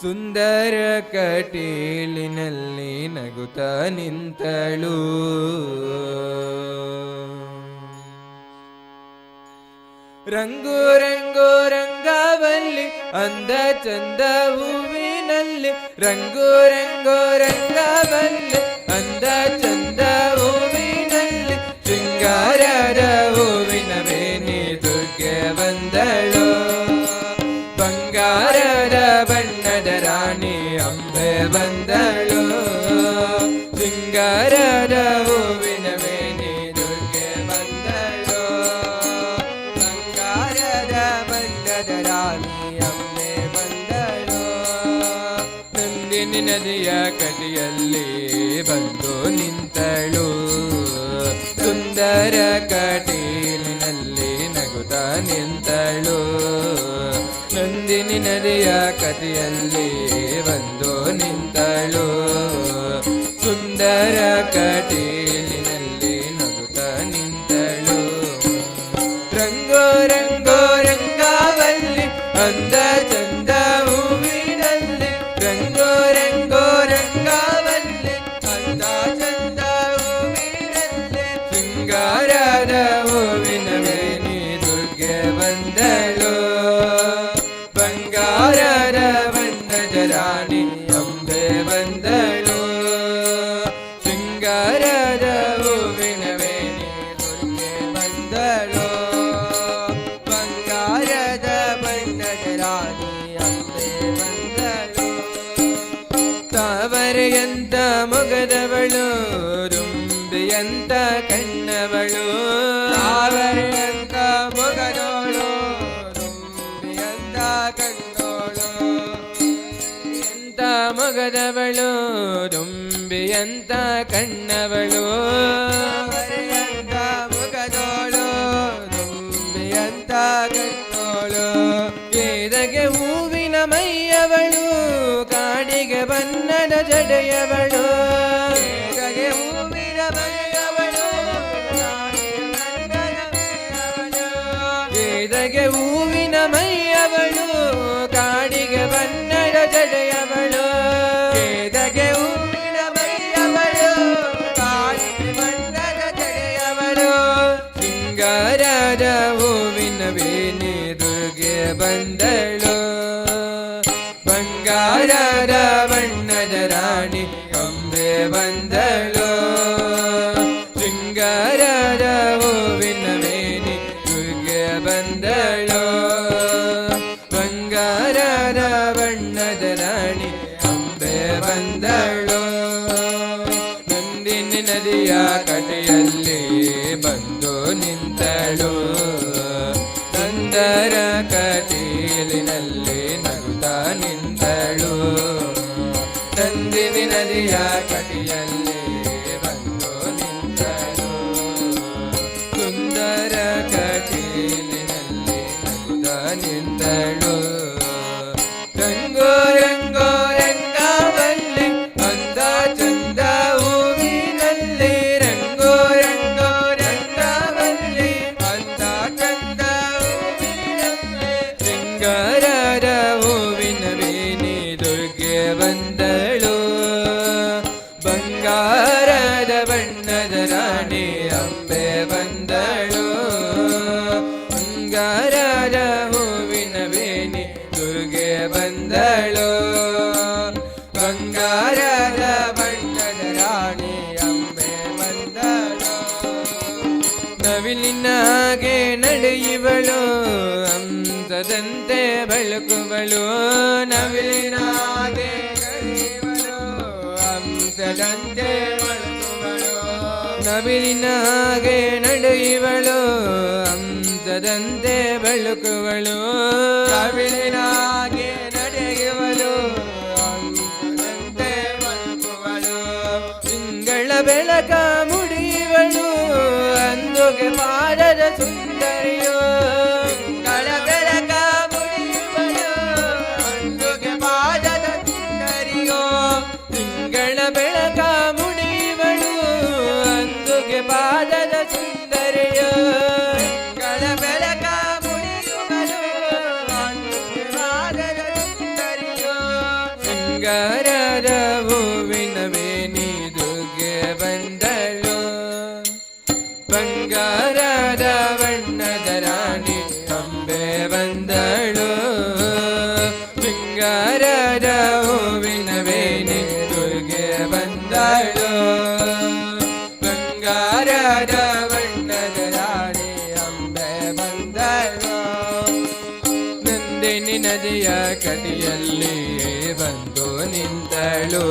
ಸುಂದರ ಕಟೀಲಿನಲ್ಲಿ ನಗುತ್ತ ನಿಂತಳು ರಂಗು ರಂಗು ರಂಗವಲ್ಲಿ ಅಂದ ಚಂದ ಹೂವಿನಲ್ಲಿ ರಂಗು ರಂಗು ರಂಗವಲ್ಲಿ ಅಂದ ಚಂದ ಹೂವಿನಲ್ಲಿ ಶೃಂಗಾರದ ಹೂವಿನ ವೇಣಿ ದುರ್ಗೆ ಬಂದಳು ಬಂಗಾರದ ಬಣ್ಣದ ರಾಣಿ ಅಂಬೆ ಬಂದಳು ಶೃಂಗಾರದ ಹೂವಿನ ವೇಣಿ ದುರ್ಗೆ ಬಂದಳು ಬಂಗಾರದ ಬಣ್ಣದ ರಾಣಿ ಅಂಬೆ ಬಂದಳು ನಂದಿನಿ ನದಿಯ ಕಟಿಯಲ್ಲಿ ಬಂದು ನಿಂತಳು ಸುಂದರ ಕಟೀಲಿನಲ್ಲಿ ನಗುತ್ತ ನಿಂತಳು ನಂದಿನಿ ನದಿಯ ಕಟಿಯಲ್ಲಿ ಬಂದು ನಿಂತಳು ಸುಂದರ ಕಟೀಲಿನಲ್ಲಿ ನಗುತ್ತ ನಿಂತಳು ರಂಗೋ ರಂಗೋ ರಂಗವಲ್ಲಿ ಅಂದ ಚಂದ ಹೂವಿನಲ್ಲಿ ರಂಗೋ ರಂಗೋ ರಂಗವಲ್ಲಿ ಅಂದ ಚಂದ ಹೂವಿನಲ್ಲಿ ಶೃಂಗಾರದ ಹೂವಿನ ವೇಣಿ ದುರ್ಗೆ ಬಂದಳು ಬಂಗಾರದ ಬಣ್ಣದ ರಾಣಿ ಅಂಬೆ ಬಂದಳು ಶೃಂಗಾರದ ಹೂವಿನ ವೇಣಿ ದುರ್ಗೆ ಬಂದಳು ಬಂಗಾರದ ಬಣ್ಣದ ರಾಣಿ ಅಂಬೆ ಬಂದಳು ತಾವರೆಯಂತ ಮೊಗದವಳು ರುಂಬಿಯಂತ ಕಣ್ಣವಳು ತಾವರೆಯಂತ ಮೊಗದವಳು ರುಂಬಿಯಂತ ಕಣ್ಣೋಳು ಎಂತ ಮೊಗದವಳು ರುಂಬಿಯಂತ ಕಣ್ಣವಳು ತಾವರೆಯಂತ ಮೊಗದವಳು ರುಂಬಿಯಂತ ಕಣ್ಣೋಳು ಎದಗೆ ಹೂವಿನ ಮೈಯವಳು ಕಾಡಿಗೆ ಬಣ್ಣದ ಜಡೆಯವಳು ಎದಗೆ ಹೂವಿನ ಮೈಯವಳು ಎದಗೆ ಹೂವಿನ ಮೈಯವಳು ಕಾಡಿಗೆ ಬಣ್ಣ ಬಂಗಾರದ ಬಣ್ಣದ ರಾಣಿ ಅಂಬೆ ಬಂದಳು ಶೃಂಗಾರದ ಹೂವಿನ ಮೇನಿ ದುರ್ಗೆ ಬಂದಳು ಬಂಗಾರದ ಬಣ್ಣದ ರಾಣಿ ಅಂಬೆ ಬಂದಳು ನಂದಿನಿ ನದಿಯ ಕಡೆಯಲ್ಲಿ ಬಂದು ನಿಂತಳು ಸುಂದರ ಕಟೀಲಿನಲ್ಲಿ ನಗುತ್ತಾ ನಿಂತಳು ನಂದಿನಿ ನದಿಯ ಕಡೆಯಲ್ಲಿ ಬಂದು ನಿಂತಳು ಸುಂದರ ಕಟೀಲಿನಲ್ಲಿ ನಗುತ್ತಾ ನಿಂತಳು ರಂಗೋ ರಂಗೋ ರಂಗವಲ್ಲಿ ಅಂದ ಚಂದ ಹೂವಿನಲ್ಲಿ ರಂಗೋ ರಂಗೋ ರಂಗವಲ್ಲಿ ಅಂದ ಚಂದ ಹೂವಿನಲ್ಲಿ ಶೃಂಗಾರದ ಹೂವಿನ ವೇಣಿ ದುರ್ಗೆ ಬಂದಳು ಬಂಗಾರದ ಬಣ್ಣದ ರಾಣಿ ಅಂಬೆ ಬಂದಳು ಬಂಗಾರದ ಹೂವಿನ ವೇಣಿ ದುರ್ಗೆ ಬಂದಳು ಬಂಗಾರದ ಬಣ್ಣದ ರಾಣಿ ಅಂಬೆ ಬಂದಳು ನವಿಲಿನ ಹಾಗೆ ನಡೆಯುವಳು ಹಂಸದಂತೆ ಬೆಳಕುವಳು ನವಿಲಿನ ಹಾಗೆ ನಡೆಯುವಳು ಹಂಸದಂತೆ ಬೆಳಕುವಳು ನವಿಲಿನ ಹಾಗೆ ನಡೆಯುವಳು ಹಂಸದಂತೆ ಬೆಳಕುವಳು ನವಿಲಿನ ಹಾಗೆ ನಡೆಯುವಳು ಹಂಸದಂತೆ ಬೆಳಕುವಳು ತಿಂಗಳ ಬೆಳಕ ಮುಡಿಯುವಳು ಅಂದುಗೆ ಪಾದದ ಸುಂದರಿಯೋ ತಿಂಗಳ ಬೆಳಕ ಮುಡಿಯುವಳು ಅಂದುಗೆ ಪಾದದ ಸುಂದರಿಯೋ ತಿಂಗಳ ಬೆಳಕ ಮುಡಿಯುವಳು ಅಂದುಗೆ ಪಾದದ ಸುಂದರಿಯೋ ತಿಂಗಳ ಬೆಳಕ ಮುಡಿಯುವಳು ಅಂದುಗೆ ಪಾದದ ಸುಂದರಿಯೋ ಶೃಂಗಾರದ ಹೂವಿನ ವೇಣಿ ದುರ್ಗೆ ಬಂದಳು ಬಂಗಾರದ ಬಣ್ಣದ ರಾಣಿ ಅಂಬೆ ಬಂದಳು ಶೃಂಗಾರದ ಹೂವಿನ ವೇಣಿ ದುರ್ಗೆ ಬಂದಳು ಬಂಗಾರದ ಬಣ್ಣದ ರಾಣಿ ಅಂಬೆ ಬಂದಳು ನಂದಿನಿ ನದಿಯ ಕಡೆಯಲ್ಲಿ ಬಂದು ನಿಂತಳು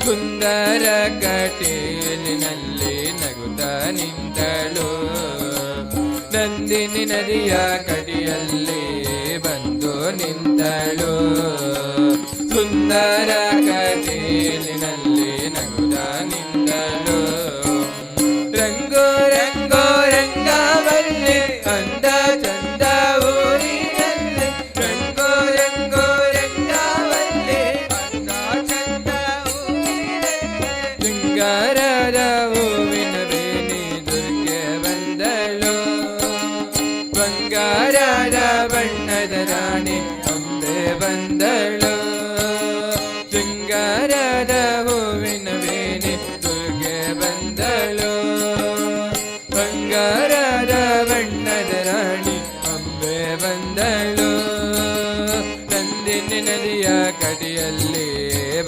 ಸುಂದರ ಕಟೀಲಿನಲ್ಲಿ ನಗುತ್ತಾ ನಿಂತಳು ನಂದಿನಿ ನದಿಯ ಕಡೆಯಲ್ಲಿ ಬಂದು ನಿಂತಳು ಸುಂದರ ಕಟೀಲಿನಲ್ಲಿ ನಗುತ್ತಾ ನಿಂತಳು ರಂಗೋ ರಂಗೋ ರಂಗವಲ್ಲಿ ಅಂದ ಚಂದ ಊರಿನಲ್ಲಿ ರಂಗೋ ರಂಗೋ ರಂಗವಲ್ಲಿ ಅಂದ ಚಂದ ಊರಿನಲ್ಲಿ ಶೃಂಗಾರದ ಹೂವಿನ ವೇಣಿ ದುರ್ಗೆ ಬಂದಳು ಬಂಗಾರದ ಬಣ್ಣದ ರಾಣಿ ಅಂಬೆ ಬಂದಳು ಶೃಂಗಾರದ ಹೂವಿನ ವೇಣಿ ದುರ್ಗೆ ಬಂದಳು ಬಂಗಾರದ ಬಣ್ಣದ ರಾಣಿ ಅಂಬೆ ಬಂದಳು ನಂದಿನಿ ನದಿಯ ಕಡೆಯಲ್ಲಿ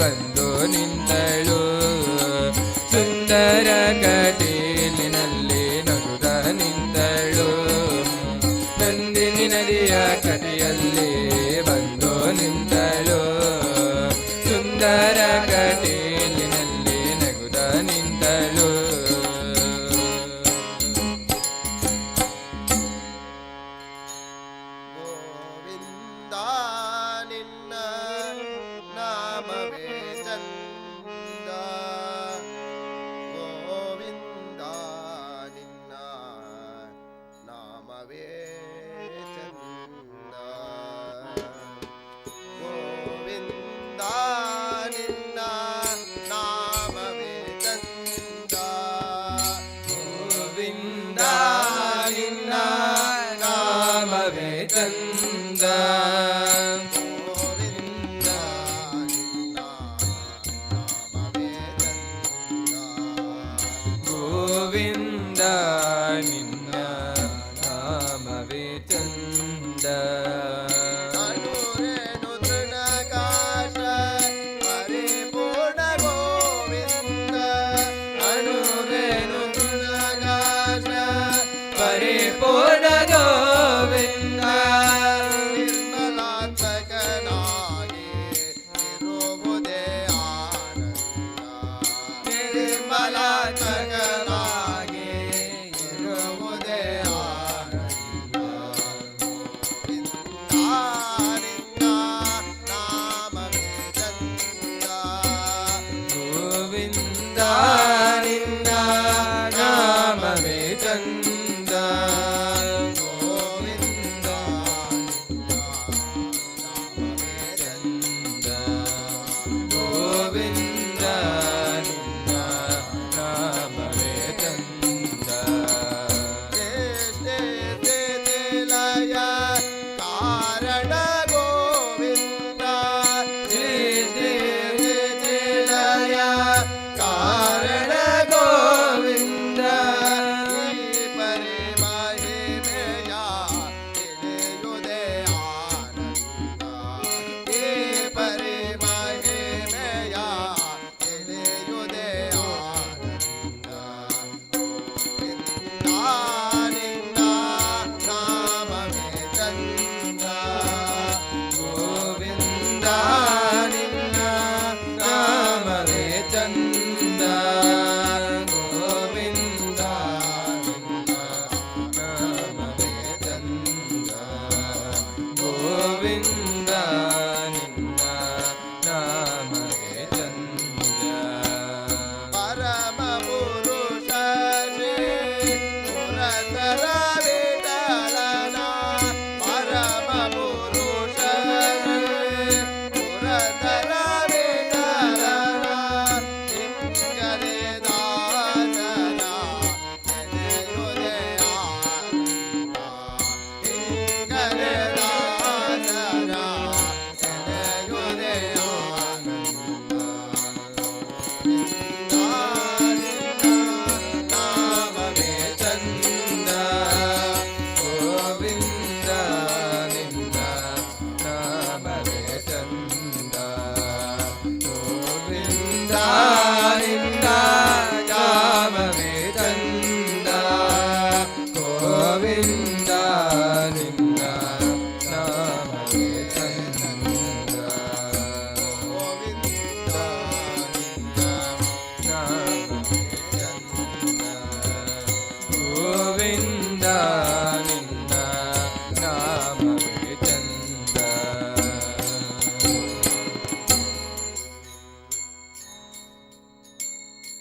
ಬಂದು ನಿಂತಳು ಸುಂದರ ಕಟೀಲಿನಲ್ಲಿ ನಗುತ್ತಾ ನಿಂತಳು ನಂದಿನಿ ನದಿಯ ಕಡೆಯಲ್ಲಿ ಬಂದು ನಿಂತಳು ಸುಂದರ ಕಟೀಲಿನಲ್ಲಿ ನಗುತ್ತಾ ನಿಂತಳು ಗೋವಿಂದ ನಿನ್ನ ನಾಮವೇ ಚಂದ ಗೋವಿಂದ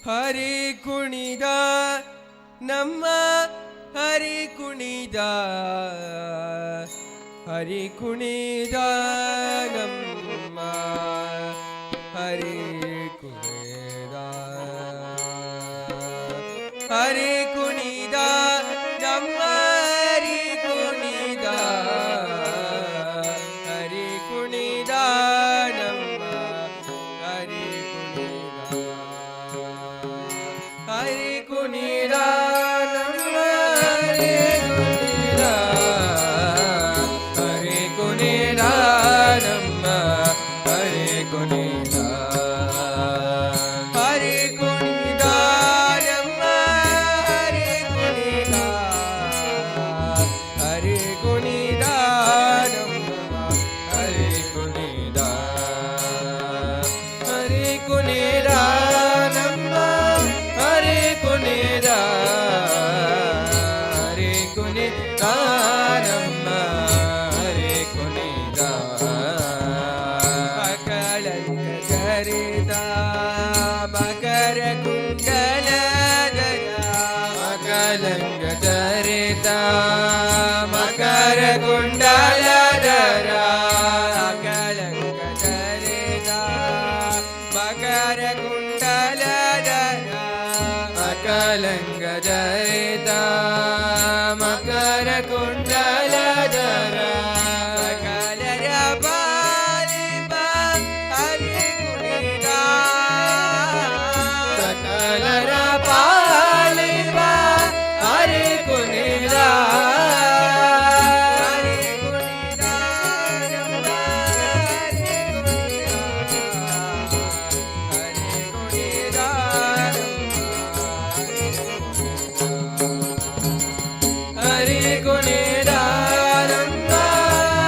ಹರಿ ಕುಣಿದ ನಮ್ಮ ಹರಿ ಕುಣಿದ ಹರಿ ಕುಣಿದ ನಮ್ಮ ಹರಿ ಕುಣಿದ ಹರಿ ಕುಣಿದ ನಮ್ಮ ಹರಿ ಕುಣಿದ ಹರಿ ಕುಣಿದ ನಮ್ಮ ಹರಿ ಕುಣಿದ ಹರಿ ಕುಣಿದ ನಮ್ಮ ಹರಿ ಕುಣಿದ ನಮ್ಮ ಹರಿ ಕುಣಿದ ಹರಿ ಕುಣಿದ ನಮ್ಮ ಹರಿ ಕುಣಿದ ಹರಿ ಕುಣಿದ ನಮ್ಮ ಹರಿ ಕುಣಿದ ಹರಿ ಕುಣಿದ ನಮ್ಮ ಹರಿ ಕುಣಿದ ಹರಿ ಕುಣಿದ ನಮ್ಮ ಹರಿ ಕುಣಿದ ಮಕಳಂಕ ಚರಿತ ಮಕರ ಕುಂಡಲಧರ ಮಕಳಂಕ ಚರಿತ ಮಕರ ಕುಂಡಲಧರ ಮಕಳಂಕ ಚರಿತ ಮಕರ ಕುಂಡಲಧರ ಮಕಳಂಕ ಚರಿತ ಮಕರ ಕುಂಡಲಧರ ಮಕಲರ ಬಾಲಿಪ ಹರಿ ಕುಣಿದ ಸಕಲರ ಪಾಲಿಪ ಹರಿ ಕುಣಿದ ಹರಿ ಕುಣಿದ ನಮ್ಮ ಹರಿ ಕುಣಿದ ಹರಿ ಕುಣಿದ ನಮ್ಮ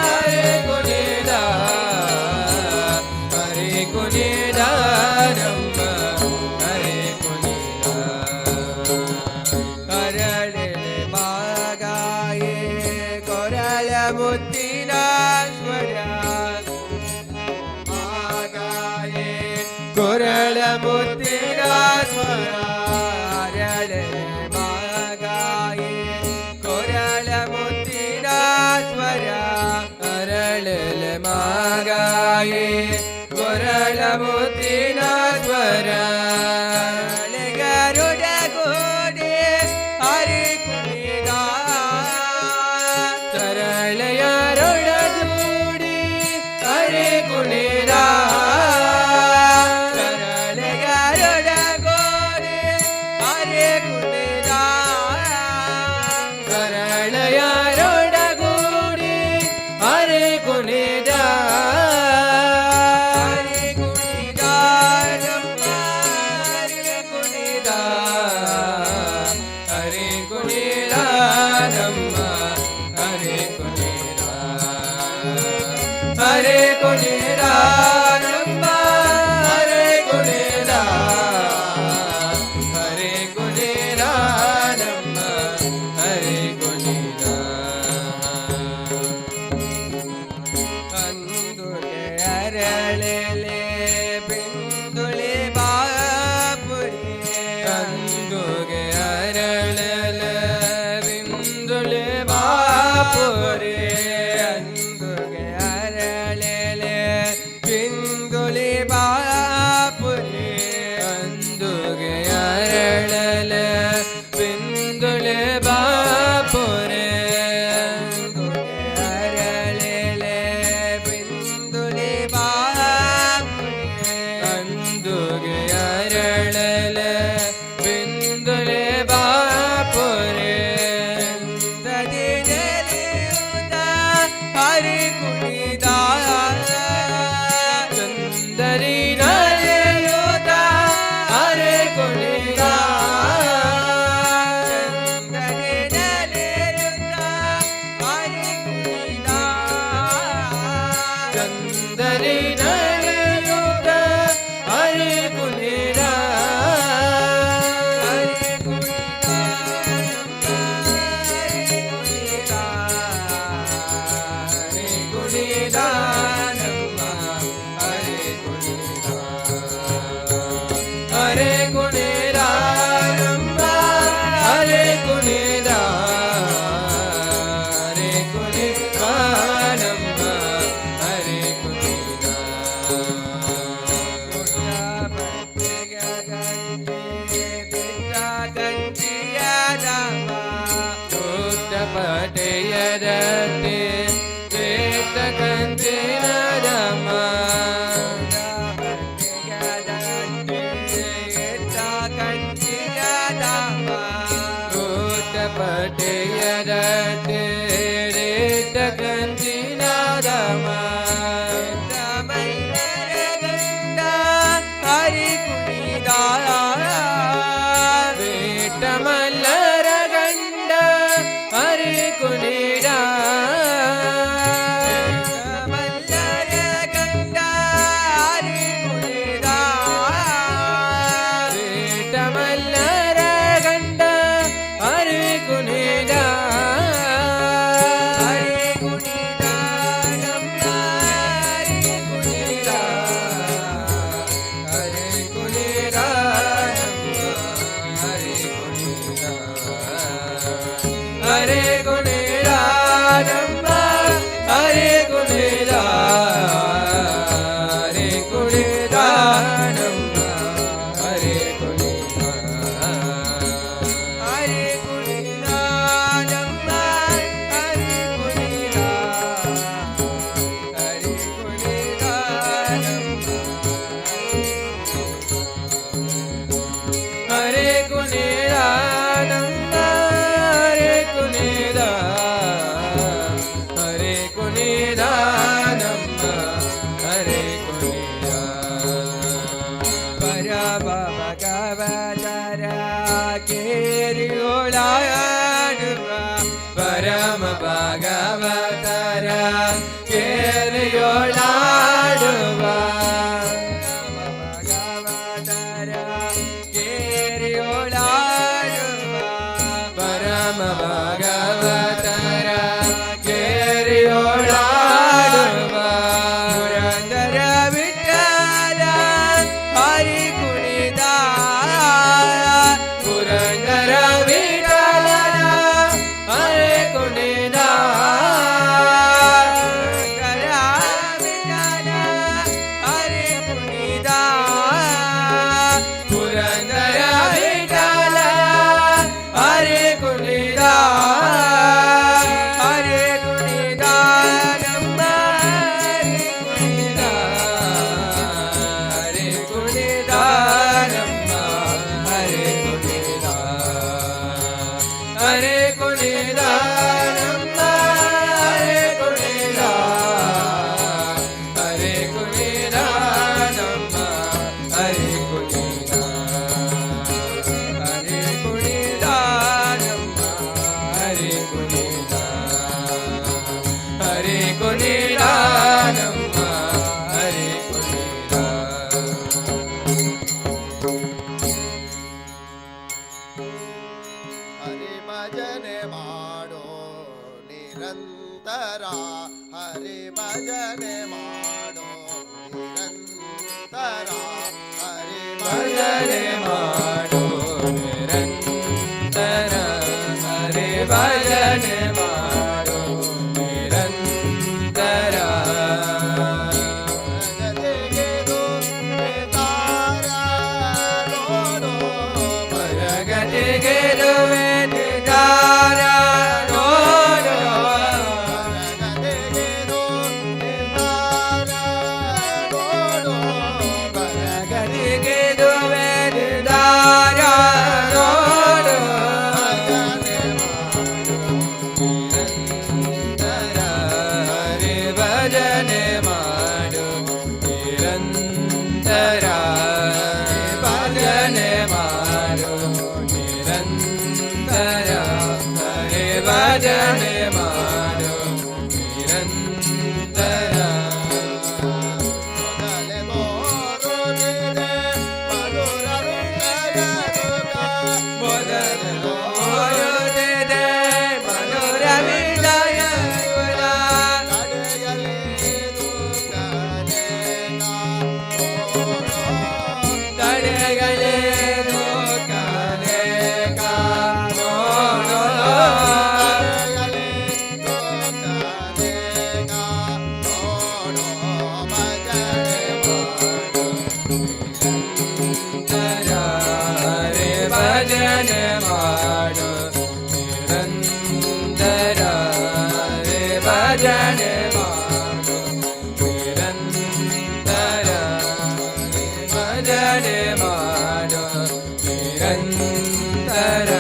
ಹರಿ ಕುಣಿದ ಹರಿ ಕುಣಿದ ನಮ್ಮ ಹರಿ ಕುಣಿದ ಕರಳೆ ಬಾಗಾಯೇ ಕೊರಳ ಮುತ್ತಿನ ಸ್ವರ ಬಾಗಾಯೇ ಕೊರಳ ಮುತ್ತಿನ ಸ್ವರ ಅರಳೆ ಬಾಗಾಯೇ ಕೊರಳ ಮುತ್ತಿನ ಸ್ವರ ಅರಳಲೆ ಮಾಗಾಯೇ ಕೊರಳ ಮುತ್ತಿನ ಸ್ವರ ಅರಳೆಗರುಡ ಗೋಡೆ ಹರಿ ಕುಣಿದ ತರಳೆಯರುಡ ಜೋಡಿ ಹರಿ ಕುಣಿದ ತರಳೆಗರುಡ ಗೋಡೆ ಹರಿ ಕುಣಿದ ತರಳೆಯರುಡ ಗೋಡಿ ಹರಿ ಕುಣಿದ ಹರಿ ಕುಣಿದ ನಮ್ಮ ಹರಿ ಕುಣಿದ ಹರಿ ಕುಣಿದ ನಮ್ಮ ಹರಿ ಕುಣಿದ ಹರಿ ಕುಣಿದ ನಮ್ಮ ಹರಿ ಕುಣಿದ ಹರಿ ಕುಣಿದ ನಮ್ಮ ಹರಿ ಕುಣಿದ ಅಂದುಗೆ ಅರಳೆಲೆ ಬಿಂದುಳೆ ಬಾಪುರಿ ಅಂದುಗೆ ಅರಳೆಲೆ ಬಿಂದುಳೆ ಬಾಪುರಿ ಅಂದುಗೆ ಅರಳೆಲೆ ಬಿಂದು ಕುಣಿದಾನಮ್ಮ ಹರಿ ಕುಣಿದ ಹರಿ ಕುಣಿದಾನಮ್ಮ ಹರಿ ಕುಣಿದ ಹರಿ ಕುಣಿದಾನಮ್ಮ ಹರಿ ಕುಣಿದಾನಮ್ಮ ಹರಿ ಕುಣಿದ ಹರಿ ಕುಣಿದಾನಮ್ಮ ಹರಿ ಕುಣಿದ ಪರಮ ಭಗವತರ ಕೇರಿಯೋಳಾಡುವ ಪರಮ ಭಗವತರ ಕೇರಿಯೋಳಾಡುವ ಭಗವತರ ಕೇರಿಯೋಳಾಡುವ ಪರಮ ಭಗವತರ ಕೇರಿಯೋಳಾಡುವ ಪುರಂದರ ವಿಠಲ ಹರಿ ಕುಣಿದ ಪುರಂದರ ವಿಠಲ ಹರಿ ಕುಣಿದ ಪುರಂದರ ವಿಠಲ ಹರಿ ಕುಣಿದ ಪುರಂದರ ವಿಠಲ ಹರಿ ಕುಣಿದ ಹರಿ ಕುಣಿದ ನಮ್ಮ ಹರಿ ಕುಣಿದ ಹರಿ ಕುಣಿದ ನಮ್ಮ ಹರಿ ಕುಣಿದ ಹರಿ ಕುಣಿದ ನಮ್ಮ ಹರಿ ಕುಣಿದ ಹರಿ ಕುಣಿದ ನಮ್ಮ ಹರಿ ಕುಣಿದ ಹರಿ ಕುಣಿದ ನಮ್ಮ ಹರಿ ಕುಣಿದ ಹರಿ ಕುಣಿದ ನಮ್ಮ ಹರಿ ಕುಣಿದ ಹರಿ ಭಜನೆ ಮಾಡೋ ನಿರಂತರ ಹರಿ ಭಜನೆ ಮಾಡೋ ನಿರಂತರ ಹರಿ ಭಜನೆ ಮಾಡು ನಿರಂತರ ಹರಿ ಭಜನೆ ಮಾಡು ನಿರಂತರ ಭಜನೆಗೆದು ತಾರ ನೋಡೋ ಪ್ರಗತಿಗೆ ನಿದಾರ ನೋಡು ಭಜನೆಗೆದು ತಾರ ನೋಡೋ ಪ್ರಗತಿಗೆ ನಿದಾರ ನೋಡು ನಿರಂತರ ಹರಿ ಭಜನೆ ಮಾಡು ನಿರಂತರ ಭಜನೆ ಮಾಡು ನಿರಂತರ ಹರಿ ಭಜನೆ ಮಾಡು ನಿರಂತರ ಮೊದಲೇ ತೋರುತ್ತಿದೆ ಮಧುರ ವಿಷಯದುಗ ಮೊದಲು ನೋಡುತ್ತಿದೆ ಮಧುರ ವಿಲಯ ಕಡೆಯಲ್ಲಿ ದುಃಖನೇನ ನೋಡೋ ತಡೆಗಳೇ ಕಲೆ ನೋಡು ಕಡೆಯಲ್ಲಿ ದುಃಖನೇನ ನೋಡೋ ಭಜನೆ ಮಾಡು ನಿರಂತರ ಹರಿ ಭಜನೆ ಮಾಡು ನಿರಂತರ ಹರಿ ಭಜನೆ ಮಾಡು ನಿರಂತರ ಹರಿ ಭಜನೆ ಮಾಡು ನಿರಂತರ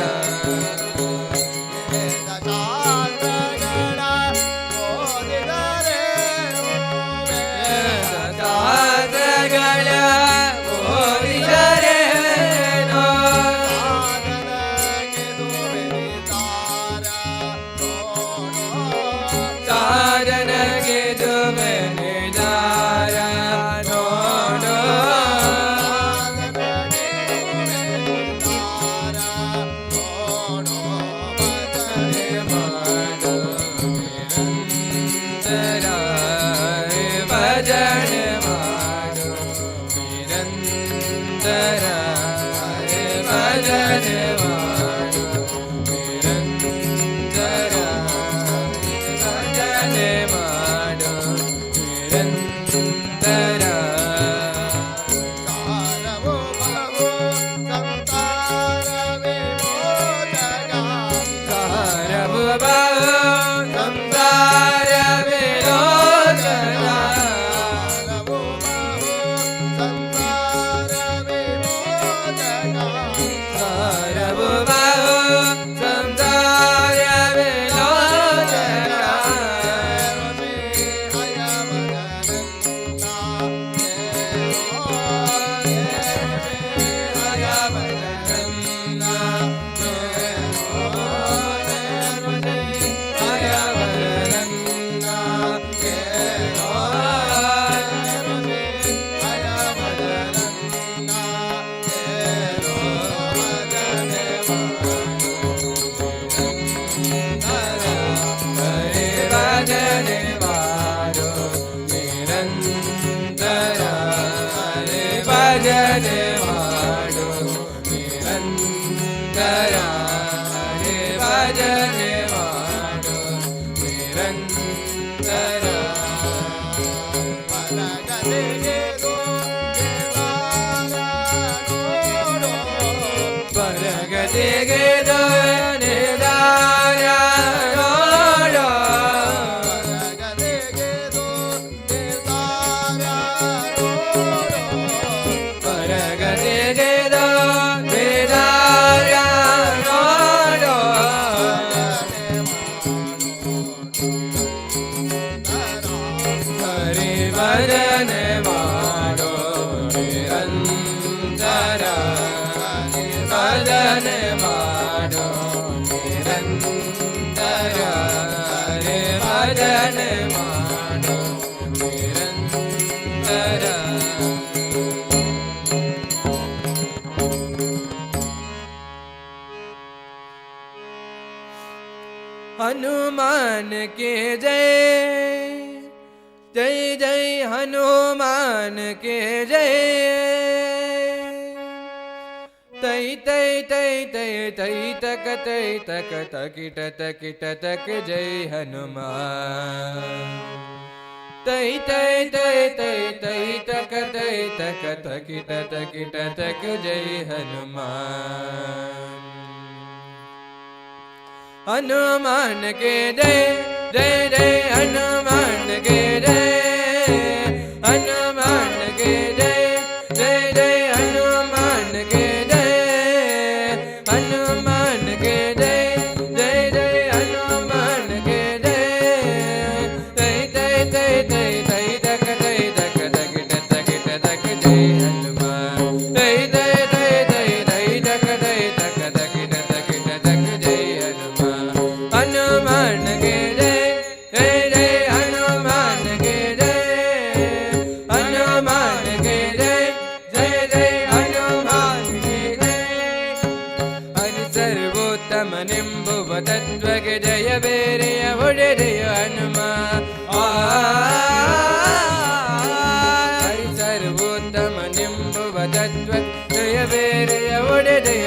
ಶಾಸ್ತ್ರಗಳ ಓದಿದರೇನು ಶಾಸ್ತ್ರಗಳ ಓದಿದರೇನೋ ಸಾಧನಗೆದು ಬೆರಿತಾರ ನೋಡೋ ಸಾಧನಗೆ ದುಬೆನಿದಾರ ನೋಡು ಸಾಧನಗೆದು ಬೆರಿತಾರ ಭಜನೆ ಮಾಡು ನಿರಂತರ ಹರಿ ಭಜನೆ ಮಾಡು ನಿರಂತರ ಬರಗದೆಗೆ ಬರಗದೆಗೆ ನೋಡೋ ಬರಗದೆಗೆ ಬೇದಾರ ನೋಡೋ ಹರಿ ಭಜನೆ ಮಾಡೋ ನಿರಂತರ ಹರಿ ಭಜನೆ ಮಾಡೋ ನಿರಂತರ ಹರಿ ಭಜನೆ ಮಾಡೋ ನಿರಂತರ हनुमान के जय जय जय हनुमान के जय तै तै तै तै तै तक तै तक तकिट तकिट तक जय हनुमान तै तै तै तै तै तक तै तक तकिट तकिट तक जय हनुमान हनुमान के जय जय जय हनुमान के जय हनुमान के जय जय जय हनुमान के जय हनुमान के जय जय जय हनुमान के जय तै तै तै तै तै तक तै तक तकिट तकिट तक जय हनुमान तै तै तै तै तै तक तै तक तकिट तकिट तक जय हनुमान हनुमान के जय जय जय हनुमान के जय हनुमान के जय जय जय हनुमान के जय हरि सर्वोत्तम निंबुव तत्व के जय बेरिय जय हनुमान हरि सर्वोत्तम निंबुव तत्व जय बेरिय जय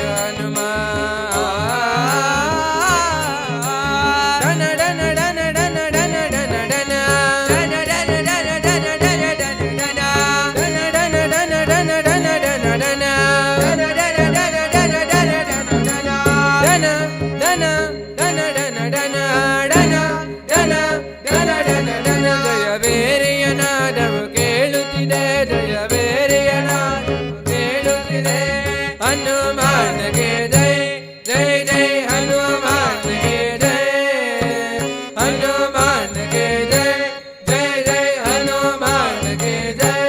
हनुमान के जय जय जय हनुमान के जय हनुमान के जय जय जय हनुमान के जय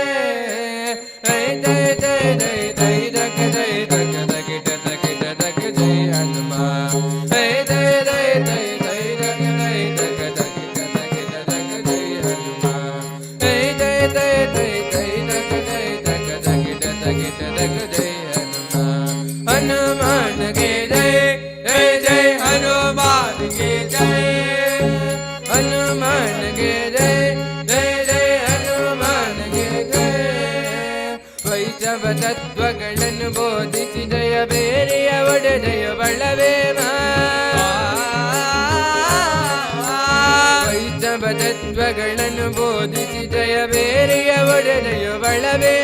जय जय जय जय जय तक जय तक तकिट तकिट तक जय हनुमान जय जय जय जय जय तक जय तक तकिट तकिट तक जय हनुमान जय जय जय जय जय तक जय तक तकिट तकिट तक जय हनुमान के जय जय जय हनुमान के जय हनुमान के जय जय जय हनुमान के जय वैष्णव तत्वಗಳನ್ನು ಬೋಧಿಸಿ ಜಯ ಬೇರಿಯ ಒಡೆದೆಯ ಬಳ್ಳವೇ ವೈಷ್ಣವ ತತ್ವಗಳನ್ನು ಬೋಧಿಸಿ ಜಯ ಬೇರಿಯ ಒಡೆದೆಯ ಬಳ್ಳವೇ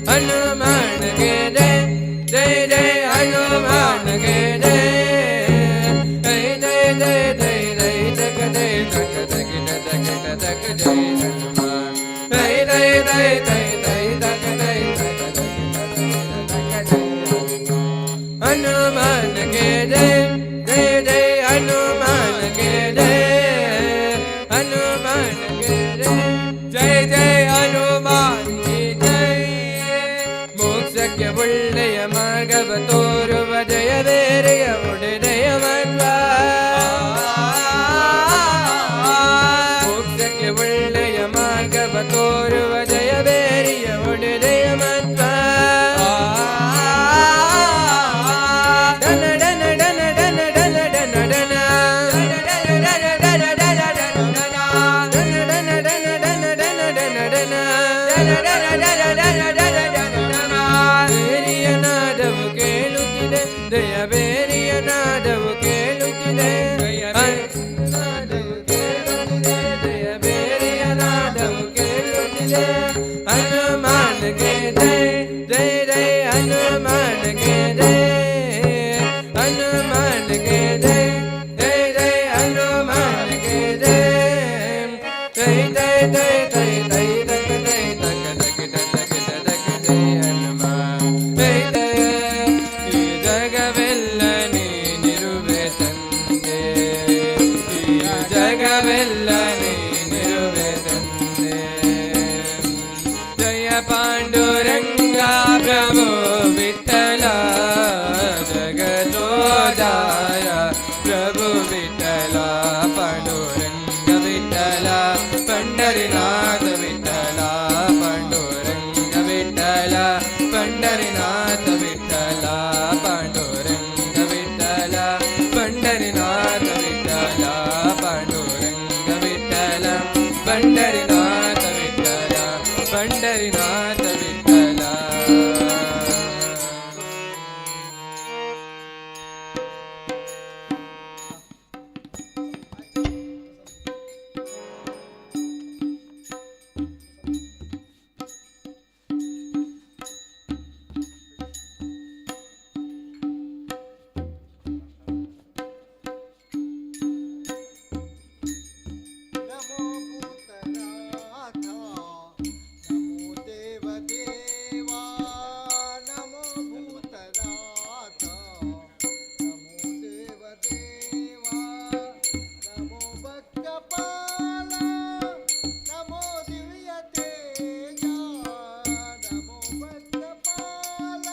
ಹನುಮಾನ್ ಗೆ ಒಳ್ಳೆಯ ಮಾರ್ಗವ ತೋರುವ ಜಯವೇರಿಯ ಒಡೆದೆಯ ಮನ್ವ ಮೋಕ್ಷಕ್ಕೆ ಒಳ್ಳೆಯ ಮಾರ್ಗವ ತೋರುವ ಜಯವೇರಿಯ ಒಡೆದೆಯ ಮನ್ವ ಡನ ಡನ ಡನ ಡನ ಡನ ಡನ ಡನ ಬೇರಿಯನಾದವು ಕೇಳುತ್ತಿದೆ ದಯ ಬೇರಿಯನಾದವು ಕೇಳುತ್ತಿದೆ ನಾದವು ಕೇಳುತ್ತಿದೆ ದಯ ಬೇರಿಯನಾದವು ಕೇಳುತ್ತಿದೆ ಹನುಮಾನಗೆ ಜೈ ಜೈ ಜೈ ಹನುಮಾನಗೆ ಜೈ ಹನುಮಾನಗೆ ಜೈ ಜೈ ಜೈ ಹನುಮಾನಗೆ ಜೈ ಜೈ ಜೈ ಜೈ ಜೈ ಜೈ ತಕ ಜೈ ತಕ ತಕ ತಕ ತಕ ಜೈ ಹನುಮಾನ್ ಜೈ ಜೈ ಈ ಜಗವೆಲ್ಲ ನೀನಿರುವೆ ತಂದೆ ಈ ಜಗವೆಲ್ಲ ನೀನಿರುವೆ ತಂದೆ ಜಯ ಪಾಂಡುರಂಗ ಪ್ರಭು ವಿಠಲ ಜಗದೋದಾರ ಪ್ರಭು ವಿಠಲ ಪಾಂಡುರಂಗ ವಿಠಲ पंढरीनाथ विठ्ठल पांडुरंग विठ्ठल पंढरीनाथ विठ्ठल पांडुरंग विठ्ठल पंढरीनाथ विठ्ठल पांडुरंग विठ्ठल पंढरीनाथ विठ्ठल पंढरीनाथ विठ्ठल नमो भूतनाथ नमो देवदेवा नमो भूतनाथ नमो देवदेवा नमो भक्तपाल नमो दिव्यतेजा नमो भक्तपाल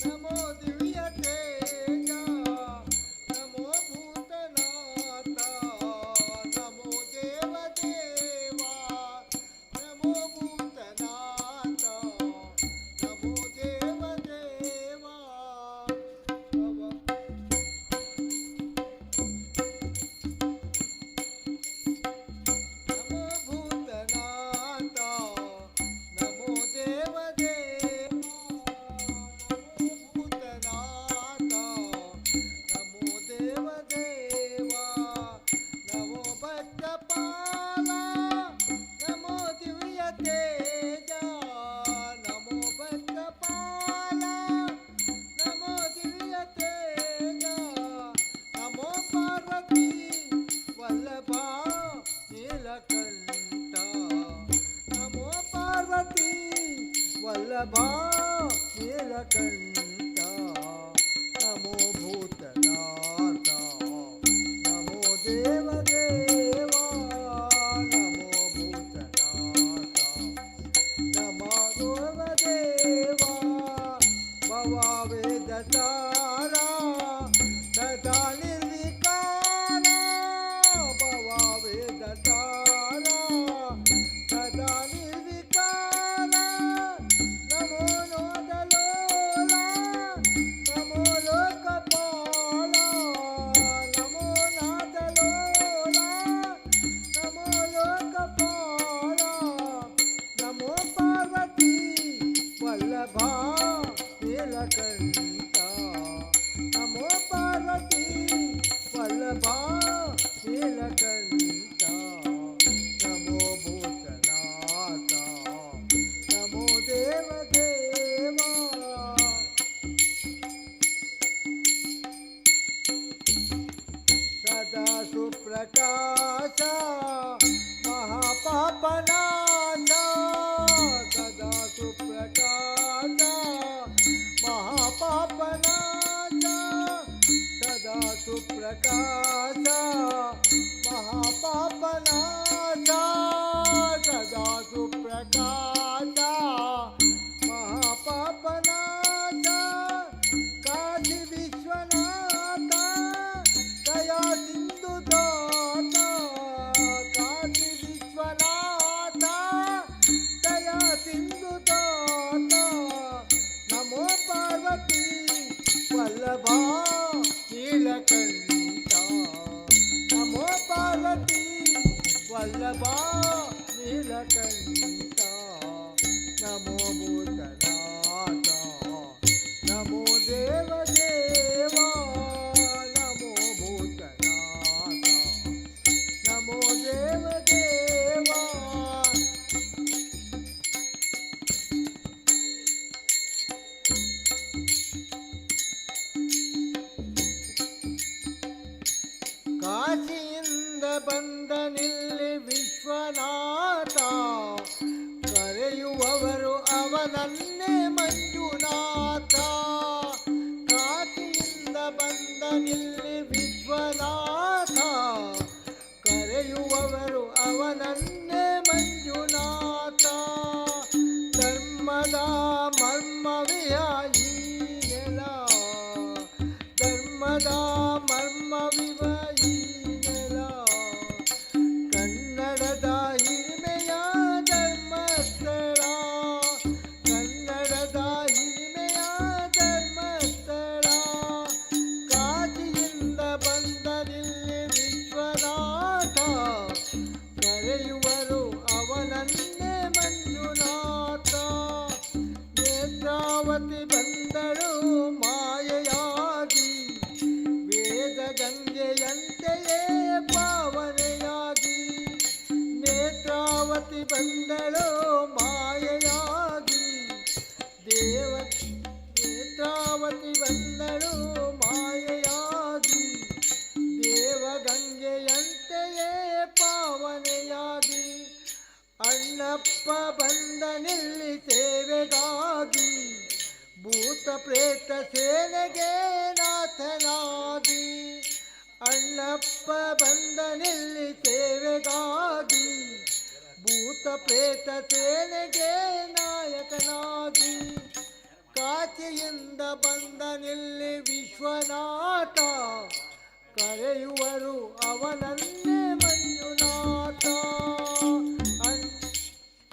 नमो दिव्यतेजा नमो भूतनाथ नमो देवदेवा नमो भूतनाथ नमो देवदेवा नमो भूतनाथ नमो देवदेवा नमो भूतनाथ नमो देवदेवा नमो भक्तपाल नमो दिव्यतेजा नमो भक्तपाल नमो दिव्यतेजा नमो पार्वती वल्लभा नीलकंठ नमो पार्वती वल्लभा नीलकंठ नमो भूतनाथ नमो देवदेवा नमो भूतनाथ नमो देवदेवा भवावेदतारा सदा निर्विकार भवावेदतारा सदा निर्विकार नमो नोदलोला नमो लोकपाला नमो नादलोला नमो लोकपाला नमो पार्वती वल्लभा नीलकंठ नमो पार्वती वल्लभा नीलकंठ नमो भूतनाथ नमो देवदेवा सदा सुप्रकाश महापापनाश सदा सुप्रकाश महापापनाश सदा सुप्रकाश महा ವಲ್ಲಭ ನೀಲಕಂಠ ನಮೋ ಭೂತನಾಥ ನಮೋ ದೇವ ದೇವ ನಮೋ ಭೂತನಾಥ ನಮೋ ದೇವ ದೇವ ಕಾಶಿಯಿಂದ ಬಂದ ನಿಲ್ಲಿ ವಿಶ್ವನಾಥ ಕರೆಯುವವರು ಅವನನ್ನೇ ಮಂಜುನಾಥ ಕಾಶಿಯಿಂದ ಬಂದ ನಿಲ್ಲಿ ವಿಶ್ವನಾಥ ಕರೆಯುವವರು ಅವನನ್ನೇ ಮಂಜುನಾಥ ಧರ್ಮದ ಮರ್ಮವಿಯ ಈ ನೆಲ ಧರ್ಮದ ಮರ್ಮವಿವ ಈ ನೆಲ ಕನ್ನಡದ ಹಿರಿಮೆಯ ಧರ್ಮಸ್ಥಳ ಕನ್ನಡದ ಹಿರಿಮೆಯ ಧರ್ಮಸ್ಥಳ ಕಾಶಿಯಿಂದ ಬಂದ ನಿಲ್ಲಿ ವಿಶ್ವನಾಥ ಕರೆಯುವರು ಅವನನ್ನೇ ಮಂಜುನಾಥ ನೇತ್ರಾವತಿ ಬಂದಳು ಮಾಯೆಯಾಗಿ ವೇದ ಗಂಗೆಯಂತೆಯೇ ಪಾವನೆಯಾಗಿ ನೇತ್ರಾವತಿ ಬಂದಳು ಮಾಯೆಯಾಗಿ ನೇತ್ರಾವತಿ ಬಂದಳು ಮಾಯೆಯಾಗಿ ದೇವಗಂಗೆಯಂತೆಯೇ ಪಾವನೆಯಾಗಿ ಅಣ್ಣಪ್ಪ ಬಂದ ನಿಲ್ಲಿ ಸೇವೆಗಾಗಿ ಭೂತ ಪ್ರೇತ ಸೇನೆಗೆ ನಾಥನಾಗಿ ಅಣ್ಣಪ್ಪ ಬಂದ ನಿಲ್ಲಿ ಸೇವೆಗಾಗಿ ಭೂತ ಪ್ರೇತ ಸೇನೆಗೆ ನಾಯಕನಾಗಿ ಕಾಶಿಯಿಂದ ಬಂದ ನಿಲ್ಲಿ ವಿಶ್ವನಾಥ ಕರೆಯುವರು ಅವನನ್ನೇ ಮಂಜುನಾಥ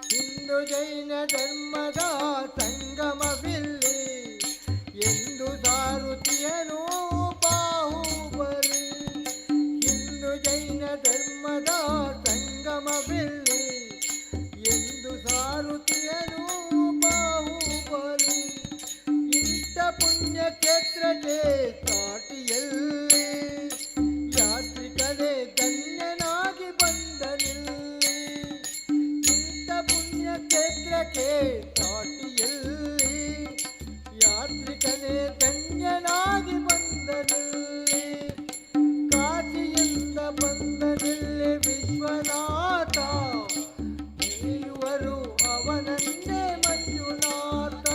ಹಿಂದೂ ಜೈನ ಧರ್ಮದ ಸಂಗಮವಿಲ್ಲಿ ಎಂದು ಸಾರುತಿಯನು ಬಾಹುಬಲಿ ಹಿಂದೂ ಜೈನ ಧರ್ಮದ ಸಂಗಮವಿಲ್ಲಿ ಎಂದು ಸಾರುತಿಯನು ಬಾಹುಬಲಿ ಇಂಥ ಪುಣ್ಯ ಕ್ಷೇತ್ರಕ್ಕೆ ಸಾಟಿಯಲ್ಲಿ ಯಾತ್ರಿಕರೇ ಧನ್ಯನಾಗಿ ಬಂದನಿಲ್ಲಿ ಇಂಥ ಪುಣ್ಯ ಕ್ಷೇತ್ರಕ್ಕೆ ಸಾಟಿಯಲ್ಲಿ ಯಾತ್ರಿಕನೇ ಧನ್ಯನಾಗಿ ಬಂದನಿಲ್ಲಿ ಕಾಶಿಯಿಂದ ಬಂದನಿಲ್ಲಿ ವಿಶ್ವನಾಥ ಕರೆಯುವರು ಅವನನ್ನೇ ಮಂಜುನಾಥ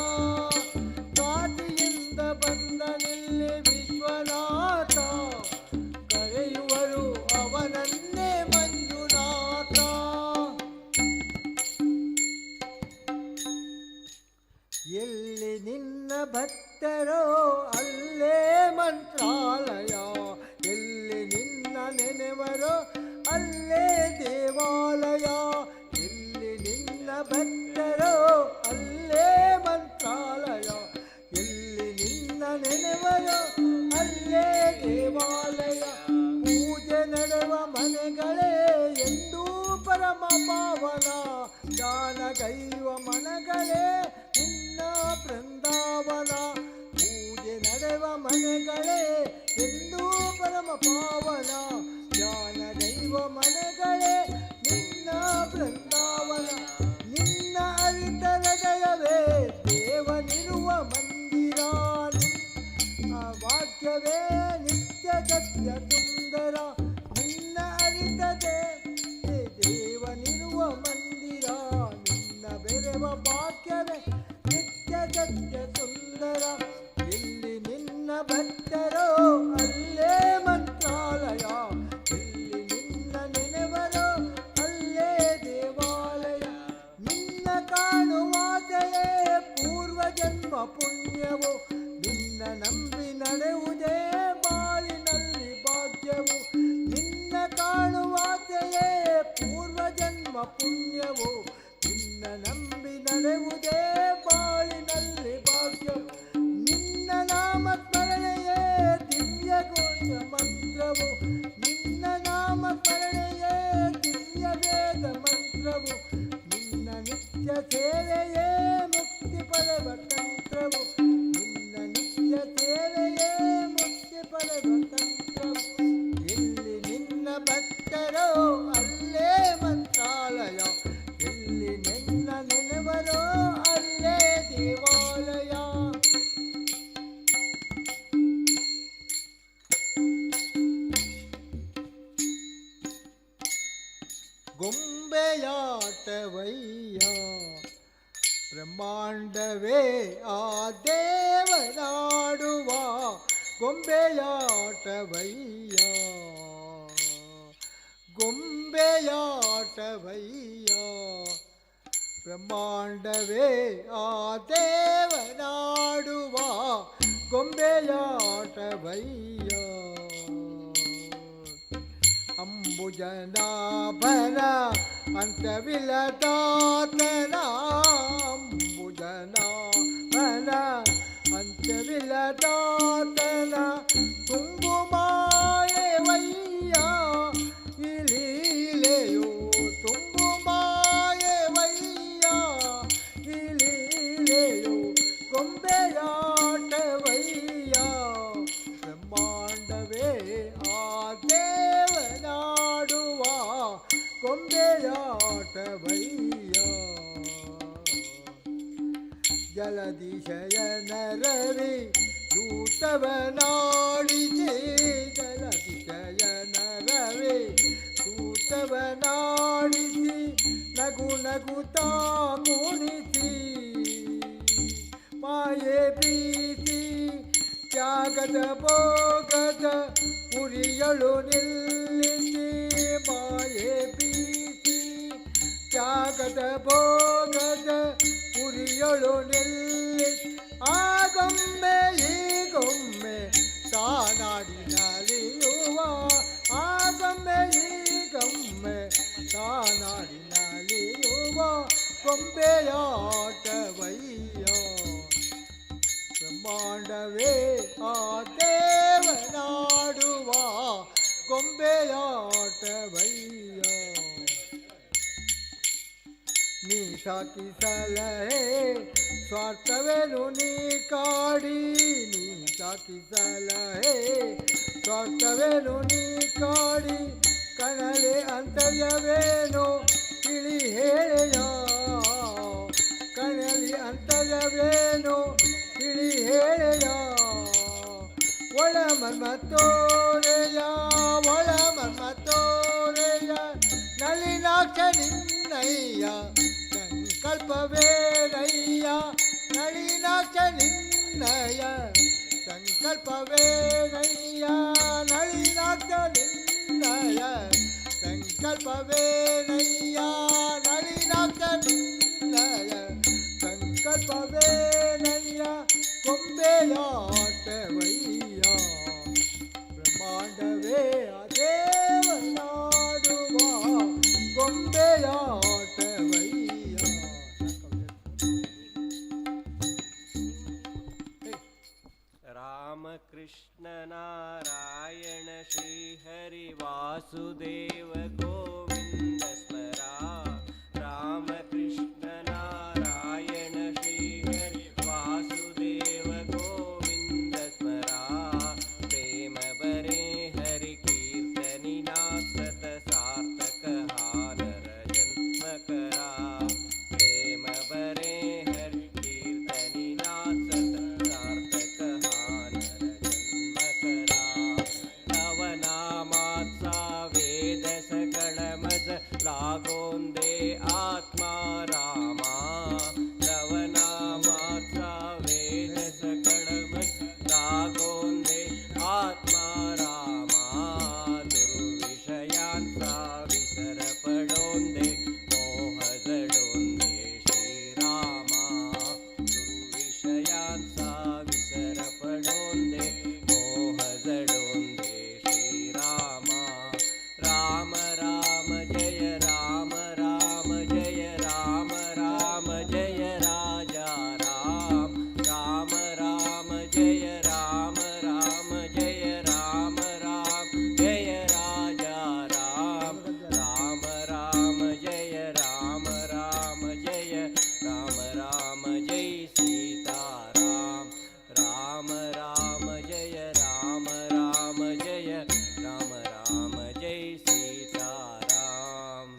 ಕಾಶಿಯಿಂದ ಬಂದನಿಲ್ಲಿ ವಿಶ್ವನಾಥ ಕರೆಯುವರು ಅವನನ್ನೇ ಮಂಜುನಾಥ ಎಲ್ಲಿ ನಿನ್ನ ಭಕ್ತರೋ ಅಲ್ಲೇ ಮಂತ್ರಾಲಯ ಎಲ್ಲಿ ನಿನ್ನ ನೆನೆವರೋ ಅಲ್ಲೇ ದೇವಾಲಯ ಎಲ್ಲಿ ನಿನ್ನ ಭಕ್ತರೋ ಅಲ್ಲೇ ಮಂತ್ರಾಲಯ ಎಲ್ಲಿ ನಿನ್ನ ನೆನೆವರೋ ಅಲ್ಲೇ ದೇವಾಲಯ ಪೂಜೆ ನಡೆವ ಮನೆಗಳೇ ಎಂದೂ ಪರಮ ಪಾವನ ಜ್ಞಾನಗೈವ ಮನಗಳೇ ನಿನ್ನ ಬೃಂದಾವನ ಪೂಜೆ ನಡೆವ ಮನೆಗಳೇ ಎಂದೂ ಪರಮ ಪಾವನ ಜ್ಞಾನಗೈವ ಮನೆಗಳೇ ನಿನ್ನ ಬೃಂದಾವನ ನಿನ್ನ ಅರಿತ ಹೃದಯವೇ ದೇವನಿರುವ ಮಂದಿರ ಆ ವಾಕ್ಯವೇ ಬ್ರಹ್ಮಾಂಡವೇ ಆ ದೇವನಾಡುವ ಗೊಂಬೆಯಾಟವಯ್ಯ ಗೊಂಬೆಯಾಟವಯ್ಯ ಬ್ರಹ್ಮಾಂಡವೇ ಆ ದೇವನಾಡುವ ಗೊಂಬೆಯಾಟವಯ್ಯ ಅಂಬುಜನಾಭನ ಅಂತವಿಲ್ಲದಾತನ ಅಂಬುಜನಾಭನ ಅಂತವಿಲ್ಲದಾತನ ತುಂಬು ಮಾಯವಯ್ಯ ಇಲೀಲೆಯು ತುಂಬು ಮಾಯವಯ್ಯ ಇಲೀಲೆಯು ಗೊಂಬೆಯಾಟವಯ್ಯ ಬ್ರಹ್ಮಾಂಡವೇ ಆ ದೇವನಾಡುವ ಗೊಂಬೆಯಾಟವಯ್ಯ ಜಲದಿಶಯನರವಿ ದೂತವನಾಡಿಸಿ ಜಲದಿಶಯನರವಿ ದೂತವನಾಡಿಸಿ ನಗು ನಗುತ್ತಾ ಕುಣಿಸಿ ಮಾಯೆ ಪ್ರೀತಿ ತ್ಯಾಗದ ಭೋಗದ ಉರಿಯಳು ನಿಲ್ಲಿಸಿ ಮಾಯೆ ಪ್ರೀತಿ ತ್ಯಾಗದ ಭೋಗದ ಉರಿಯಳು ನಿಲ್ಲಿಸಿ ಆ ಗೊಂಬೆ ಈ ಗೊಂಬೆ ತಾನಾಡಿನಲಿಯುವ ಆ ಗೊಂಬೆ ಈ ಗೊಂಬೆ ತಾನಾಡಿನಲಿಯುವ ಗೊಂಬೆಯಾಟವಯ್ಯ ಬ್ರಹ್ಮಾಂಡವೇ ಆ ದೇವನಾಡುವ ಗೊಂಬೆಯಾಟವಯ್ಯ ನೀ ಸಾಕಿ ಸಲಹೆ ಸ್ವಾರ್ಥವೇನು ನೀ ಕಾಡಿ ನೀ ಸಾಕಿ ಸಲಹೆ ಸ್ವಾರ್ಥವೇನು ನೀ ಕಾಡಿ ಕಣಲೆ ಅಂತರ್ಯವೇನು ತಿಳಿ ಹೇಳೆಯ ಕಣಲಿ ಅಂತರ್ಯವೇನು ತಿಳಿ ಹೇಳೆಯ ಒಳ ಮನ್ಮತ್ತೋರೆಯ ಒಳ ಮನ್ಮತ್ತೋರೆಯ ನಳಿನಾಕ್ಷ ನಿನ್ನಯ್ಯ ಸಂಕಲ್ಪವೇನಯ್ಯ ನಳಿನಾಕ್ಷ ನಿನ್ನಯ ಸಂಕಲ್ಪವೇನಯ್ಯ ನಳಿನಾಕ್ಷ ನಿನ್ನಯ ಸಂಕಲ್ಪವೇನಯ್ಯ ನಳಿನಾಕ್ಷ ನಿನ್ನಯ ಸಂಕಲ್ಪವೇನಯ್ಯ ಗೊಂಬೆಯಾಟವಯ್ಯ ಬ್ರಹ್ಮಾಂಡವೇ ದೇವನಾಡುವ ಗೊಂಬೆಯಾಟವಯ್ಯ रामकृष्ण नारायण श्रीहरि वासुदेव गोविन्द स्मरा रामकृष्ण नारायण श्रीहरि वासुदेव गोविन्द स्मरा प्रेम बरे हरि कीर्तनिना सत सार्थक हानर जन्म करा प्रेम बरे हरि कीर्तनिना सत सार्थक हानर जन्म करा नवनामाचा वेद सकळमज लागोंदे आत्मा रामा नवनामाचा वेद सकळमज लागोंदे आत्मा रामा दुर्विषयांचा विसर पडोंदे मोह जडोंदे श्रीरामा दुर्विषयांचा विसर पडोंदे मोह जडोंदे श्रीरामा राम राम जय राम राम जय राम राम जय राजा राम राम राम जय राम राम जय राम राम जय राजा राम राम राम जय राम राम जय राम राम जय सीताराम राम राम जय राम राम जय राम राम जय सीताराम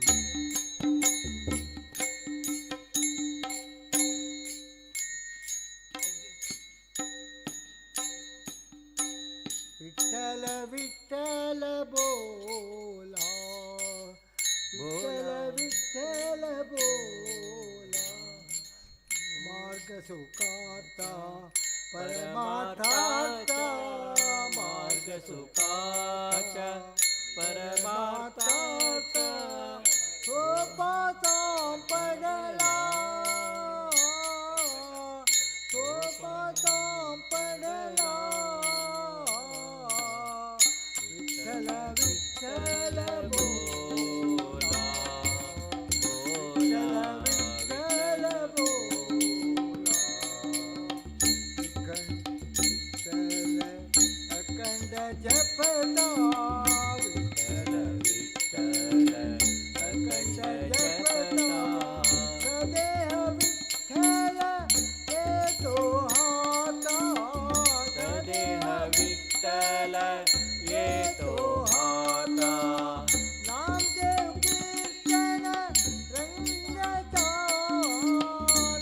विठ्ठल विठ्ठल बोला विठ्ठल विठ्ठल विठ्ठल बोला मार्ग सुखाचा परमार्थाचा मार्ग सुखाचा परमार्थाचा सोपाचा पडला सोपाचा पडला विठ्ठल विठ्ठल बोला विठ्ठल विठ्ठल बोला विठ्ठल अखंड जपता विठ्ठल विठ्ठल अखंड जपता सदेह विठ्ठल येतो हाता सदेह विठ्ठल येतो हाता नामदेव कीर्तन रंगता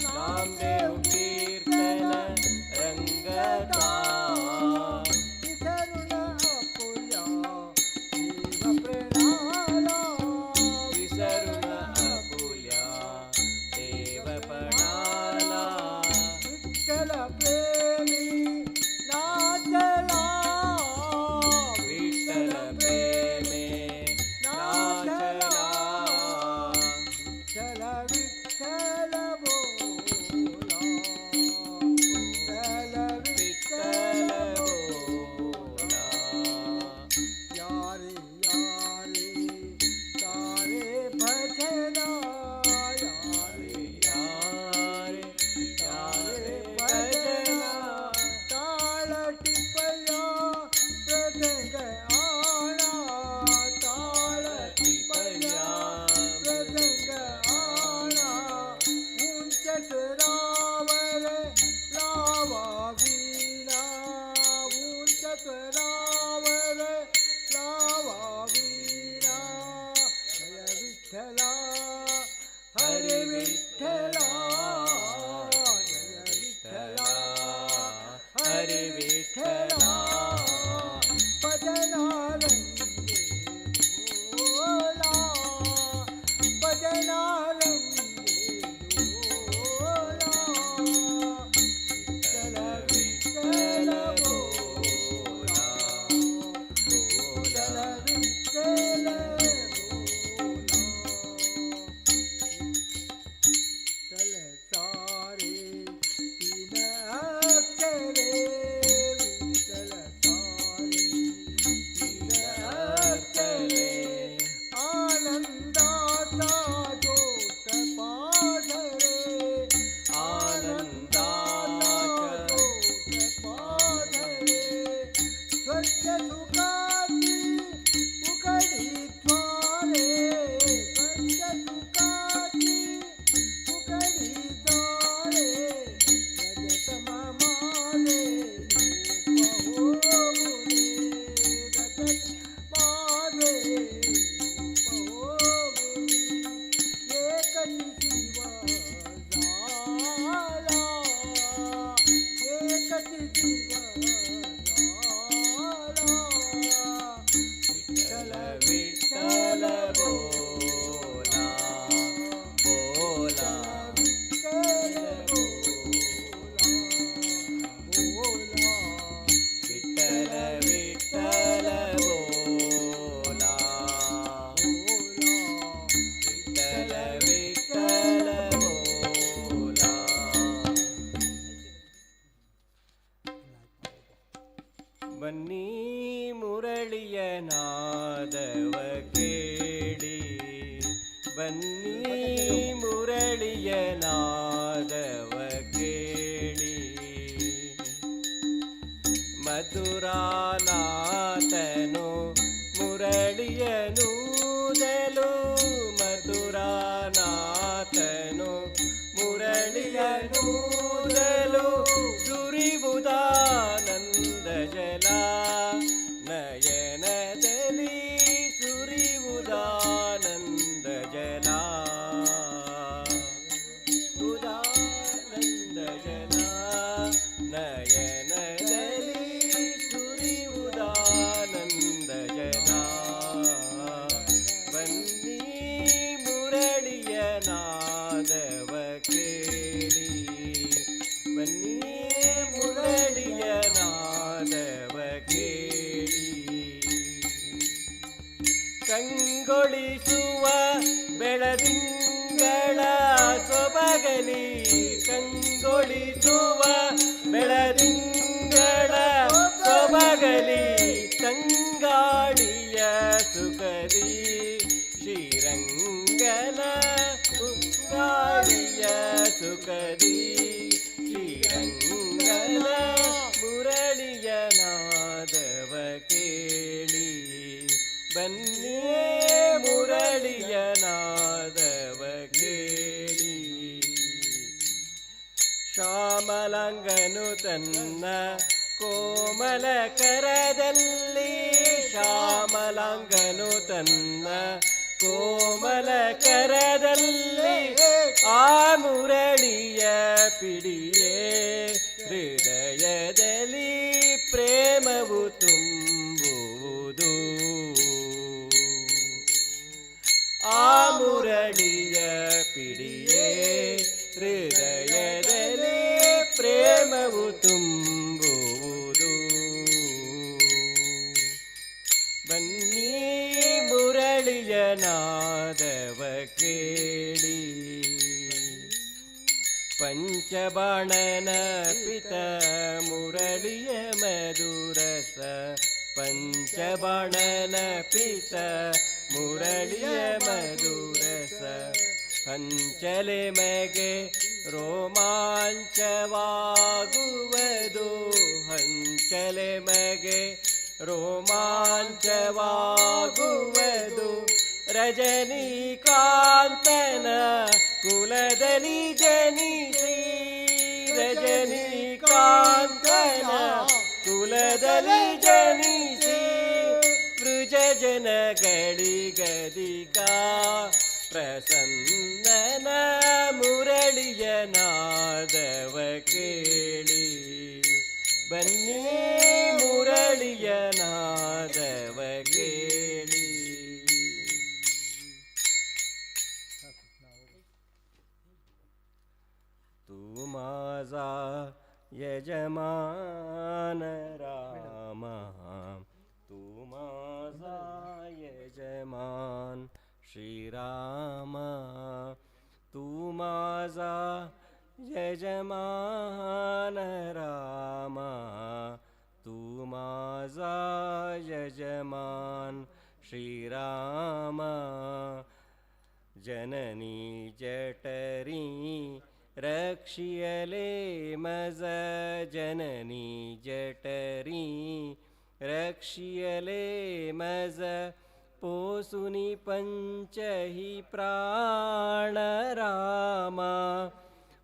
नामदेव कीर्तन रंगता विसरून आपुल्या देव प्रणाला विसरून आपुल्या देवपणाला विठ्ठल प्रेमी नाचला विठ्ठल प्रेमे नाचला विठ्ठल विठ्ठल बोला विठ्ठल विठ्ठल बोला बोला यारे यारे सारे भजना यारे यारे यारे यारे भजना भजना ताळ टिपल्या प्रसंग आणा ताळ टिपल्या प्रसंग आणा उंच स्वरावर लावा वीणा उंच स्वरावर लावा वीणा जय विठ्ठला हरे विठ्ठला जय विठ्ठला हरे विठ्ठला भजना रंगे बोला भजना रंगे बोला विठ्ठल विठ्ठल बोला विठ्ठल विठ्ठल बोला विठ्ठल सारे तीन अक्षरे विठ्ठल सारे तीन अक्षरे आनंदाचा जोत पाझरे आनंदाचा जोत पाझरे स्वच्छ सुखाची उघडी द्वारे स्वच्छ सुखाची उघडी द्वारे रजत मामाले रूप होऊने रजत माझे रूप होऊने एकटी जीव झाला एकटी जीव झाला विठ्ठल विठ्ठल बोला बोला विठ्ठल बोला विठ्ठल विठ्ठल बोला विठ्ठल विठ्ठल बोला बन्नी मुरळिय नादव केळी बन्नी मुरळिय नादव केळी ಮಧುರಾನಾಥನು ಮುರಳಿಯನೂದಲು ಮಧುರಾನಾಥನು ಮುರಳಿಯನೂದಲು ಸುರಿವುದಾನಂದ ಜಲ ನಯನದಲ್ಲಿ ಸುರಿವುದಾನಂದ ಜಲ ಉದಾನಂದ ಜಲ ನಯನದಲ್ಲಿ ಸುರಿವುದಾನಂದ ಜಲ गदी श्रीरंगन मुरळिय नादव केळी बन्निये मुरळिय नादव केळी ಶ್ಯಾಮಲಾಂಗನು ತನ್ನ ಕೋಮಲ ಕರದಲ್ಲಿ ಶ್ಯಾಮಲಾಂಗನು ತನ್ನ ಕೋಮಲ ಕರದಲ್ಲಿ ಆ ಮುರಳಿಯ ಪಿಡಿಯೇ ಹೃದಯದಲ್ಲಿ ಪ್ರೇಮವು ತುಂಬುವುದು ಆ ಮುರಳಿಯ ಪಿಡಿಯೇ ಹೃದಯದಲ್ಲಿ ಪ್ರೇಮವು ತುಂಬುವುದು ಬನ್ನಿ ಮುರಳಿಯ ನಾದವ ಕೇಳಿ ಪಂಚಬಾಣನ ಪಿತ ಮುರಳಿಯ ಮಧುರಸ ಪಂಚಬಾಣನ ಪಿತ ಮುರಳಿಯ ಮಧುರಸ ಹಂಚಲೆ ಮಗೆ ರೋಮಾಂಚವಾಗುವುದು ಹಂಚಲೆ ಮಗೆ ರೋಮಾಂಚವಾಗುವುದು ರಜನೀಕಾಂತನ ಕುಲದಲ್ಲಿ ಜನಿಸಿ ರಜನೀಕಾಂತನ ಕುಲದಲ್ಲಿ ಜನಿಸಿ ವೃಜ ಜನಗಳಿಗದಿಕ ಪ್ರಸನ್ನನ ಮುರಳಿಯ ನಾದವ ಕೇಳಿ ಬನ್ನಿ ಮುರಳಿಯ ನಾದವ ಕೇಳಿ तू माझा यजमान रामा तू माझा यजमान श्रीराम तू माझा यजमान रामा तू माझा यजमान श्रीराम जननी जठरी रक्षियले मज जननी जठरी रक्षियले मज पोसुनी पंचही प्राण रामा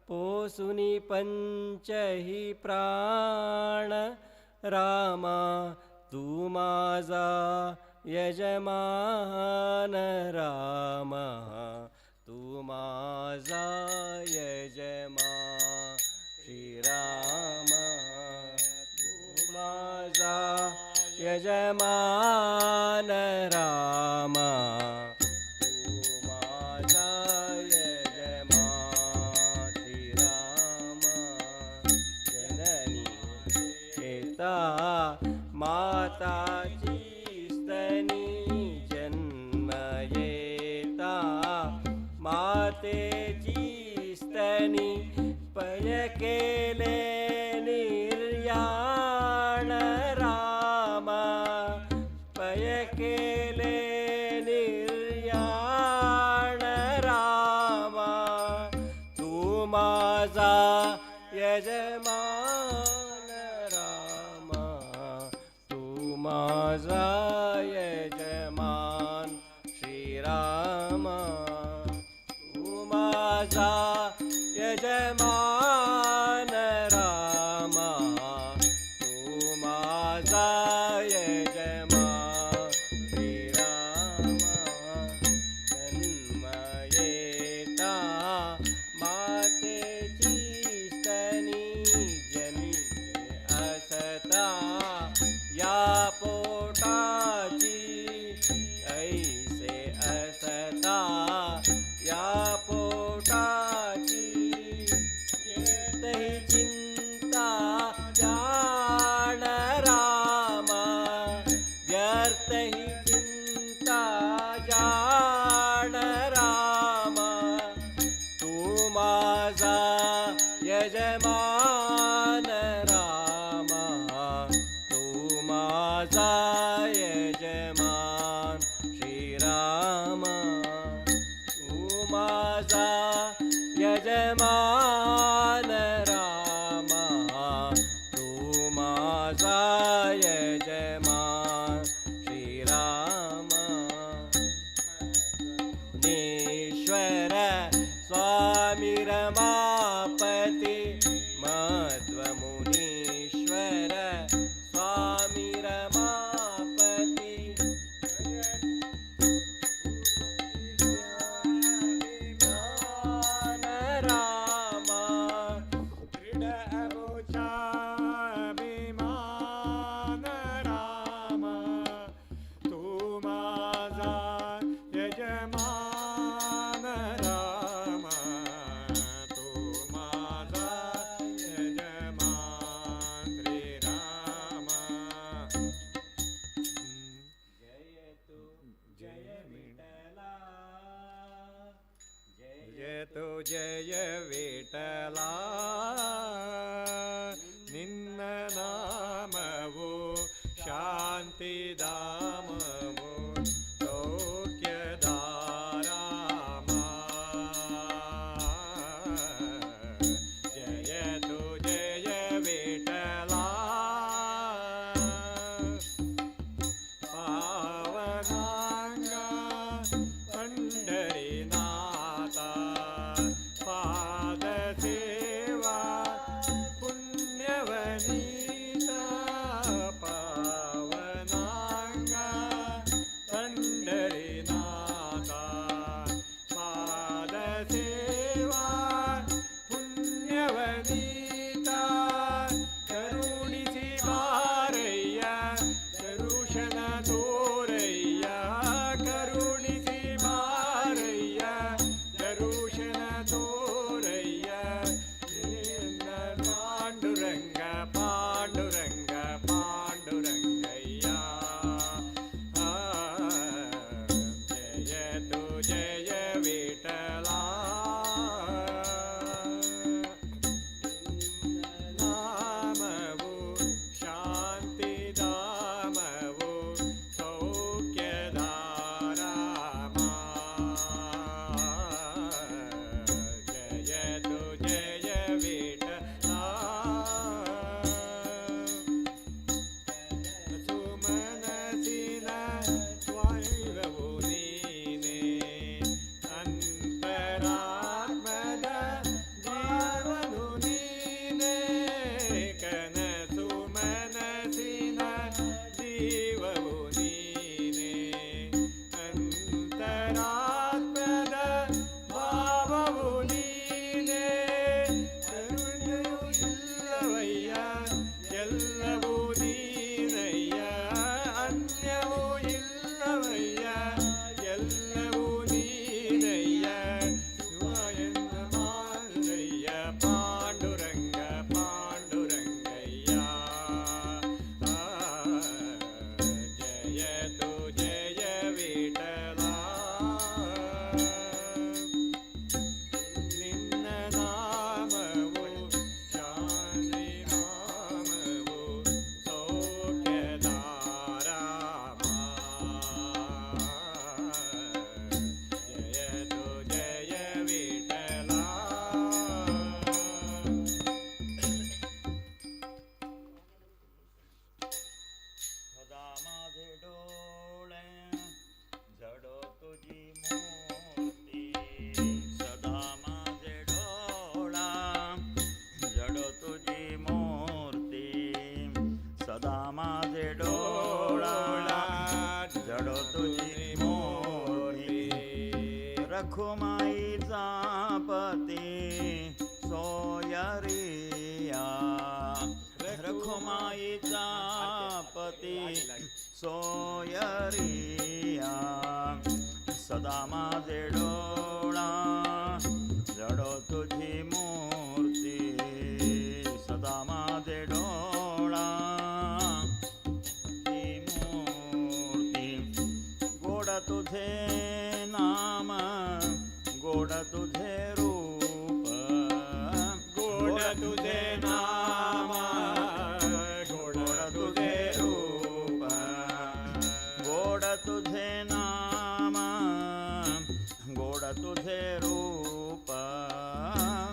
पोसुनी पंचही प्राण रामा तू माझा यजमान रामा तू माझा यजमान श्रीराम तू माझा यजमान रामा तू माझा यजमान श्रीराम जननी चेता माताची स्तनी जन्म येता मातेची स्तनी पय केले निर्याण रामा पय केले निर्याण रामा तू माझा यजमान रामा तू माझा यजमान श्रीराम तू माझा यजमान रामा तू माझा यजमान श्रीराम जन्म येता मातेची स्तनी जनी असता या पोटा माझा यजमान श्रीराम नीश्वर स्वामी रमापती मध्वमुनीश्वर स्वामी रमापती ज्ञान रामा दृढ अभिमान राम तू माझा यजमान राम तू माझा यजमान श्रीराम जय तू जय विठला जय तू जय विठला ನಿನ್ನ ನಾಮವು ಶಾಂತಿಧಾಮವು ಸೌಖ್ಯದಾರಾಮ ಜಯ ತು ಜಯ ವಿಠಲ ಪಾವನಾಂಗ ಪಂಡರಿನಾಥ ಪಾದ ಸೇವಾ ಪುಣ್ಯವನೀತ ಪಾವನಾಂಗ ಪಂಡರಿನಾಥ ಪಾದ ಸೇವಾ ಪುಣ್ಯವನೀತ ಕರುಣಿಸಿ ಬಾರಯ್ಯ ಕರುಷನ ತೋರಯ್ಯ ಕರುಣಿಸಿ ಬಾರಯ್ಯ ಕರುಷನ ತೋರಯ್ಯ ನಿನ್ನ ಪಾಂಡುರಂಗ ಪಾಂಡುರಂಗ ಪಾಂಡುರಂಗಯ್ಯ ಆ, ಜಯ ತು ಜಯ ವಿಠಲ ನಾಮವು ಶಾಂತಿಧಾಮವು ಸೌಖ್ಯದಾರಾಮ ಜಯ ತು ಜಯ ವಿಠಲ ಸುಮನಸಿನ ಸ್ವೈರವು ನೀನೆ ಅಂತರಾತ್ಮದ ಜೀವನು ನೀನೆ ಕನಸು ಮನಸಿನ ಜೀವವು ನೀನೆ ಅಂತರಾತ್ಮದ ಭಾವವು ನೀನೆ ಕರುಣೆಯು ಇಲ್ಲವಯ್ಯ ಎಲ್ಲವೂ ನೀನಯ್ಯ ಅನ್ಯವೂ ಇಲ್ಲವಯ್ಯ ಎಲ್ಲವೂ ನೀನಯ್ಯ ಶಿವಯನ್ನ ಮಾರಯ್ಯ ಪಾಂಡುರಂಗ ಪಾಂಡುರಂಗಯ್ಯ ಆ, ಜಯ ತು ಜಯ ವಿಠಲ ನಿನ್ನ ನಾಮವು ಶಾಂತಿ ನಾಮವು ಸೌಖ್ಯದಾರಾಮ ಜಯ ತು ಜಯ ವಿಠಲ सदा माझे डोळे जडो तुझी मूर्ती सदा माझे डोळा जडो तुझी मूर्ती सदा माझे डोळा जडो तुझी मूर्ती रखुमाईचा पती सोयरिया रखुमाईचा पती सोयरिया सदा माझे डोळा जडो तुझी मूर्ती सदा माझे डोळा ती मूर्ती गोड तुझे नाम गोड तुझे रूप गोड तुझे नाम गोड तुझे रूप गोड तुझे नाम गोड तुझे रूप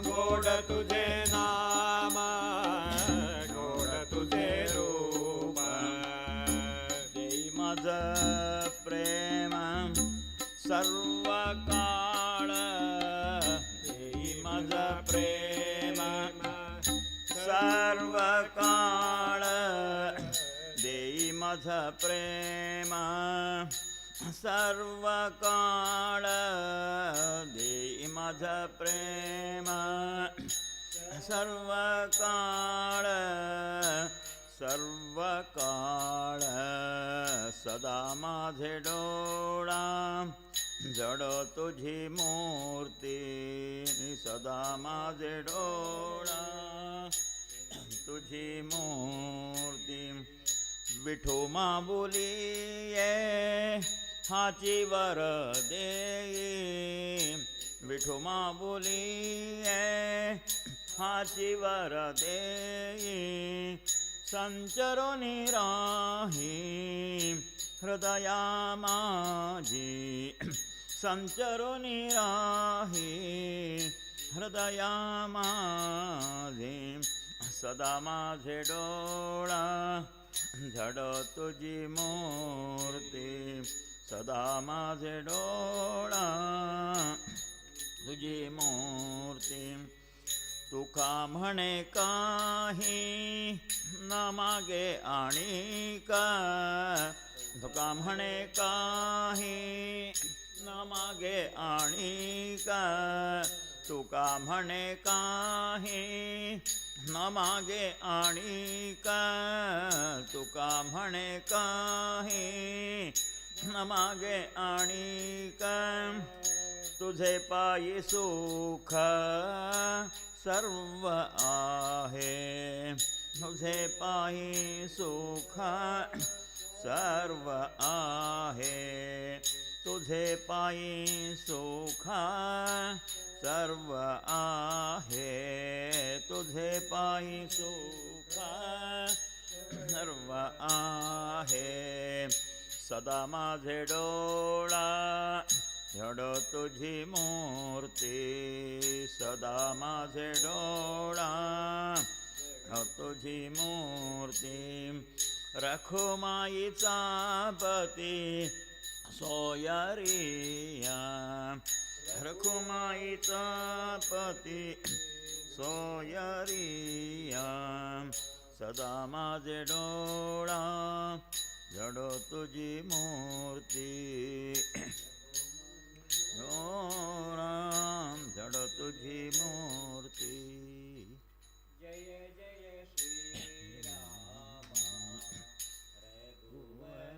गोड माझा प्रेम सर्व काळ देई माझा प्रेम सर्व काळ सर्व काळ सदा माझे डोळा जड तुझी मूर्ती सदा माझे डोळा तुझी मूर्ती विठो माबुलिये हाची वर देई विठो माबुलिये हाची वर देई संचरो निराही हृदया माझी संचरो निराही हृदया माझे सदा माझे डोळा झड तुझी मूर्ती सदा माझे डोळा तुझी मूर्ती तुका म्हणे काही न मागे आणि का तुका म्हणे काही न मागे आणि का तुका म्हणे काही न मागे आणि का तुका म्हणे काही न मागे आणि का तुझे पायी सुख सर्व आहे तुझे पायी सुख सर्व आहे तुझे पायी सुख सर्व आहे तुझे पायी सुख सर्व आहे सदा माझे डोळा झड तुझी मूर्ती सदा माझे डोळा तुझी मूर्ती रखुमाईचा पती सोयरिया रखुमाईचा पती सोयरिया सदा माझे डोळा जड तुझी मूर्ती राम जड तुझी मूर्ती जय जय श्री राम रघुवर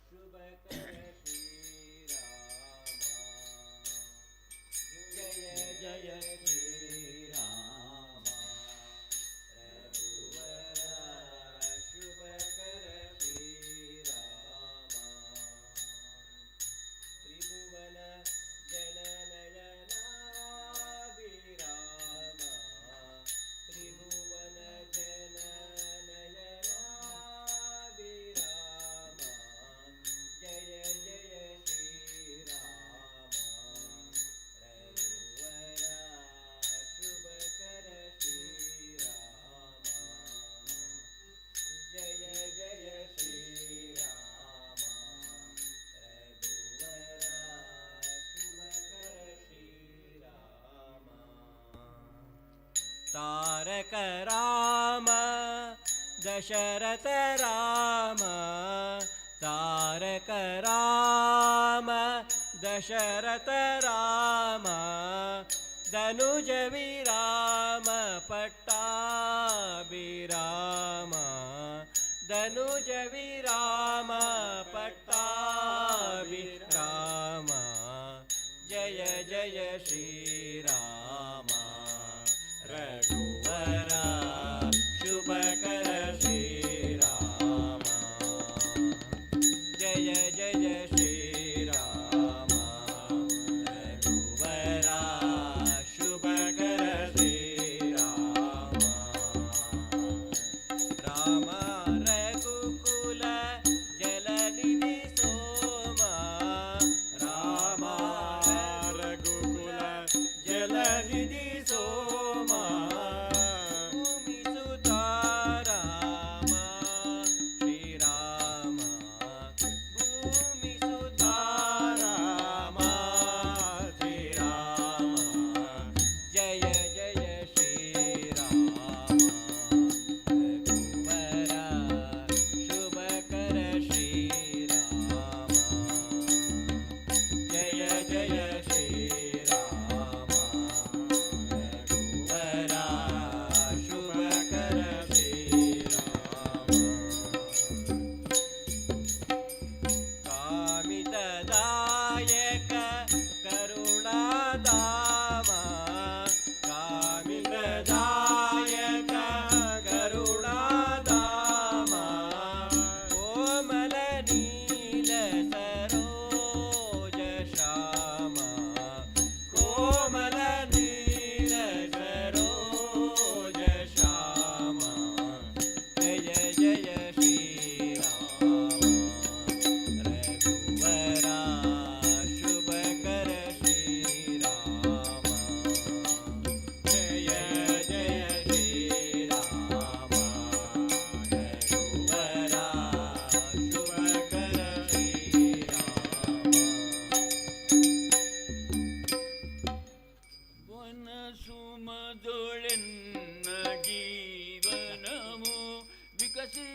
शुभ कर श्री राम जय जय श्री राम रघुवर शुभ कर श्री राम त्रिभुवन जननयना विराम त्रिभुवन जननयना विराम जय जय श्री राम रघुवर शुभ कर श्री राम जय जय श्री राम रघुवर शुभ कर श्री राम तारक राम दशरथ राम तारक राम दशरथ राम धनुज विराम पट्टाभिराम धनुज विराम पट्टाभिराम जय जय श्री राम रघुवरा शुभ कर श्री राम जय जय श्री राम रघुवरा शुभ कर श्री राम राम रघुकुल जलनिधि सोमा राम रघुकुल जलनिधि सोमा भूमि सुता राम श्री राम भूमि सुता राम श्री राम जय जय श्री राम रघुवरा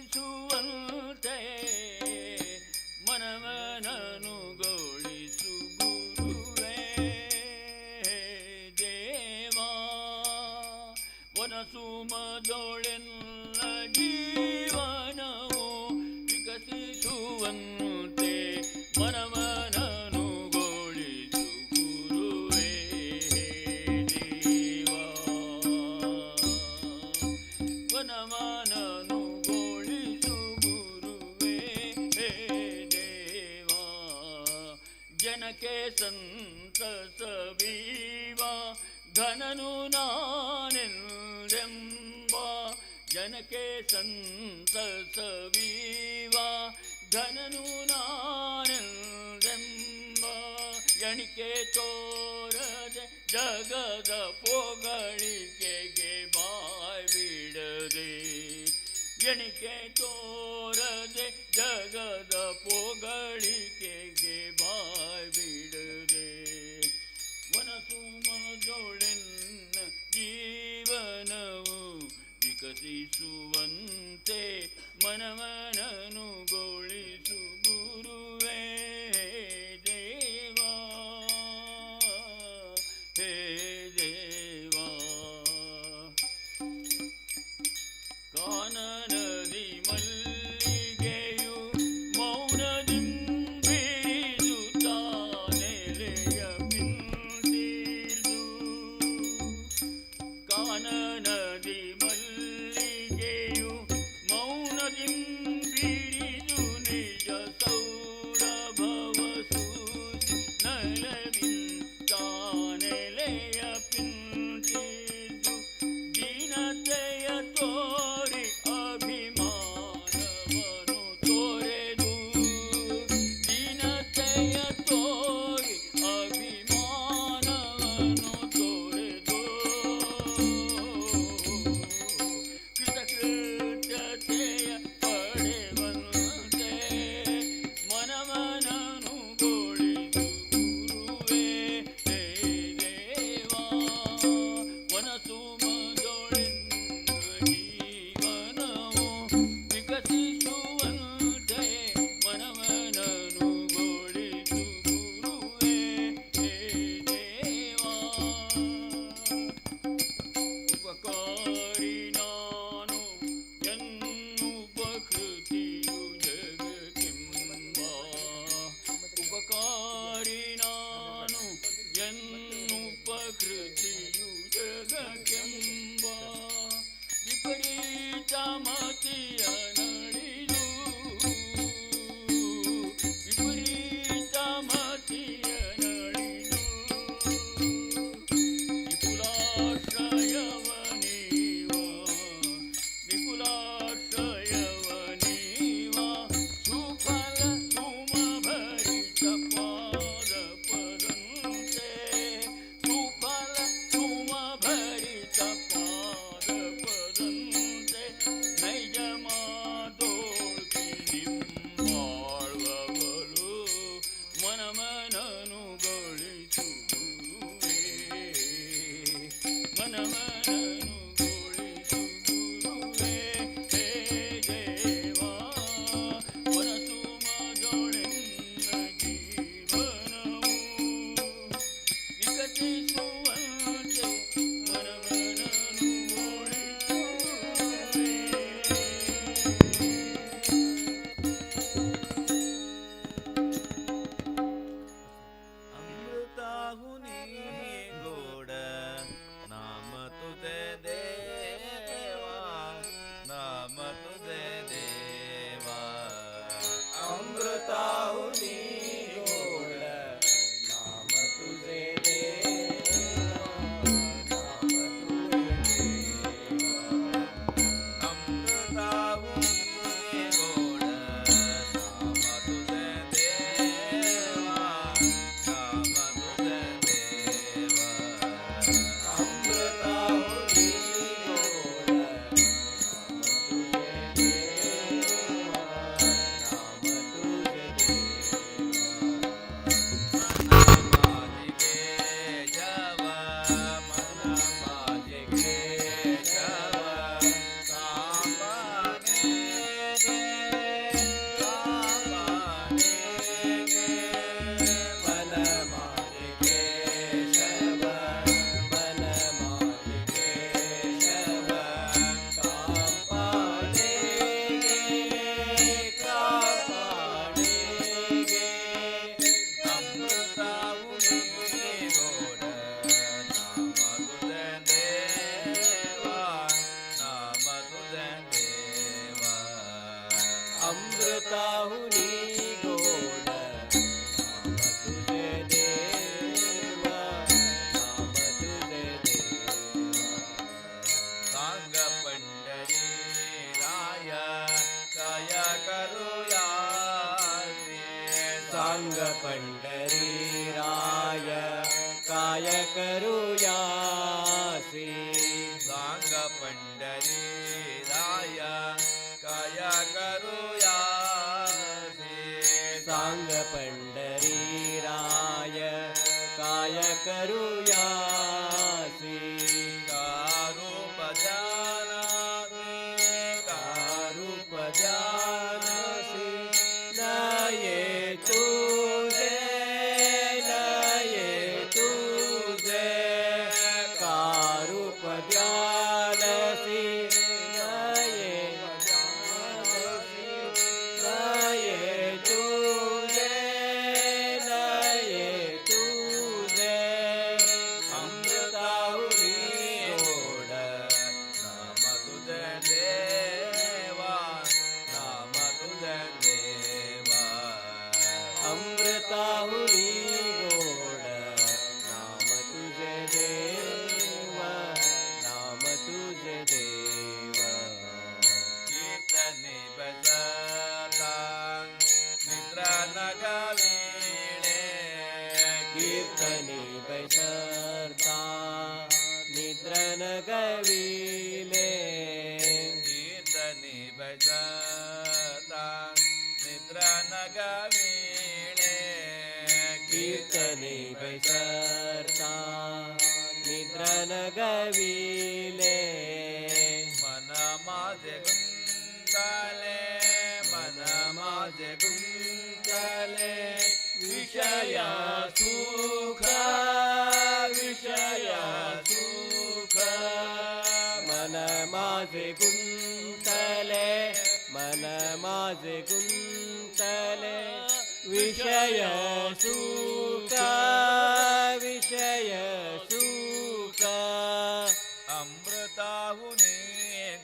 ವಿಕಸಿಸುವಂತೆ ಮನವನನು ಗೋಳಿಸು ಗುರುವೇ ದೇವಾ ವನಸುಮದೊಳೆಲ್ಲ ಜೀವನವು ವಿಕಸಿಸುವಂತೆ ಮನವನನು ಗೋಳಿಸು ಗುರುವೇ ದೇವಾ ವನವನನು ಗೋಳಿಸು ಗುರುವೇ ದೇವಾ ಜನಕ್ಕೆ ಸಂತಸವೀವ ಘನನು ನಾನೆಂದೆಂಬ ಜನಕ್ಕೆ ಸಂತಸವೀವ ಘನನು ನಾನೆಂದೆಂಬ ಎಣಿಕೆ ತೋರದೆ ಜಗದ ಪೊಗಳಿಕೆಗೆ ಬಾಯ್ ಬಿಡದೆ ಎಣಿಕೆ ತೋರದೆ ಜಗದ ಪೊಗಳಿಕೆಗೆ ಬಾಯ್ ಬಿಡದೆ ವನಸುಮದೊಳೆನ್ನ ಜೀವನವು ವಿಕಸಿಸುವಂತೆ ಮನವನನು ಗೋಳಿಸು ಗುರುವೇ ದೇವಾ ಹೇ ದೇವಾ ಕಾನನದಿ ಮಲ್ಲಿಗೆಯು ಮೌನದಿಂಬಿರಿದು ತಾನೆಲೆಯ ಪಿಂದಿರು ಕಾನನದಿ ಮಲ್ಲಿಗೆಯು ಮೌನದಿಂಬಿರಿದು ನಿಜ ಸೌರಭವ ಸೂಸಿ ನಲವಿಂತಾನೆಲೆಯ ಪಿಂದಿರು ದೀನತೆಯ ತೋರಿ ಅಭಿಮಾನವನು ತೋರೆದು ದೀನತೆಯ ತೋರಿ ಅಭಿಮಾನವನು ತೋರೆದು ಕೃತಕೃತ್ಯತೆಯ अमृताहुनी गोड नाम तुझे देवा, नाम तुझे देवा. सांग पंढरी राय काय करूया सांग पंढरीराय काय करूयासी. सांग पंढरी राय काय करूया सांग पंढरीराय काय करूयासी. रूप जानासी रूप जानसी नये तुझे, नये तुझे कारूप जानसी नये जानसी नये तुझे, नये तुझे अमृताहुनी गोड नाम तुझे देवा, नाम तुझे देवा. अमृताहुनी गोड नाम तुझे देवा, नाम तुझे देवा. कीर्तने बसता निद्रा न गवीणे कीर्तनी बैसरता निद्रन गविले. कीर्तने बसता निद्रा न गवीणे कीर्तनी बैसरता निद्रन गविले. मन माझे गुंतले, मन माझे गुंतले विषया सुख, विषया सुख मन माझे गुंतले, मन माझे गुंतले विषय सुख, विषय सुख. अमृताहुनी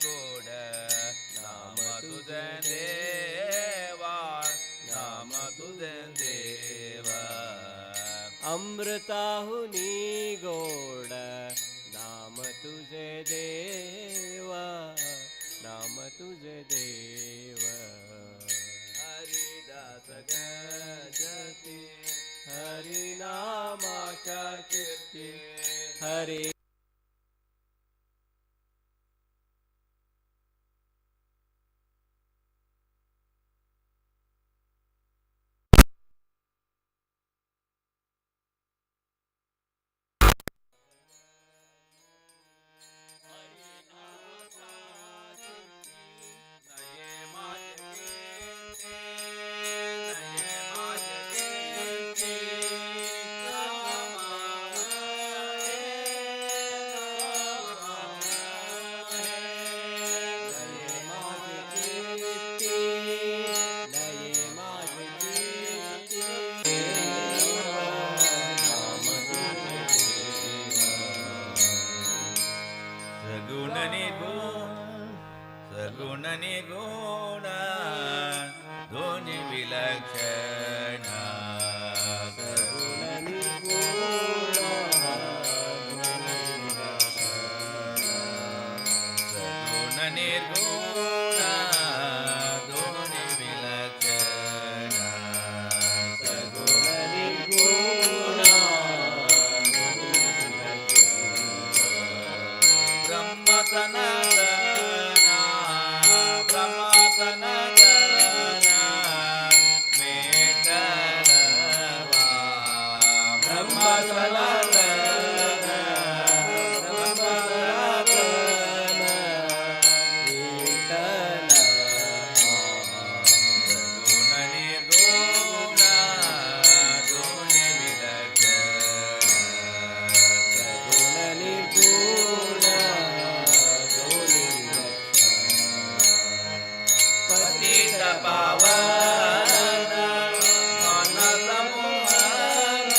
गोड नाम तुझे देवा, नाम तुझे देवा. अमृताहुनी गोड नाम तुझे देवा, नाम तुझे देवा. हरिदास गजती हरिनामाच्या कीर्ती हरि सगुण निगुण दोन्ही विलक्षण. सगुण निर्गुण दोन्ही विलक्षण. सगुण निर्गुण ब्रह्म सनातन, ब्रह्म सनातन विठ्ठलवा. ब्रह्म सनातन, ब्रह्म सनातन विठ्ठल. सगुण निर्गुण दोन्ही विलक्षण. सगुण निर्गुण दोन्ही लक्षण. पतित पावन मन समोहन.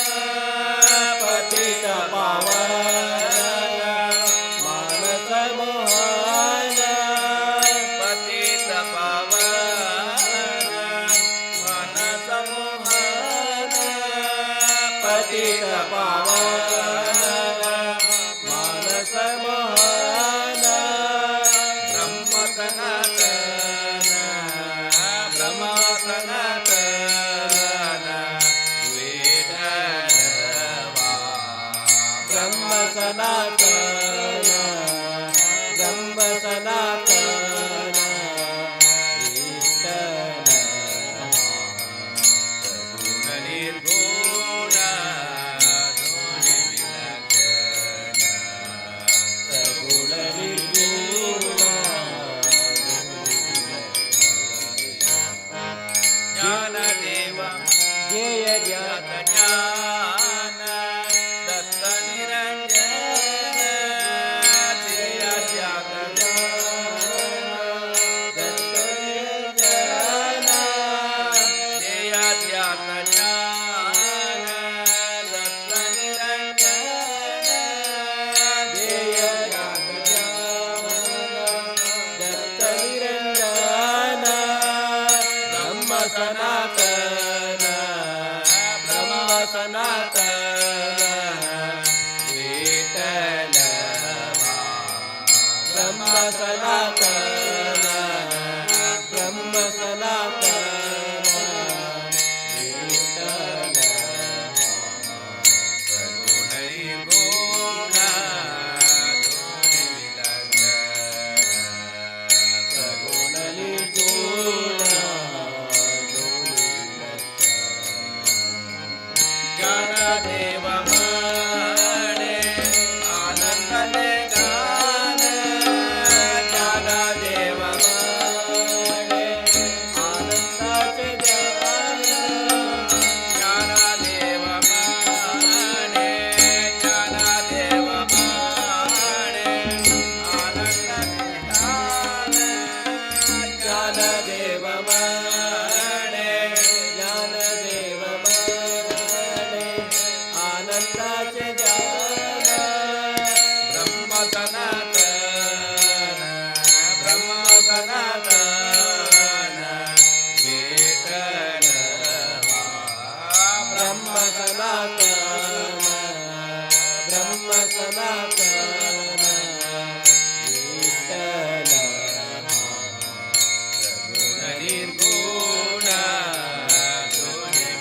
पतित पावन मानस मोहन. पतित पावन सनातन विठ्ठलवा ब्रह्म सनातन ब्रह्म सनातन विठ्ठल सगुण निर्गुण दोन्ही विलक्षण सगुण निर्गुण ज्ञानदेव जय ज्ञान ज्ञान दत्त निरंजन जय ज्ञान दत्त निरंजन जय ज्ञान ज्ञान दत्त निरंजन जय ज्ञान दत्त निरंजन ब्रह्म सनातन ब्रह्म सनातन विठ्ठलवा ब्रह्म सनातन ब्रह्म सनातन विठ्ठल सगुण निर्गुण दोन्ही विलक्षण सगुण निर्गुण ज्ञानदेव म्हणे आनंदने गान ज्ञानदेव म्हणे आनंदाचे ज्ञान ज्ञानदेव म्हणे ज्ञानदेव म्हणे आनंदने गान ज्ञानदेव म्हणे ज्ञानदेव म्हणे आनंदाचे ज्ञान ब्रह्म सनातन ब्रह्म सनातन विठ्ठलवा ब्रह्म सनातन ब्रह्म सनातन विठ्ठल सगुण निर्गुण दोन्ही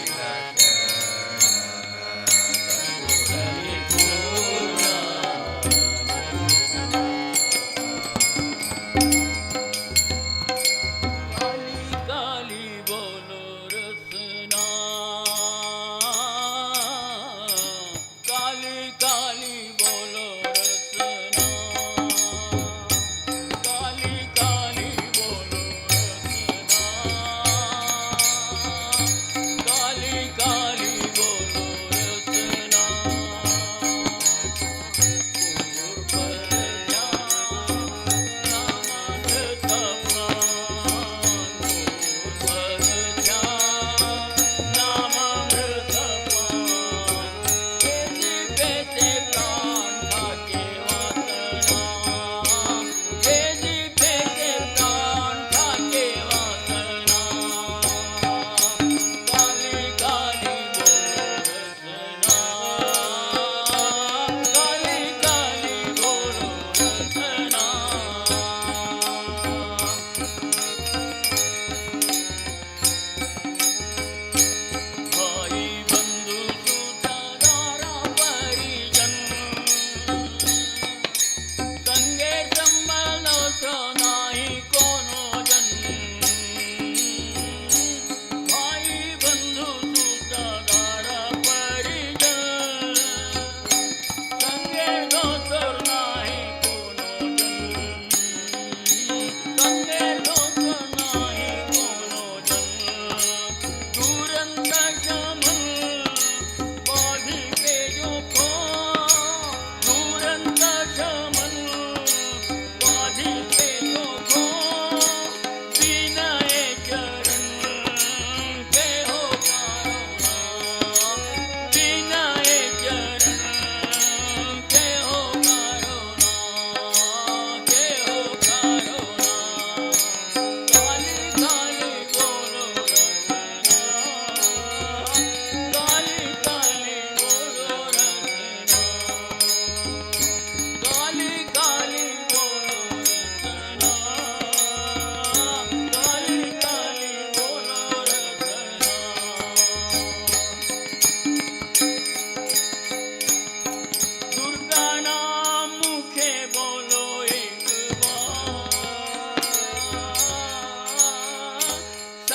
काली काली बोलो रसना काली काली बोलो रसना काली काली बोलो रसना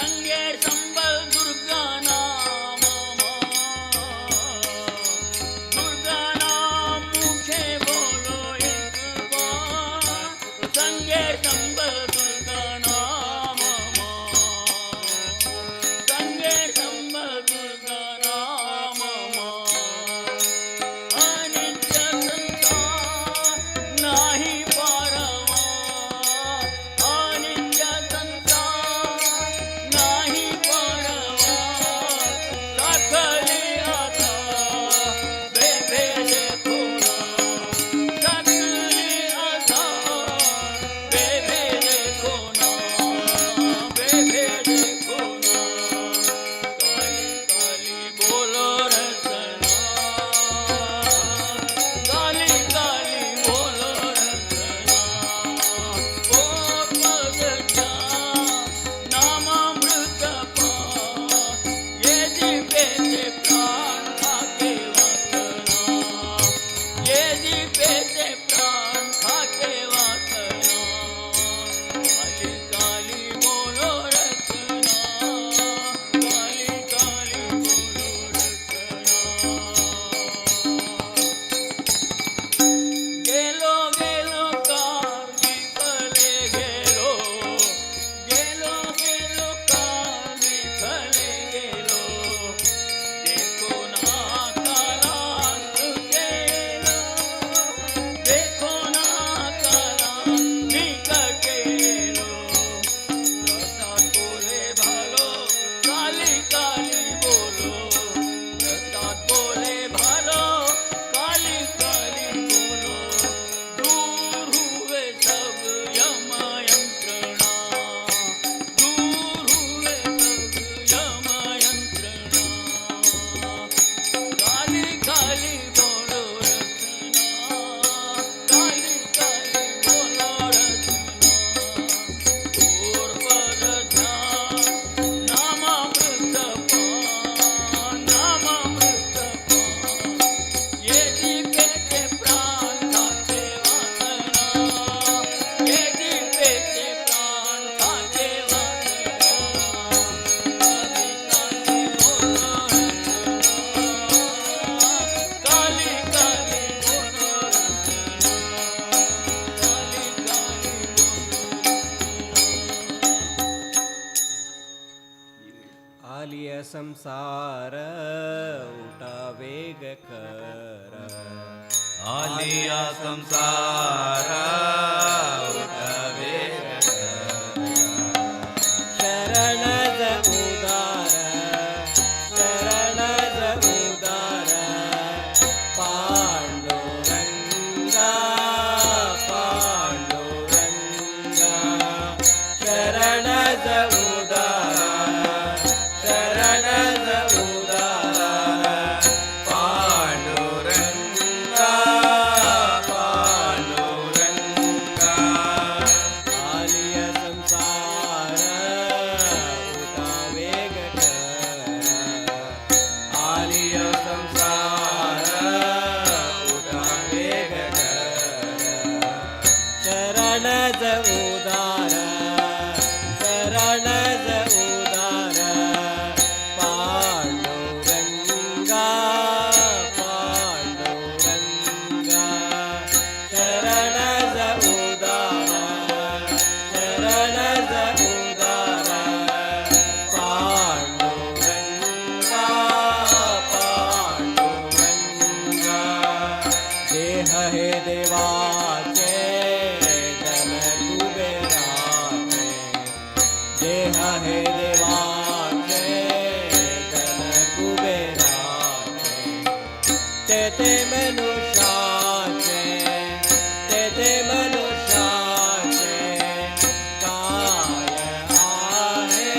संगे संबल दुर्गा नाम दुर्गा नाम मुखे बोलो एक बार संगे संबल दुर्गा नाम संगे संबल दुर्गा नाम अनित्य संसार नाही पारवा अनित्य संसार नाही पारवा साखली आता बेभेद खोना साखली आता बेभेद खोना काली काली बोलो रसना काली काली बोलो रसना ओ पगचा नामामृत पा ये जीवेचे प्राण खाके वासना ये जीवेचे प्राण खाके वासना काली काली बोलो रसना काली काली बोलो रसना गेलो गेलो कार विफले गेलो गेलो गेलो कार विफले गेलो देखो ना कालांत गेलो देखो ना कालांत गेलो रसात बोले भालो काली काली बोलो रसात बोले भालो काली काली बोलो दूर हुए सब यम यंत्रणा दूर हुए सब यम यंत्रणा काली काली बोलो रसना काली काली बोलो रसना और पद ध्यान नामामृत पान नामामृत पान ये जीवेचे प्राण खाते वासना ये जीवेचे प्राण खाते वासना काली काली बोलो रसना काली काली बोलो रसना काली काली आलिय संसार उठा वेग कर आलिया संसार उठवे शरणज उदार शरणज उदार पांडुरंगा पांडुरंगा शरणज उदार शरणज उदार पांडुरंगा पांडुरंगा आलिय संसार उठा वेग कर आलिय संसार उठा वेग कर शरणज उदार शरणज उदार पांडुरंगा पांडुरंगा शरणज उदार शरणज उदार पांडुरंगा पांडुरंगा देह हे देवाचे धन कुबेराचे देह हे देवाचे धन कुबेराचे तेथे मनुष्याचे तेथे मनुष्याचे काय आहे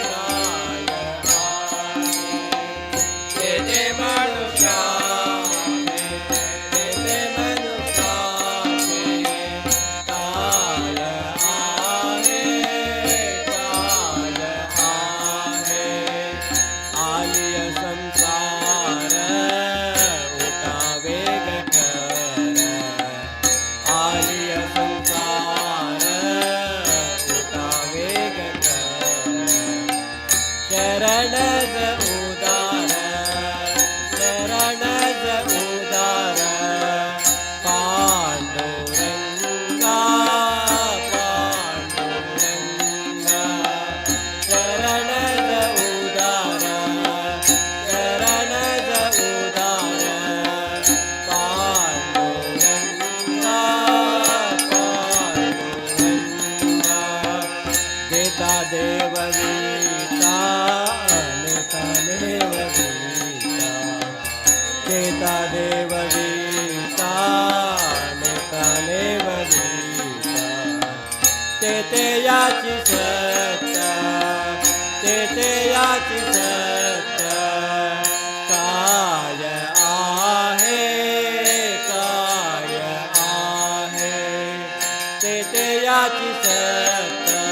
काय आहे तेथे मनुष्याचे तेथे मनुष्याचे काय आहे काय आहे आलिय संसार उठा चरणज उदार चरणज उदार पांडुरंगा पांडुरंगा चरणज उदार चरणज उदार पांडुरंगा पांडुरंगा देता देववीता नेता देववीता देता देववीता नेता देववीता तेते याची सत्ता तेते याची सत्ता काय आहे काय आहे तेते याची सत्ता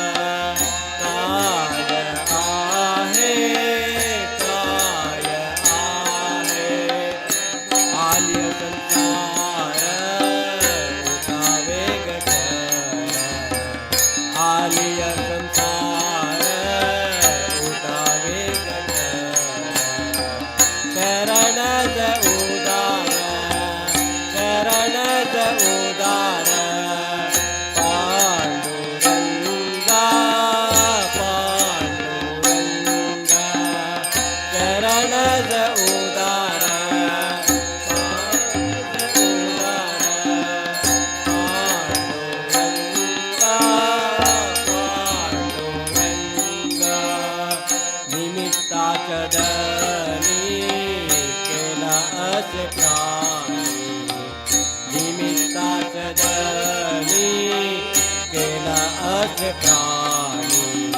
काय आहे काय आहे आलिय संसार उठावे गगन आलिय संसार उठावे गगन चरणज उदार चरणज उदार पांडुरंगा पांडुरंगा चरणज उदार पांडुरंगा पांडुरंगा निमित्ताच दनी केला असे प्राणी निमित्ताच दनी केला असे प्राणी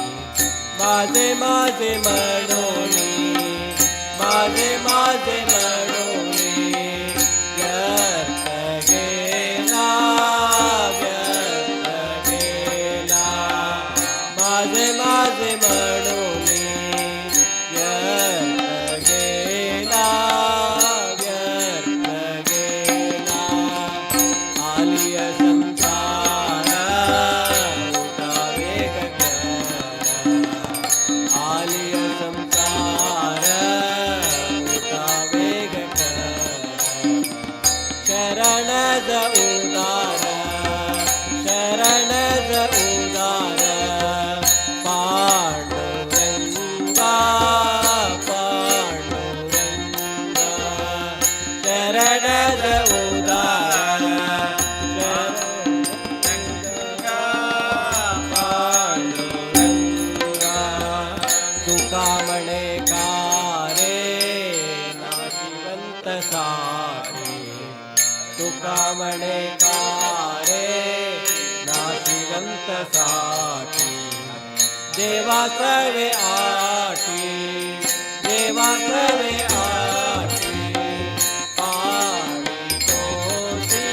माझे माझे म्हणोनी माझे माझे म्हणोनी व्यर्थ गेला व्यर्थ गेला माझे माझे म्हणोनी व्यर्थ गेला व्यर्थ गेला आलिय संसार उठावे गगन आलिय संसार उठावे गगन शरणज उदार शरणज उदार पांडुरंगा पांडुरंगा शरणज उदार शरणज पांडुरंगा तुका म्हणे का रे नाशिवंत सारे तुका म्हणे का रे नाशिवंत साठी देवा सर्वे आठी देवा सर्वे आठी पाडी तोसी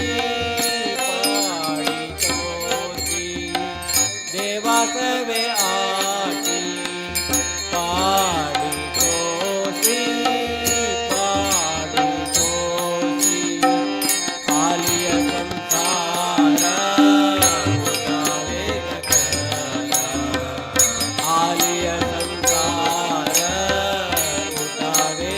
देवा सर्वे आठी पाडी तोसी आलिय संसार उठावे गगन आलिय संसार उठावे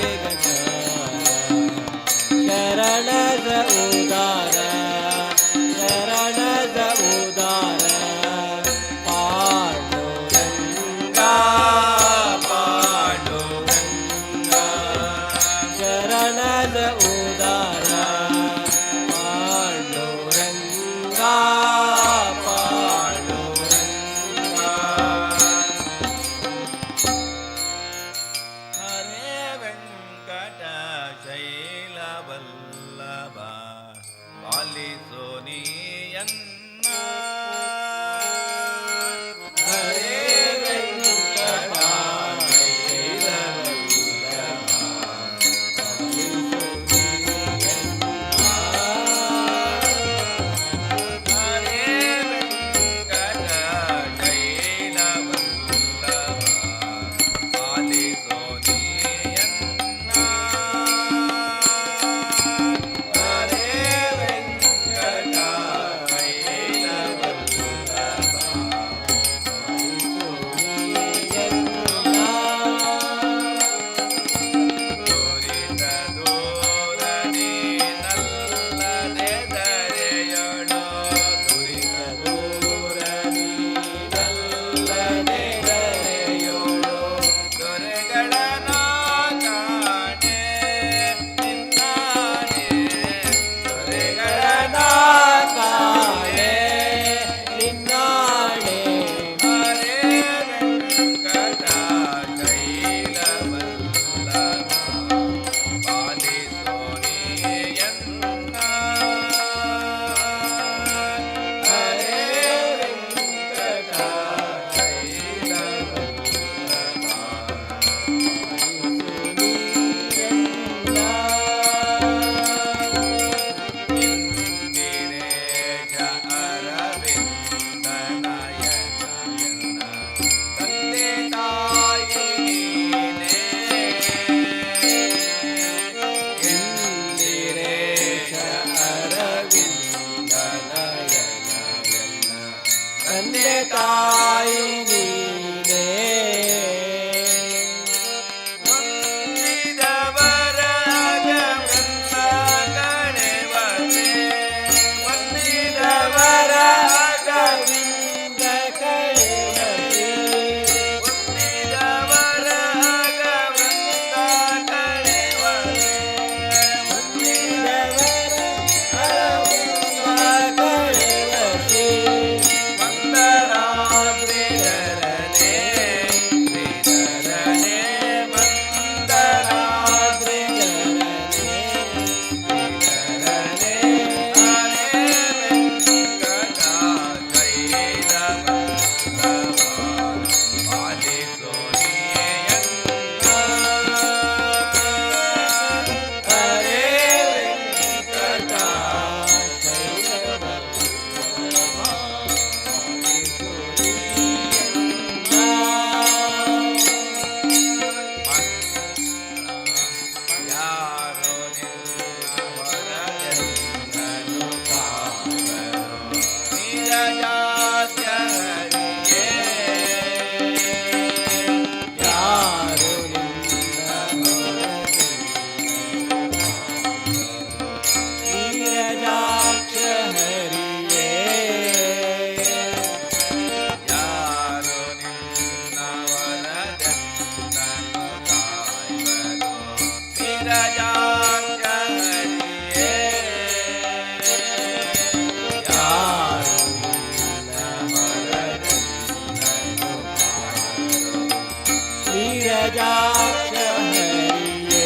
पंकजाक्ष हरिये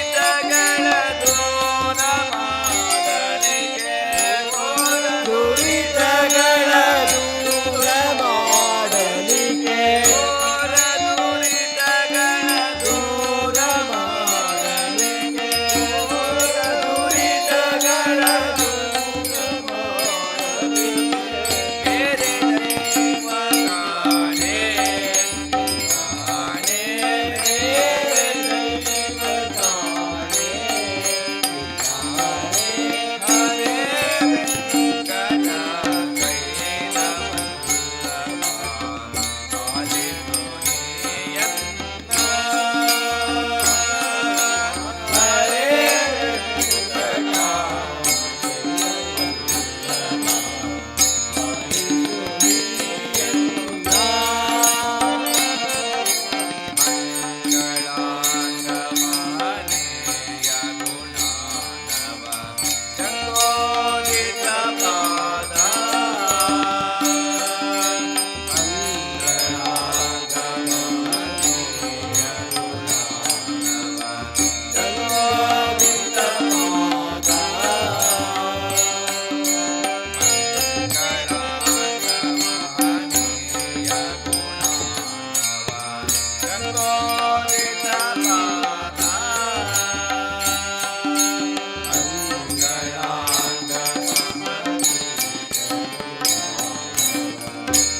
ದುರಿತಗಳ ದೂರ ಮಾಡಲಿಕ್ಕೆ ದೂರ ಮಾಡಲಿಕ್ಕೆ ದುರಿತಗಳ ದೂರ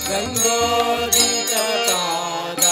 ಗಂಗೋದಿತ ಪಾದ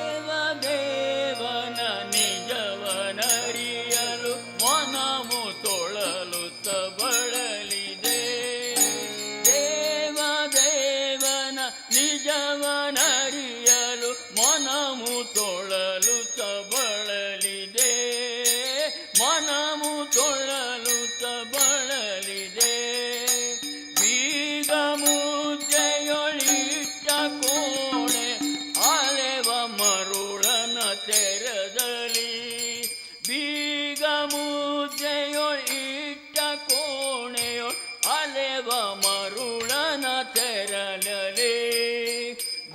ದೇವದೇವನ ನಿಜವನರಿಯಲು ಮನಮು ತೊಳಲು ಬಳಲಿದೆ ದೇವದೇವನ ನಿಜವನರಿಯಲು ಮನಮು ತೊಳಲು ಬಳಲಿದೆ ಮನಮು ತೊಳಲು ಬಳಲಿದೆ ಬೀಗ ಮುದ್ದೆಯೊಳಿಟ್ಟ ಕೋಣೆ ಅಲೆವ ಮರುಳನ ತೆರದಲ್ಲಿ ಬೀಗ ಮುದ್ದೆಯೊಳಿಟ್ಟ ಕೋಣೆಯೊ ಅಲೆವ ಮರುಳನ ತೆರಲಲಿ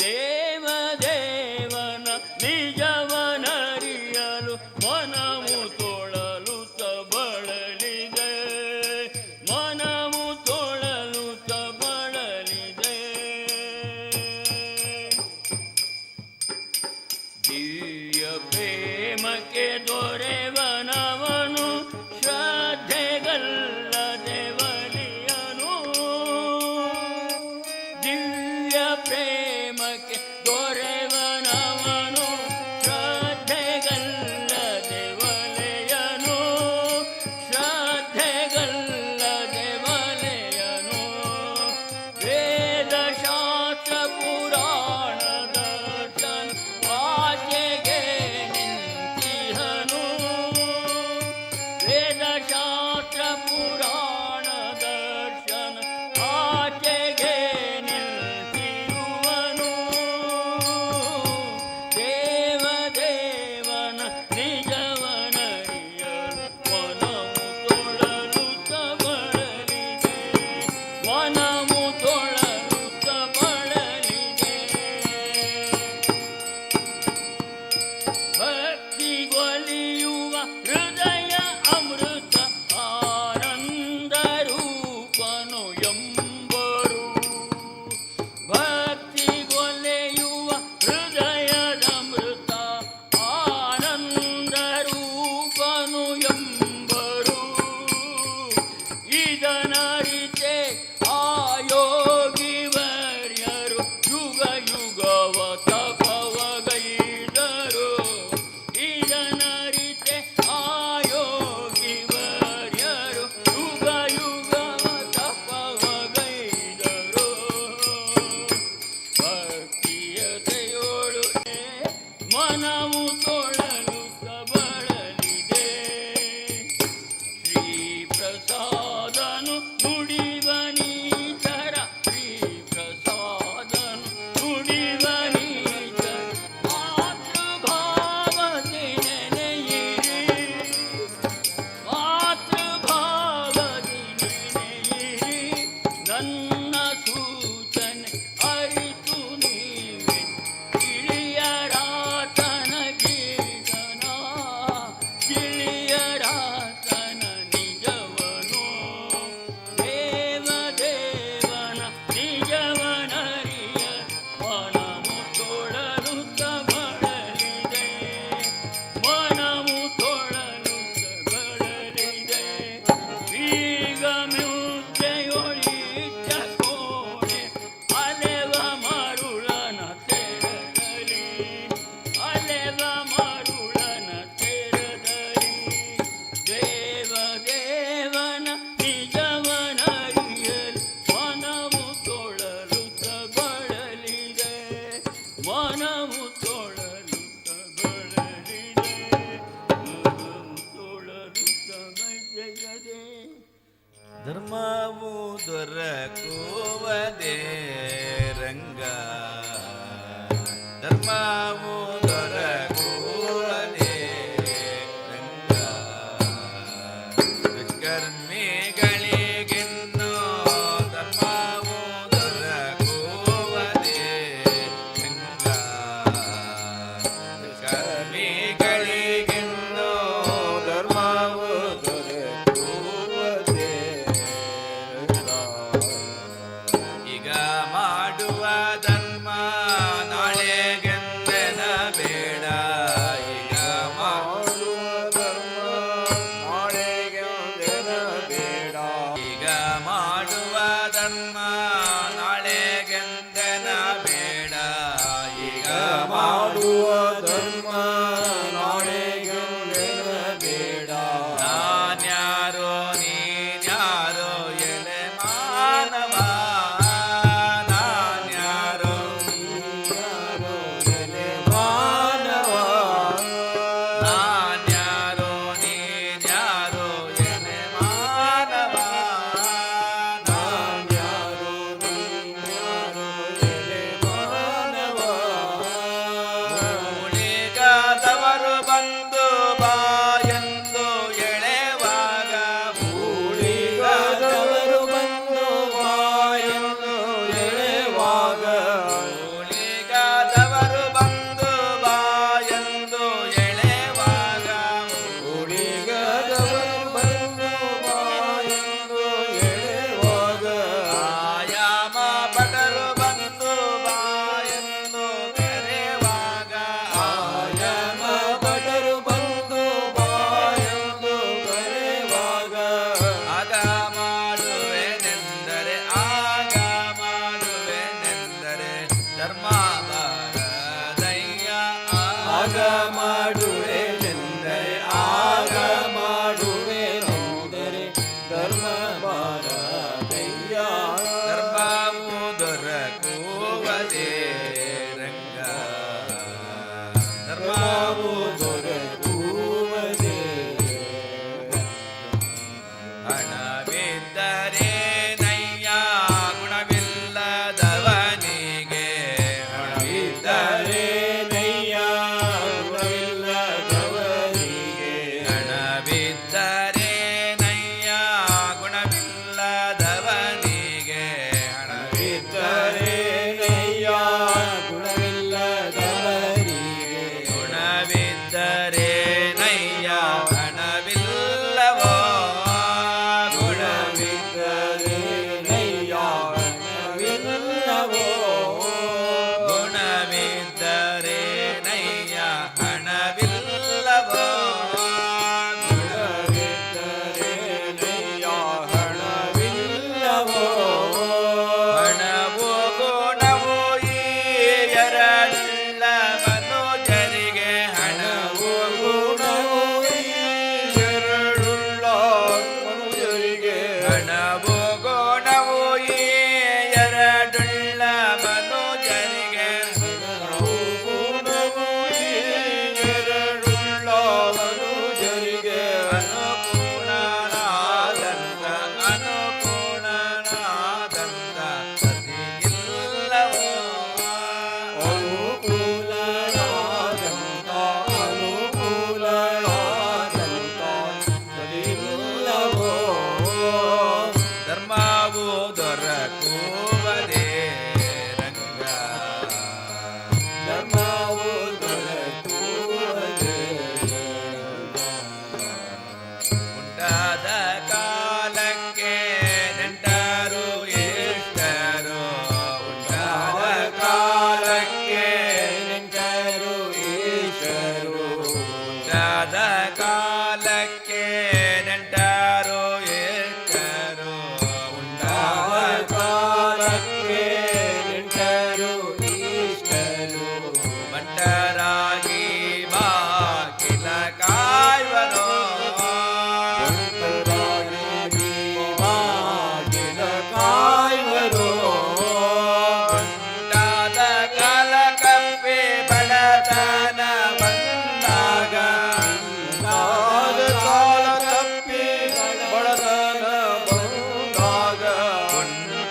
ದೇವದೇವನ ನಿಜವನರಿಯಲು ಮನಮು ತೊಳಲು ಬಳಲಿದೆ ಮನಮು ತೊಳಲು ಬಳಲಿದೆ ದಿವ್ಯ ಪ್ರೇಮಕ್ಕೆ ದೊರೆವನವನು ಶ್ರದ್ಧೆಗಲ್ಲದೆ ಬಲಿಯನು ದಿವ್ಯ ಪ್ರೇಮಕ್ಕೆ ದೊರೆವನವನು ಶ್ರದ್ಧೆಗಲ್ಲದೆ ಬಲೆಯನು ಶ್ರದ್ಧೆಗಲ್ಲದೆ ಬಲೆಯನು ವೇದಶಾಸ್ತ್ರ ಪುರಾಣ ದರ್ಶನ ವಾಚೆಗೆ ನಿಂತಿಹನು ವೇದಶಾಸ್ತ್ರ ಪುರಾಣ ದರ್ಶನ ಆಚೆಗೆ ನಿಂತಿರುವನು ದೇವದೇವನ ನಿಜವನರಿಯಲು ಮನಮು ತೊಳಲು ಬಳಲಿದೆ ಮನಮು ತೊಳಲು ಬಳಲಿದೆ ಭಕ್ತಿಗೊಲಿಯುವ ಹೃದಯ ಅಮೃತ ಆನಂದ ರೂಪನು ಎಂಬ ನನ್ನ ಸೂಚನೆ ಅರಿತು ನೀವೆ ಗಿಳಿಯರಾತನ ಗೀತನ ಗಿಳಿಯರಾತನ ನಿಜವನು ದೇವದೇವನ ನಿಜವನರಿಯ ಮನಮು ತೊಳಲು ತಬಳಲಿದೆ ಮನಮು ತೊಳಲು ತಬಳಲಿದೆ ಈಗ ಮ್ಯೂಜೆಯೊಳಿತ ಕೋಣೆ ಅಲೆವ ಮರುಳನ ತೆರದಲ್ಲಿ ಅಲೆವ ಮರುಳನ ತೆರದಲ್ಲಿ ದೇವದೇವನ ನಿಜವನರಿಯಲು ಮನವು ತೊಳಲು ತಬಳಲಿದೆ ಮನವು ತೊಳಲು ತಬಳಲಿದೆ ಮನವು ತೊಳಲು ತಬಳಲಿದೆ ಧರ್ಮವು ದೊರಕುವುದೇ ರಂಗ ಧರ್ಮವು ದೊರಕುವುದೇ ರಂಗ ದುಷ್ಕರ್ಮಿಗಳಿಗಿನ್ನೂ ಧರ್ಮವು ದೊರಕುವುದೇ ರಂಗ ದುಷ್ಕರ್ಮಿಗಳಿಗಿನ್ನೂ ಧರ್ಮವು ದೊರಕುವುದೇ ಈಗ ಮಾಡುವ ಧರ್ಮ ನಾಳೆಗೆಂದೆ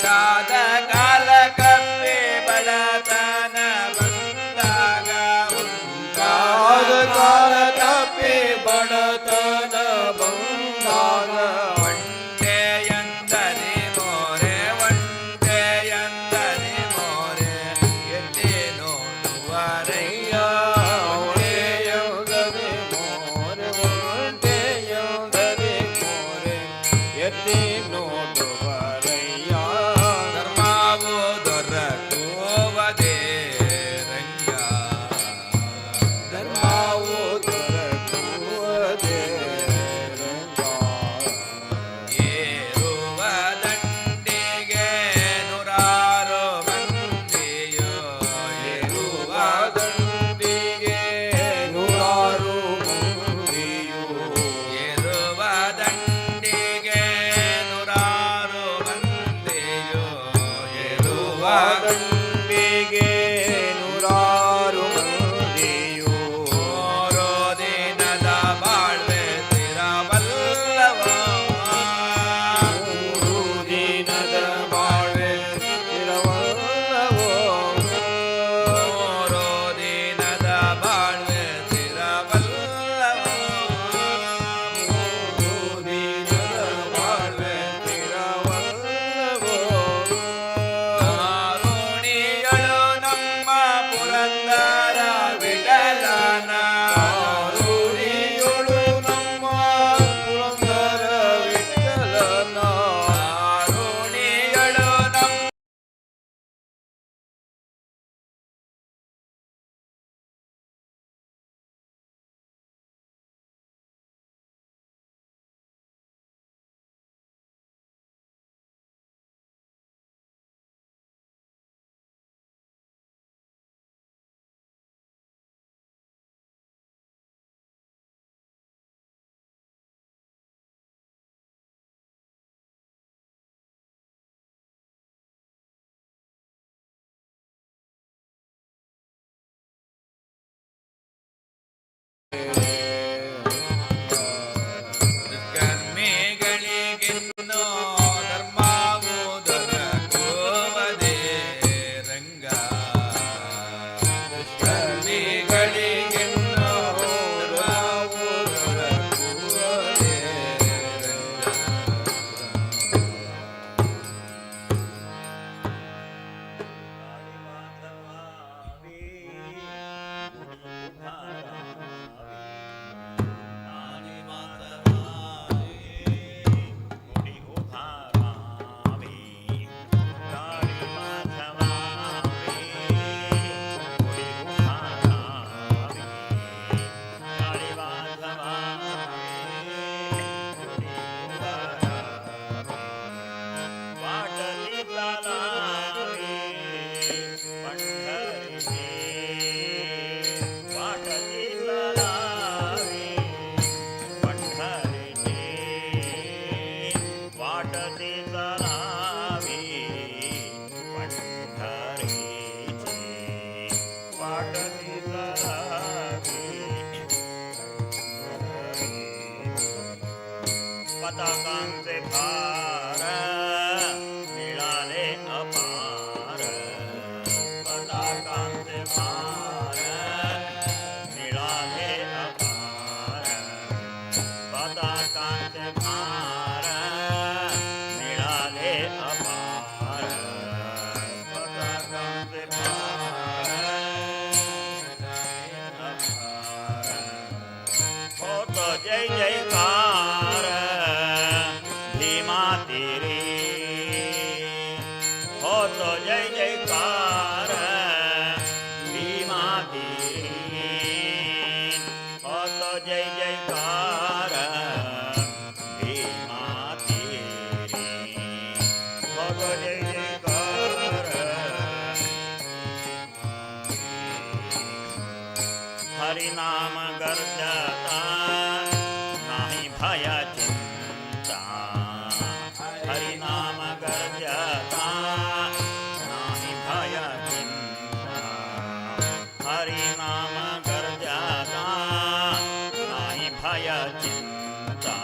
ಉಂಟಾದ ಕಾಲ ಕಪ್ಪೆ ಬಡತನ ಬಂದಾಗ ಉಂಟಾದ ಕಾಲ ಕಪ್ಪೆ ಬಡತನ ಬಂದಾಗ ಒಂಟೆಯಂದರೆ ಮೋರೆ ಒಂಟೆಯಂದರೆ ಮೋರೆ ಎಲ್ಲಿ ನೋಡುವರಯ್ಯ ಒಂಟೆಯಂದರೆ ಮೋರೆ ಒಂಟೆಯಂದರೆ ಮೋರೆ ಎಲ್ಲಿ ನೋಡುವರಯ್ಯ ಧರ್ಮವು ದೊರಕುವುದೇ ರಂಗ ಧರ್ಮವು ದೊರಕುವುದೇ ರಂಗ ಏರುವ ದಂಡಿಗೆ ನೂರಾರು ಮಂದಿಯೋ ಏರುವ ದಂಡಿಗೆ ನೂರಾರು ಮಂದಿಯೋ ಏರುವ ದಂಡಿಗೆ ನೂರಾರು ಮಂದಿಯೋ ಏರುವ ದಂಡಿಗೆ ನೂರಾರು ಮಂದಿಯೋ ಓರೋ ದಿನದ ಬಾಳ್ವೆ ತಿರವಲ್ಲವ ಮೂರು ದಿನದ ಬಾಳ್ವೆ ತಿರವಲ್ಲವೋ ಮೂರು ದಿನದ ಬಾಳ್ವೆ ತಿರವಲ್ಲವೋ ಮೂರು ದಿನದ ಬಾಳ್ವೆ ತಿರವಲ್ಲವೋ ಕಾರುಣಿಯಳು ನಮ್ಮ ಪುರಂದರ ವಿಠಲನ ಕಾರುಣಿಯಳು ನಮ್ಮ ಪುರಂದರ ವಿಠಲನ ಕಾರುಣಿಯಳು ನಮ್ಮ ದುಷ್ಕರ್ಮಿಗಳಿಗಿನ್ನೋ ಧರ್ಮವು ದೊರಕುವುದೇ ರಂಗ ದುಷ್ಕರ್ಮಿಗಳಿಗಿನ್ನೋ ಧರ್ಮವು ದೊರಕುವುದೇ ರಂಗ पताकांचे भार मिळाले अपार पताकांचे भार मिळाले अपार पताकांचे भार मिळाले अपार पताकांचे भार अपार होत जय जयकार भीमा तेरी होत जय जयकार भीमा तेरी होत जय जयकार भीमा तेरी होत जय जयकार हरिनाम गर्जता नाही भय चिंता हरिनाम गर्जता नाही भय चिंता हरिनाम गर्जता नाही भय चिंता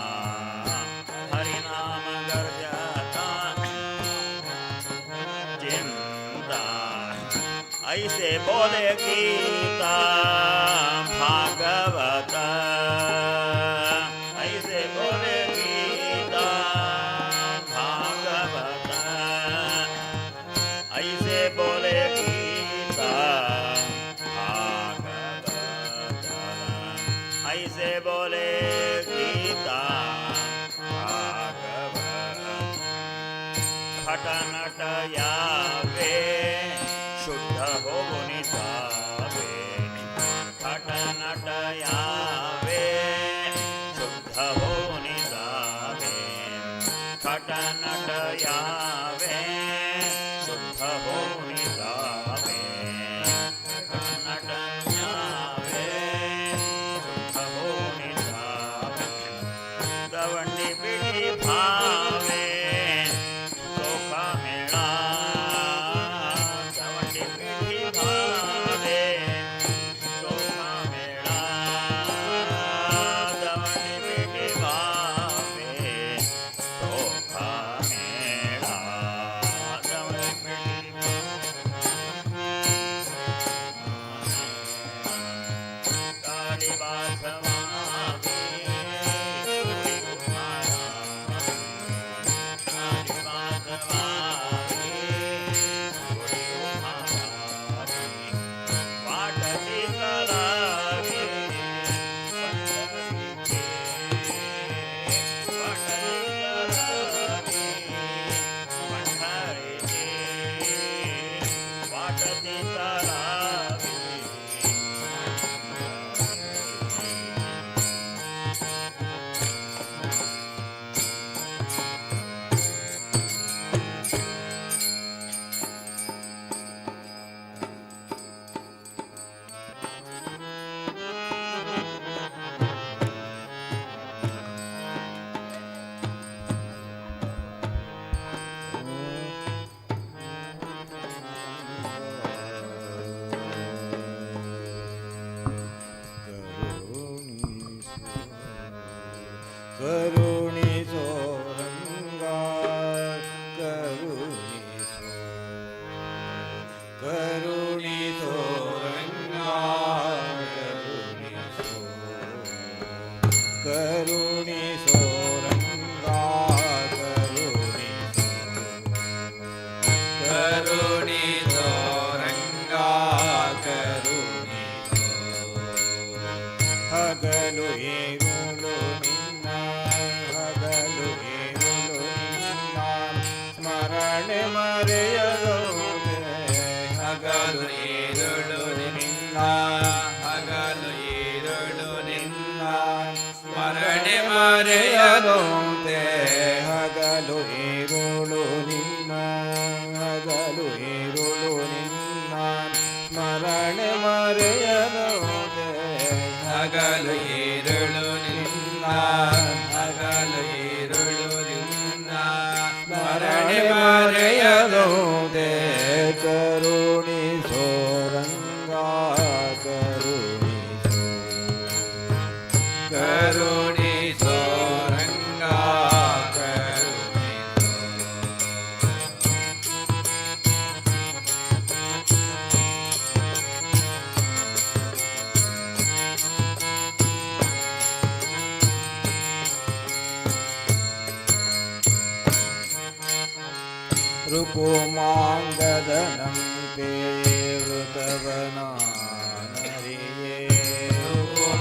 हरिनाम गर्जता चिंता ऐसे बोले गीता भागवत ऐसे बोले गीता भागवत ऐसे बोले गीता भागवत ऐसे बोले गीता भागवत खटनट यावे शुद्ध होऊन जावे खटनट यावे शुद्ध होऊन जावे खटनट यावे शुद्ध होऊन जावे खटनट यावे शुद्ध होऊन जावे दवंडी पिढी भावे सोखा मेळा दवंडी पिढी भावे सोखा मेळा दवंडी पिढी भावे सोखा मेळा दवंडी पिढी काली वासवावी काली वासवावी वाटती तलावी पंढरीचे वाटती तलावी पंढरीचे वाटती तलावी करुणीचो रंगा करुणीचो करुणीचो रंगा करुणीचो रंगा करुणीचो रंगा करुणीचो हगलु इरुಳು ನಿನ್ನ ಹಗಲು ಇರುಳು ನಿನ್ನ ಸ್ಮರಣೆ ಮರೆಯಲೋದೆ ಹಗಲು ಈರುಳು ನಿನ್ನ ಹಗಲು ಈರುಳು ನಿನ್ನ ಸ್ಮರಣೆ ಮರೆಯದಂತೆ ಹಗಲು ಇರುಳು ನಿನ್ನ ಹಗಲು ಇರುಳು ನಿನ್ನ ಸ್ಮರಣೆ ಮರೆಯಲೋದೆ ಹಗಲು ಈರುಳು ನಿನ್ನ ಹಗಲು ಈರುಳು ನಿನ್ನ ಸ್ಮರಣೆ ಮರೆಯದಂತೆ ಕರುಣಿಸೋ ರಂಗ ಕರುಣಿಸೋ ಕರುಣಿಸೋ ರಂಗ ಕರುಣಿಸೋ ರುಕುಮಾಂಗದನಂತೆ ವೃತವನಾನರಿಯೇ ರುಕುಮಾಂಗದನಂತೆ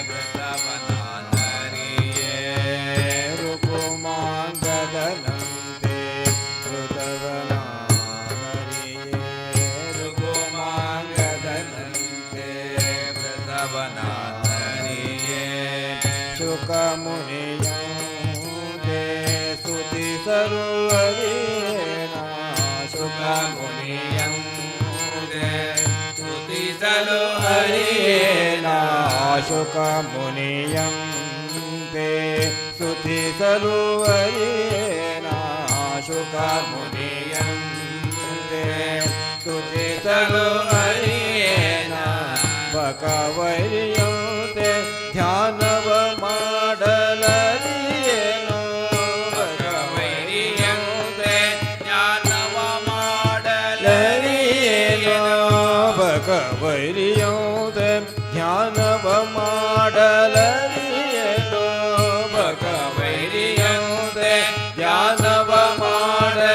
ವೃತವನಾನರಿಯೇ ರುಕುಮಾಂಗದನಂತೆ ವೃತವನಾನರಿಯೇ ರುಕುಮಾಂಗದನಂತೆ ವೃತವನಾನರಿಯೇ ಶುಕಮುನಿಯಂತೆ ಸ್ತುತಿಸಲು ಅರಿಯೇನ ಶುಕಮುನಿಯಂತೆ ಸ್ತುತಿಸಲು ಹರಿಯೇನ ಶುಕಮುನಿಯಂತೆ ಸ್ತುತಿಸಲು ಅರಿಯೇನ ಶುಕಮುನಿಯಂತೆ ಸ್ತುತಿಸಲು ಹರಿಯೇನ ಬಕವರಿಯಂತೆ ಧ್ಯಾನವ ಮಾಡಲರಿಯೇನೋ ಭಗವೈರಿಯಂತೆ ಧ್ಯಾನವ ಮಾಡಲೇನೋ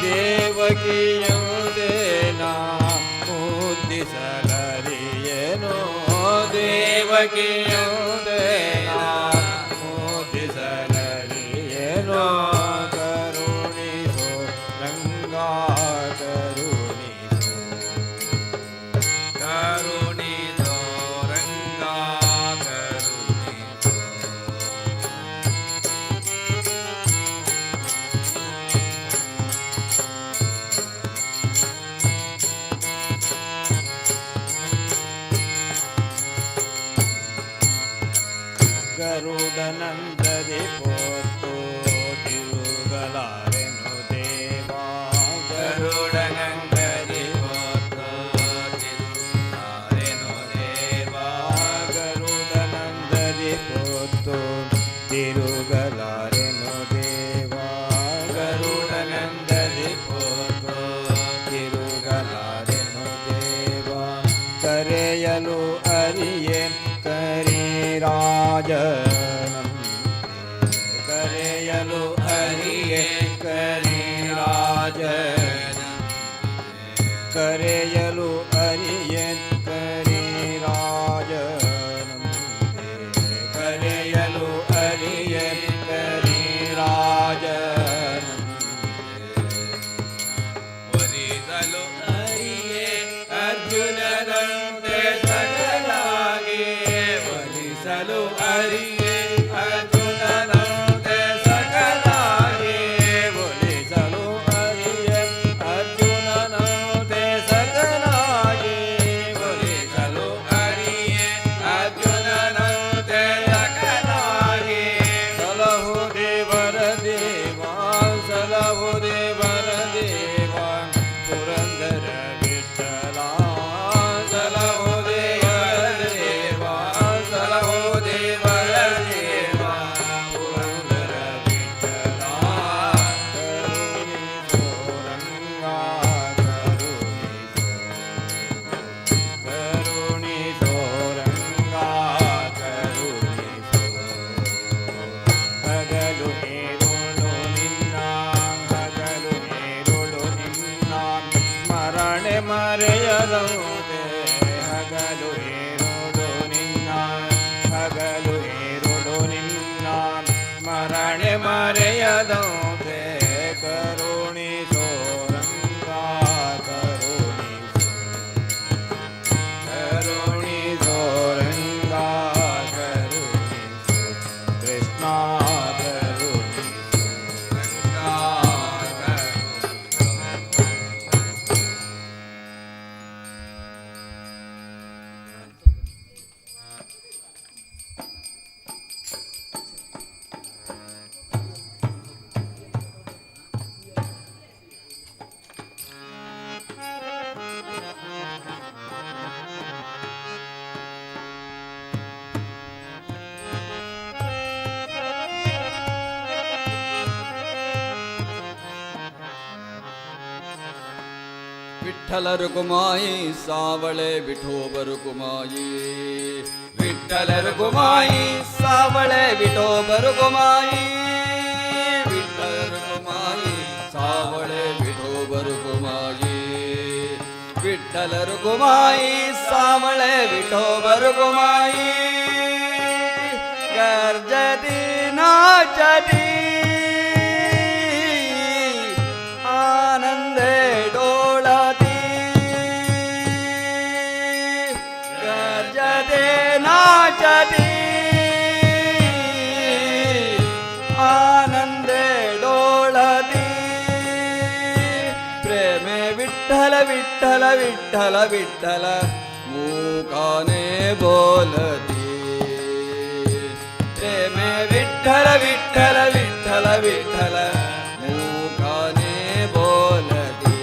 ದೇವಕಿಯಂದೇನ ಮುದ್ದಿಸಲರಿಯೇನೋ ದೇವಕಿಯಂದೇನ ಮುದ್ದಿಸಲರಿಯೇನೋ ಕರುಣಿಸೋ ರಂಗ ಕರುಣಿಸೋ ಕರುಣಿಸೋ ರಂಗ ಕರುಣಿಸೋ ಗರುಡನಂದದಿ ಪೋತು ತಿರುಗಲಾರೆನು ದೇವಾ ಗರುಡನಂದದಿ ಪೋತು ತಿರುಗಲಾರೆನು ದೇವಾ ಗರುಡನಂದದಿ ಪೋತು ತಿರುಗಲಾರೆನು ದೇವಾ ಗರುಡನಂದದಿ ಪೋತು ತಿರುಗಲಾರೆನು ದೇವಾ ಕರೆಯಲು ಅರಿಯೆ ಕರಿರಾಜನಂತೆ ಕರೆಯಲು ಅರಿಯೆ ಕರಿರಾಜನಂತೆ ಕರೆಯಲು ಅರಿಯೆ ಕರಿರಾಜನಂತೆ ಕರೆಯಲು ಅರಿಯೆ ಕರಿರಾಜನಂತೆ ಒಲಿಸಲು ಅರಿಯೆ ಅರ್ಜುನನಂತೆ ಸಕಲಾಗಿ ಒಲಿಸಲು ಅರಿಯೆ ಅರ್ಜುನನಂತೆ ಸಕಲಾಗಿ ಒಲಿಸಲು ಅರಿಯೆ ಅರ್ಜುನನಂತೆ ಸಕಲಾಗಿ ಒಲಿಸಲು ಅರಿಯೆ ಅರ್ಜುನನಂತೆ ಸಕಲಾಗಿ ಸಲಹು ದೇವರ ದೇವಾ ಸಲಹು ದೇವರ ದೇವಾ ಪುರಂದರ ವಿಠಲ ಸಲಹು ದೇವರ ದೇವಾ ಸಲಹು ದೇವರ ದೇವಾ ಪುರಂದರ ವಿಠಲ ಕರುಣಿಸೋ ರಂಗ ಕರುಣಿಸೋ ರಂಗ ಕರುಣಿಸೋ ಹಗಲು ಹೇರುಳು ನಿನ್ನ ಹಗಲು ಹೇರುಳು ನಿನ್ನ ಸ್ಮರಣೆ ಮರೆಯದಂತೆ ಹಗಲು ಹೇರುಳು ನಿನ್ನ ಹಗಲು ಹೇರುಳು ನಿನ್ನ ಸ್ಮರಣೆ ಮರೆಯದಂತೆ ಕರುಣಿಸೋ ರಂಗ ಕರುಣಿಸೋ ಕರುಣಿಸೋ ರಂಗ ಕರುಣಿಸೋ ಕೃಷ್ಣ ಕರುಣಿಸೋ ರಂಗ ಕರುಣಿಸೋ ವಿಠ್ಠಲ ರುಕುಮಾಯಿ ಸಾವಳೆ ವಿಠೋಬ ರುಕುಮಾಯಿ ವಿಠ್ಠಲ ರುಕುಮಾಯಿ ಸಾವಳೆ ವಿಠೋಬ ರುಕುಮಾಯಿ ವಿಠ್ಠಲ ರುಕುಮಾಯಿ ಸಾವಳೆ ವಿಠೋಬ ರುಕುಮಾಯಿ ವಿಠ್ಠಲ ರುಕುಮಾಯಿ ಸಾವಳೆ ವಿಠೋಬ ರುಕುಮಾಯಿ ಗರ್ಜತಿ ನಾಚತಿ ಆನಂದೇ ಡೋಳತಿ ಗರ್ಜತೆ ನಾಚತಿ ಆನಂದೇ ಡೋಳತಿ ಪ್ರೇಮೆ ವಿಠ್ಠಲ ವಿಠ್ಠಲ ವಿಠ್ಠಲ ವಿಠ್ಠಲ ಮೂಕಾನೆ ಬೋಲತಿ ಪ್ರೇಮೆ ವಿಠ್ಠಲ ವಿಠ್ಠಲ ವಿಠ್ಠಲ ವಿಠ್ಠಲ ಮೂಕಾನೆ ಬೋಲತಿ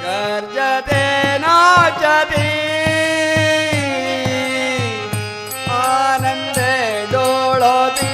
ಗರ್ಜತೆ ನಾಚತಿ ಆನಂದೇ ಡೋಳತಿ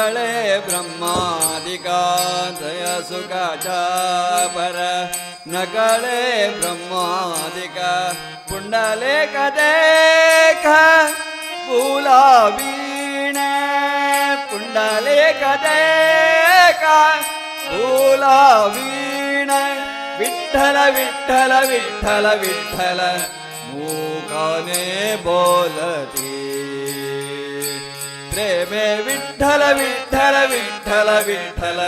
नकळे ब्रह्मादिका जय सुखाचा पर नकळे ब्रह्मादिका पुंडलिक देख फुलावीण पुंडलिक देख फुलावीण विठ्ठल विठ्ठल विठ्ठल विठ्ठल मूकाने बोलती प्रेमे विठ्ठल विठ्ठल विठ्ठल विठ्ठल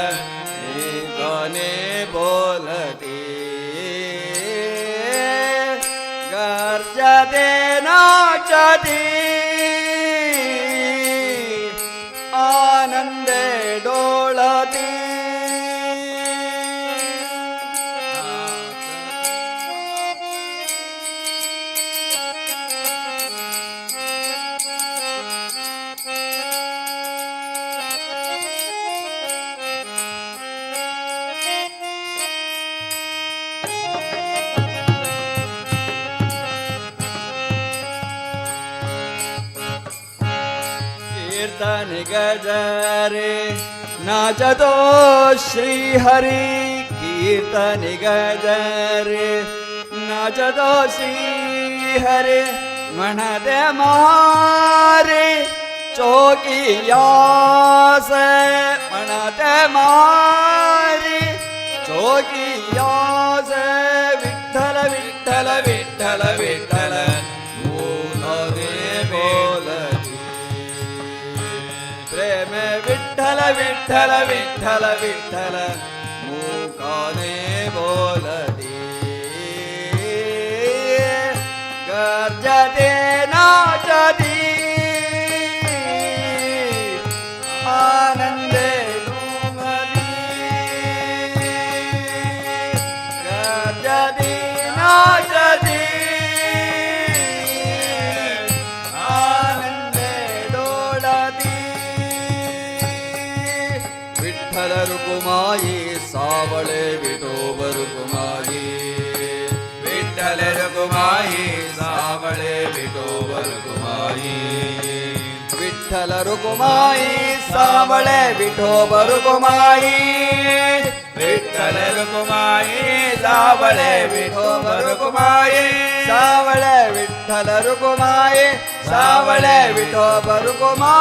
मूकाने बोलती गर्जते नाचती आनंदे डोळती कीर्तन गजरे नाचतो श्रीहरी कीर्तन गजरे नाचतो श्रीहरी म्हणते मारे चौकियास म्हणते मारे चौकियास विठ्ठल विठ्ठल विठ्ठल विठ्ठल बोलते बोलती प्रेम विठ्ठल विठ्ठल विठ्ठल विठ्ठल मूकाने बोलती गर्जते नाचती आनंदे डोंगरी गर्जती नाचती आनंदे डोळती विठ्ठल रुकुमाई सावळे विठोब रुकुमाई विठ्ठल रुकुमाई सावळे विठोब रुकुमाई विठ्ठल रुकुमाई सावळे विठोब रुकुमाई विठ्ठल रुकुमाई सावळे विठोब रुकुमाई सावळे विठ्ठल रुकुमाई सावळे विठोब रुकुमाई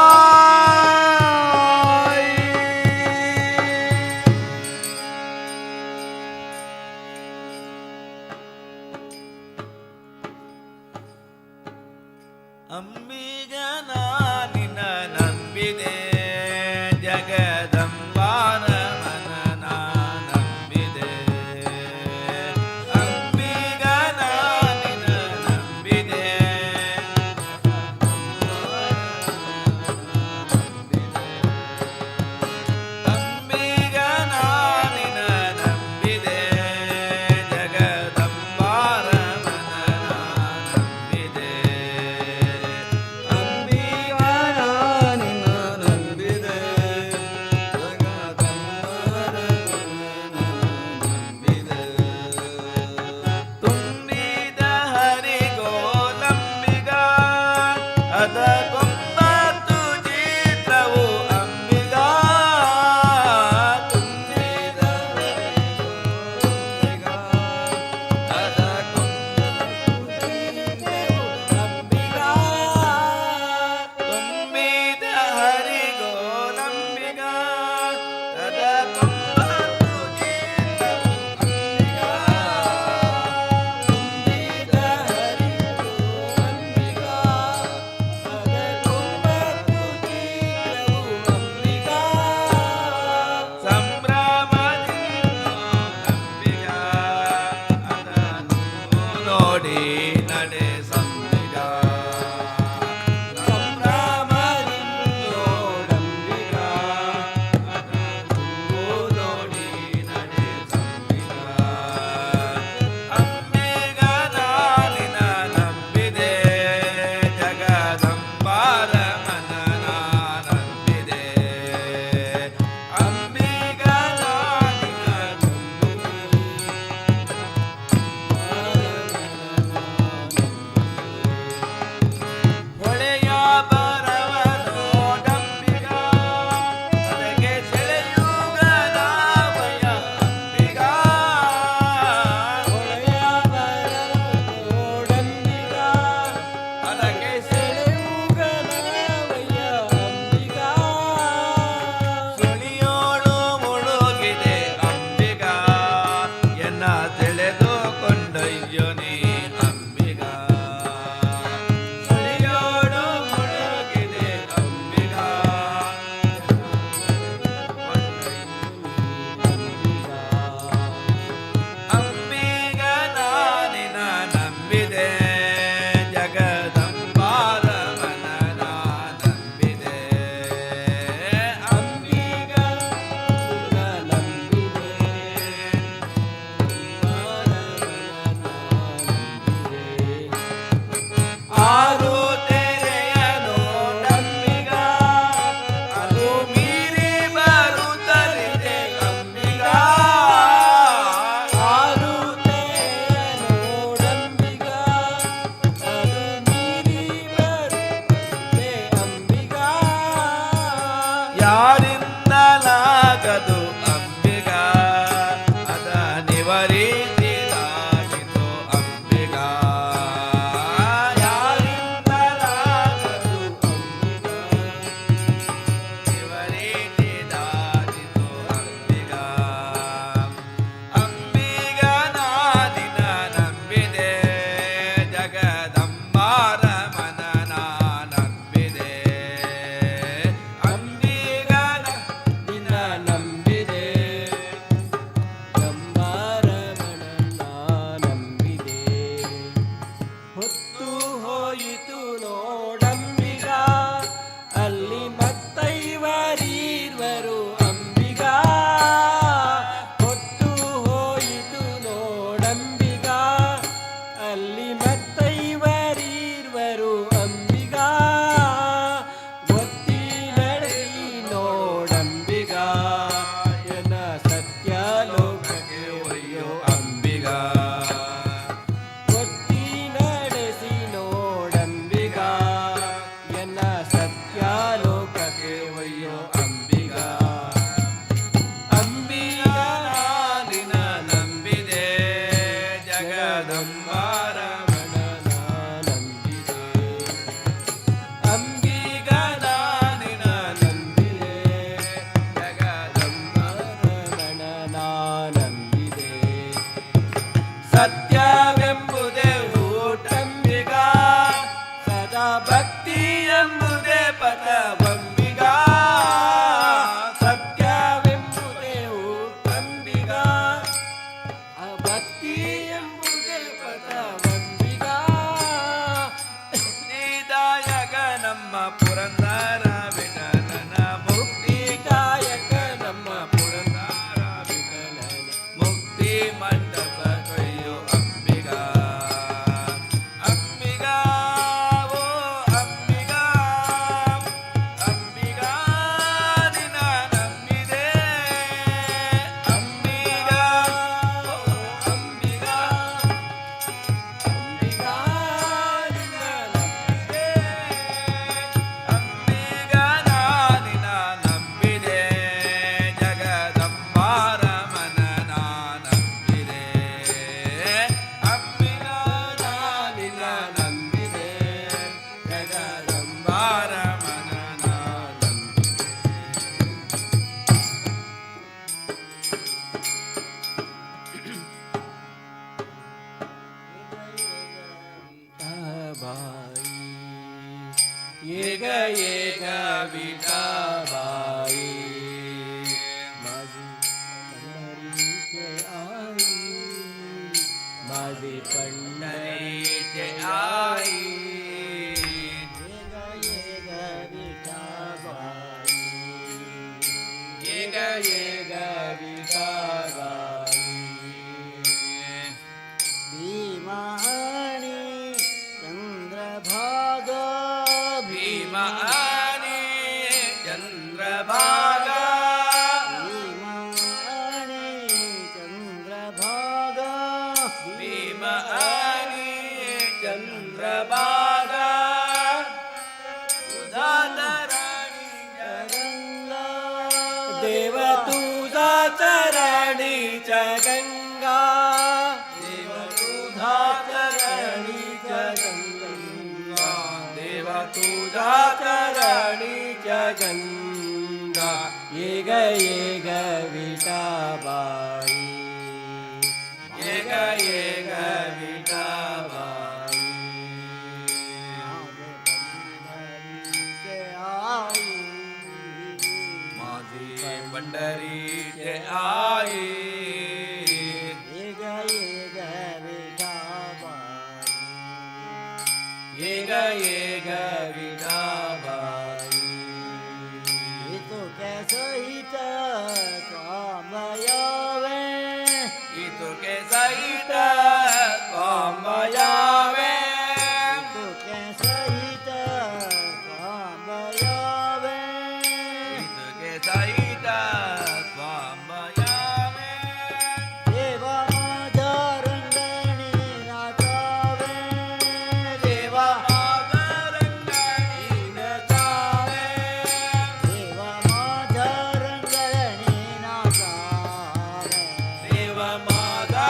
ಅಂಬಿಗನಾ ನಿನ್ನ ನಂಬಿದೆ ಜಗದಂಬಾನ ಮನನ ನಂಬಿದೆ ಅಂಬಿಗನಾ ನಿನ್ನ ನಂಬಿದೆ ये ग विठाबाई भीमा आणि चंद्रभागा भीमा आणि चंद्रभागा भीमा आणि चंद्रभागा भीमा आणि चंद्रभागा तुझा राणीच्या गंगा देव तुझा चरणीच्या गंगा देव तुझा चरणीच्या गंगा देव तुझा चरणीच्या गंगा ये ग विठाबाई ये ग विठाबाई पंढरीचे आई माझी पंढरीचे आई ये ग विठाबाई ये ग विठाबाई ये तो सहित काम यावे इतो के सहित काम यावे तो सहित काम यावे इतो के सहित काम यावे देवा माझ्या रंगणी नाचावे देवा माझा रंगणी नचावे देवा माझ्या रंगणी नाचावे देव माझा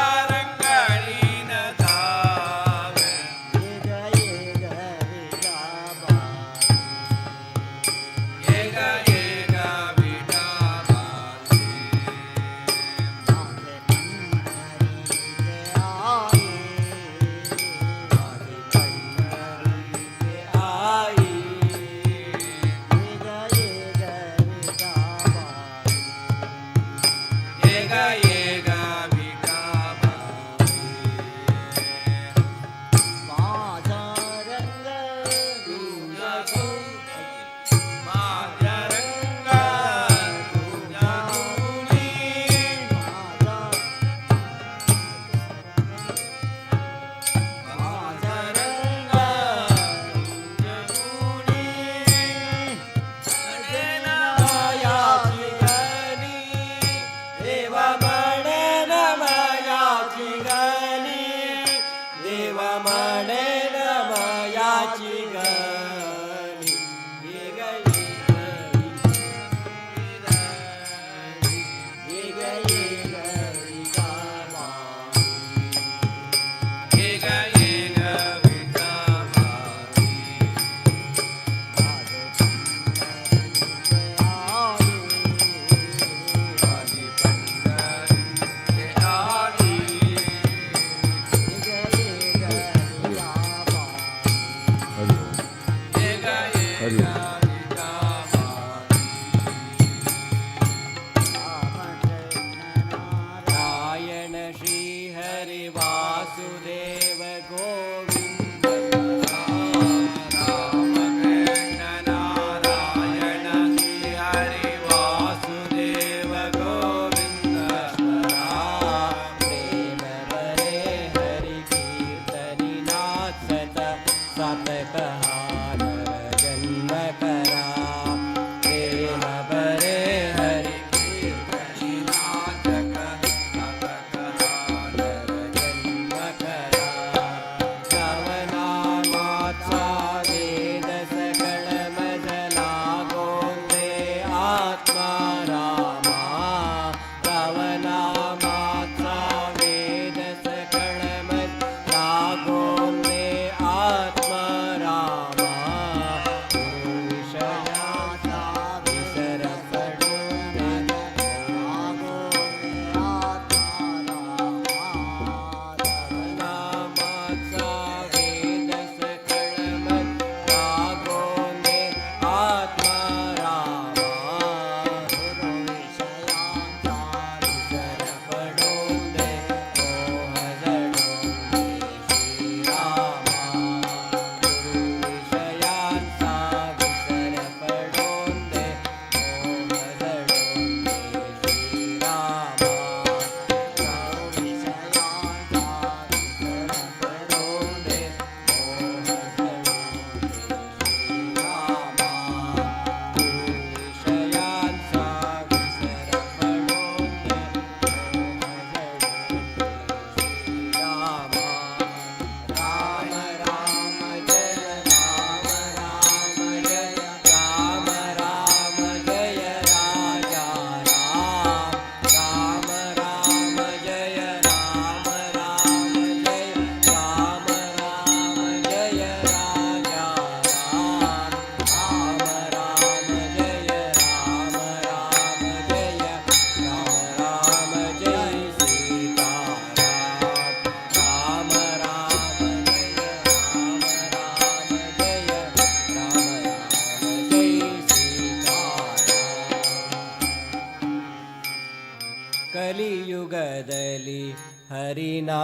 ಕಲಿಯುಗದಲ್ಲಿ ಹರಿನಾಮವನೆನೆದರೆ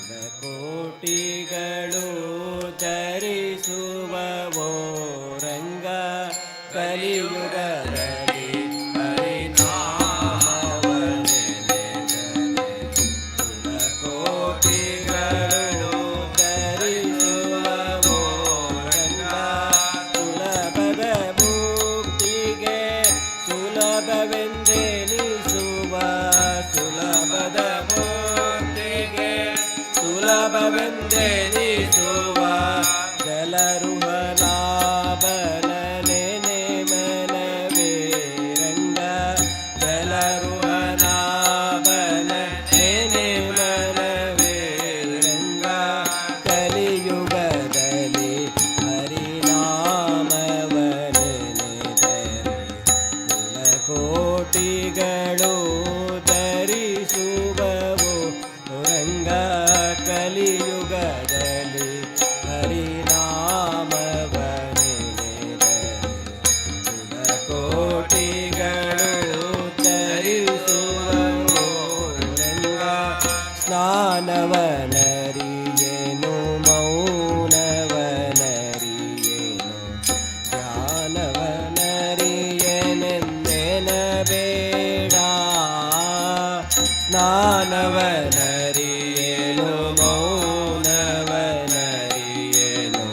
ಕುಲಕೋಟಿಗಳು ಧರಿಸುವವೋ ರಂಗ ಕಲಿಯುಗದಲ್ಲಿ ಹರಿನಾಮವನೆನೆದರೆ ಕುಲಕೋಟಿಗಳು ಧರಿಸುವವೋ ರಂಗ ಸುಲಭದ ಮುಕ್ತಿಗೆ ಸುಲಭವೆಂದೆನಿಸುವ ಸುಲಭದ ಮುಕ್ತಿಗೆ ಸುಲಭವೆಂದೆನಿಸುವ ಜಲರುಹನಾಭನನೆ ಮನವೇ ರಂಗ ಜಲರುಹನಾಭನನೆ ಮನವೇ ರಂಗ ಕಲಿಯುಗದಲ್ಲಿ ಹರಿನಾಮವನೆನೆದರೆ ಕುಲಕೋಟಿಗಳು ಧರಿಸುವವು ರಂಗ ಕಲಿಯುಗದಲ್ಲಿ ಹರಿನಾಮವನೆನೆದರೆ ಕುಲಕೋಟಿಗಳು ಧರಿಸುವವು ರಂಗ ಸ್ನಾನವನರಿಯೇನು ಮೌನವನರಿಯೇನು ಧ್ಯಾನವನರಿಯನೆಂದೆನಬೇಡ ಸ್ನಾನವನರಿಯೇನು ಮೌನವನರಿಯೇನು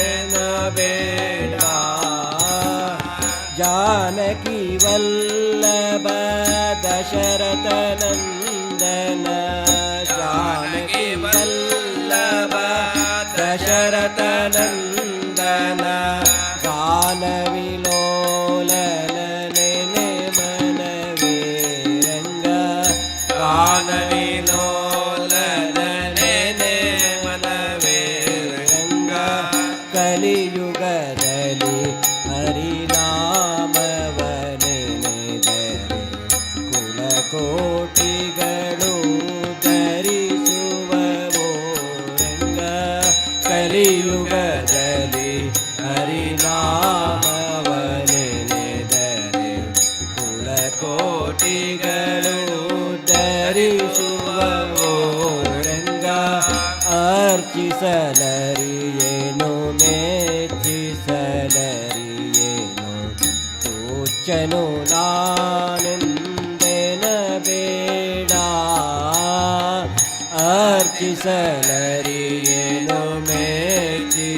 ಜ್ಞಾನವನರಿಯೆಂದೆನಬೇಡ ಜಾನಕಿ ವಲ್ಲಭ ದಶರಥನಂದನ ಜಾನಕಿ ವಲ್ಲಭ ದಶರಥನಂದನ ಗಾನವಿಲೋಲನನೆ ಮನವೇ ರಂಗ ಗಾನವಿಲೋಲನನೆ ಮನವೇ ರಂಗ ಕಲಿಯುಗದಲ್ಲಿ ಹರಿನಾಮವನೆನೆದರೆ ಕುಲಕೋಟಿಗಳು ಧರಿಸುವವೋ ರಂಗ ಕಲಿಯುಗದಲ್ಲಿ ಹರಿನಾಮವನೆನೆದರೆ ಕುಲಕೋಟಿಗಳು ಧರಿಸುವವೋ ರಂಗ ಅರ್ಚಿಸಲರಿಯೇನು ಮೆಚ್ಚಿಸಲರಿಯೇನು ತೋಚನು ನಾನೆಂದೆನಬೇಡ ಅರ್ಚಿಸಲರಿಯೇನು ಮೆಚ್ಚಿಸಲರಿಯೇನು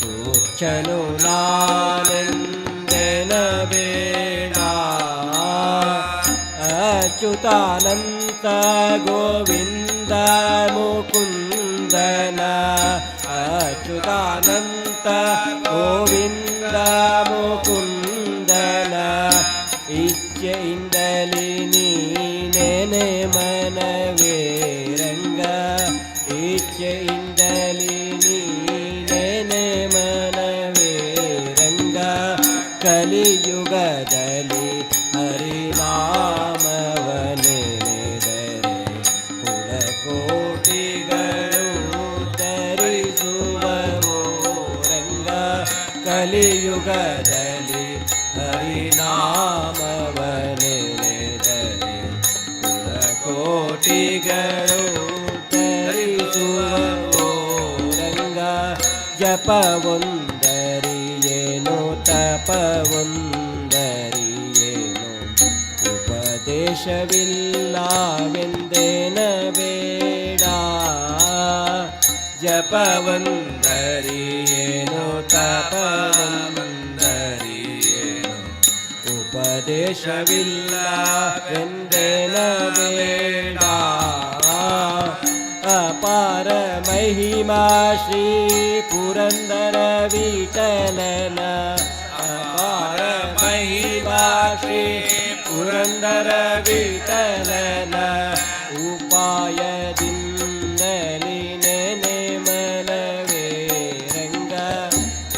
ತೋಚನು ನಾನೆಂದೆನಬೇಡ ಅಚ್ಯುತಾನಂತ ಗೋವಿಂದ ಮುಕುಂದನ ಅಚ್ಯುತಾನಂತ ಗೋವಿಂದ ಮುಕುಂದನ ಇಚ್ಛೆಯಿಂದಲಿ ನೀನೆನೆ ಮನವೇ ರಂಗ ಇಚ್ಛೆಯಿಂದಲಿ ನೀನೆನೆ ಮನವೇ ರಂಗ ಕಲಿಯುಗದಲ್ಲಿ ಹರಿನಾಮವನೆನೆದರೆ ಕುಲಕೋಟಿಗಳು ಧರಿಸುವವೋ ರಂಗ ಕಲಿಯುಗದಲ್ಲಿ ಹರಿನಾಮವನೆನೆದರೆ ಕುಲಕೋಟಿಗಳು ಧರಿಸುವವೋ ರಂಗ ಜಪವೊಂದರಿಯೇನು ತಪವೊಂದರಿಯೇನು ಉಪದೇಶವಿಲ್ಲವೆಂದೇನಬೇಡ ಜಪವೊಂದರಿಯೇನು ತಪವೊಂದರಿಯೇನು ಉಪದೇಶವಿಲ್ಲವೆಂದೇನಬೇಡ ಅಪಾರ ಮಹಿಮಾ ಶ್ರೀ ಪುರಂದರ ವಿಠಲನ ಅಪಾರ ಮಹಿಮಾ ಶ್ರೀ ಪುರಂದರ ವಿಠಲನ ಉಪಾಯದಿಂದಲಿ ನೆನೆ ಮನವೇ ರಂಗ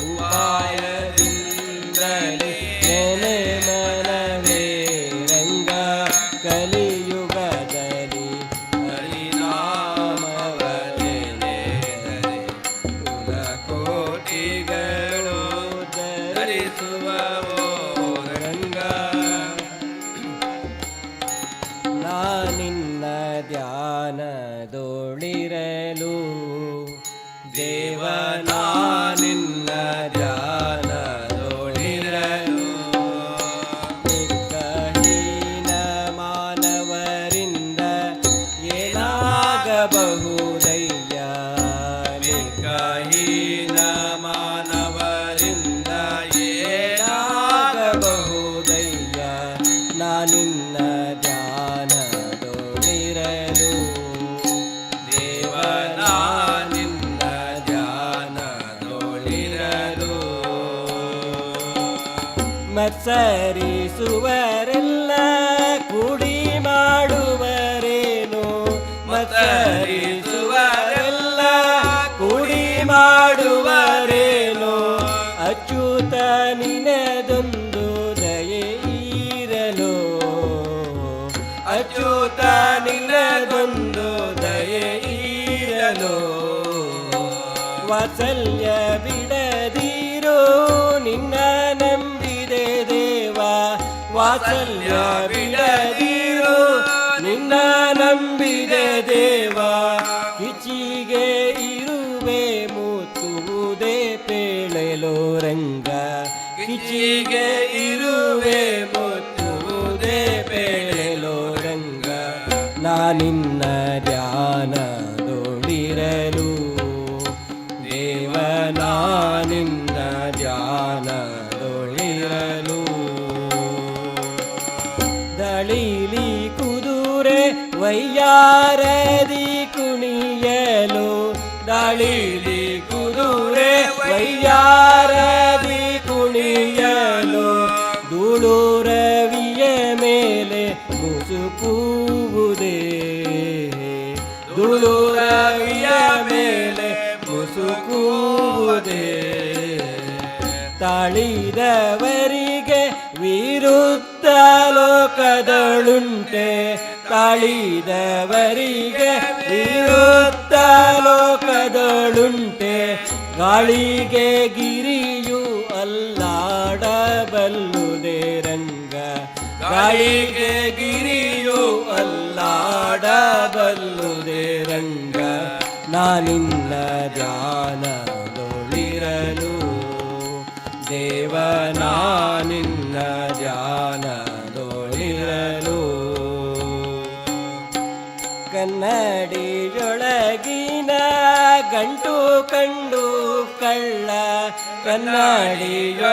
ಉಪಾಯದಿಂದಲಿ ನೆನೆ ಮನವೇ ರಂಗ ಕಲಿಯುಗದಲ್ಲಿ ಹರಿನಾಮವನೆನೆದರೆ ಕುಲಕೋಟಿಗಳು ದೇವನ ನಿನ್ನ ಧ್ಯಾನದೊಳಿರಲು ಲೆಕ್ಕಹೀನ ಮಾನವರಿಂದ ಏನಾಗಬಹುದಯ್ಯ ಲೆಕ್ಕಹೀನ ಮಾನವರಿಂದ ಏನಾಗಬಹುದಯ್ಯ ನಾನಿನ್ನ ಧ್ಯಾನದೊಳಿರಲು ದೇವನ ನಿನ್ನ ಧ್ಯಾನದೊಳಿರಲು ಮತ್ಸರಿಸುವರೆಲ್ಲ ಕೂಡಿ ಮಾಡುವರೇನು ಮತ್ಸರಿಸುವರೆಲ್ಲ ಕೂಡಿ ಮಾಡುವರೇನು ಅಚ್ಯುತ ನಿನದೊಂದು ದಯೆ ಇರಲು ಅಚ್ಯುತ ನಿನದೊಂದು ದಯೆ ಇರಲು ವಾತ್ಸಲ್ಯ ಬಿಡದಿರೋ ನಿನ್ನ ನಂಬಿದೆ ದೇವ ವಾತ್ಸಲ್ಯ ಬಿಡದಿರೋ ನಿನ್ನ ನಂಬಿದೆ ದೇವ ಕಿಚಿಗೆ ಇರುವೆ ಮುತ್ತುವುದೇ ಪೇಳೆಲೋ ರಂಗ ಕಿಚಿಗೆ ಇರುವೆ ಮುತ್ತುವುದೇ ಪೇಳೆಲೋ ರಂಗ ನಾನಿನ್ನ ಧ್ಯಾನದೊಳಿರಲು ದೇವನ ನಿನ್ನ ಧ್ಯಾನದೊಳಿರಲು ದಳಿಲಿ ಕುದುರೆ ವೈಯಾರದಿ ಕುಣಿಯಲು ದಳಿಲಿ ಕುದುರೆ ವೈಯಾರದಿ ಕುಣಿಯಲು ಧೂಳು ರವಿಯ ಮೇಲೆ ಮುಸುಕುವುದೇ ಧೂಳು ರವಿಯ ಮೇಲೆ ಮುಸುಕುವುದೇ ತಾಳಿದವರಿಗೆ ವಿರುದ್ಧ ಲೋಕದಳುಂಟೆ ತಾಳಿದವರಿಗೆ ವಿರುದ್ಧ ಲೋಕದಳುಂಟೆ ಗಾಳಿಗೆ ಗಿರಿಯು ಅಲ್ಲಾಡಬಲ್ಲುದೇ ರಂಗ ಗಾಳಿಗೆ ಗಿರಿಯು ಅಲ್ಲಾಡಬಲ್ಲುದೇ ರಂಗ ನಾನಿನ್ನ ಧ್ಯಾನದೊಳಿರಲು ದೇವನ ನಿನ್ನ ಧ್ಯಾನದೊಳಿರಲು ಕನ್ನಡಿಯೊಳಗಿನ ಗಂಟು ಕಂಡು ಕಳ್ಳ ಕನ್ನಡಿಯೊಳಗಿನ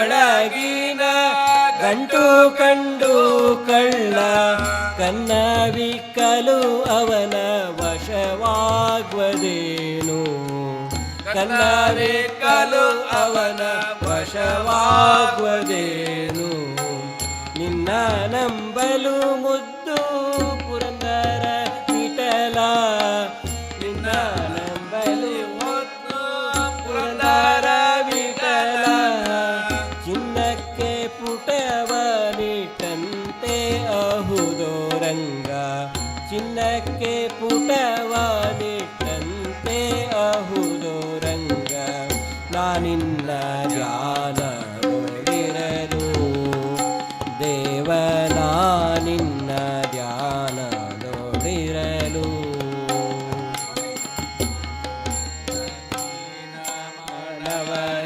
ಗಂಟು ಕಂಡು ಕಳ್ಳ ಕನ್ನವಿಕ್ಕಲು ಅವನ ವಶವಾಗುವುದೇನು ಕನ್ನವಿಕ್ಕಲು ಅವನ ವಶವಾಗುವುದೇನು ನಿನ್ನ ನಂಬಲು ಮುದ್ದು ಪುರಂದರ ವಿಠಲ ನಿನ್ನ ನಂಬಲು ಮುದ್ದು ಪುರಂದರ ವಿಠಲ ಚಿನ್ನಕ್ಕೆ ಪುಟವನಿಟ್ಟಂತೆ ಅಹುದೋ ರಂಗ ಚಿನ್ನಕ್ಕೆ ಪುಟವನಿಟ್ಟಂತೆ ಅಹುದೋ ರಂಗ ನಾನಿನ್ನ ಧ್ಯಾನದೊಳಿರಲು ದೇವನ ನಿನ್ನ ಧ್ಯಾನದೊಳಿರಲು ಮಾನವರಿಂದ